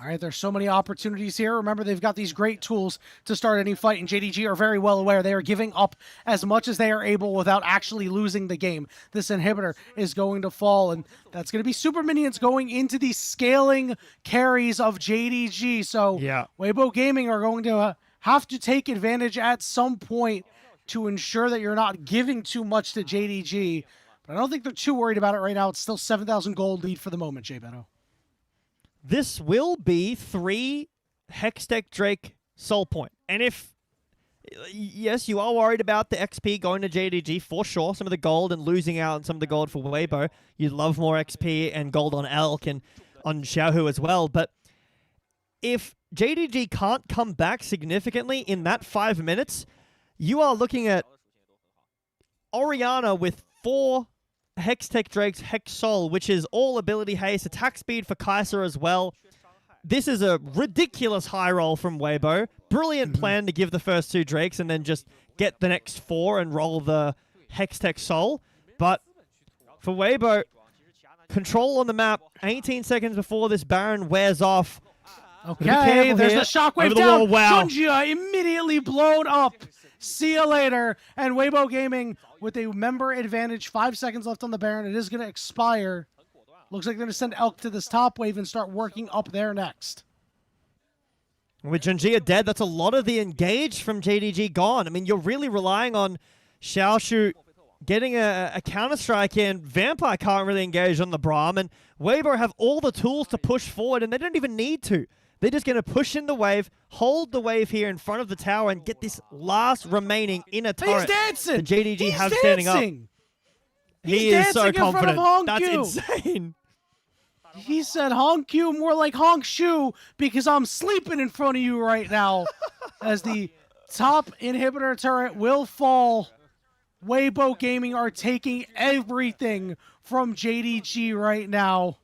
All right, there's so many opportunities here. Remember, they've got these great tools to start any fight, and JDG are very well aware they are giving up as much as they are able without actually losing the game. This inhibitor is going to fall, and that's going to be super minions going into the scaling carries of JDG. So yeah, Weibo Gaming are going to have to take advantage at some point to ensure that you're not giving too much to JDG. But I don't think they're too worried about it right now. It's still 7,000 gold lead for the moment, Jay Beto. This will be 3 Hextech Drake Soul Point. And if, yes, you are worried about the XP going to JDG, for sure, some of the gold and losing out on some of the gold for Weibo. You'd love more XP and gold on Elk and on Xiaohu as well. But if JDG can't come back significantly in that 5 minutes, you are looking at Orianna with 4 Hextech Drake's Hex Soul, which is all ability haste, attack speed for Kaiser as well. This is a ridiculous high roll from Weibo. Brilliant plan to give the first 2 Drakes and then just get the next 4 and roll the Hextech Soul. But for Weibo, control on the map, 18 seconds before this Baron wears off. Okay, there's the shockwave down. Wall. Wow. Junjia immediately blown up. See you later. And Weibo Gaming with a member advantage. 5 seconds left on the Baron. It is going to expire. Looks like they're going to send Elk to this top wave and start working up there next. With Junjia dead, that's a lot of the engage from JDG gone. I mean, you're really relying on Xiaoshu getting a counter-strike in. Vampire can't really engage on the Braum, and Weibo have all the tools to push forward, and they don't even need to. They're just going to push in the wave, hold the wave here in front of the tower, and get this last remaining inner turret. He's dancing! The JDG He's have dancing! standing up. He He's is so dancing in front of confident. Hongkyu. That's insane. He said Hongkyu, more like Hongshu, because I'm sleeping in front of you right now. As the top inhibitor turret will fall. Weibo Gaming are taking everything from JDG right now.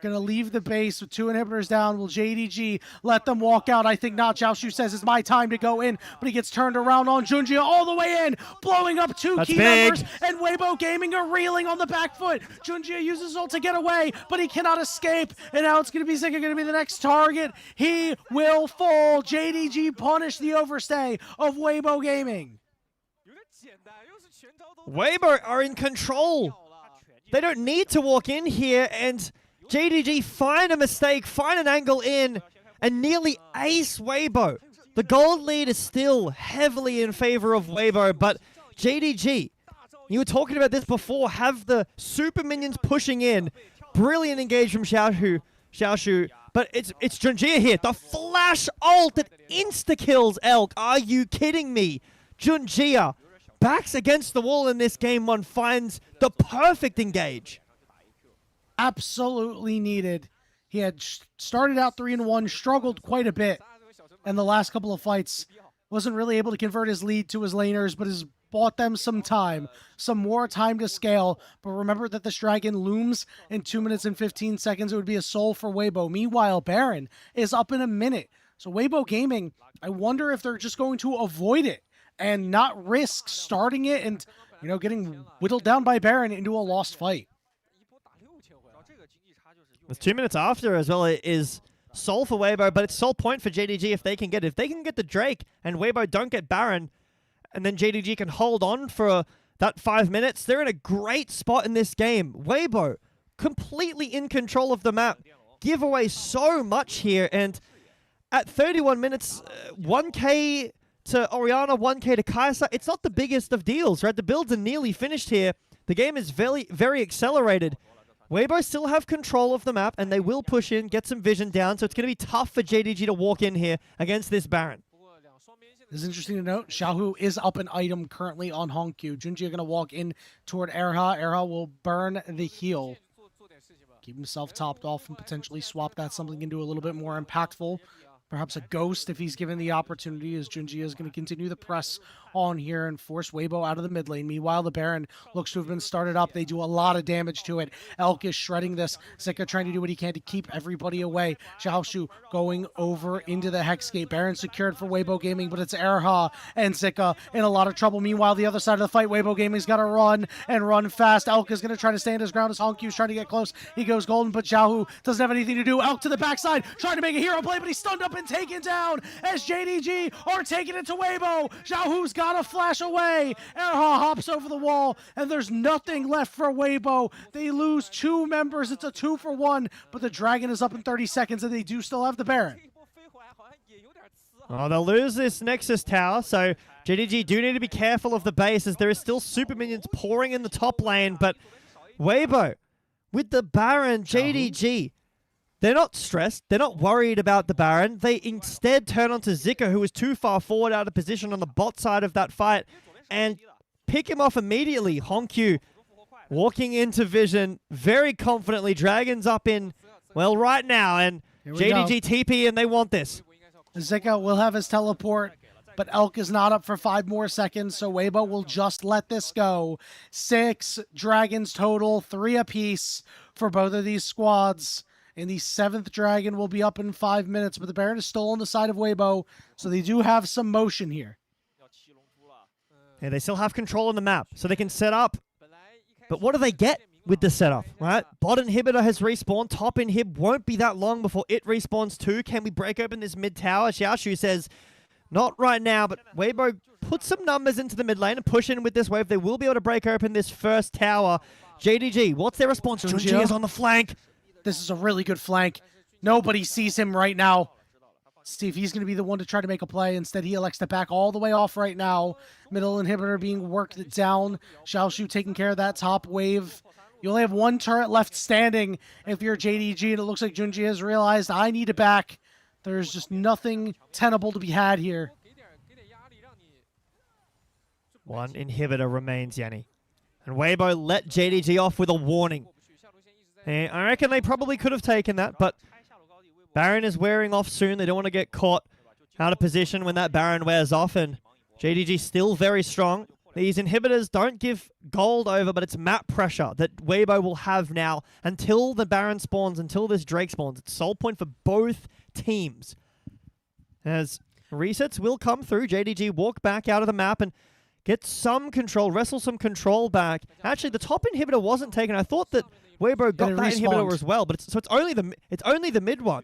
Gonna leave the base with 2 inhibitors down. Will JDG let them walk out? I think not. Xiaoshu says it's my time to go in, but he gets turned around on Junjia all the way in, blowing up 2 key members, and Weibo Gaming are reeling on the back foot. Junjia uses ult to get away, but he cannot escape, and now it's gonna be Zika, gonna be the next target. He will fall. JDG punish the overstay of Weibo Gaming. Weibo are in control. They don't need to walk in here, and JDG find a mistake, find an angle in, and nearly ace Weibo. The gold lead is still heavily in favor of Weibo, but JDG, you were talking about this before, have the super minions pushing in. Brilliant engage from Xiaoshu, but it's Junjia here. The flash ult that insta-kills Elk. Are you kidding me? Junjia backs against the wall in this game 1, finds the perfect engage. Absolutely needed. He had started out 3-1, struggled quite a bit in the last couple of fights. Wasn't really able to convert his lead to his laners, but has bought them some time, some more time to scale. But remember that this dragon looms in 2 minutes and 15 seconds. It would be a soul for Weibo. Meanwhile, Baron is up in a minute. So Weibo Gaming, I wonder if they're just going to avoid it and not risk starting it and, you know, getting whittled down by Baron into a lost fight. With 2 minutes after as well, it is soul for Weibo, but it's soul point for JDG if they can get it. If they can get the Drake and Weibo don't get Baron, and then JDG can hold on for that 5 minutes, they're in a great spot in this game. Weibo, completely in control of the map, give away so much here, and at 31 minutes, 1k to Orianna, 1k to Kai'Sa, it's not the biggest of deals, right? The builds are nearly finished here. The game is very, very accelerated. Weibo still have control of the map, and they will push in, get some vision down, so it's going to be tough for JDG to walk in here against this Baron. This is interesting to note. Xiaohu is up an item currently on Hongkyu. Junji are going to walk in toward Erha. Erha will burn the heal. Keep himself topped off and potentially swap that something into a little bit more impactful. Perhaps a ghost if he's given the opportunity, as Junji is going to continue the press on here and force Weibo out of the mid lane. Meanwhile, the Baron looks to have been started up. They do a lot of damage to it. Elk is shredding this. Zika trying to do what he can to keep everybody away. Xiaoshu going over into the Hex Gate. Baron secured for Weibo Gaming, but it's Erha and Zika in a lot of trouble. Meanwhile, the other side of the fight, Weibo Gaming's got to run and run fast. Elk is going to try to stand his ground as Honkyu's trying to get close. He goes golden, but Xiaohu doesn't have anything to do. Elk to the backside, trying to make a hero play, but he's stunned up and taken down as JDG are taking it to Weibo. Xiaohu's got to flash away. Erha hops over the wall, and there's nothing left for Weibo. They lose 2 members. It's a 2-for-1, but the Dragon is up in 30 seconds, and they do still have the Baron. Oh, they'll lose this Nexus tower, so JDG do need to be careful of the base as there is still super minions pouring in the top lane, but Weibo, with the Baron, JDG, they're not stressed, they're not worried about the Baron, they instead turn onto Zika, who is too far forward out of position on the bot side of that fight, and pick him off immediately. Honkyu walking into vision very confidently, Dragon's up in, well, right now, and JDG TP, and they want this. Zika will have his teleport, but Elk is not up for 5 more seconds, so Weibo will just let this go. 6 dragons total, 3 apiece for both of these squads. And the 7th dragon will be up in 5 minutes, but the Baron is still on the side of Weibo, so they do have some motion here. Yeah, they still have control on the map, so they can set up. But what do they get with the setup, right? Bot inhibitor has respawned. Top inhib won't be that long before it respawns too. Can we break open this mid tower? Xiaoshu says, not right now, but Weibo put some numbers into the mid lane and push in with this wave. They will be able to break open this first tower. JDG, what's their response? Junji is on the flank. This is a really good flank. Nobody sees him right now. See if he's going to be the one to try to make a play. Instead, he elects to back all the way off right now. Middle inhibitor being worked down. Xiaoshu taking care of that top wave. You only have 1 turret left standing if you're JDG, and it looks like Junji has realized, I need to back. There's just nothing tenable to be had here. 1 inhibitor remains, Yanni. And Weibo let JDG off with a warning. And I reckon they probably could have taken that, but Baron is wearing off soon. They don't want to get caught out of position when that Baron wears off, and JDG still very strong. These inhibitors don't give gold over, but it's map pressure that Weibo will have now until the Baron spawns, until this Drake spawns. It's soul point for both teams. As resets will come through, JDG walk back out of the map and get some control, wrestle some control back. Actually, the top inhibitor wasn't taken. I thought that Weibo got that inhibitor as well, but it's only the mid one.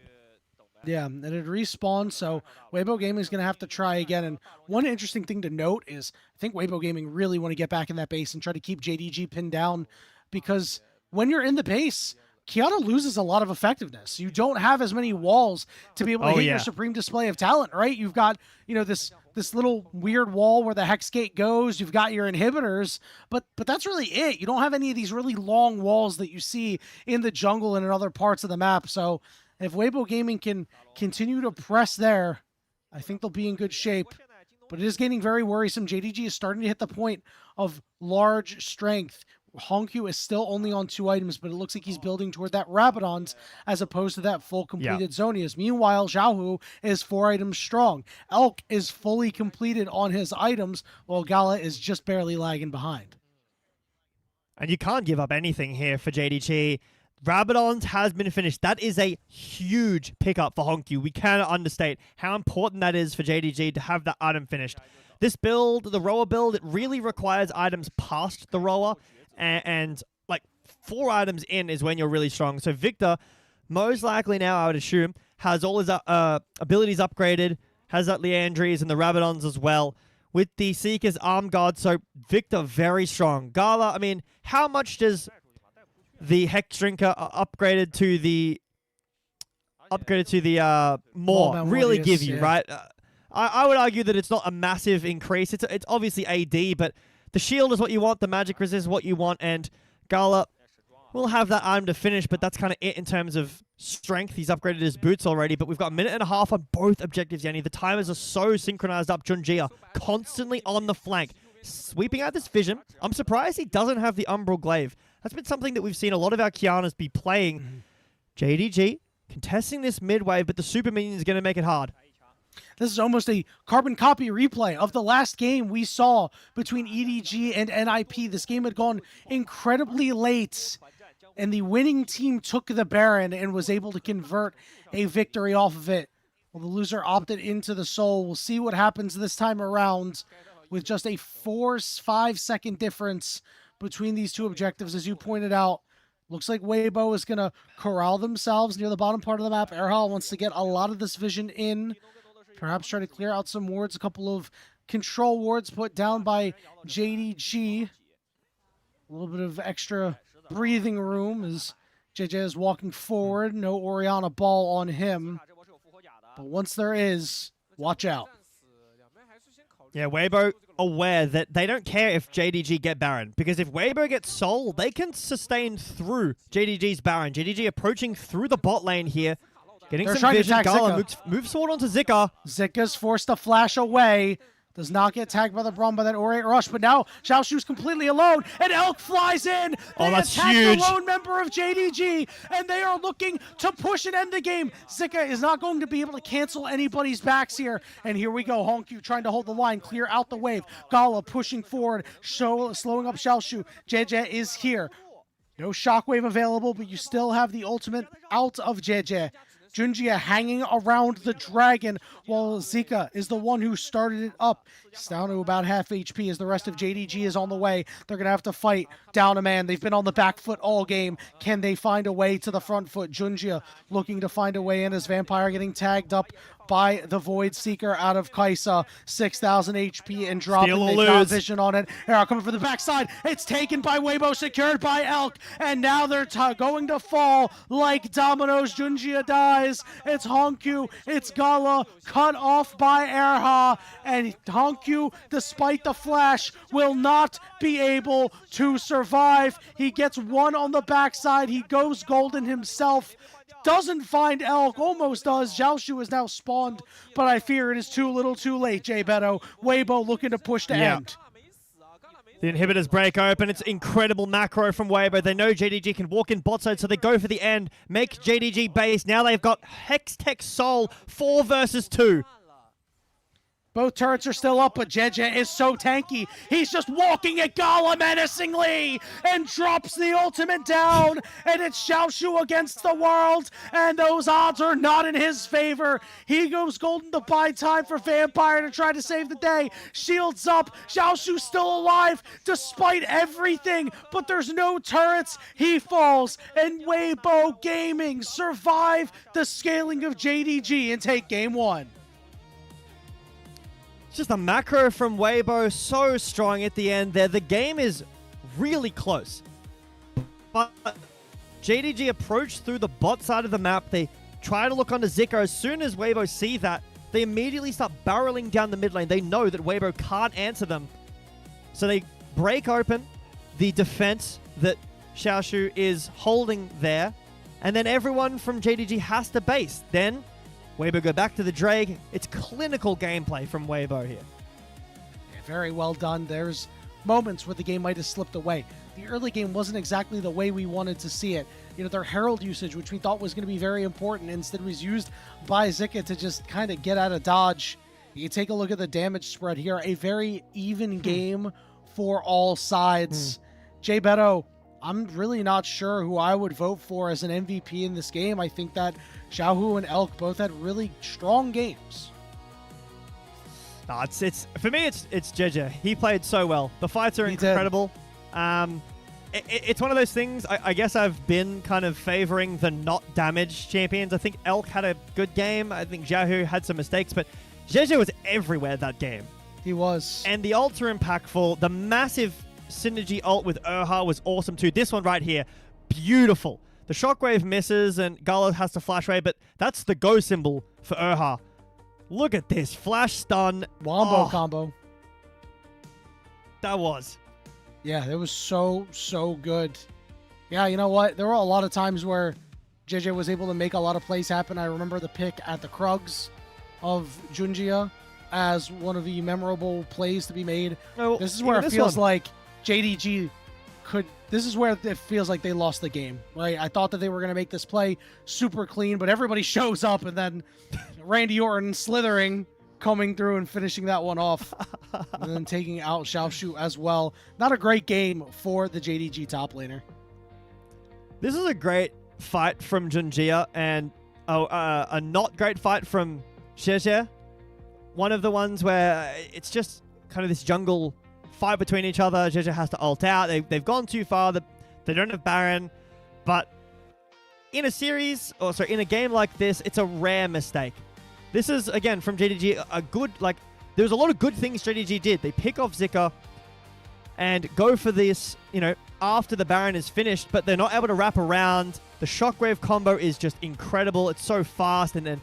Yeah, and it respawned, so Weibo Gaming is going to have to try again. And one interesting thing to note is I think Weibo Gaming really want to get back in that base and try to keep JDG pinned down, because when you're in the base, Kiana loses a lot of effectiveness. You don't have as many walls to be able to hit your supreme display of talent, right? You've got, this little weird wall where the Hex Gate goes. You've got your inhibitors, but that's really it. You don't have any of these really long walls that you see in the jungle and in other parts of the map. So if Weibo Gaming can continue to press there, I think they'll be in good shape. But it is getting very worrisome. JDG is starting to hit the point of large strength. Honkyu is still only on 2 items, but it looks like he's building toward that Rabadon's as opposed to that full completed Zonia's. Meanwhile, Xiaohu is 4 items strong. Elk is fully completed on his items, while Gala is just barely lagging behind. And you can't give up anything here for JDG. Rabadon's has been finished. That is a huge pickup for Honkyu. We cannot understate how important that is for JDG to have that item finished. This build, the rower build, it really requires items past the rower, and like 4 items in is when you're really strong. So Victor, most likely now, I would assume, has all his abilities upgraded, has that Leandries and the Rabadons as well, with the Seeker's Arm Guard. So Victor, very strong. Gala, I mean, how much does the Hex Drinker upgraded to the Maw really give you, right? I would argue that it's not a massive increase. It's obviously AD, but the shield is what you want, the magic resist is what you want, and Gala will have that item to finish, but that's kind of it in terms of strength. He's upgraded his boots already, but we've got 1.5 minutes on both objectives, Yanni. The timers are so synchronized up. Junjia constantly on the flank, sweeping out this vision. I'm surprised he doesn't have the Umbral Glaive. That's been something that we've seen a lot of our Kianas be playing. JDG contesting this mid wave, but the super minion is going to make it hard. This is almost a carbon copy replay of the last game we saw between EDG and NiP. This game had gone incredibly late, and the winning team took the Baron and was able to convert a victory off of it. Well, the loser opted into the Soul. We'll see what happens this time around with just a 4-5 second difference between these two objectives. As you pointed out, looks like Weibo is going to corral themselves near the bottom part of the map. Erha wants to get a lot of this vision in. Perhaps try to clear out some wards. A couple of control wards put down by JDG. A little bit of extra breathing room as JJ is walking forward. No Orianna ball on him. But once there is, watch out. Yeah, Weibo aware that they don't care if JDG get Baron, because if Weibo gets Soul, they can sustain through JDG's Baron. JDG approaching through the bot lane here, getting some vision. Gala moves forward onto Zika. Zika's forced to flash away. Does not get tagged by the Braum by that Orate Rush, but now Xiaoshu's completely alone, and Elk flies in. Oh, that's attack huge. The lone member of JDG, and they are looking to push and end the game. Zika is not going to be able to cancel anybody's backs here, and here we go. Honkyu trying to hold the line, clear out the wave. Gala pushing forward, slowing up Xiaoshu. JJ is here. No shockwave available, but you still have the ultimate out of JJ. Junjia hanging around the dragon while Zika is the one who started it up. He's down to about half HP as the rest of JDG is on the way. They're going to have to fight down a man. They've been on the back foot all game. Can they find a way to the front foot? Junjia looking to find a way in as Vampire getting tagged up by the Void Seeker out of Kaisa. 6,000 HP and dropping. They've got vision on it. Arrow coming from the backside. It's taken by Weibo, secured by Elk, and now they're going to fall like dominoes. Junjia dies. It's Honkyu. It's Gala, cut off by Erha, and Honkyu, despite the flash, will not be able to survive. He gets one on the backside. He goes golden himself. Doesn't find Elk, almost does. Xiaoshu is now spawned, but I fear it is too little too late, Jay Beto. Weibo looking to push to end. The inhibitors break open. It's incredible macro from Weibo. They know JDG can walk in bot side, so they go for the end. Make JDG base. Now they've got Hex Tech Soul 4 versus 2. Both turrets are still up, but JJ is so tanky. He's just walking at Gala menacingly and drops the ultimate down. And it's Xiaoshu against the world, and those odds are not in his favor. He goes golden to buy time for Vampire to try to save the day. Shields up. Xiaoshu's still alive despite everything, but there's no turrets. He falls, and Weibo Gaming survive the scaling of JDG and take game 1. Just a macro from Weibo, so strong at the end there. The game is really close. But JDG approach through the bot side of the map. They try to look onto Zika. As soon as Weibo see that, they immediately start barreling down the mid lane. They know that Weibo can't answer them. So they break open the defense that Xiaoshu is holding there. And then everyone from JDG has to base. Then Weibo go back to the Drake. It's clinical gameplay from Weibo here. Yeah, very well done. There's moments where the game might have slipped away. The early game wasn't exactly the way we wanted to see it. You know, their Herald usage, which we thought was going to be very important, instead was used by Zika to just kind of get out of dodge. You take a look at the damage spread here. A very even game for all sides. Jay Beto, I'm really not sure who I would vote for as an MVP in this game. I think that Xiaohu and Elk both had really strong games. No, it's for me, it's JJ. He played so well. The fights are incredible. It's one of those things, I guess I've been kind of favoring the not damaged champions. I think Elk had a good game. I think Xiaohu had some mistakes, but JJ was everywhere that game. He was. And the ults are impactful. The massive synergy ult with Erha was awesome too. This one right here, beautiful. The shockwave misses and Gala has to flash away, but that's the go symbol for Erha. Look at this flash stun wombo combo. That was. Yeah, it was so good. Yeah, you know what? There were a lot of times where JJ was able to make a lot of plays happen. I remember the pick at the Krugs of Junjia as one of the memorable plays to be made. No, this is where it feels like JDG this is where it feels like they lost the game, right? I thought that they were going to make this play super clean, but everybody shows up, and then Randy Orton slithering, coming through and finishing that one off, and then taking out Xiaoshu as well. Not a great game for the JDG top laner. This is a great fight from Junjia, and a not great fight from Xie. One of the ones where it's just kind of this jungle fight between each other. Xie has to ult out. They've gone too far. They don't have Baron. But in a series, or sorry, in a game like this, it's a rare mistake. This is, again, from JDG, a good, like, there's a lot of good things JDG did. They pick off Zika and go for this, you know, after the Baron is finished, but they're not able to wrap around. The Shockwave combo is just incredible. It's so fast, and then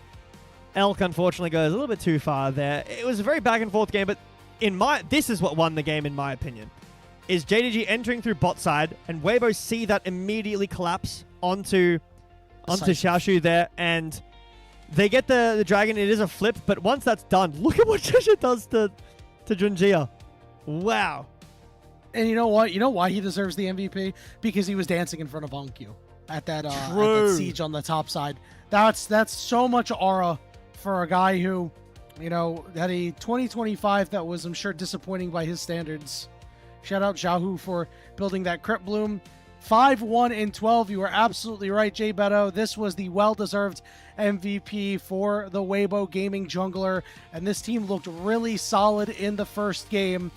Elk, unfortunately, goes a little bit too far there. It was a very back-and-forth game, but this is what won the game, in my opinion, is JDG entering through bot side, and Weibo see that immediately collapse onto Xiaoshu there, and they get the dragon. It is a flip, but once that's done, look at what Xie does to Junjia. Wow. And you know what? You know why he deserves the MVP? Because he was dancing in front of Onkyu at that siege on the top side. That's so much aura for a guy who, you know, had a 2025 that was, I'm sure, disappointing by his standards. Shout out Xiaohu for building that Crypt Bloom. 5-1 in 12. You are absolutely right, Jay Beto. This was the well-deserved MVP for the Weibo Gaming jungler, and this team looked really solid in the first game.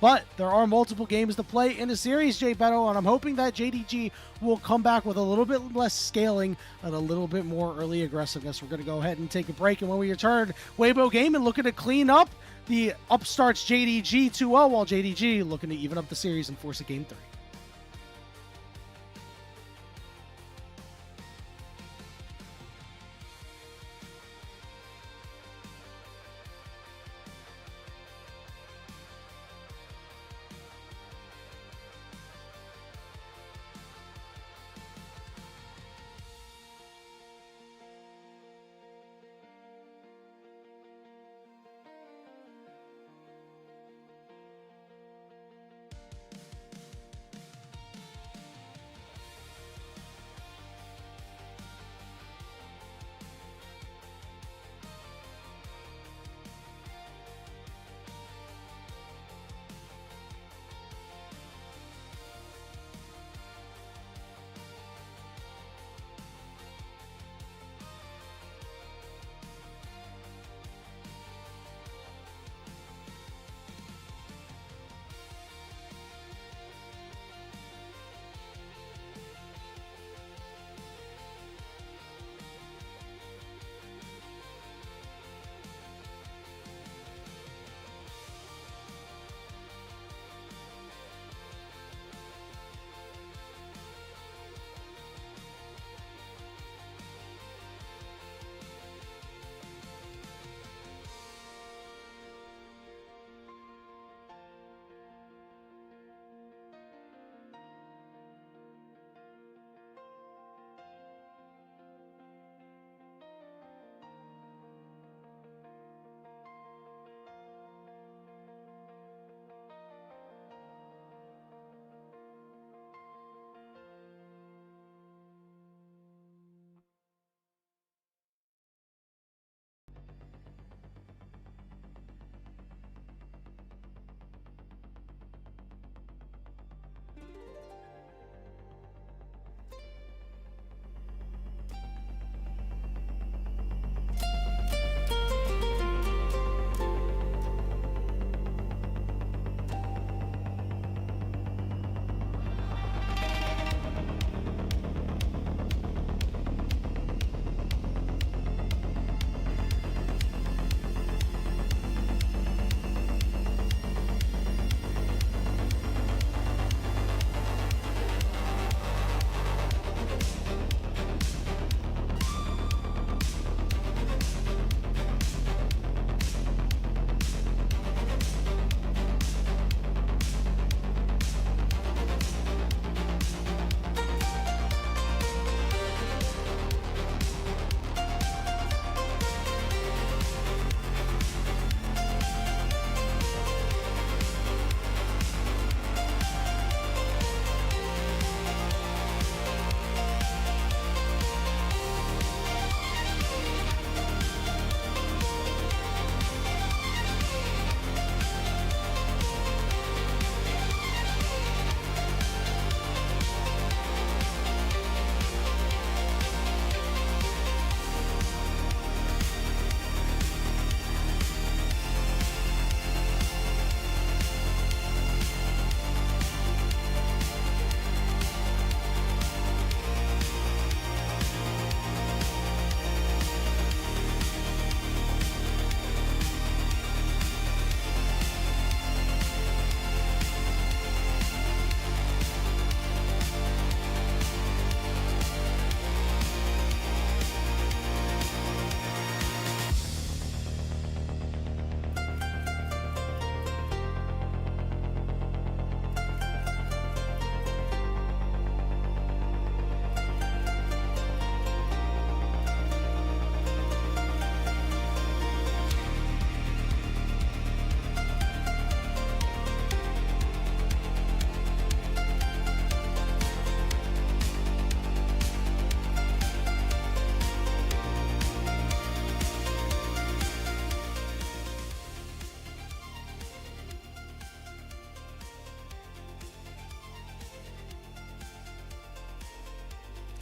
But there are multiple games to play in the series, Jay Beto, and I'm hoping that JDG will come back with a little bit less scaling and a little bit more early aggressiveness. We're going to go ahead and take a break, and when we return, Weibo Gaming looking to clean up the upstarts JDG 2-0, while JDG looking to even up the series and force a game 3.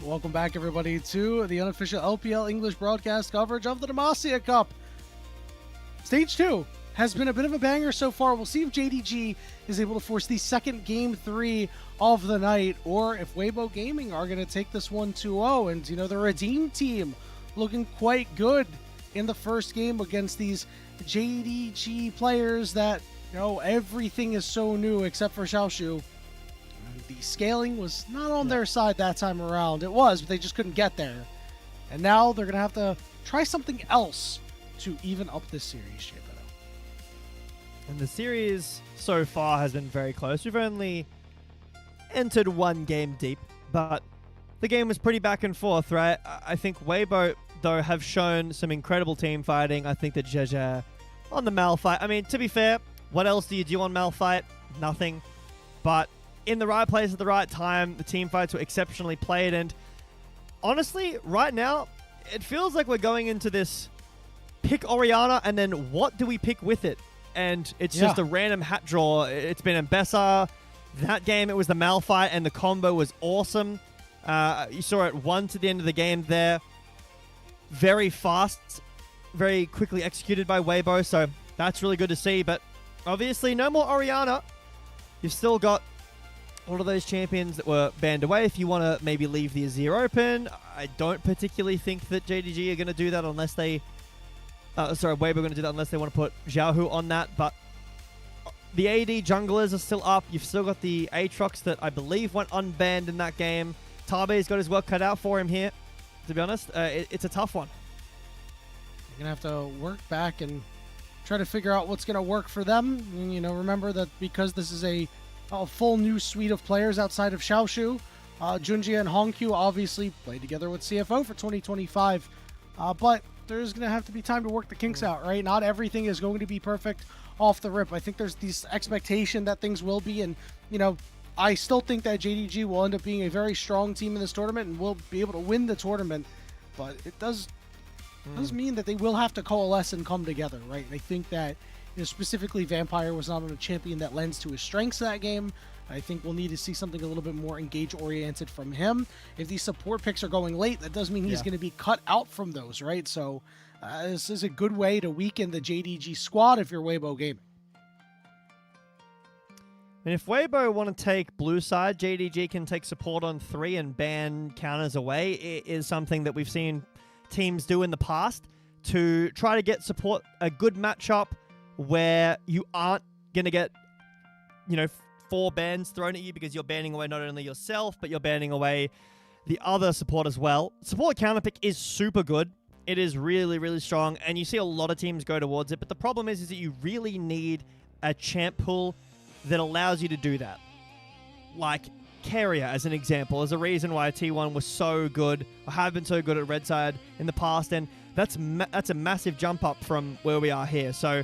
Welcome back, everybody, to the unofficial LPL English broadcast coverage of the Demacia Cup. Stage 2 has been a bit of a banger so far. We'll see if JDG is able to force the second Game 3 of the night, or if Weibo Gaming are going to take this one 2-0. And, you know, the Redeem team looking quite good in the first game against these JDG players that, you know, everything is so new except for Xiaoshu. The scaling was not on their side that time around. It was, but they just couldn't get there. And now they're going to have to try something else to even up this series, Jay Beto. And the series so far has been very close. We've only entered one game deep, but the game was pretty back and forth, right? I think Weibo, though, have shown some incredible team fighting. I think that JDG on the Malphite. I mean, to be fair, what else do you do on Malphite? Nothing. But in the right place at the right time, the team fights were exceptionally played. And honestly, right now, it feels like we're going into this pick Orianna, and then what do we pick with it? And it's just a random hat draw. It's been Mbessa. That game, it was the Malphite, and the combo was awesome. You saw it once at the end of the game there. Very fast, very quickly executed by Weibo, so that's really good to see. But obviously, no more Orianna. You've still got all of those champions that were banned away. If you want to maybe leave the Azir open, I don't particularly think that JDG are going to do that unless they... Weibo are going to do that unless they want to put Xiaohu on that. But the AD junglers are still up. You've still got the Aatrox that I believe went unbanned in that game. Tabe's got his work cut out for him here, to be honest. It's a tough one. You're going to have to work back and try to figure out what's going to work for them. And, you know, remember that because this is a full new suite of players outside of Xiaoshu, Junjie and Hongqiu obviously played together with CFO for 2025. But there's going to have to be time to work the kinks out, right? Not everything is going to be perfect off the rip. I think there's this expectation that things will be, and, you know, I still think that JDG will end up being a very strong team in this tournament and will be able to win the tournament, but it does mean that they will have to coalesce and come together, right? And I think that, you know, specifically Vampire was not on a champion that lends to his strengths that game. I think we'll need to see something a little bit more engage-oriented from him. If these support picks are going late, that does mean he's going to be cut out from those, right? So this is a good way to weaken the JDG squad if you're Weibo Gaming. And if Weibo want to take blue side, JDG can take support on 3 and ban counters away. It is something that we've seen teams do in the past to try to get support a good matchup where you aren't going to get, you know, 4 bans thrown at you because you're banning away not only yourself, but you're banning away the other support as well. Support counter pick is super good. It is really, really strong, and you see a lot of teams go towards it, but the problem is that you really need a champ pool that allows you to do that. Like Carrier, as an example, is a reason why T1 was so good, or have been so good at red side in the past, and that's a massive jump up from where we are here. So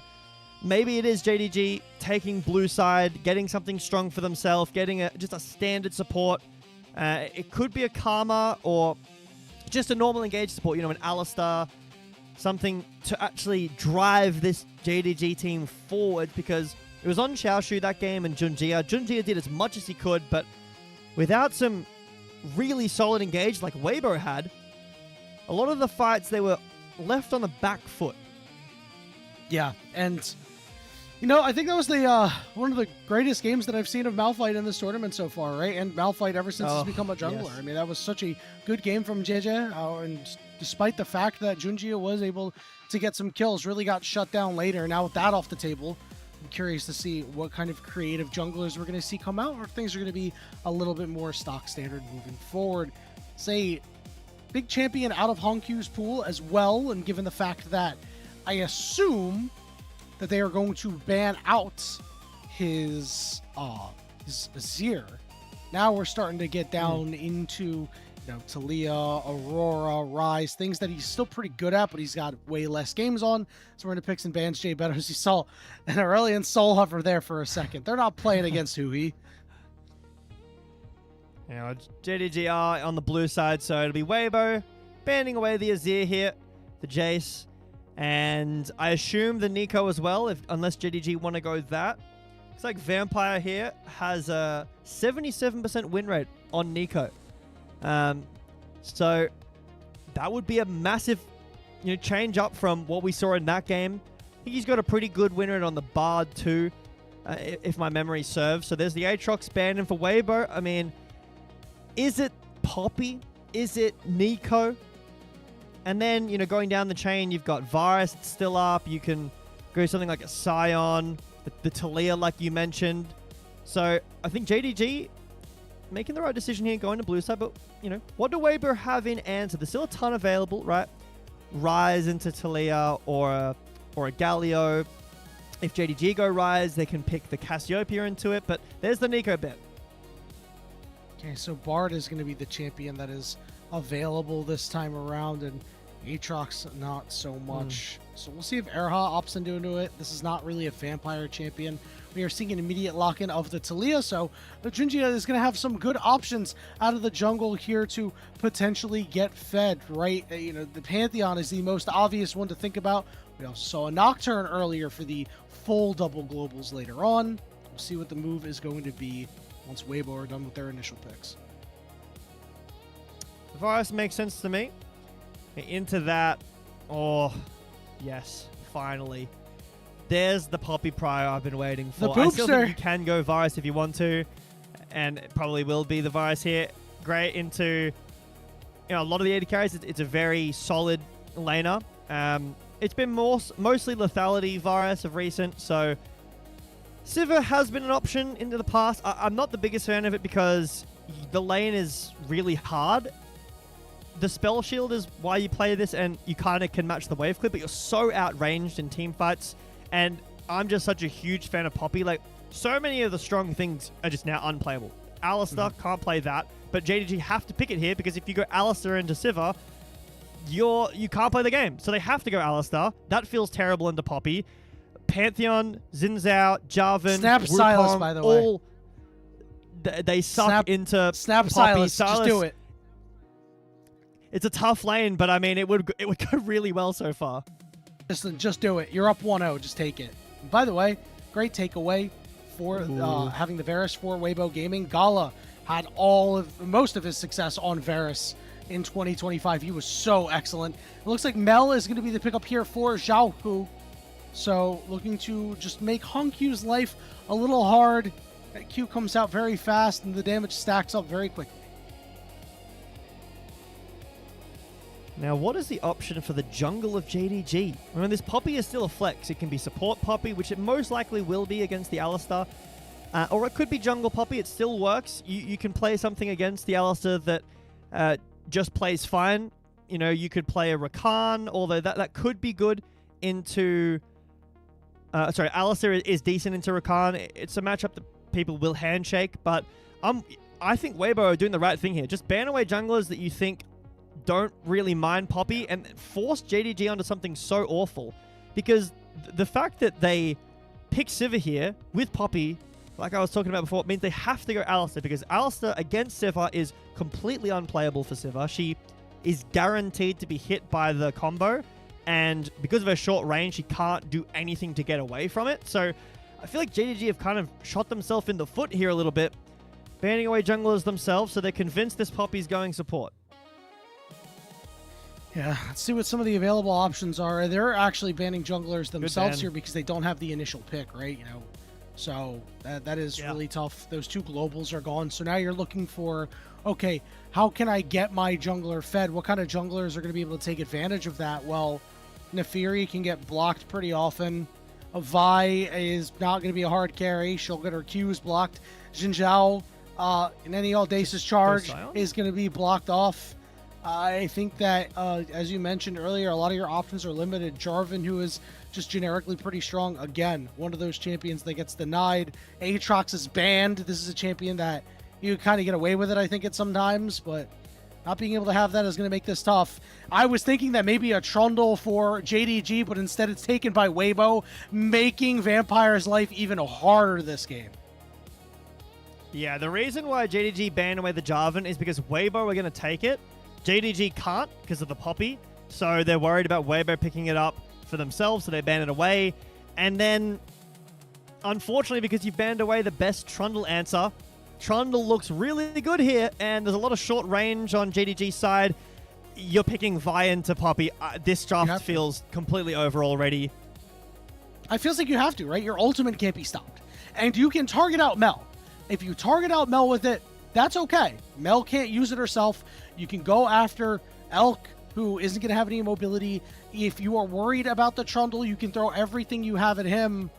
maybe it is JDG taking blue side, getting something strong for themselves, getting just a standard support. It could be a Karma or just a normal engage support, you know, an Alistar, something to actually drive this JDG team forward, because it was on Xiaoshu that game and Junjie. Junjie did as much as he could, but without some really solid engage like Weibo had, a lot of the fights, they were left on the back foot. Yeah, and, you know, I think that was the one of the greatest games that I've seen of Malphite in this tournament so far, right? And Malphite ever since he's become a jungler. Yes. I mean, that was such a good game from JJ, and despite the fact that Junjie was able to get some kills, really got shut down later. Now with that off the table, I'm curious to see what kind of creative junglers we're going to see come out, or if things are going to be a little bit more stock standard moving forward. Say, big champion out of Hongqiu's pool as well, and given the fact that I assume that they are going to ban out his Azir. Now we're starting to get down into, you know, Talia, Aurora, Rise, things that he's still pretty good at, but he's got way less games on. So we're going to pick some bans. Jay Beto, as you saw an Aurelion Soul Hover there for a second. They're not playing against Hui. You know, JDG are on the blue side, so it'll be Weibo banning away the Azir here, the Jace, and I assume the Nico as well, unless JDG want to go that. Looks like Vampire here has a 77% win rate on Nico. So that would be a massive, change up from what we saw in that game. I think he's got a pretty good winner on the Bard too, if my memory serves. So there's the Aatrox ban, and for Weibo, I mean, is it Poppy? Is it Nico? And then, going down the chain, you've got Varus still up. You can go something like a Scion, the Taliyah like you mentioned. So I think JDG making the right decision here, going to blue side. But, what do Weibo have in answer? There's still a ton available, right? Rise into Taliyah or a Galio. If JDG go Rise, they can pick the Cassiopeia into it. But there's the Nico bet. Okay, so Bard is going to be the champion that is available this time around, and Aatrox not so much. So we'll see if Erha opts into it. This is not really a vampire champion. We are seeing an immediate lock-in of the Taliyah, so the Junjia is going to have some good options out of the jungle here to potentially get fed, right? The Pantheon is the most obvious one to think about. We also saw a Nocturne earlier for the full double globals later on. We'll see what the move is going to be once Weibo are done with their initial picks. Varus makes sense to me. Into that. Oh, yes. Finally. There's the Poppy Prior I've been waiting for. I still think you can go Varus if you want to. And it probably will be the Varus here. Great into a lot of the AD carries. It's a very solid laner. It's been mostly lethality Varus of recent. So Sivir has been an option into the past. I'm not the biggest fan of it because the lane is really hard. The spell shield is why you play this, and you kind of can match the wave clip, but you're so outranged in team fights. And I'm just such a huge fan of Poppy. Like, so many of the strong things are just now unplayable. Alistar can't play that, but JDG have to pick it here because if you go Alistar into Sivir, you can't play the game. So they have to go Alistar. That feels terrible into Poppy. Pantheon, Xin Zhao, Jarvan, Snap Wukong, Silas, by the way. They suck into Snap Poppy. Silas, just do it. It's a tough lane, but I mean, it would go really well so far. Just do it. You're up 1-0. Just take it. And by the way, great takeaway for having the Varus for Weibo Gaming. Gala had most of his success on Varus in 2025. He was so excellent. It looks like Mel is going to be the pickup here for Xiaohu. So looking to just make Hong Q's life a little hard. That Q comes out very fast and the damage stacks up very quickly. Now, what is the option for the jungle of JDG? Remember, this Poppy is still a flex. It can be support Poppy, which it most likely will be against the Alistar. Or it could be jungle Poppy. It still works. You can play something against the Alistar that just plays fine. You could play a Rakan, although that could be good into... Alistar is decent into Rakan. It's a matchup that people will handshake, but I think Weibo are doing the right thing here. Just ban away junglers that you think don't really mind Poppy and force JDG onto something so awful. Because the fact that they pick Sivir here with Poppy, like I was talking about before, means they have to go Alistar, because Alistar against Sivir is completely unplayable for Sivir. She is guaranteed to be hit by the combo, and because of her short range, she can't do anything to get away from it. So I feel like JDG have kind of shot themselves in the foot here a little bit, banning away junglers themselves, so they're convinced this Poppy's going support. Yeah, let's see what some of the available options are. They're actually banning junglers themselves here because they don't have the initial pick, right? So that is really tough. Those two globals are gone. So now you're looking for, okay, how can I get my jungler fed? What kind of junglers are going to be able to take advantage of that? Well, Nefiri can get blocked pretty often. Vi is not going to be a hard carry. She'll get her Qs blocked. Xin Zhao, in any Audacious charge, is going to be blocked off. I think that, as you mentioned earlier, a lot of your options are limited. Jarvan, who is just generically pretty strong, again, one of those champions that gets denied. Aatrox is banned. This is a champion that you kind of get away with it, I think, at sometimes, but not being able to have that is going to make this tough. I was thinking that maybe a Trundle for JDG, but instead it's taken by Weibo, making Vampire's life even harder this game. Yeah, the reason why JDG banned away the Jarvan is because Weibo were going to take it. JDG can't because of the Poppy, so they're worried about Weibo picking it up for themselves, so they ban it away. And then, unfortunately, because you banned away the best Trundle answer, Trundle looks really good here, and there's a lot of short range on JDG's side. You're picking Vi into Poppy. This draft feels completely over already. It feels like you have to, right? Your ultimate can't be stopped. And you can target out Mel. If you target out Mel with it, that's okay. Mel can't use it herself. You can go after Elk, who isn't going to have any mobility. If you are worried about the Trundle, you can throw everything you have at him.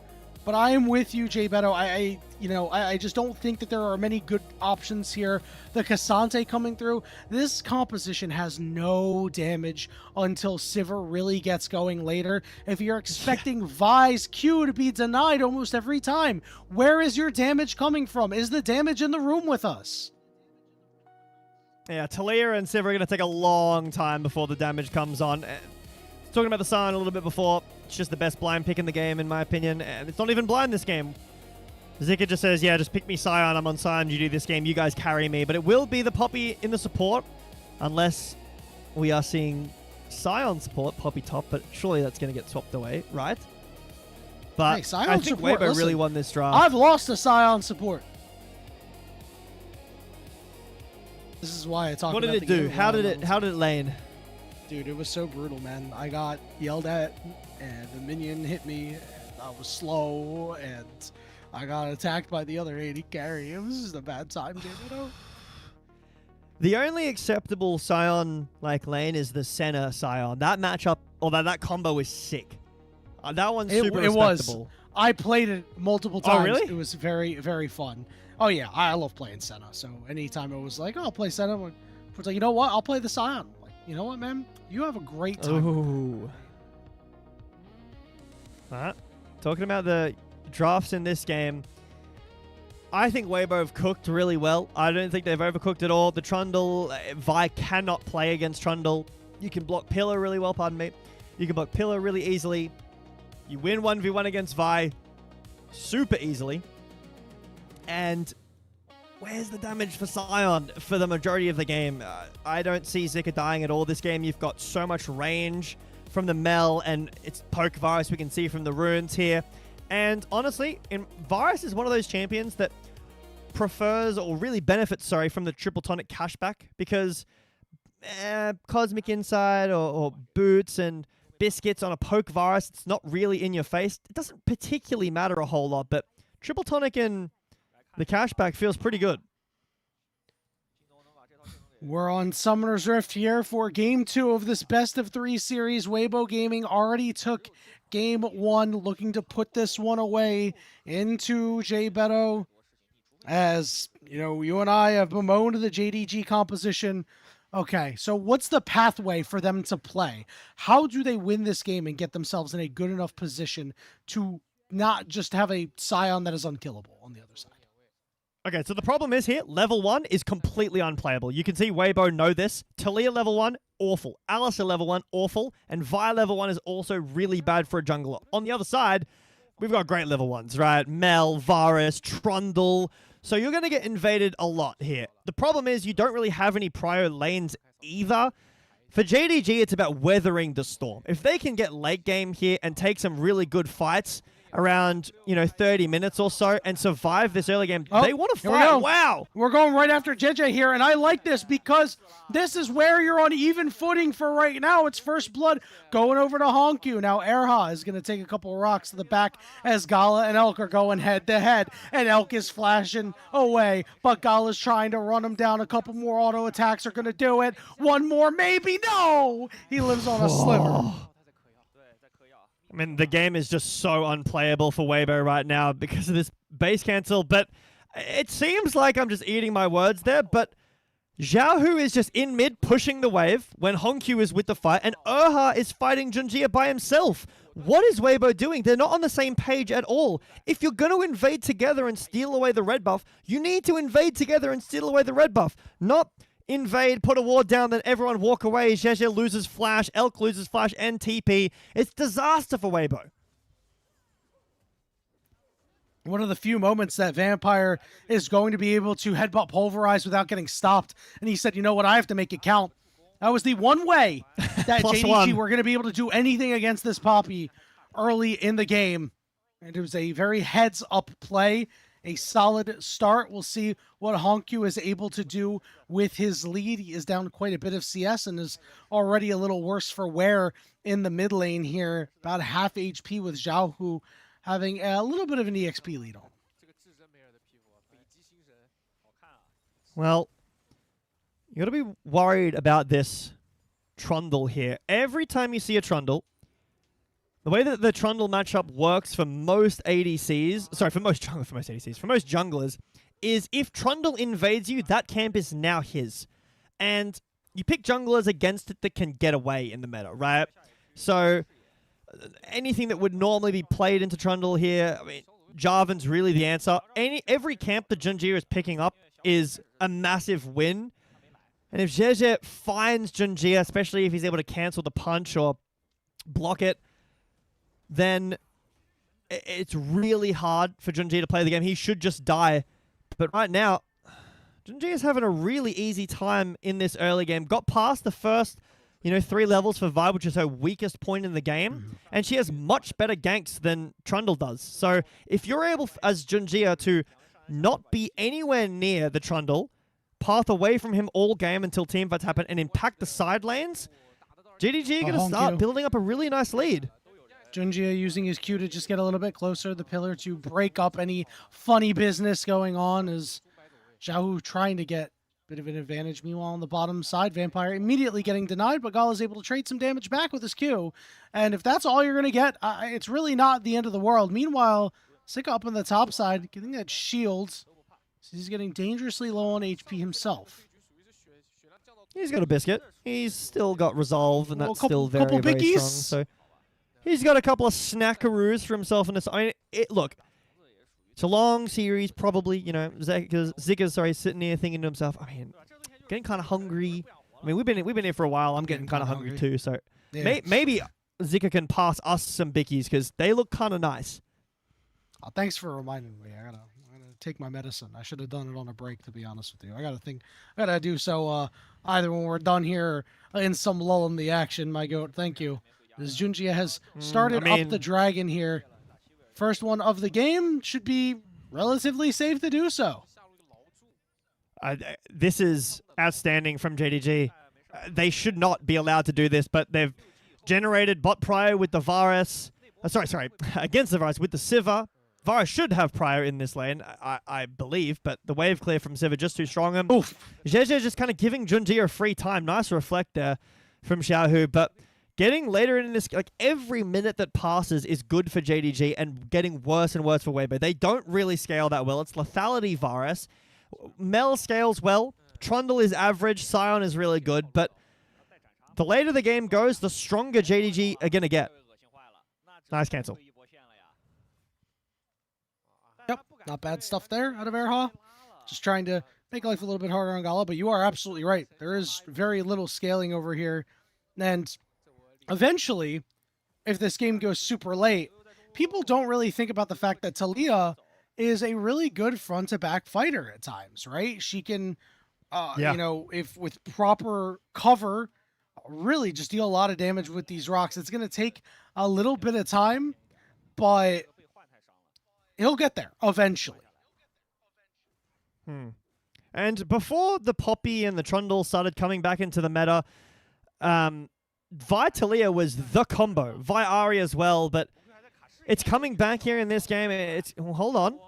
But I am with you, Jay Beto. I just don't think that there are many good options here. The Cassante coming through, this composition has no damage until Sivir really gets going later. If you're expecting Vi's Q to be denied almost every time, where is your damage coming from? Is the damage in the room with us? Yeah, Talia and Sivir are going to take a long time before the damage comes on. Talking about the Sion a little bit before, it's just the best blind pick in the game, in my opinion. And it's not even blind this game. Zika just says, yeah, just pick me Sion. I'm on Sion. You do this game. You guys carry me. But it will be the Poppy in the support, unless we are seeing Sion support, Poppy top. But surely that's going to get swapped away, right? But hey, I think Weibo really won this draft. I've lost to Sion support. This is why I talk about the game. What did it do? How did it lane? Dude, it was so brutal, man. I got yelled at, and the minion hit me, and I was slow, and I got attacked by the other AD carry. It was just a bad time, dude. The only acceptable Sion lane is the Senna Sion. That matchup, or that combo is sick. That one's super respectable. I played it multiple times. Oh, really? It was very, very fun. Oh, yeah, I love playing Senna. So anytime it was like, oh, I'll play Senna, I was like, you know what? I'll play the Sion. You know what, man? You have a great time. Ooh. Talking about the drafts in this game, I think Weibo have cooked really well. I don't think they've overcooked at all. The Trundle, Vi cannot play against Trundle. You can block Pillar really well, pardon me. You can block Pillar really easily. You win 1v1 against Vi super easily. And where's the damage for Sion for the majority of the game? I don't see Zika dying at all this game. You've got so much range from the Mel, and it's poke Varus we can see from the runes here. And honestly, Varus is one of those champions that prefers, or really benefits, from the triple tonic cashback, because Cosmic Insight or Boots and Biscuits on a poke Varus, it's not really in your face. It doesn't particularly matter a whole lot, but triple tonic and the cashback feels pretty good. We're on Summoner's Rift here for Game 2 of this best-of-3 series. Weibo Gaming already took Game 1, looking to put this one away into Jay Beto. As, you and I have bemoaned the JDG composition. Okay, so what's the pathway for them to play? How do they win this game and get themselves in a good enough position to not just have a Sion that is unkillable on the other side? Okay, so the problem is here, level 1 is completely unplayable. You can see Weibo know this. Talia level 1, awful. Alistair level 1, awful. And Vi level 1 is also really bad for a jungler. On the other side, we've got great level 1s, right? Mel, Varus, Trundle. So you're going to get invaded a lot here. The problem is you don't really have any prior lanes either. For JDG, it's about weathering the storm. If they can get late game here and take some really good fights around, 30 minutes or so and survive this early game, they want to fight. Wow. We're going right after JJ here, and I like this because this is where you're on even footing for right now. It's First Blood going over to Honkyu. Now Erha is going to take a couple of rocks to the back as Gala and Elk are going head-to-head, and Elk is flashing away, but Gala's trying to run him down. A couple more auto attacks are going to do it. One more, maybe. No! He lives on a sliver. I mean, the game is just so unplayable for Weibo right now because of this base cancel, but it seems like I'm just eating my words there, but Xiaohu is just in mid pushing the wave when Honkyu is with the fight, and Erha is fighting Junjia by himself. What is Weibo doing? They're not on the same page at all. If you're going to invade together and steal away the red buff, you need to invade together and steal away the red buff, not invade, put a ward down, then everyone walk away. Zhezhe loses flash, Elk loses flash and TP. It's disaster for Weibo. One of the few moments that Vampire is going to be able to headbutt Pulverize without getting stopped. And he said, you know what, I have to make it count. That was the one way that JDG were going to be able to do anything against this Poppy early in the game. And it was a very heads-up play. a solid start. We'll see what Honkyu is able to do with his lead. He is down quite a bit of CS and is already a little worse for wear in the mid lane here. About half HP with Zhao Hu having a little bit of an EXP lead on. Well, you got to be worried about this Trundle here. Every time you see a Trundle, the way that the Trundle matchup works for most ADCs, sorry, for most junglers, is if Trundle invades you, that camp is now his. And you pick junglers against it that can get away in the meta, right? So anything that would normally be played into Trundle here, I mean, Jarvan's really the answer. Every camp that Junjie is picking up is a massive win. And if JDG finds Junjie, especially if he's able to cancel the punch or block it, then it's really hard for Junjie to play the game. He should just die. But right now, Junjie is having a really easy time in this early game. Got past the first, 3 levels for Vi, which is her weakest point in the game. And she has much better ganks than Trundle does. So if you're able, as Junjie, to not be anywhere near the Trundle, path away from him all game until teamfights happen, and impact the side lanes, JDG are going to start building up a really nice lead. Junjie using his Q to just get a little bit closer to the pillar to break up any funny business going on, as Zhao Hu trying to get a bit of an advantage. Meanwhile, on the bottom side, Vampire immediately getting denied, but Gala is able to trade some damage back with his Q. And if that's all you're going to get, it's really not the end of the world. Meanwhile, Sika up on the top side, getting that shield. He's getting dangerously low on HP himself. He's got a biscuit. He's still got resolve, and that's still very, very strong. So he's got a couple of snackaroos for himself in this. I mean, look, it's a long series, probably. Zika's sitting here thinking to himself, I mean, getting kind of hungry. I mean, we've been here for a while. I'm getting kind of hungry too. So yeah. Maybe Zika can pass us some bickies because they look kind of nice. Oh, thanks for reminding me. I gotta take my medicine. I should have done it on a break, to be honest with you. I gotta do so either when we're done here or in some lull in the action, my goat. Thank you. As Junjie has started up the dragon here. First one of the game, should be relatively safe to do so. This is outstanding from JDG. They should not be allowed to do this, but they've generated bot prio with the Varus. Sorry, against the Varus with the Sivir. Varus should have prior in this lane, I believe, but the wave clear from Sivir just too strong. JJ just kind of giving Junjie a free time. Nice reflect there from Zhao Hu, but getting later in this, like every minute that passes is good for JDG and getting worse and worse for Weibo. They don't really scale that well. It's lethality Varus. Mel scales well. Trundle is average. Sion is really good, but the later the game goes, the stronger JDG are going to get. Nice cancel. Yep, not bad stuff there out of Erha. Just trying to make life a little bit harder on Gala, but you are absolutely right. There is very little scaling over here. And eventually, if this game goes super late, people don't really think about the fact that Talia is a really good front-to-back fighter at times, right? She can, if with proper cover, really just deal a lot of damage with these rocks. It's going to take a little bit of time, but he'll get there eventually. And before the Poppy and the Trundle started coming back into the meta, Vi Talia was the combo. Vi Ahri as well, but it's coming back here in this game. Hold on.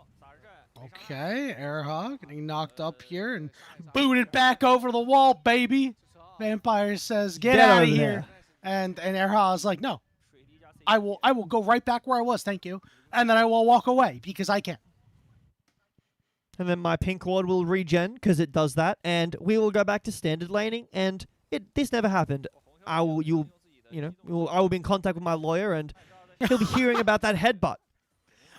Okay, Erha getting knocked up here and booted back over the wall, baby. Vampire says, get out of here. And Erha is like, no. I will go right back where I was, thank you. And then I will walk away because I can. And then my pink ward will regen because it does that, and we will go back to standard laning. And this never happened. I will be in contact with my lawyer, and he'll be hearing about that headbutt.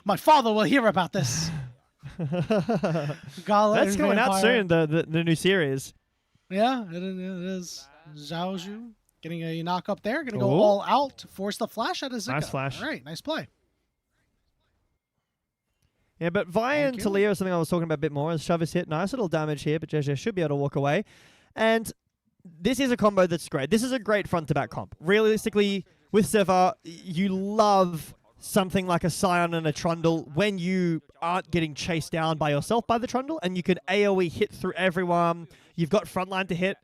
My father will hear about this. That's coming out soon. The new series. Yeah, it is. Zhao Hu getting a knock up there. Going to go all out to force the flash out of Zika. Nice flash. All right, nice play. Yeah, but Vi and Talia is something I was talking about a bit more. As Shove is hit, nice little damage here, but JJ should be able to walk away. And this is a combo that's great. This is a great front-to-back comp. Realistically, with Sivir, you love something like a Scion and a Trundle when you aren't getting chased down by yourself by the Trundle, and you can AoE hit through everyone. You've got frontline to hit.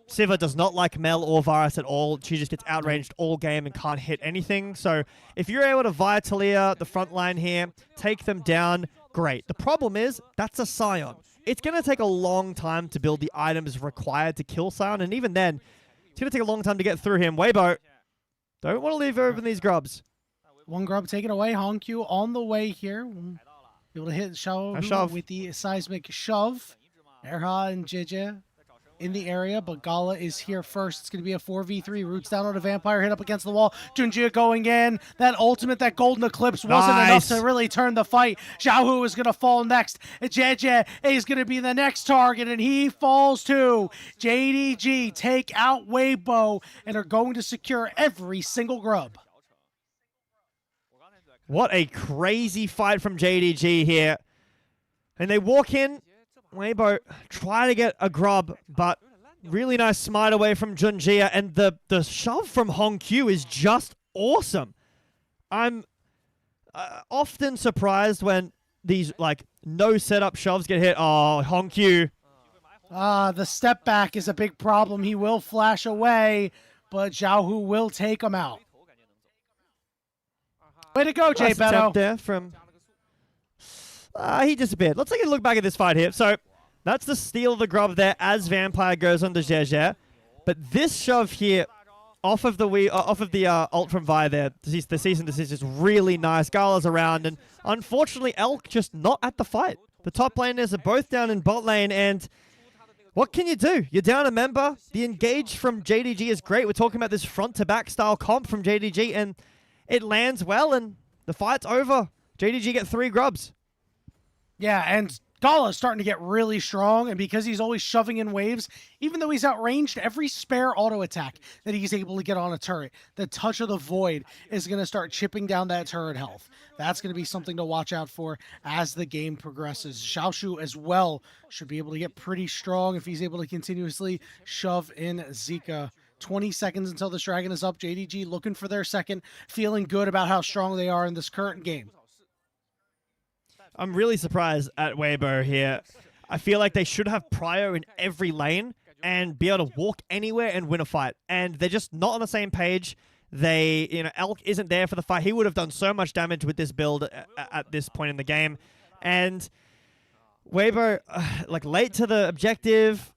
Siva does not like Mel or Varus at all. She just gets outranged all game and can't hit anything. So if you're able to via Talia the front line here, take them down, great. The problem is, that's a Scion. It's going to take a long time to build the items required to kill Scion, and even then, it's going to take a long time to get through him. Weibo, don't want to leave open these grubs. One grub taken away. Hongq on the way here. Able to hit shove with the seismic shove. Erha and JJ in the area, but Gala is here first. It's going to be a 4v3. Roots down on a vampire, hit up against the wall. Junjia going in. That ultimate, that golden eclipse wasn't enough to really turn the fight. Xiaohu is going to fall next. JJ is going to be the next target, and he falls too. JDG take out Weibo and are going to secure every single grub. What a crazy fight from JDG here. And they walk in. Weibo try to get a grub, but really nice smite away from Junjia. And the shove from Hongq is just awesome. I'm often surprised when these like no setup shoves get hit. Oh, Hongq. The step back is a big problem. He will flash away, but Xiaohu will take him out. Way to go, Jay Beto. There from he disappeared. Let's take a look back at this fight here. So that's the steal of the grub there as Vampire goes on to JJ. But this shove here off of the ult from Vi there, the cease and desist is really nice. Gala's around, and unfortunately Elk just not at the fight. The top laners are both down in bot lane, and what can you do? You're down a member. The engage from JDG is great. We're talking about this front-to-back style comp from JDG, and it lands well, and the fight's over. JDG get 3 grubs. Yeah, and Gala's starting to get really strong, and because he's always shoving in waves, even though he's outranged, every spare auto attack that he's able to get on a turret, the touch of the void is going to start chipping down that turret health. That's going to be something to watch out for as the game progresses. Xiaoshu as well should be able to get pretty strong if he's able to continuously shove in Zika. 20 seconds until this dragon is up. JDG looking for their second, feeling good about how strong they are in this current game. I'm really surprised at Weibo here. I feel like they should have prio in every lane and be able to walk anywhere and win a fight. And they're just not on the same page. Elk isn't there for the fight. He would have done so much damage with this build at this point in the game. And Weibo, late to the objective.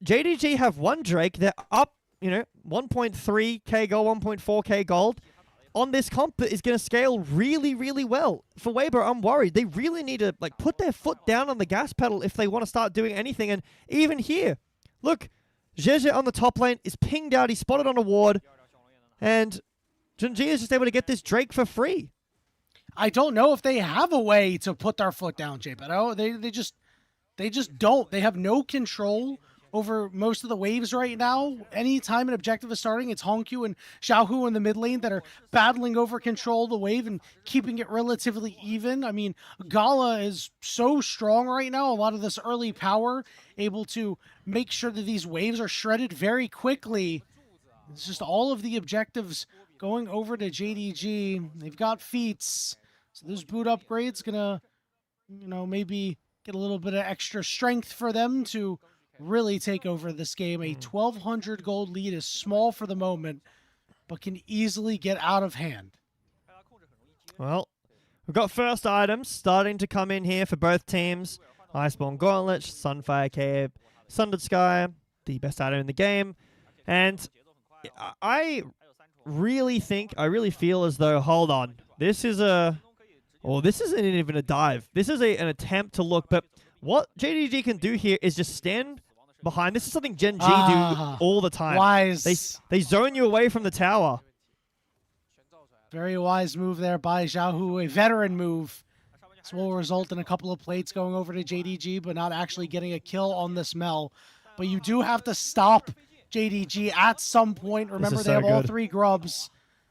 JDG have one Drake. They're up, 1.3k gold, 1.4k gold. On this comp that is going to scale really, really well. For Weibo, I'm worried. They really need to put their foot down on the gas pedal if they want to start doing anything. And even here, look, JJ on the top lane is pinged out. He's spotted on a ward. And Junji is just able to get this Drake for free. I don't know if they have a way to put their foot down, Jay Beto. They just don't. They have no control over most of the waves right now. Anytime an objective is starting, it's Hongq and Xiaohu in the mid lane that are battling over control of the wave and keeping it relatively even. I mean, Gala is so strong right now. A lot of this early power able to make sure that these waves are shredded very quickly. It's just all of the objectives going over to JDG. They've got feats. So this boot upgrade's gonna, maybe get a little bit of extra strength for them to really take over this game. A 1,200 gold lead is small for the moment, but can easily get out of hand. Well, we've got first items starting to come in here for both teams. Iceborne Gauntlet, Sunfire Cape, Sundered Sky, the best item in the game. And I really feel as though, hold on, this isn't even a dive. This is an attempt to look, but what JDG can do here is just stand behind. This is something Gen G do all the time. Wise. They zone you away from the tower. Very wise move there by Xiaohu, a veteran move. This will result in a couple of plates going over to JDG, but not actually getting a kill on this Mel. But you do have to stop JDG at some point. Remember, they have all 3 grubs.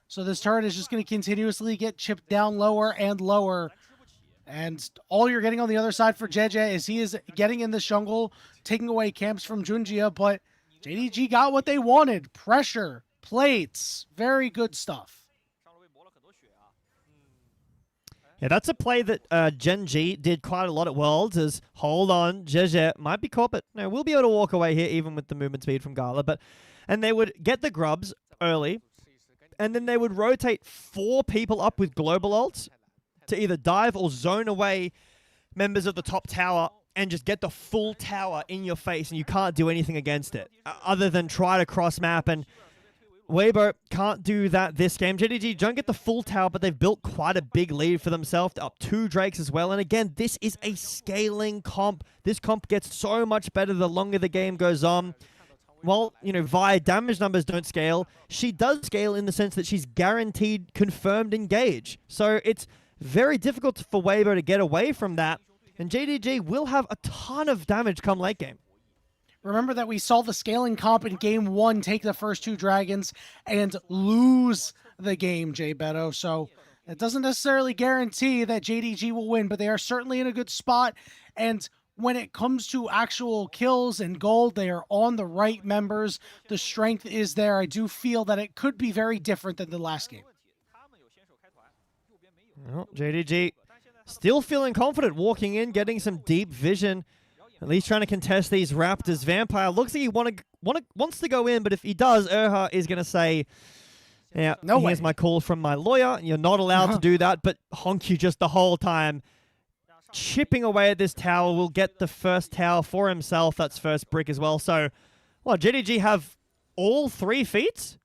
So this turret is just going to continuously get chipped down lower and lower. And all you're getting on the other side for JJ is he is getting in the jungle, taking away camps from Junjia, but JDG got what they wanted. Pressure, plates, very good stuff. Yeah, that's a play that Gen G did quite a lot at Worlds, is hold on, JDG might be caught, but no, we'll be able to walk away here even with the movement speed from Gala. And they would get the grubs early, and then they would rotate 4 people up with global ults to either dive or zone away members of the top tower and just get the full tower in your face, and you can't do anything against it other than try to cross map. And Weibo can't do that this game. JDG don't get the full tower, but they've built quite a big lead for themselves, up 2 Drakes as well. And again, this is a scaling comp. This comp gets so much better the longer the game goes on. Well, you know, Vi damage numbers don't scale. She does scale in the sense that she's guaranteed confirmed engage. So it's very difficult for Weibo to get away from that. And JDG will have a ton of damage come late game. Remember that we saw the scaling comp in game 1 take the first 2 dragons and lose the game, Jay Beto. So it doesn't necessarily guarantee that JDG will win, but they are certainly in a good spot. And when it comes to actual kills and gold, they are on the right members. The strength is there. I do feel that it could be very different than the last game. Well, JDG still feeling confident, walking in, getting some deep vision. At least trying to contest these Raptors. Vampire looks like he wants to go in, but if he does, Erha is going to say, yeah, no here's way. my call from my lawyer. You're not allowed to do that. But Honkyu just the whole time chipping away at this tower will get the first tower for himself. That's first brick as well. So, well, JDG have all 3 feats?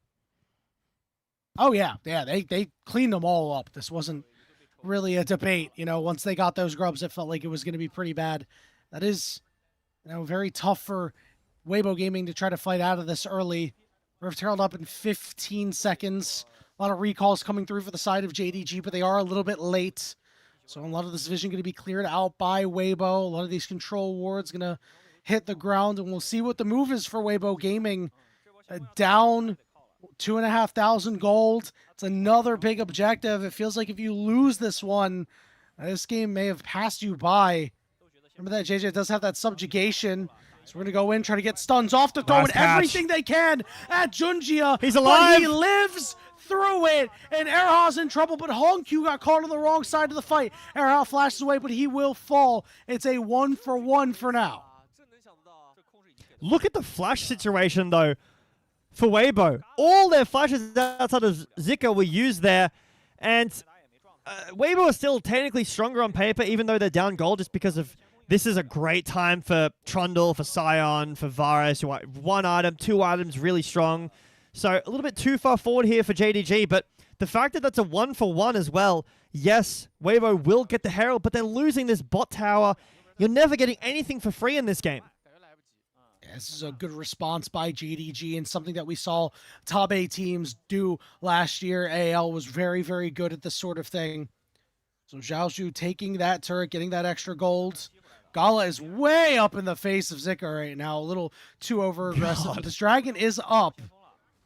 Oh, yeah. Yeah, they cleaned them all up. This wasn't really a debate. You know, once they got those grubs, it felt like it was going to be pretty bad. That is, you know, very tough for Weibo Gaming to try to fight out of this early. Rift Herald up in 15 seconds. A lot of recalls coming through for the side of JDG, but they are a little bit late. So a lot of this vision going to be cleared out by Weibo. A lot of these control wards going to hit the ground, and we'll see what the move is for Weibo Gaming. Down 2,500 gold. It's another big objective. It feels like if you lose this one, this game may have passed you by. Remember that JJ does have that subjugation. So we're going to go in, try to get stuns off to throw in everything they can at Junjia. He's alive. But he lives through it. And Erha's in trouble, but Honkyu got caught on the wrong side of the fight. Erha flashes away, but he will fall. It's a 1-for-1 for now. Look at the flash situation, though, for Weibo. All their flashes outside of Zika were used there. And Weibo is still technically stronger on paper, even though they're down gold, just because of... This is a great time for Trundle, for Sion, for Varus. You want 1 item, 2 items, really strong. So a little bit too far forward here for JDG, but the fact that that's a 1-for-1 as well, yes, Weibo will get the Herald, but they're losing this bot tower. You're never getting anything for free in this game. Yeah, this is a good response by JDG and something that we saw top A teams do last year. AL was very, very good at this sort of thing. So Zhaozhu taking that turret, getting that extra gold. Gala is way up in the face of Zika right now. A little too over-aggressive. This dragon is up.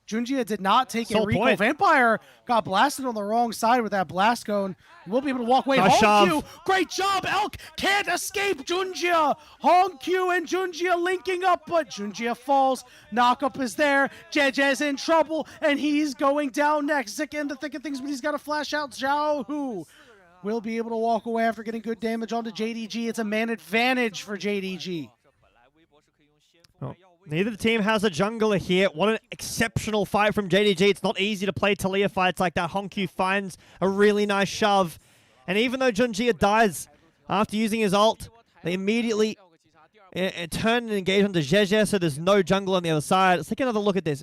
Junjia did not take a recall. Vampire got blasted on the wrong side with that blast cone. We'll be able to walk away. Honkyu, great job. Elk can't escape Junjia. Honkyu and Junjia linking up, but Junjia falls. Knockup is there. JJ's in trouble, and he's going down next. Zika in the thick of things, but he's got to flash out. Zhao will be able to walk away after getting good damage onto JDG. It's a man advantage for JDG. Oh, neither team has a jungler here. What an exceptional fight from JDG. It's not easy to play Talia fights like that. Honkyu finds a really nice shove. And even though Junjia dies after using his ult, they immediately turn and engage onto JJ, so there's no jungle on the other side. Let's take another look at this.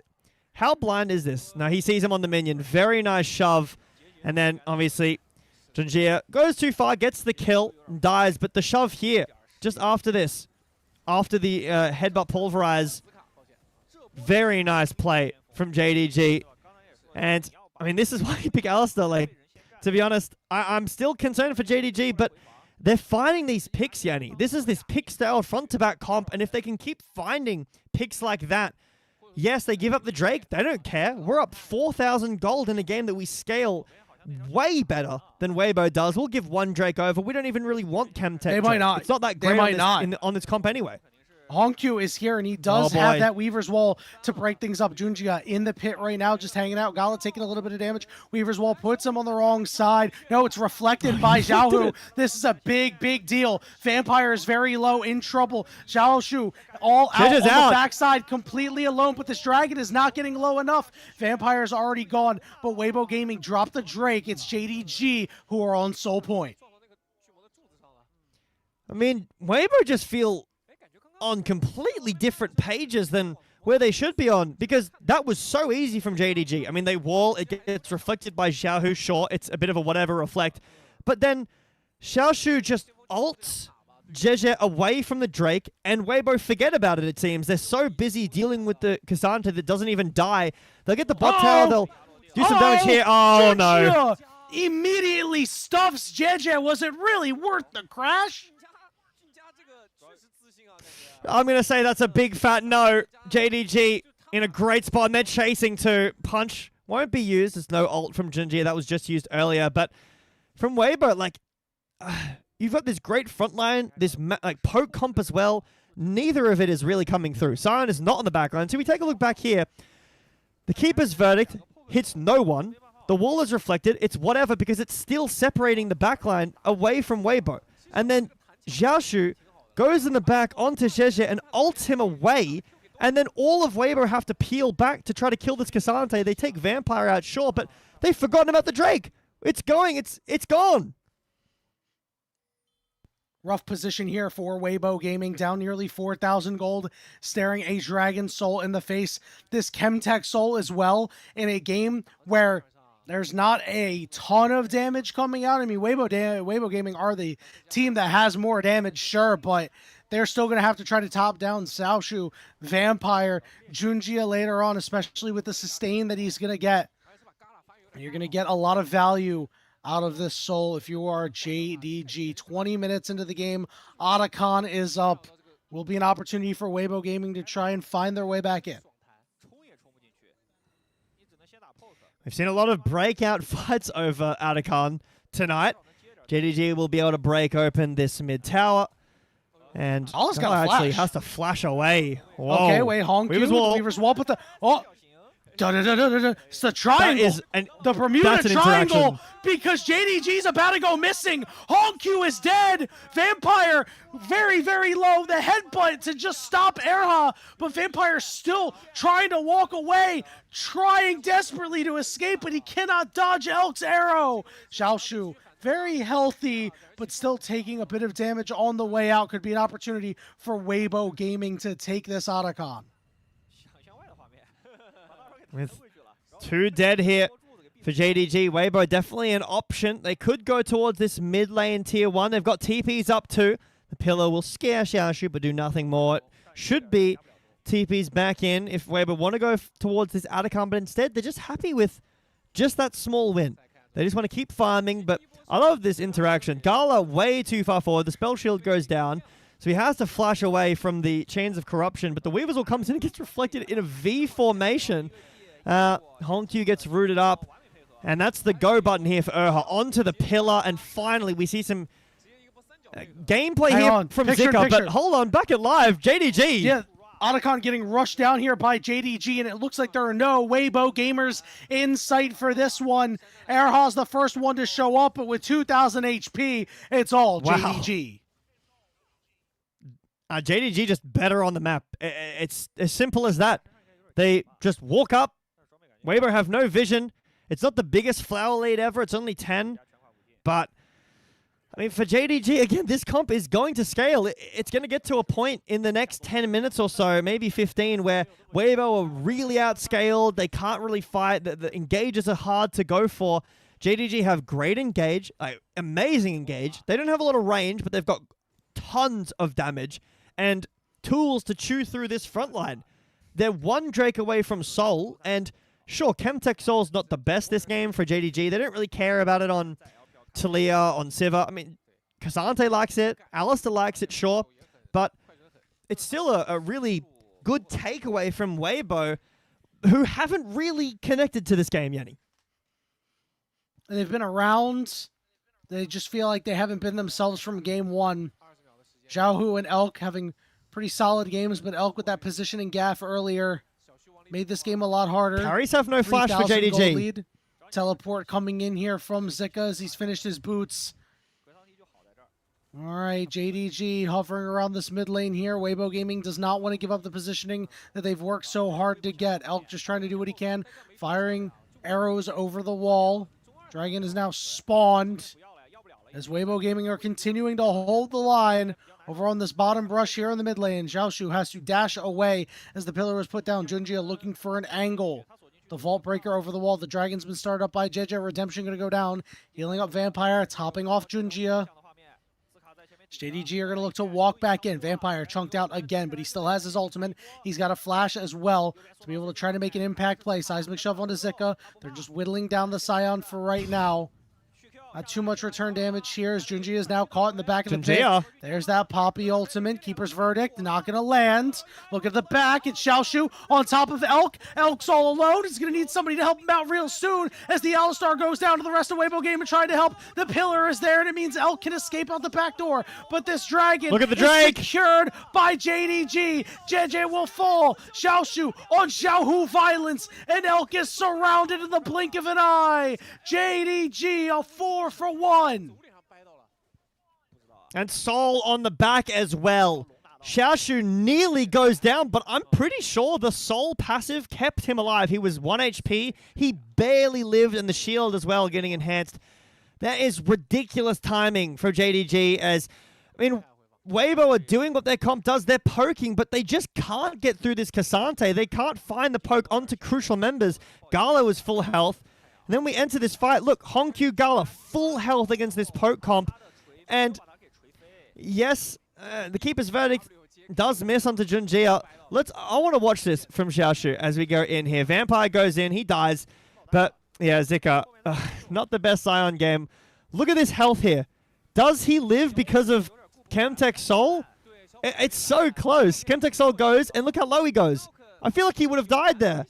How blind is this? Now he sees him on the minion. Very nice shove. And then, obviously... Junjia goes too far, gets the kill, and dies. But the shove here, just after this, after the headbutt pulverize, very nice play from JDG. And, I mean, this is why you pick Alistar. Like, to be honest, I'm still concerned for JDG, but they're finding these picks, Yanni. This is this pick-style front-to-back comp, and if they can keep finding picks like that, yes, they give up the Drake. They don't care. We're up 4,000 gold in a game that we scale way better than Weibo does. We'll give 1 Drake over. We don't even really want Chemtech. They might not. It's not that great on this comp anyway. Hongkyu is here, and he does Oh, have boy. that Weaver's Wall to break things up. Junjia in the pit right now, just hanging out. Gala taking a little bit of damage. Weaver's Wall puts him on the wrong side. No, it's reflected by Xiaohu. This is a big, big deal. Vampire is very low, in trouble. Xiaoshu all out on the backside, completely alone, but this dragon is not getting low enough. Vampire's already gone, but Weibo Gaming dropped the Drake. It's JDG who are on Soul Point. I mean, Weibo just feel on completely different pages than where they should be on, because that was so easy from JDG. I mean, they wall, it gets reflected by Xiaohu. Sure, it's a bit of a whatever reflect, but then Xiaoshu just ults JDG away from the Drake, and Weibo forget about it, it seems. They're so busy dealing with the Cassandra that doesn't even die. They'll get the bot tower, they'll do some damage here. Oh, no. Immediately stuffs JDG. Was it really worth the crash? I'm going to say that's a big fat no. JDG in a great spot, and they're chasing to punch. Won't be used. There's no ult from Junjia. That was just used earlier. But from Weibo, like, you've got this great front line, this like poke comp as well. Neither of it is really coming through. Siren is not on the back line. So we take a look back here. The keeper's verdict hits no one. The wall is reflected. It's whatever, because it's still separating the backline away from Weibo. And then Xiaoshu goes in the back onto JDG and ults him away, and then all of Weibo have to peel back to try to kill this Cassandra. They take Vampire out, sure, but they've forgotten about the Drake. It's going. It's gone. Rough position here for Weibo Gaming, down nearly 4,000 gold, staring a Dragon Soul in the face. This Chemtech Soul as well, in a game where there's not a ton of damage coming out. I mean, Weibo Gaming are the team that has more damage, sure, but they're still going to have to try to top down Xiaoshu, Vampire, Junjia later on, especially with the sustain that he's going to get. You're going to get a lot of value out of this Soul if you are JDG. 20 minutes into the game, Otacon is up. Will be an opportunity for Weibo Gaming to try and find their way back in. We've seen a lot of breakout fights over Otacon tonight. JDG will be able to break open this mid tower. And actually has to flash away. Whoa. Okay, wait, Hongkyu. Weaver's Wall, put the... Oh! It's the triangle. The Bermuda Triangle, because JDG's about to go missing. Hongkyu is dead. Vampire very, very low. The headbutt to just stop Erha, but Vampire still trying to walk away, trying desperately to escape, but he cannot dodge Elk's arrow. Xiaoshu, very healthy, but still taking a bit of damage on the way out. Could be an opportunity for Weibo Gaming to take this Otacon. With 2 dead here for JDG, Weibo definitely an option. They could go towards this mid lane tier 1. They've got TPs up too. The pillar will scare Xiaoshu, but do nothing more. It should be TPs back in if Weibo want to go towards this Otacon, but instead they're just happy with just that small win. They just want to keep farming, but I love this interaction. Gala way too far forward. The spell shield goes down, so he has to flash away from the chains of corruption, but the Weaver's all comes in and gets reflected in a V formation. Hongkyu gets rooted up, and that's the go button here for Erha. Onto the pillar, and finally we see some gameplay from Zika, but hold on, back at live, JDG. Yeah, Otacon getting rushed down here by JDG, and it looks like there are no Weibo gamers in sight for this one. Erha's the first one to show up, but with 2,000 HP, it's all JDG. JDG just better on the map. It's as simple as that. They just walk up. Weibo have no vision. It's not the biggest flower lead ever. It's only 10. But, I mean, for JDG, again, this comp is going to scale. It's going to get to a point in the next 10 minutes or so, maybe 15, where Weibo are really outscaled. They can't really fight. The engages are hard to go for. JDG have great engage, amazing engage. They don't have a lot of range, but they've got tons of damage and tools to chew through this front line. They're 1 Drake away from Soul, and sure, Chemtech Soul's not the best this game for JDG. They don't really care about it on Talia, on Siva. I mean, Cassandra likes it, Alistair likes it, sure, but it's still a really good takeaway from Weibo, who haven't really connected to this game, Yanni. They've been around. They just feel like they haven't been themselves from game 1. Xiaohu and Elk having pretty solid games, but Elk with that positioning gaff earlier made this game a lot harder. Carries have no flash for 3,000 gold JDG. lead. Teleport coming in here from Zika as he's finished his boots. All right, JDG hovering around this mid lane here. Weibo Gaming does not want to give up the positioning that they've worked so hard to get. Elk just trying to do what he can, firing arrows over the wall. Dragon is now spawned as Weibo Gaming are continuing to hold the line over on this bottom brush here in the mid lane. Xiaoshu has to dash away as the pillar was put down. Junjia looking for an angle. The Vault Breaker over the wall. The Dragon's been started up by JJ. Redemption going to go down. Healing up Vampire, topping off Junjia. JDG are going to look to walk back in. Vampire chunked out again, but he still has his ultimate. He's got a flash as well to be able to try to make an impact play. Seismic Shove onto Zika. They're just whittling down the Scion for right now. Not too much return damage here as Junjia is now caught in the back of the pit. There's that Poppy ultimate. Keeper's Verdict. Not going to land. Look at the back. It's Xiaoshu on top of Elk. Elk's all alone. He's going to need somebody to help him out real soon as the Alistar goes down to the rest of Weibo Game and trying to help. The pillar is there, and it means Elk can escape out the back door. But this Dragon Look at the Drake. is secured by JDG. JJ will fall. Xiaoshu on Xiaohu violence, and Elk is surrounded in the blink of an eye. JDG, a 4-for-1. And Soul on the back as well. Xiaoshu nearly goes down, but I'm pretty sure the Soul passive kept him alive. He was 1 HP. He barely lived, and the shield as well getting enhanced. That is ridiculous timing for JDG as, I mean, Weibo are doing what their comp does. They're poking, but they just can't get through this Cassante. They can't find the poke onto crucial members. Gala is full health. And then we enter this fight. Look, Honkyu Gala, full health against this poke comp. And yes, the Keeper's Verdict does miss onto Junjia. I want to watch this from Xiaoshu as we go in here. Vampire goes in, he dies. But yeah, Zika, not the best Scion game. Look at this health here. Does he live because of Chemtech Soul? It's so close. Chemtech Soul goes, and look how low he goes. I feel like he would have died there.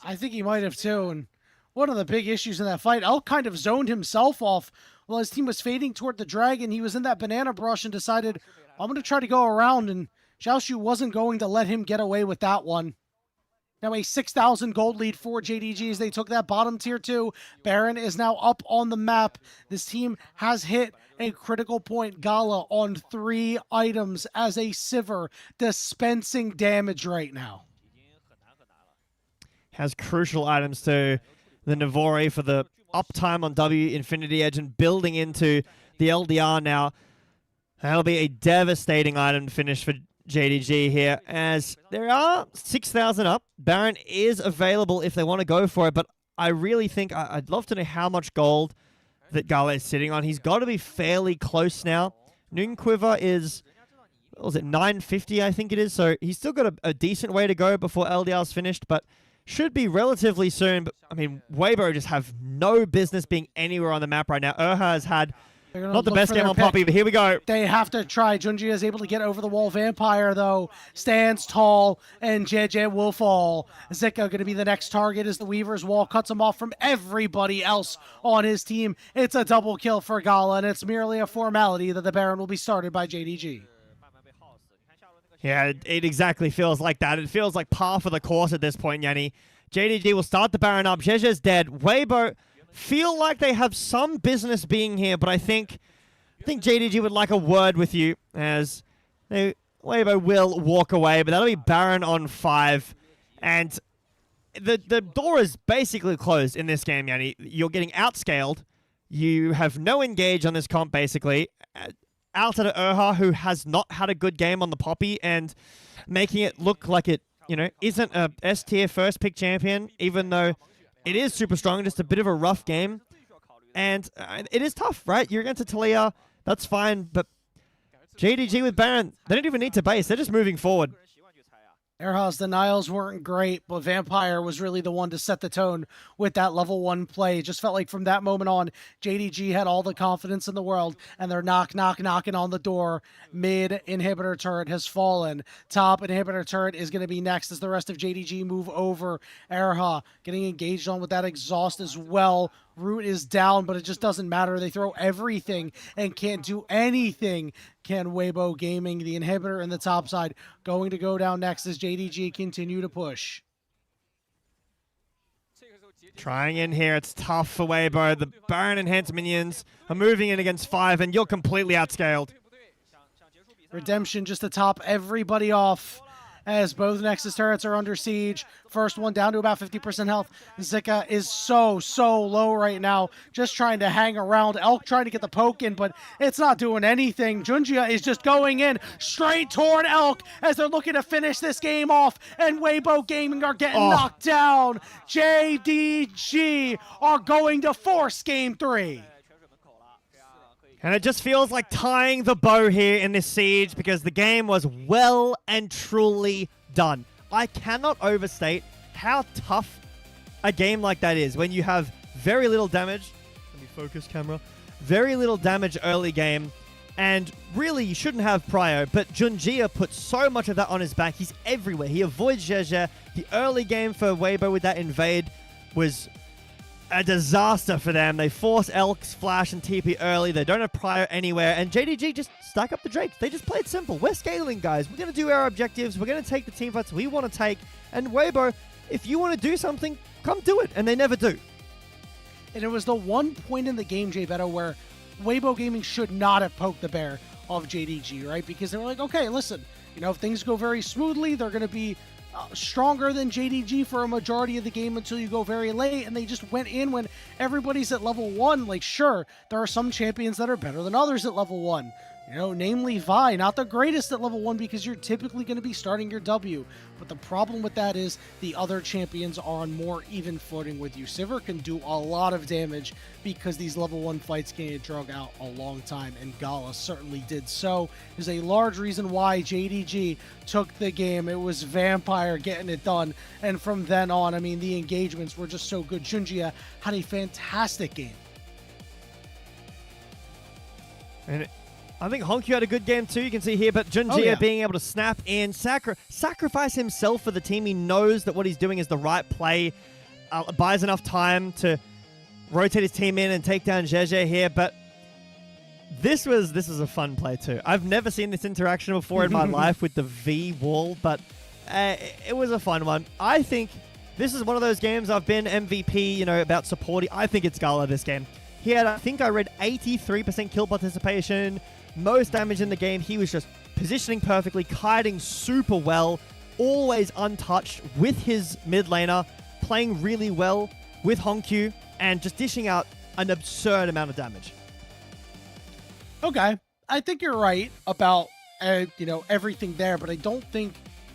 I think he might have too. And one of the big issues in that fight, Elk kind of zoned himself off while his team was fading toward the Dragon. He was in that banana brush and decided, I'm going to try to go around, and Xiaoshu wasn't going to let him get away with that one. Now a 6,000 gold lead for JDG as they took that bottom tier 2. Baron is now up on the map. This team has hit a critical point. Gala on 3 items as a Sivir, dispensing damage right now. Has crucial items too. The Navori for the uptime on W Infinity Edge and building into the LDR now. That'll be a devastating item to finish for JDG here, as there are 6,000 up. Baron is available if they want to go for it, but I really think I'd love to know how much gold that Gala is sitting on. He's got to be fairly close now. Noon Quiver is, what was it, 950 I think it is, so he's still got a decent way to go before LDR's finished, but should be relatively soon. But I mean, Weibo just have no business being anywhere on the map right now. Erha has had not the best game on Poppy, but here we go. They have to try. Junjia is able to get over the wall. Vampire, though, stands tall, and JJ will fall. Zika going to be the next target as the Weaver's wall cuts him off from everybody else on his team. It's a double kill for Gala, and it's merely a formality that the Baron will be started by JDG. Yeah, it exactly feels like that. It feels like par for the course at this point, Yanni. JDG will start the Baron up. Jeje's dead. Weibo feel like they have some business being here, but I think JDG would like a word with you, as Weibo will walk away, but that'll be Baron on 5. And the door is basically closed in this game, Yanni. You're getting outscaled. You have no engage on this comp, basically. Out to Erha, who has not had a good game on the Poppy, and making it look like it, isn't a S-tier first pick champion, even though it is super strong, just a bit of a rough game. And it is tough, right? You're against a Talia, that's fine, but JDG with Baron, they don't even need to base, they're just moving forward. Erha's denials weren't great, but Vampire was really the one to set the tone with that level 1 play. It just felt like from that moment on, JDG had all the confidence in the world, and they're knocking on the door. Mid inhibitor turret has fallen. Top inhibitor turret is going to be next as the rest of JDG move over. Erha getting engaged on with that exhaust as well. Root is down, but it just doesn't matter. They throw everything and can't do anything. Can Weibo Gaming, the inhibitor in the top side, going to go down next as JDG continue to push? Trying in here, it's tough for Weibo. The Baron enhanced minions are moving in against 5, and you're completely outscaled. Redemption just to top everybody off as both Nexus turrets are under siege. First one down to about 50% health. Zika is so low right now, just trying to hang around. Elk trying to get the poke in, but it's not doing anything. Junjia is just going in straight toward Elk as they're looking to finish this game off, and Weibo Gaming are getting knocked down. JDG are going to force game 3. And it just feels like tying the bow here in this siege because the game was well and truly done. I cannot overstate how tough a game like that is when you have very little damage. Let me focus, camera. Very little damage early game. And really, you shouldn't have prio, but Junjia put so much of that on his back. He's everywhere. He avoids Zhezhe. The early game for Weibo with that invade was a disaster for them. They force Elk's flash and TP early. They don't have prio anywhere. And JDG just stack up the Drakes. They just play it simple. We're scaling, guys. We're going to do our objectives. We're going to take the team fights we want to take. And Weibo, if you want to do something, come do it. And they never do. And it was the one point in the game, Jay Beto, where Weibo Gaming should not have poked the bear of JDG, right? Because they were like, okay, listen, you know, if things go very smoothly, they're going to be stronger than JDG for a majority of the game until you go very late. And they just went in when everybody's at level 1. Like, sure, there are some champions that are better than others at level 1. You know, namely Vi, not the greatest at level 1 because you're typically going to be starting your W. But the problem with that is the other champions are on more even footing with you. Sivir can do a lot of damage because these level 1 fights can get drug out a long time, and Gala certainly did so. There's a large reason why JDG took the game. It was Vampire getting it done, and from then on, I mean, the engagements were just so good. Junjia had a fantastic game. And I think Honkyu had a good game too, you can see here, but Junjia being able to snap in, sacrifice himself for the team. He knows that what he's doing is the right play, buys enough time to rotate his team in and take down Zhezhe here, but this was a fun play too. I've never seen this interaction before in my life with the V wall, but it was a fun one. I think this is one of those games I've been MVP, you know, about supporting. I think it's Gala this game. He had, I think I read 83% kill participation, most damage in the game. He was just positioning perfectly, kiting super well, always untouched with his mid laner, playing really well with Honkyu, and just dishing out an absurd amount of damage. Okay, I think you're right about you know, everything there, but I don't think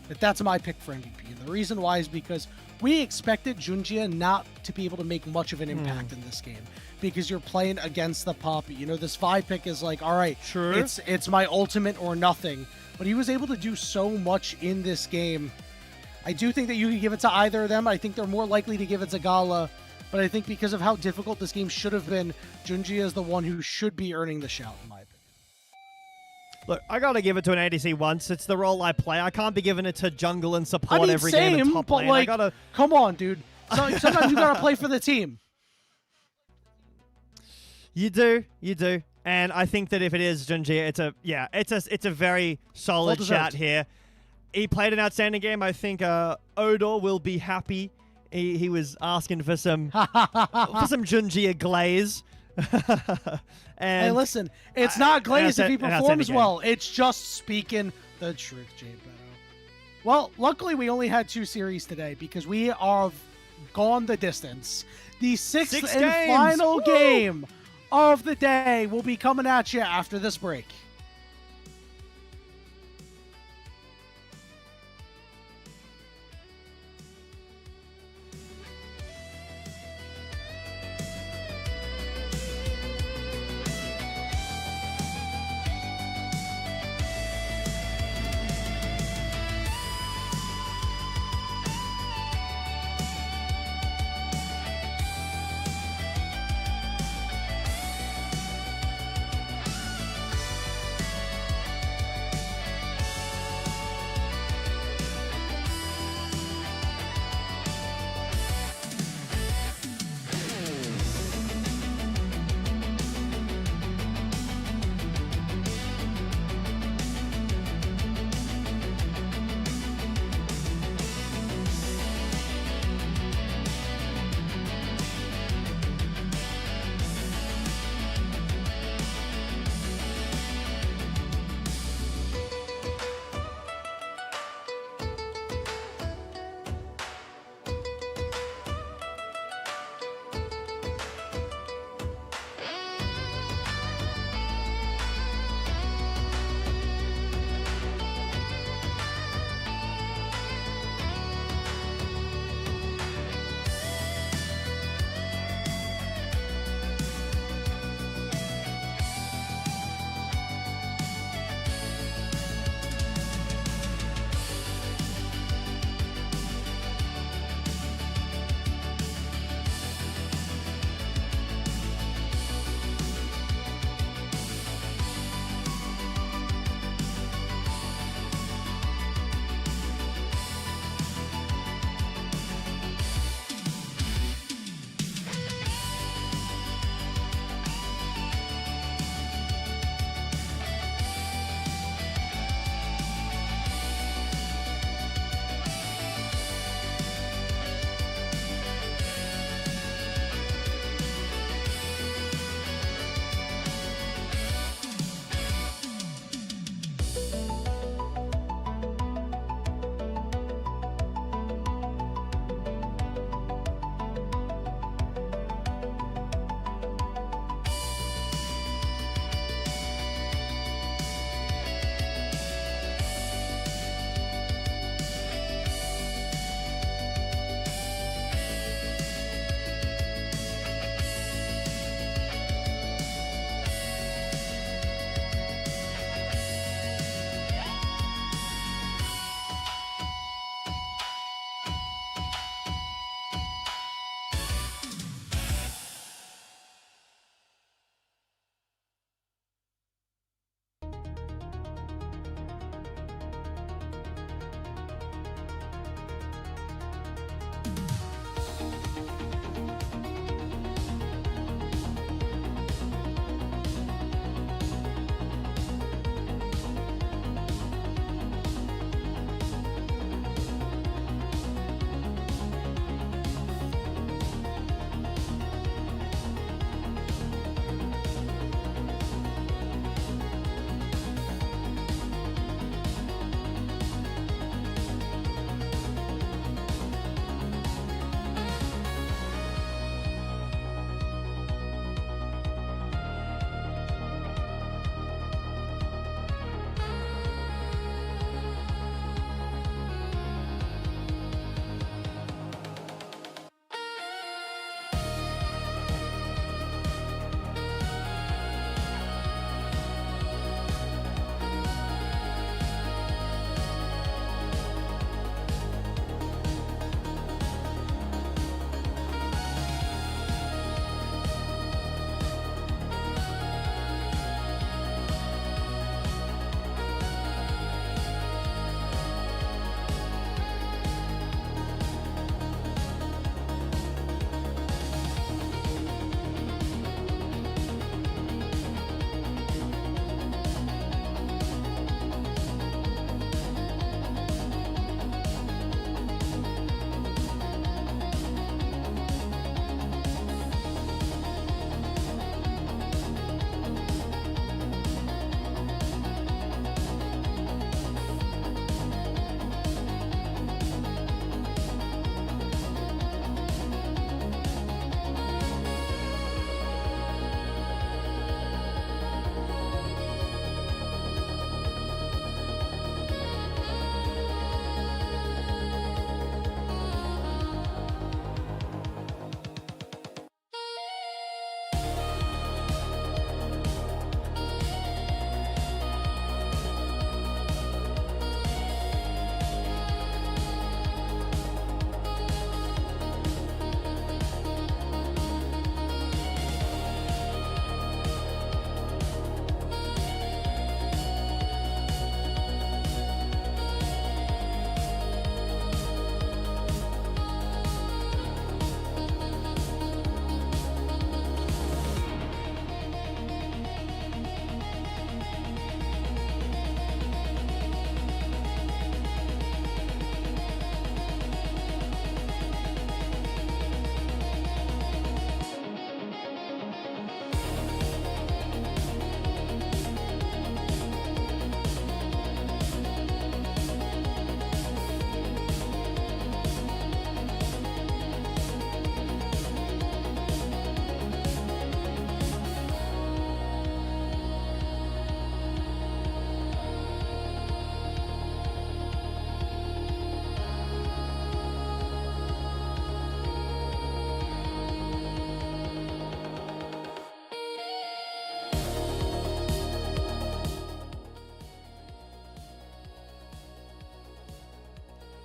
that that's my pick for MVP. And the reason why is because we expected Junjia not to be able to make much of an impact in this game because you're playing against the Poppy. You know, this Vi pick is like, all right, sure, it's my ultimate or nothing. But he was able to do so much in this game. I do think that you could give it to either of them. I think they're more likely to give it to Gala. But I think because of how difficult this game should have been, Junjia is the one who should be earning the shout, in my opinion. Look, I gotta give it to an ADC once. It's the role I play. I can't be giving it to jungle and support every game in top lane. Like, come on, dude. Sometimes you gotta play for the team. You do. And I think that if it is Junjia, it's a very solid shout here. He played an outstanding game. I think Odor will be happy. He was asking for some Junjia glaze. And hey, listen, it's not glaze if he performs well. It's just speaking the truth, Jay Beto. Well, luckily we only had 2 series today because we have gone the distance. The 6th and final game of the day will be coming at you after this break.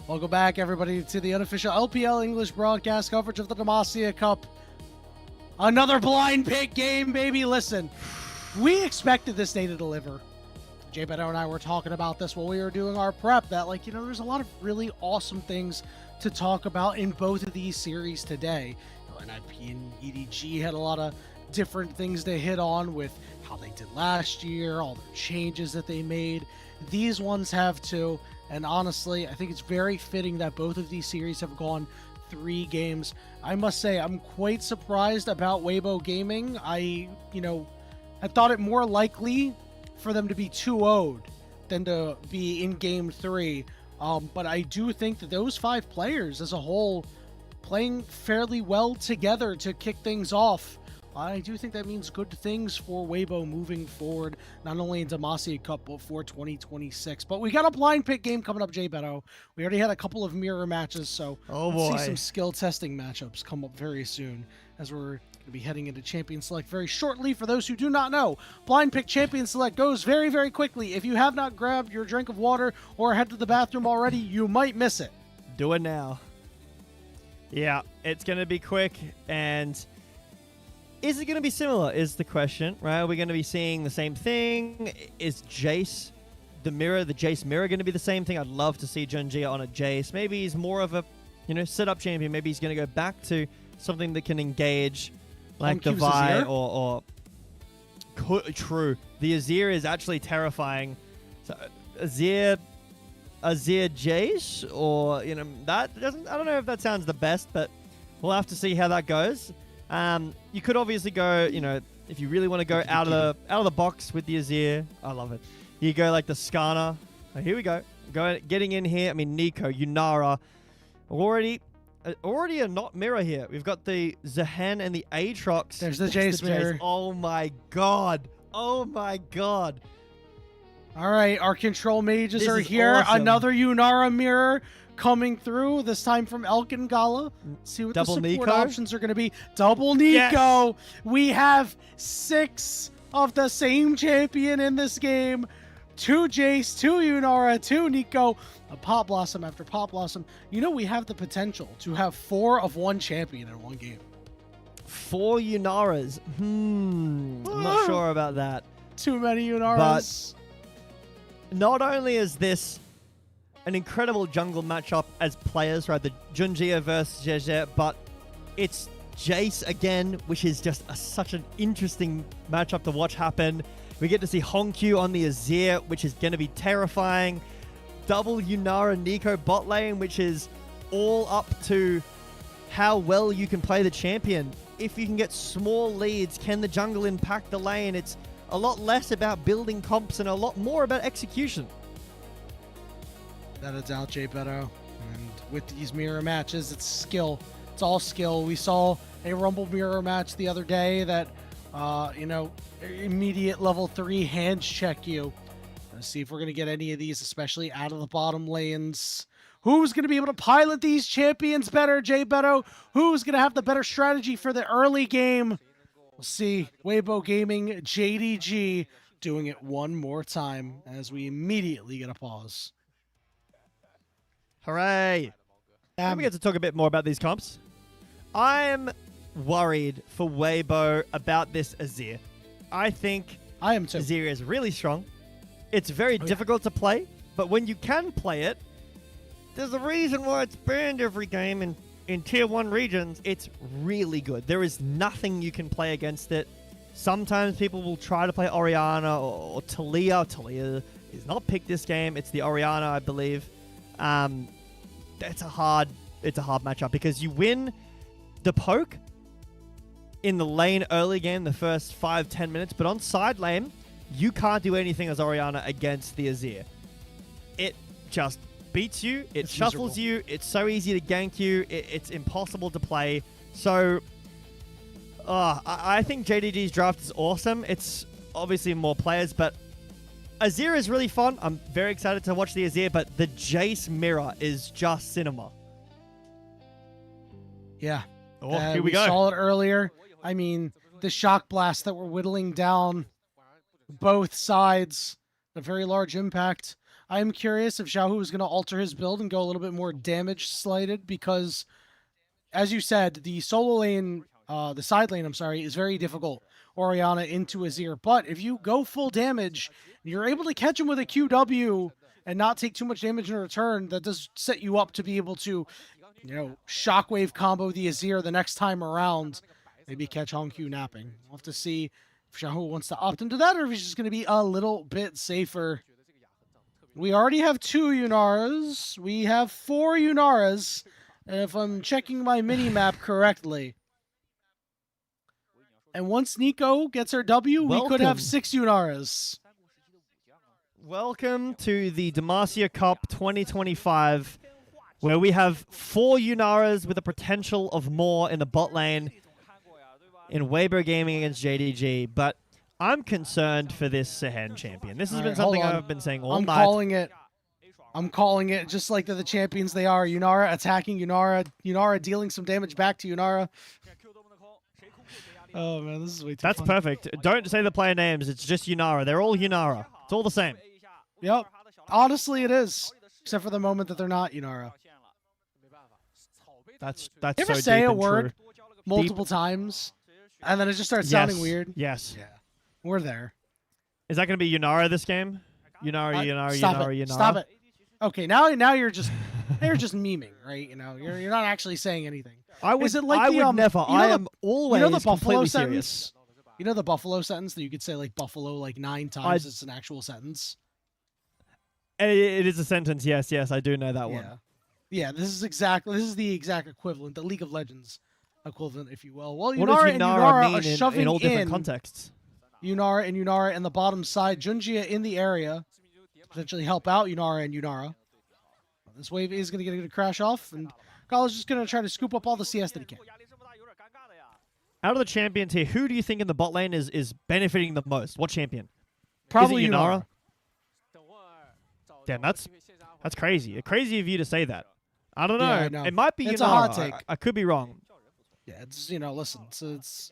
Welcome back, everybody, to the unofficial LPL English broadcast coverage of the Demacia Cup. Another blind pick game, baby. Listen, we expected this day to deliver. Jay Beto and I were talking about this while we were doing our prep, that, like, there's a lot of really awesome things to talk about in both of these series today. NiP and EDG had a lot of different things to hit on with how they did last year, all the changes that they made. These ones have too, and honestly, I think it's very fitting that both of these series have gone 3 games. I must say, I'm quite surprised about Weibo Gaming. I thought it more likely for them to be 2-0'd than to be in game 3. But I do think that those 5 players as a whole playing fairly well together to kick things off. I do think that means good things for Weibo moving forward, not only in Demacia Cup, but for 2026. But we got a blind pick game coming up, Jay Beto. We already had a couple of mirror matches, so let's see some skill testing matchups come up very soon, as we're going to be heading into Champion Select very shortly. For those who do not know, blind pick Champion Select goes very, very quickly. If you have not grabbed your drink of water or head to the bathroom already, you might miss it. Do it now. Yeah, it's going to be quick, and is it going to be similar is the question, right? Are we going to be seeing the same thing? Is Jace, the Jace mirror going to be the same thing? I'd love to see Junjia on a Jace. Maybe he's more of a, setup champion. Maybe he's going to go back to something that can engage like the Vi or true. The Azir is actually terrifying. So Azir Jace, or that doesn't. I don't know if that sounds the best, but we'll have to see how that goes. You could obviously go, if you really want to go out of the box with the Azir. I love it. You go like the Skarner. Oh, here we go. Getting in here. I mean, Nico, Yunara, already a not mirror here. We've got the Zahan and the Aatrox. There's the Jace mirror. Oh my god. Oh my god. All right, our control mages are here. Awesome. Another Yunara mirror coming through, this time from Elkin Gala. See what Double the support Nico options are going to be. Double Nico. Yes. We have 6 of the same champion in this game. 2 Jace, 2 Yunara, 2 Nico. A Pop Blossom after Pop Blossom. We have the potential to have 4 of one champion in one game. 4 Yunaras. I'm not sure about that. Too many Yunaras. But not only is this an incredible jungle matchup as players, right? The Junjia versus JDG, but it's Jace again, which is just such an interesting matchup to watch happen. We get to see Honkyu on the Azir, which is going to be terrifying. Double Yunara Nico bot lane, which is all up to how well you can play the champion. If you can get small leads, can the jungle impact the lane? It's a lot less about building comps and a lot more about execution. That is out, Jay Beto. And with these mirror matches, it's skill. It's all skill. We saw a Rumble mirror match the other day that, immediate level 3 hands check you. Let's see if we're going to get any of these, especially out of the bottom lanes. Who's going to be able to pilot these champions better, Jay Beto? Who's going to have the better strategy for the early game? We'll see. Weibo Gaming, JDG, doing it one more time as we immediately get a pause. Hooray! We get to talk a bit more about these comps. I'm worried for Weibo about this Azir. I think I am too. Azir is really strong. It's very difficult to play, but when you can play it, there's a reason why it's banned every game in Tier 1 regions. It's really good. There is nothing you can play against it. Sometimes people will try to play Orianna or Talia. Talia is not picked this game. It's the Orianna, I believe. It's a hard matchup because you win the poke in the lane early game, the first 5-10 minutes, but on side lane, you can't do anything as Orianna against the Azir. It just beats you. It shuffles you. It's so easy to gank you. It's impossible to play. So I think JDG's draft is awesome. It's obviously more players, but Azir is really fun. I'm very excited to watch the Azir, but the Jace mirror is just cinema. Yeah. Here we go. We saw it earlier. I mean, the shock blast that we're whittling down both sides, a very large impact I am curious if Xiaohu is going to alter his build and go a little bit more damage slated because, as you said, the solo lane, the side lane, I'm sorry, is very difficult. Orianna into Azir. But if you go full damage, you're able to catch him with a QW and not take too much damage in return, that does set you up to be able to, shockwave combo the Azir the next time around. Maybe catch Hongq napping. We'll have to see if Xiaohu wants to opt into that or if he's just going to be a little bit safer. We already have 2 Yunaras. We have 4 Yunaras, if I'm checking my mini-map correctly. And once Nico gets her W, we could have 6 Yunaras. Welcome to the Demacia Cup 2025, where we have 4 Yunaras with the potential of more in the bot lane in Weibo Gaming against JDG. But I'm concerned for this Sehen champion. This has been something I've been saying all night. I'm calling it just like they're the champions they are. Yunara attacking Yunara. Yunara dealing some damage back to Yunara. Oh, man, this is way too That's fun. perfect. Don't say the player names. It's just Yunara. They're all Yunara. It's all the same. Yep. Honestly, it is. Except for the moment that they're not Yunara. That's You so ever say deep a and word true. multiple times, and then it just starts sounding weird? Yes. Yeah. We're there. Is that going to be Yunara this game? Yunara. Stop it. Okay, now you're just memeing, right? You're not actually saying anything. I would never. I am always the Buffalo completely sentence? serious. You know the Buffalo sentence that you could say like Buffalo like 9 times. It's an actual sentence. It is a sentence. Yes, I do know that one. Yeah. This is the exact equivalent, the League of Legends equivalent, if you will. Well, What does Yunara are mean shoving in all different contexts? Yunara and the bottom side. Junjia in the area, potentially help out Yunara and Yunara. This wave is going to get a crash off, and Gala's just going to try to scoop up all the CS that he can. Out of the champions here, who do you think in the bot lane is benefiting the most? What champion? Probably is it Yunara? Damn, that's crazy. Crazy of you to say that. I don't know. Yeah, I know. It might be It's Yunara. a hot take. I could be wrong. Yeah, it's listen, it's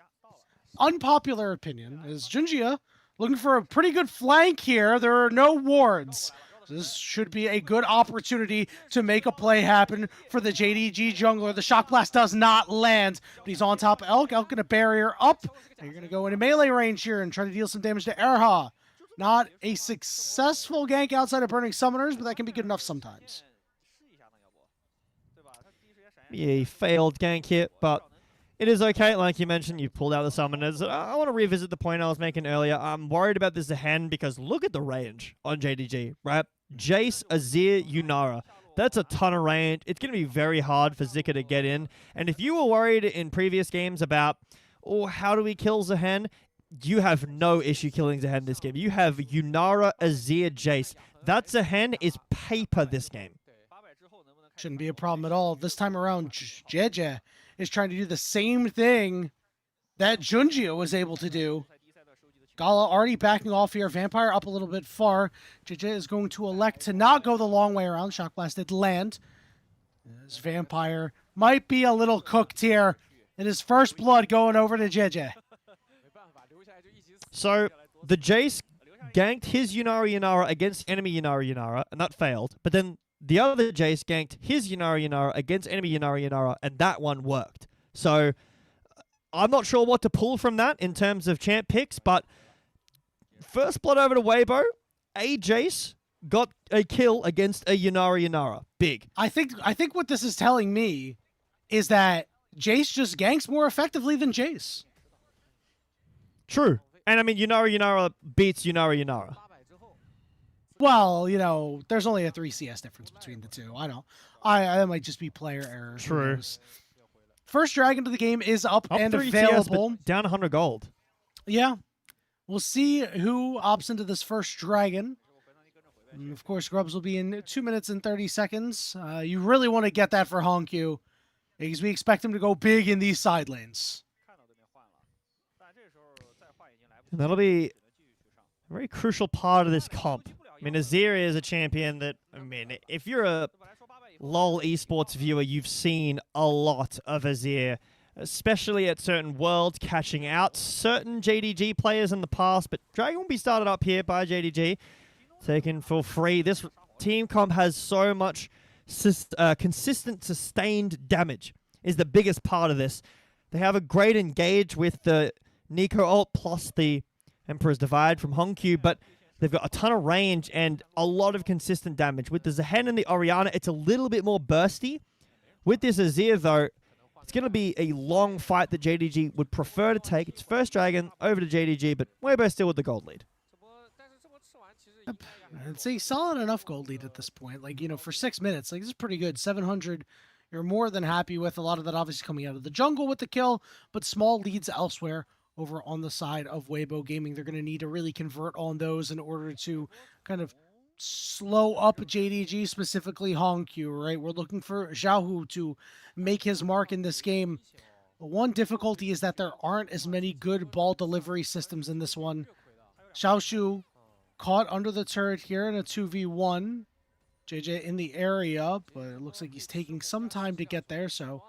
unpopular opinion is Junjia looking for a pretty good flank here. There are no wards. So this should be a good opportunity to make a play happen for the JDG jungler. The Shock Blast does not land, but he's on top of Elk. Elk gonna barrier up. And you're gonna go into melee range here and try to deal some damage to Erha. Not a successful gank outside of Burning Summoners, but that can be good enough sometimes. Yeah, he failed gank hit, but it is okay. Like you mentioned, you pulled out the summoners. I want to revisit the point I was making earlier. I'm worried about this Zehen because look at the range on JDG, right? Jace, Azir, Yunara. That's a ton of range. It's going to be very hard for Zika to get in. And if you were worried in previous games about, how do we kill Zehen? You have no issue killing Zehen this game. You have Yunara, Azir, Jace. That Zehen is paper this game. Shouldn't be a problem at all. This time around, JJ is trying to do the same thing that Junjia was able to do. Gala already backing off here. Vampire up a little bit far. JJ is going to elect to not go the long way around. Shock Blast did land. This Vampire might be a little cooked here. In his first blood going over to JJ. So the Jace ganked his Yunara against enemy Yunara, and that failed. But then the other Jace ganked his Yunara against enemy Yunara, and that one worked. So I'm not sure what to pull from that in terms of champ picks, but first blood over to Weibo, a Jace got a kill against a Yunara. Big. I think what this is telling me is that Jace just ganks more effectively than Jace. True. And I mean, Yunara beats Yunara. Well, there's only a 3 CS difference between the two. I know. That might just be player error. True. First dragon to the game is up and 3 available. CS, down 100 gold. Yeah. We'll see who opts into this first dragon. And of course, Grubs will be in 2 minutes and 30 seconds. You really want to get that for Hongq, because we expect him to go big in these side lanes. And that'll be a very crucial part of this comp. I mean, Azir is a champion that, if you're a LoL esports viewer, you've seen a lot of Azir, especially at certain worlds, catching out certain JDG players in the past. But Dragon will be started up here by JDG, taken for free. This team comp has so much consistent, sustained damage is the biggest part of this. They have a great engage with the Nico ult plus the Emperor's Divide from Hongq, but they've got a ton of range and a lot of consistent damage. With the Zehen and the Orianna, it's a little bit more bursty. With this Azir, though, it's going to be a long fight that JDG would prefer to take. It's first Dragon over to JDG, but Weibo still with the gold lead. It's a solid enough gold lead at this point. Like, you know, for 6 minutes, like, this is pretty good. 700, you're more than happy with. A lot of that obviously coming out of the jungle with the kill, but small leads elsewhere over on the side of Weibo Gaming. They're going to need to really convert on those in order to kind of slow up JDG, specifically Hongq, right? We're looking for Xiaohu to make his mark in this game. One difficulty is that there aren't as many good ball delivery systems in this one. Xiaoshu caught under the turret here in a 2v1. JJ in the area, but it looks like he's taking some time to get there, so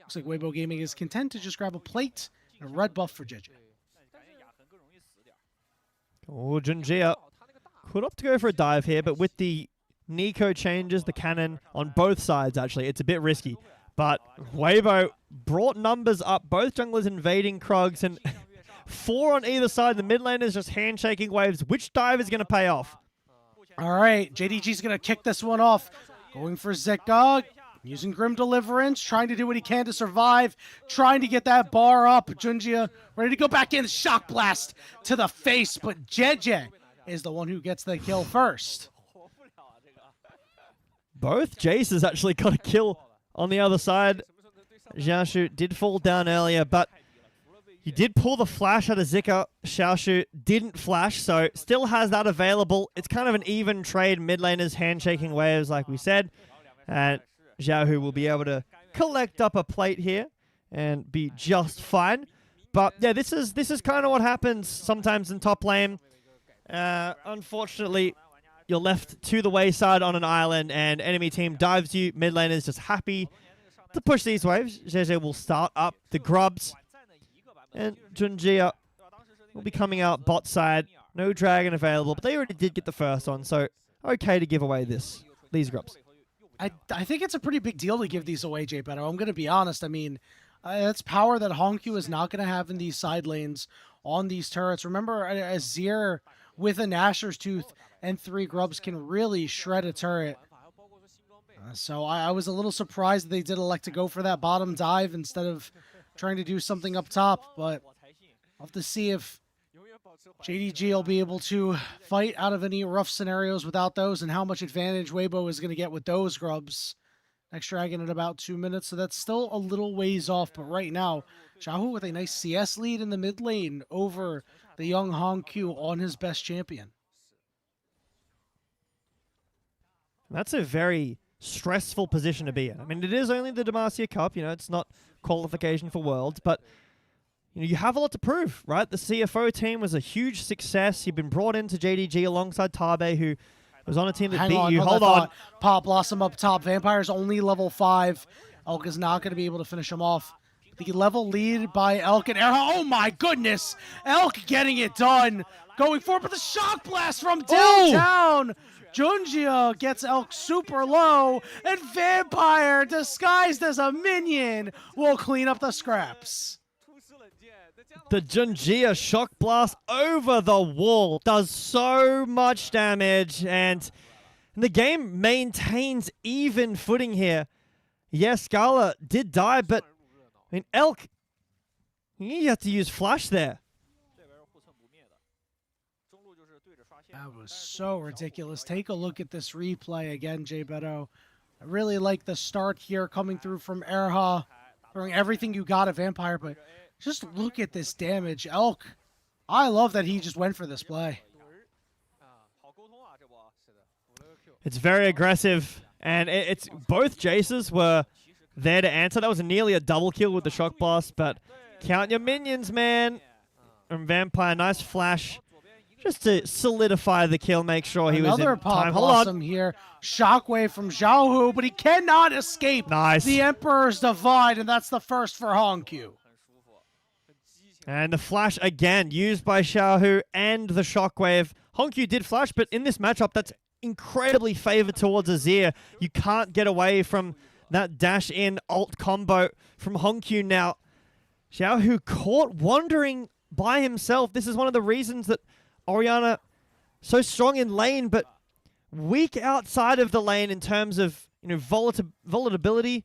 looks like Weibo Gaming is content to just grab a plate and a red buff for JJ. Oh, Junjia could opt to go for a dive here, but with the Nico changes, the cannon on both sides, actually, it's a bit risky. But Weibo brought numbers up, both junglers invading Krugs, and 4 on either side. The mid lane is just handshaking waves. Which dive is going to pay off? All right, JDG's going to kick this one off. Going for Zeka, using Grim Deliverance, trying to do what he can to survive, trying to get that bar up. Junjia ready to go back in. Shock blast to the face, but JJ is the one who gets the kill first. Both Jaces actually got a kill on the other side. Xiaoshu did fall down earlier, but he did pull the flash out of Zika. Xiaoshu didn't flash, so still has that available. It's kind of an even trade. Mid laners handshaking waves, like we said. And Xiaohu will be able to collect up a plate here and be just fine. But yeah, this is kind of what happens sometimes in top lane. Unfortunately, you're left to the wayside on an island, and enemy team dives you. Mid lane is just happy to push these waves. JJ will start up the grubs, and Junjia will be coming out bot side. No dragon available, but they already did get the first one, so okay to give away these grubs. I think it's a pretty big deal to give these away, Jay Beto. I'm going to be honest. I mean, that's power that Hongq is not going to have in these side lanes on these turrets. Remember, Azir with a Nashor's Tooth and 3 grubs can really shred a turret. So I was a little surprised that they did elect to go for that bottom dive instead of trying to do something up top. But I'll have to see if JDG will be able to fight out of any rough scenarios without those, and how much advantage Weibo is going to get with those grubs. Next dragon in about 2 minutes, so that's still a little ways off. But right now, Xiaohu with a nice CS lead in the mid lane over the young Hongq on his best champion. That's a very stressful position to be in. I mean, it is only the Demacia Cup, you know, it's not qualification for Worlds, but you know, you have a lot to prove, right? The CFO team was a huge success. You've been brought into JDG alongside Tabe, who was on a team that beat you. Hold on. Pop Blossom up top. Vampire's only level 5. Elk is not going to be able to finish him off. The level lead by Elk and Erha. Oh my goodness! Elk getting it done. Going forward with the shock blast from downtown. Junjia gets Elk super low, and Vampire, disguised as a minion, will clean up the scraps. The Junjia shock blast over the wall does so much damage, and the game maintains even footing here. Yes, Scala did die, but I mean, Elk, you have to use flash there. That was so ridiculous. Take a look at this replay again, Jay Beto. I really like the start here coming through from Erha, throwing everything you got at Vampire, but just look at this damage. Elk, I love that he just went for this play. It's very aggressive, and it's both Jaces were there to answer. That was nearly a double kill with the shock blast, but count your minions, man. From Vampire, nice flash. Just to solidify the kill, make sure he was in time. Hold on. Here. Shockwave from Xiaohu, but he cannot escape the Emperor's Divide, and that's the first for Hongq. And the flash again, used by Xiaohu and the Shockwave. Hongq did flash, but in this matchup, that's incredibly favored towards Azir. You can't get away from that dash in ult combo from Hongq now. Xiaohu caught wandering by himself. This is one of the reasons that Orianna so strong in lane, but weak outside of the lane in terms of volatility.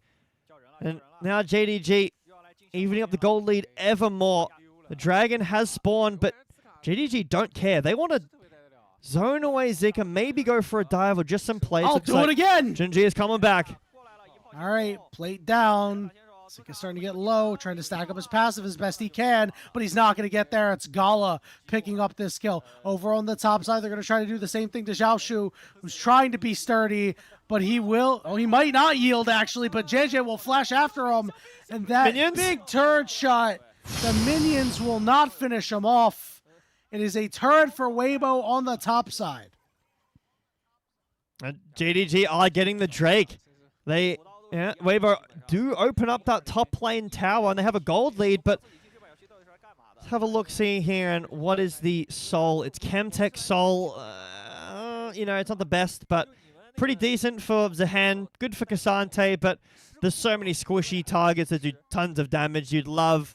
And now JDG evening up the gold lead ever more. The dragon has spawned, but JDG don't care. They want to zone away Zika, maybe go for a dive or just some plates. I'll do it again. Junji is coming back. All right, plate down. Zika's starting to get low, trying to stack up his passive as best he can, but he's not going to get there. It's Gala picking up this kill. Over on the top side, they're going to try to do the same thing to Xiaoshu, who's trying to be sturdy, but he will... Oh, he might not yield, actually, but JJ will flash after him. And that big turret shot, the minions will not finish him off. It is a turret for Weibo on the top side. JDG are getting the Drake. Weibo do open up that top lane tower, and they have a gold lead, but let's have a look-see here, and what is the Soul? It's Chemtech Soul. It's not the best, but pretty decent for Zahan. Good for Cassante, but there's so many squishy targets that do tons of damage. You'd love,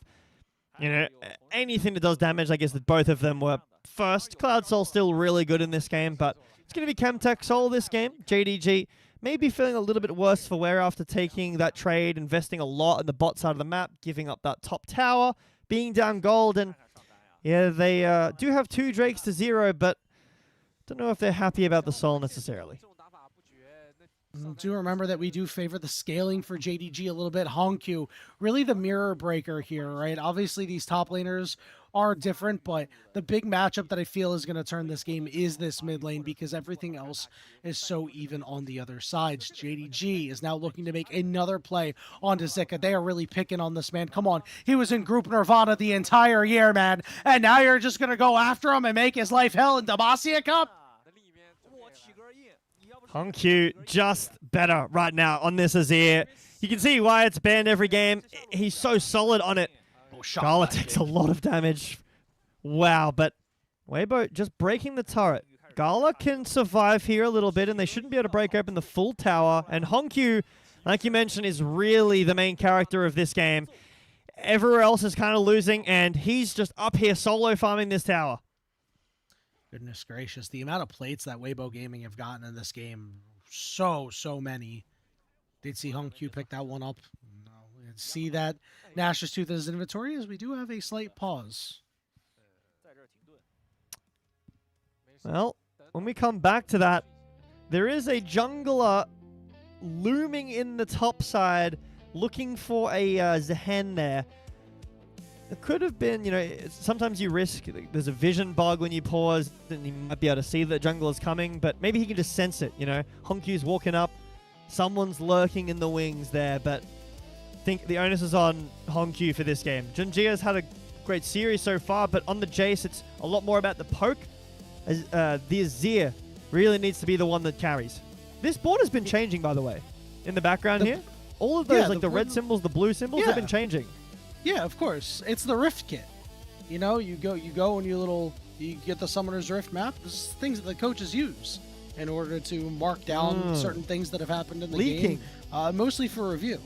anything that does damage. I guess that both of them were first. Cloud Soul still really good in this game, but it's going to be Chemtech Soul this game. JDG maybe feeling a little bit worse for wear after taking that trade, investing a lot in the bot side of the map, giving up that top tower, being down gold, and yeah, they do have 2 Drakes to 0, but don't know if they're happy about the Soul necessarily. Do remember that we do favor the scaling for JDG a little bit. Hongq, really the mirror breaker here, right? Obviously, these top laners are different, but the big matchup that I feel is going to turn this game is this mid lane because everything else is so even on the other sides. JDG is now looking to make another play onto Zika. They are really picking on this man. Come on. He was in Group Nirvana the entire year, man. And now you're just going to go after him and make his life hell in Demacia Cup? Hongq just better right now on this Azir. You can see why it's banned every game. He's so solid on it. Gala takes a lot of damage. Wow, but Weibo just breaking the turret. Gala can survive here a little bit, and they shouldn't be able to break open the full tower. And Hongq, like you mentioned, is really the main character of this game. Everywhere else is kind of losing, and he's just up here solo farming this tower. Goodness gracious, the amount of plates that Weibo Gaming have gotten in this game, so many. Did see Hongq pick that one up. No, we didn't see that Nash's Tooth is inventory, as we do have a slight pause. Well, when we come back to that, there is a jungler looming in the top side, looking for a Zahan there. It could have been, sometimes you risk, there's a vision bug when you pause, and you might be able to see that jungle is coming, but maybe he can just sense it, Hongq's walking up, someone's lurking in the wings there, but I think the onus is on Hongq for this game. Junjia's had a great series so far, but on the Jace, it's a lot more about the poke. The Azir really needs to be the one that carries. This board has been changing, by the way, in the background here. All of those, the red symbols, the blue symbols, have been changing. Yeah, of course. It's the Rift kit. You go and you get the Summoner's Rift map. This is things that the coaches use in order to mark down certain things that have happened in the game. Mostly for review.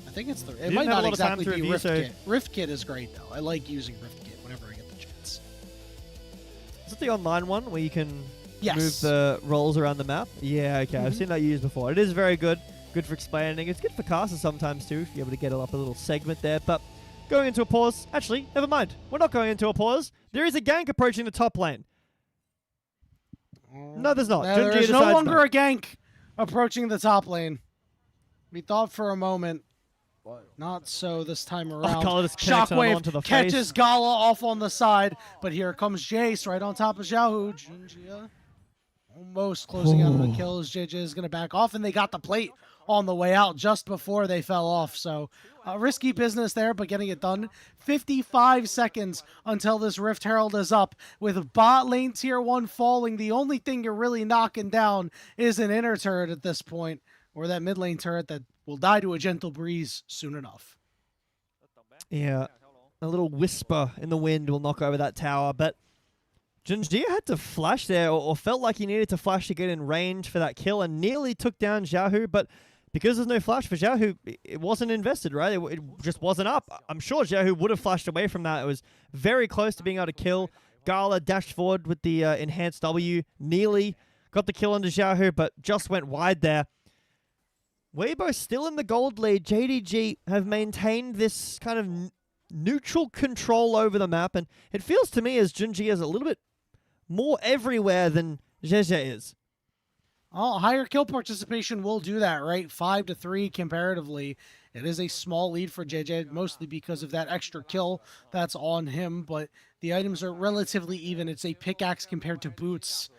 I think it's it might not exactly be Rift kit. Rift kit is great though. I like using Rift kit whenever I get the chance. Is it the online one where you can move the rolls around the map? Yeah, okay. I've seen that used before. It is very good. Good for explaining. It's good for casters sometimes too, if you're able to get up a little segment there. But going into a pause. Actually, never mind. We're not going into a pause. There is a gank approaching the top lane. No, there's not. There's no longer a gank approaching the top lane. We thought for a moment, but not so this time around. Shockwave catches Gala off on the side, but here comes Jace right on top of Xiaohu. Junjia almost closing out on the kill as JJ is going to back off, and they got the plate on the way out just before they fell off. So risky business there, but getting it done. 55 seconds until this Rift Herald is up. With bot lane tier 1 falling, the only thing you're really knocking down is an inner turret at this point, or that mid lane turret that will die to a gentle breeze soon enough. Yeah, a little whisper in the wind will knock over that tower, but Junjia had to flash there, or felt like he needed to flash to get in range for that kill, and nearly took down Xiaohu, but because there's no flash for Xiaohu, it wasn't invested, right? It just wasn't up. I'm sure Xiaohu would have flashed away from that. It was very close to being able to kill. Gala dashed forward with the enhanced W, nearly got the kill onto Xiaohu, but just went wide there. Weibo still in the gold lead. JDG have maintained this kind of neutral control over the map, and it feels to me as Junji is a little bit more everywhere than JJ is. Oh, higher kill participation will do that, right? 5-3 comparatively. It is a small lead for JJ, mostly because of that extra kill that's on him, but the items are relatively even. It's a pickaxe compared to boots.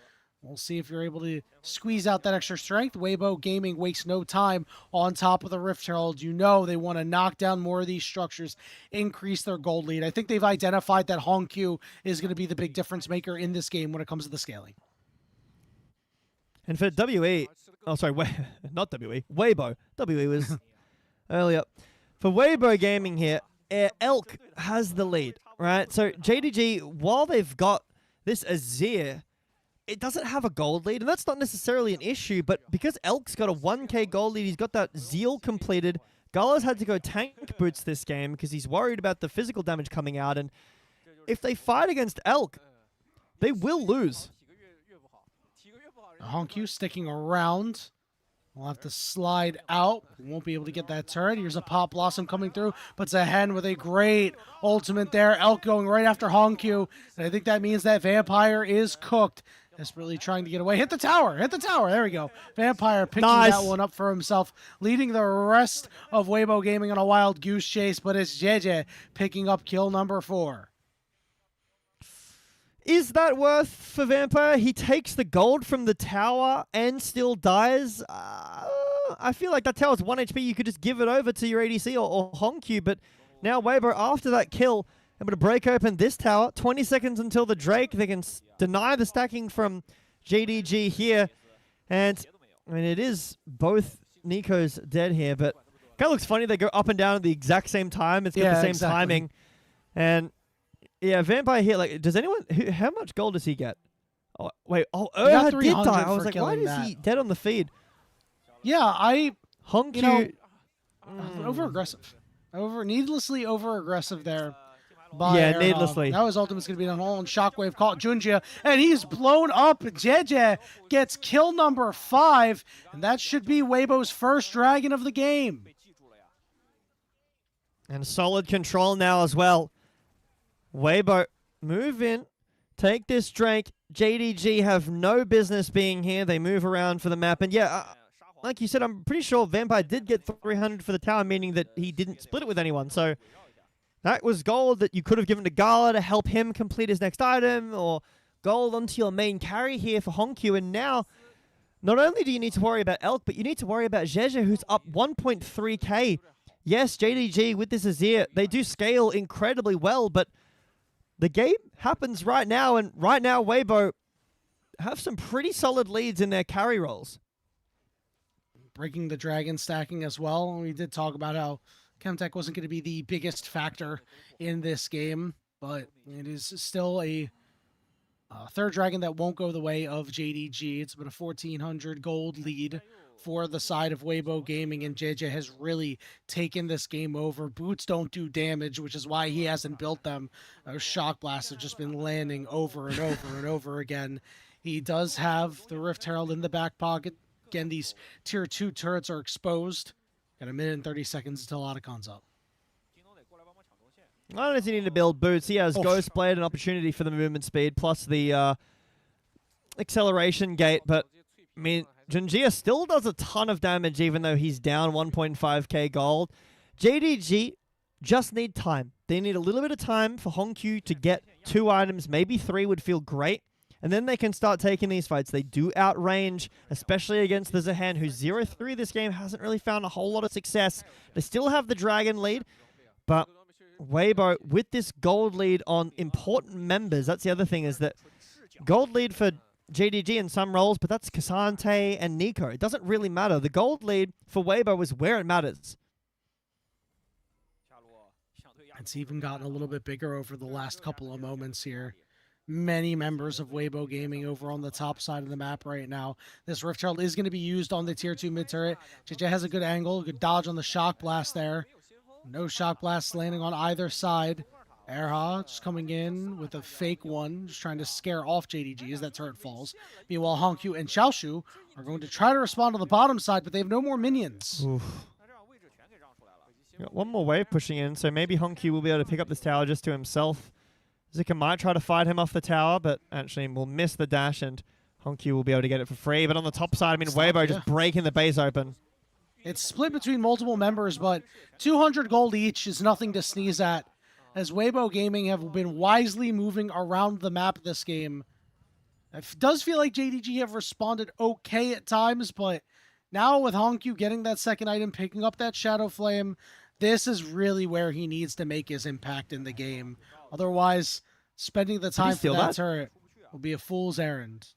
We'll see if you're able to squeeze out that extra strength. Weibo Gaming wastes no time on top of the Rift Herald. You know they want to knock down more of these structures, increase their gold lead. I think they've identified that Hongq is going to be the big difference maker in this game when it comes to the scaling. And for WE, oh sorry, not WE, Weibo. WE was earlier. For Weibo Gaming here, Elk has the lead, right? So JDG, while they've got this Azir, it doesn't have a gold lead, and that's not necessarily an issue, but because Elk's got a 1k gold lead, he's got that Zeal completed. Gala's had to go tank boots this game because he's worried about the physical damage coming out, and if they fight against Elk, they will lose. Hongq sticking around. We'll have to slide out. Won't be able to get that turret. Here's a Pop Blossom coming through. But Zahen with a great ultimate there. Elk going right after Hongq. And I think that means that Vampire is cooked. Desperately trying to get away. Hit the tower. Hit the tower. There we go. Vampire picking that one up for himself. Leading the rest of Weibo Gaming on a wild goose chase. But it's JJ picking up kill number 4. Is that worth for Vampire? He takes the gold from the tower and still dies. I feel like that tower's 1 HP. You could just give it over to your ADC or Hongq, but now Weibo, after that kill, able to break open this tower. 20 seconds until the Drake. They can deny the stacking from JDG here. And, I mean, it is both Nico's dead here, but kind of looks funny. They go up and down at the exact same time. It's got the same timing. And yeah, Vampire here, like, does anyone, how much gold does he get? Oh, wait, Erha did die. I was like, why is he dead on the feed? Yeah, Hongq, you know, over-aggressive. Needlessly over-aggressive there. Yeah, needlessly. Now his ultimate's going to be on hold, and Shockwave caught Junjia, and he's blown up. JJ gets kill number 5, and that should be Weibo's first dragon of the game. And solid control now as well. Weibo, move in, take this Drake. JDG have no business being here. They move around for the map. And yeah, like you said, I'm pretty sure Vampire did get 300 for the tower, meaning that he didn't split it with anyone. So that was gold that you could have given to Gala to help him complete his next item, or gold onto your main carry here for Hongq. And now, not only do you need to worry about Elk, but you need to worry about Jeje, who's up 1.3k. Yes, JDG with this Azir, they do scale incredibly well, but the game happens right now, and right now Weibo have some pretty solid leads in their carry roles. Breaking the dragon stacking as well. We did talk about how Chemtech wasn't going to be the biggest factor in this game, but it is still a third dragon that won't go the way of JDG. It's been a 1,400 gold lead for the side of Weibo Gaming, and JJ has really taken this game over. Boots don't do damage, which is why he hasn't built them. Those shock blasts have just been landing over and over and over again. He does have the Rift Herald in the back pocket. Again, these tier 2 turrets are exposed. Got a minute and 30 seconds until Otacon's up. I don't know if you need to build boots. He has Ghost Blade, an opportunity for the movement speed, plus the acceleration gate, but I mean, Junjia still does a ton of damage even though he's down 1.5k gold. JDG just need time. They need a little bit of time for Hongq to get 2 items. Maybe 3 would feel great. And then they can start taking these fights. They do outrange, especially against the Zahan, who's 0-3 this game, hasn't really found a whole lot of success. They still have the dragon lead, but Weibo, with this gold lead on important members, that's the other thing, is that gold lead for JDG in some roles, but that's Cassante and Nico. It doesn't really matter. The gold lead for Weibo is where it matters. It's even gotten a little bit bigger over the last couple of moments here. many members of Weibo Gaming over on the top side of the map right now. This Rift Herald is going to be used on the tier 2 mid turret. JJ has a good angle, good dodge on the shock blast there. No shock blasts landing on either side. Erha just coming in with a fake one, just trying to scare off JDG as that turret falls. Meanwhile, Hongkyu and Xiaoshu are going to try to respond on the bottom side, but they have no more minions. Oof. Got one more wave pushing in, so maybe Hongkyu will be able to pick up this tower just to himself. Zika might try to fight him off the tower, but actually will miss the dash, and Hongkyu will be able to get it for free. But on the top side, I mean, Weibo just breaking the base open. It's split between multiple members, but 200 gold each is nothing to sneeze at, as Weibo Gaming have been wisely moving around the map this game. It does feel like JDG have responded okay at times, but now with Hongkyu getting that second item, picking up that Shadow Flame, this is really where he needs to make his impact in the game. Otherwise, spending the time for that turret will be a fool's errand.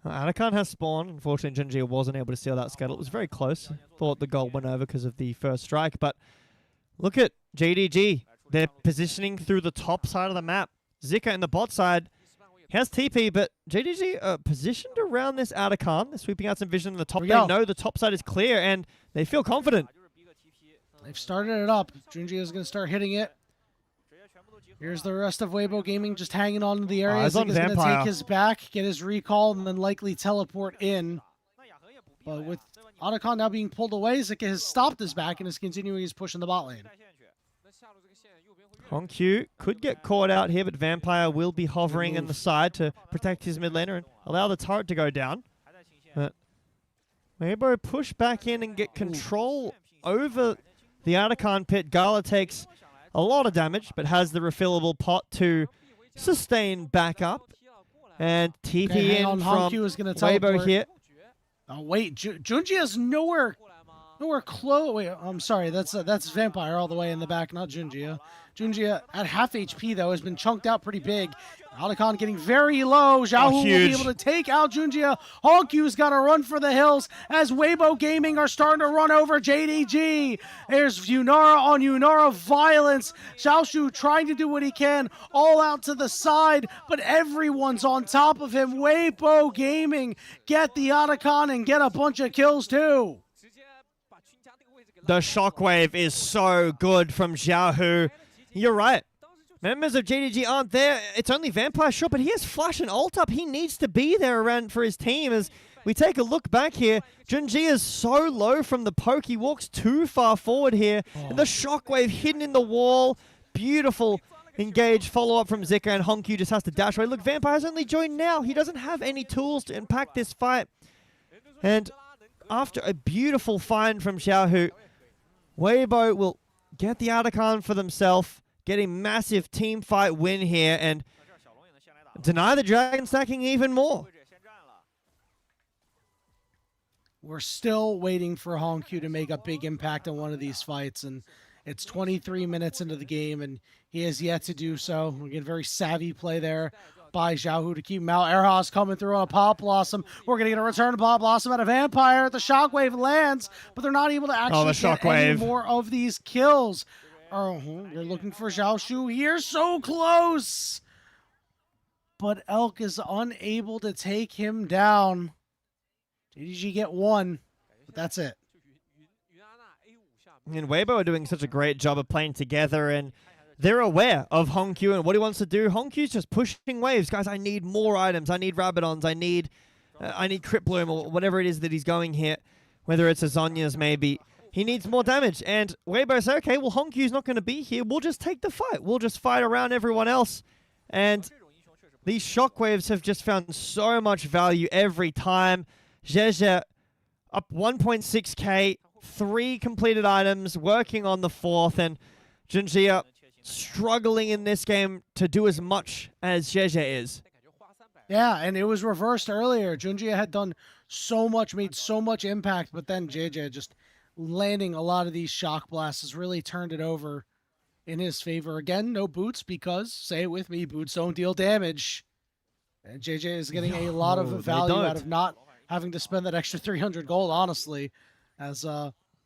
Anakan has spawned. Unfortunately, Junjia wasn't able to steal that scuttle. It was very close. Thought the goal went over because of the first strike, but look at JDG. They're positioning through the top side of the map. Zika in the bot side has TP, but JDG positioned around this Anakan. They're sweeping out some vision in the top. They know the top side is clear, and they feel confident. They've started it up. Junjia is going to start hitting it. Here's the rest of Weibo Gaming just hanging on to the area. He's going to take his back, get his recall, and then likely teleport in. But with Anakan now being pulled away, Zika has stopped his back and is continuing his push in the bot lane. Hongkyu could get caught out here, but Vampire will be hovering in the side to protect his mid laner and allow the turret to go down. But Weibo push back in and get control over the Anakan pit. Gala takes a lot of damage, but has the refillable pot to sustain back up. And TP in from Weibo here. Oh, wait. Junjia's nowhere close. Wait, I'm sorry. That's Vampire all the way in the back, not Junjia. Junjia at half HP, though, has been chunked out pretty big. Anakan getting very low. Xiaohu will be able to take out Junjia. Hongkyu's got to run for the hills as Weibo Gaming are starting to run over JDG. There's Yunara on Yunara violence. Xiaoshu trying to do what he can, all out to the side, but everyone's on top of him. Weibo Gaming get the Anakan and get a bunch of kills, too. The shockwave is so good from Xiaohu. You're right. Members of JDG aren't there. It's only Vampire, sure, but he has flash and ult up. He needs to be there around for his team. As we take a look back here, Junji is so low from the poke. He walks too far forward here. And the shockwave hidden in the wall. Beautiful engage follow-up from Zika, and Hongkyu just has to dash away. Look, Vampire has only joined now. He doesn't have any tools to impact this fight. And after a beautiful find from Xiaohu, Weibo will get the Anakan for themselves, get a massive team fight win here, and deny the dragon stacking even more. We're still waiting for Hongkyu to make a big impact on one of these fights, and it's 23 minutes into the game, and he has yet to do so. We get a very savvy play there by Xiaohu to keep him out. Erha's coming through on a Pop Blossom. We're going to get a return to Pop Blossom out of Vampire. The Shockwave lands, but they're not able to actually get any more of these kills. Oh, they're looking for Xiaoshu here. So close! But Elk is unable to take him down. JDG get one, but that's it. And Weibo are doing such a great job of playing together, and they're aware of Hongkyu and what he wants to do. Hongkyu's just pushing waves. Guys, I need more items. I need Rabadons. I need Crit Bloom or whatever it is that he's going here. Whether it's a Zhonya's maybe. He needs more damage. And Weibo say, okay, well, Hongkyu's not going to be here. We'll just take the fight. We'll just fight around everyone else. And these shockwaves have just found so much value every time. JDG up 1.6k, 3 completed items, working on the 4th. And Junjia struggling in this game to do as much as JDG is. Yeah, and it was reversed earlier. Junjia had done so much, made so much impact, but then JDG just landing a lot of these shock blasts has really turned it over in his favor. Again, no boots because, say it with me, boots don't deal damage. And JDG is getting a lot of value out of not having to spend that extra 300 gold, honestly, as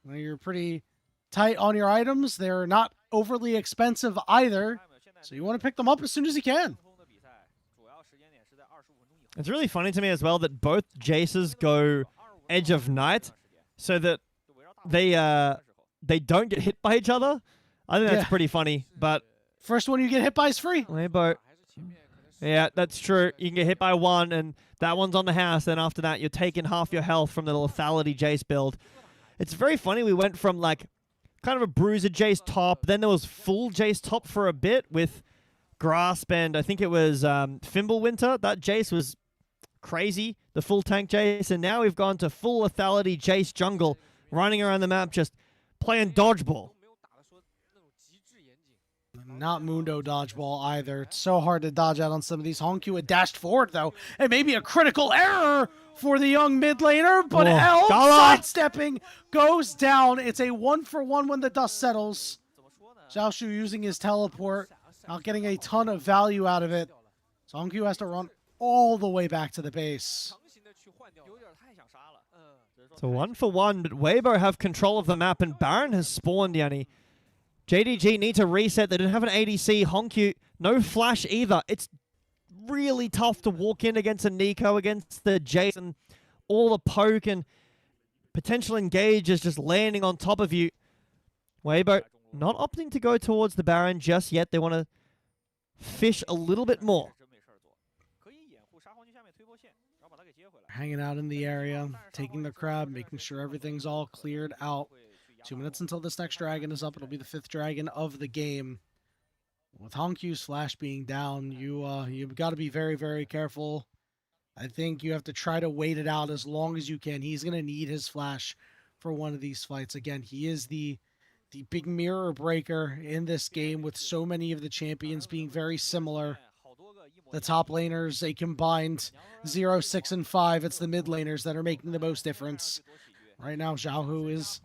you're pretty tight on your items. They're not overly expensive either. So you want to pick them up as soon as you can. It's really funny to me as well that both Jaces go Edge of Night so that they don't get hit by each other. I think that's pretty funny, but first one you get hit by is free. Weibo. Yeah, that's true. You can get hit by one, and that one's on the house. Then after that, you're taking half your health from the lethality Jace build. It's very funny. We went from like kind of a bruiser Jace top, then there was full Jace top for a bit with Grasp, and I think it was Fimbulwinter. That Jace was crazy, the full tank Jace, and now we've gone to full lethality Jace jungle, running around the map just playing dodgeball. Not Mundo dodgeball either. It's so hard to dodge out on some of these. Hongq had dashed forward though, and maybe a critical error for the young mid laner, but Elm sidestepping goes down. It's a 1-for-1 when the dust settles. Xiaoshu using his teleport, not getting a ton of value out of it. So Hongq has to run all the way back to the base. So 1-for-1, but Weibo have control of the map, and Baron has spawned, Yanni. JDG need to reset. They didn't have an ADC. Hongq, no flash either. It's really tough to walk in against a Nico, against the Jason, all the poke and potential engage is just landing on top of you. Weibo not opting to go towards the Baron just yet. They want to fish a little bit more. Hanging out in the area, taking the crab, making sure everything's all cleared out. 2 minutes until this next dragon is up. It'll be the 5th dragon of the game. With Hongq's flash being down, you've got to be very, very careful. I think you have to try to wait it out as long as you can. He's going to need his flash for one of these fights. Again, he is the big mirror breaker in this game, with so many of the champions being very similar. The top laners, a combined 0, 6, and 5. It's the mid laners that are making the most difference. Right now, Xiaohu is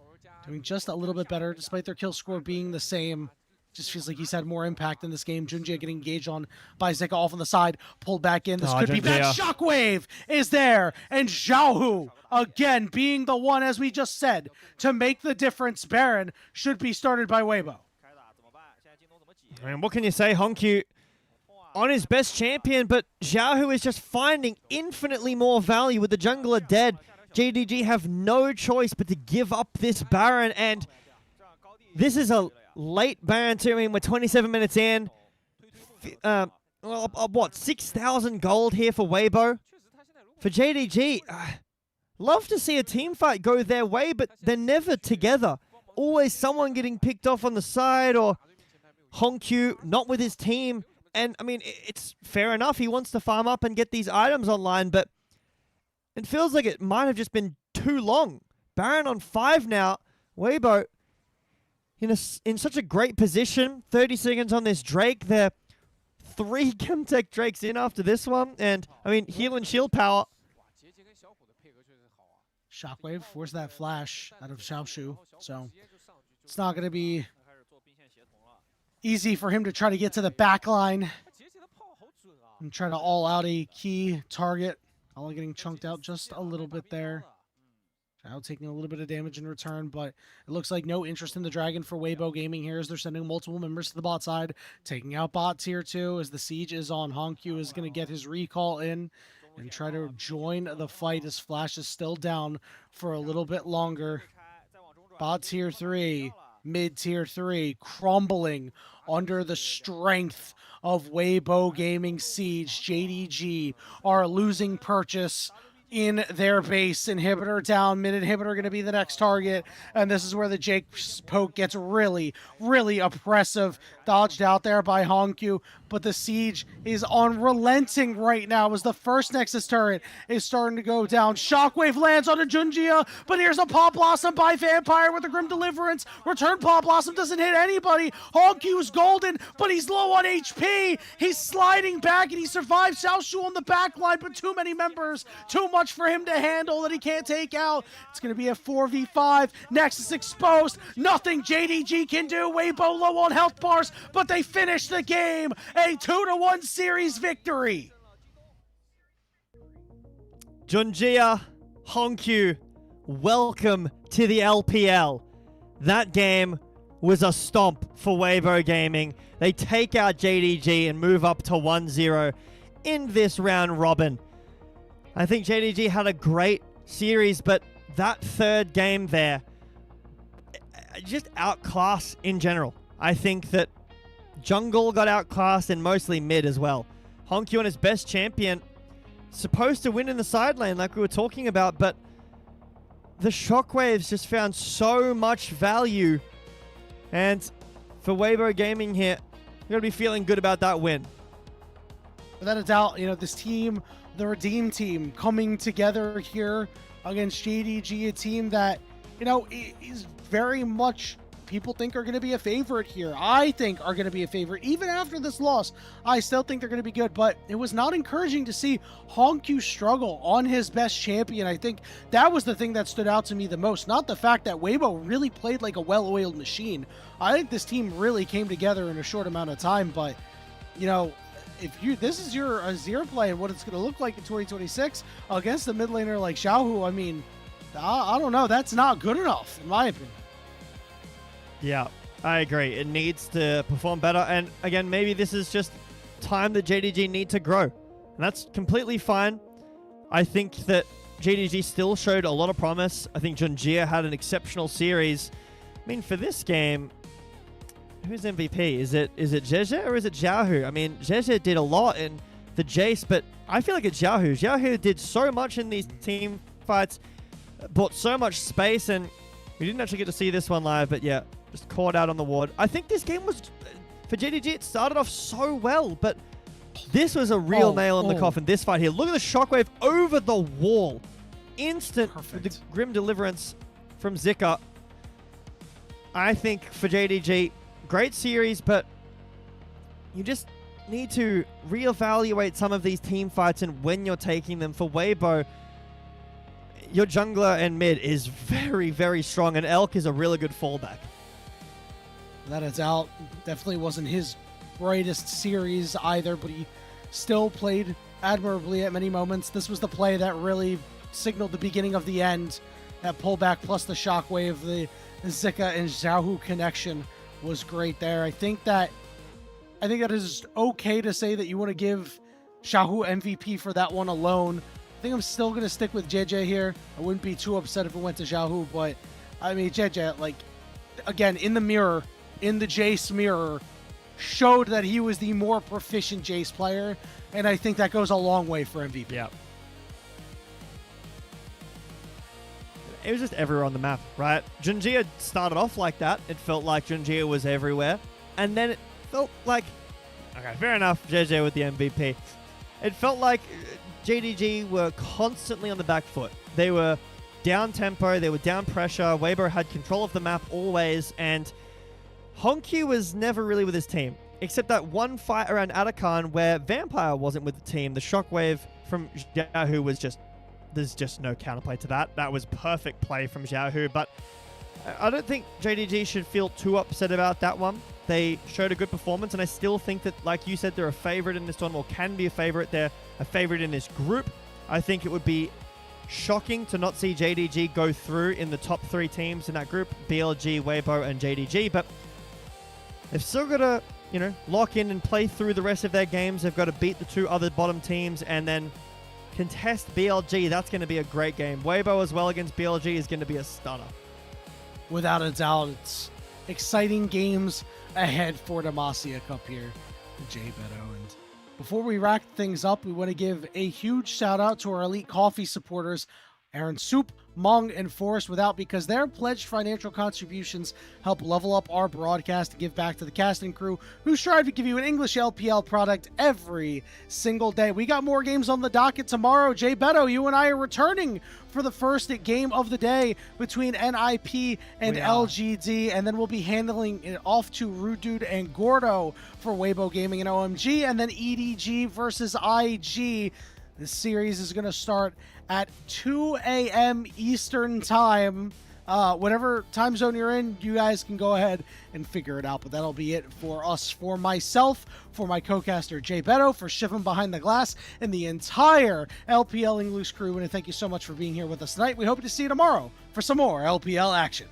doing just a little bit better, despite their kill score being the same. Just feels like he's had more impact in this game. Junjie getting engaged on by Zeka off on the side, pulled back in. This could be bad. Shockwave is there, and Xiaohu, again, being the one, as we just said, to make the difference. Baron should be started by Weibo. And what can you say? Hongq on his best champion, but Xiaohu is just finding infinitely more value with the jungler dead. JDG have no choice but to give up this Baron, and this is a late Baron too. I mean, we're 27 minutes in. What, 6,000 gold here for Weibo? For JDG, love to see a team fight go their way, but they're never together. Always someone getting picked off on the side, or Hongq not with his team. And, I mean, it's fair enough. He wants to farm up and get these items online, but it feels like it might have just been too long. Baron on 5 now. Weibo in such a great position. 30 seconds on this Drake. They're 3 Chemtech Drakes in after this one. And, I mean, heal and shield power. Shockwave forced that flash out of Xiaoshu. So it's not going to be easy for him to try to get to the back line and try to all out a key target. All getting chunked out just a little bit there. Now taking a little bit of damage in return, but it looks like no interest in the dragon for Weibo Gaming here, as they're sending multiple members to the bot side, taking out bot tier 2 as the siege is on. Hongq is going to get his recall in and try to join the fight as Flash is still down for a little bit longer. Bot tier 3, mid tier 3, crumbling under the strength of Weibo Gaming Siege. JDG are losing purchase in their base. Inhibitor down, mid inhibitor going to be the next target, and this is where the Jake poke gets really, really oppressive. Dodged out there by Hongq, but the siege is unrelenting right now as the first Nexus turret is starting to go down. Shockwave lands on a Junjie, but here's a Pop Blossom by Vampire with a Grim Deliverance. Return Pop Blossom doesn't hit anybody. Hongq's golden, but he's low on HP. He's sliding back, and he survives. Xiaoshu on the back line, but too many members, too much for him to handle that he can't take out. It's going to be a 4v5. Nexus exposed. Nothing JDG can do. Weibo low on health bars, but they finish the game. A 2-1 series victory. Junjie, Hongq, welcome to the LPL. That game was a stomp for Weibo Gaming. They take out JDG and move up to 1-0 in this round robin. I think JDG had a great series, but that third game there, just outclassed in general. I think that jungle got outclassed and mostly mid as well. Honkyu on his best champion, supposed to win in the side lane like we were talking about, but the Shockwaves just found so much value. And for Weibo Gaming here, you're going to be feeling good about that win. Without a doubt, this team, the Redeem team, coming together here against JDG, a team that, is very much, people think are going to be a favorite here. I think are going to be a favorite. Even after this loss, I still think they're going to be good, but it was not encouraging to see Honkyu struggle on his best champion. I think that was the thing that stood out to me the most, not the fact that Weibo really played like a well-oiled machine. I think this team really came together in a short amount of time, but, if this is your Azir play and what it's going to look like in 2026 against the mid laner like Xiaohu, I mean, I don't know. That's not good enough, in my opinion. Yeah, I agree. It needs to perform better. And again, maybe this is just time that JDG need to grow. And that's completely fine. I think that JDG still showed a lot of promise. I think Junjia had an exceptional series. I mean, for this game, who's MVP? Is it JJ or is it Xiaohu? I mean, JJ did a lot in the Jace, but I feel like it's Xiaohu. Xiaohu did so much in these team fights, bought so much space, and we didn't actually get to see this one live, but yeah, just caught out on the ward. I think this game was, for JDG, it started off so well, but this was a real nail in the coffin, this fight here. Look at the shockwave over the wall. Instant the Grim Deliverance from Zika. I think for JDG, great series, but you just need to reevaluate some of these team fights and when you're taking them. For Weibo, your jungler and mid is very, very strong, and Elk is a really good fallback. That is out. Definitely wasn't his brightest series either, but he still played admirably at many moments. This was the play that really signaled the beginning of the end. That pullback plus the shockwave, the Zika and Xiaohu connection was great there. I think that is okay to say that you want to give Xiaohu MVP for that one alone. I think I'm still going to stick with JJ here. I wouldn't be too upset if it went to Xiaohu, but I mean, JJ, like, again, in the mirror, in the Jace mirror, showed that he was the more proficient Jace player, and I think that goes a long way for MVP. Yeah. It was just everywhere on the map, right? Junjia started off like that. It felt like Junjia was everywhere. And then it felt like, okay, fair enough, JJ with the MVP. It felt like JDG were constantly on the back foot. They were down tempo, they were down pressure. Weibo had control of the map always, and Honkyu was never really with his team, except that one fight around Atakan where Vampire wasn't with the team. The shockwave from Xiaohu was just, there's just no counterplay to that. That was perfect play from Xiaohu, but I don't think JDG should feel too upset about that one. They showed a good performance, and I still think that, like you said, they're a favorite in this tournament, or can be a favorite. They're a favorite in this group. I think it would be shocking to not see JDG go through in the top 3 teams in that group, BLG, Weibo, and JDG, but they've still got to, lock in and play through the rest of their games. They've got to beat the 2 other bottom teams and then contest BLG. That's going to be a great game. Weibo as well against BLG is going to be a stunner. Without a doubt, it's exciting games ahead for Demacia Cup here with Jay Beto. And before we wrap things up, we want to give a huge shout out to our Elite Coffee supporters, Aaron Soup, Mong, and Forrest Without, because their pledged financial contributions help level up our broadcast and give back to the casting crew who strive to give you an English LPL product every single day. We got more games on the docket tomorrow. Jay Beto, you and I are returning for the first game of the day between NiP and LGD, and then we'll be handling it off to Rude Dude and Gordo for Weibo Gaming and OMG, and then EDG versus IG. This series is going to start at 2 a.m. Eastern time. Whatever time zone you're in, you guys can go ahead and figure it out. But that'll be it for us, for myself, for my co-caster Jay Beto, for Shivam behind the glass, and the entire LPL English crew. And thank you so much for being here with us tonight. We hope to see you tomorrow for some more LPL action.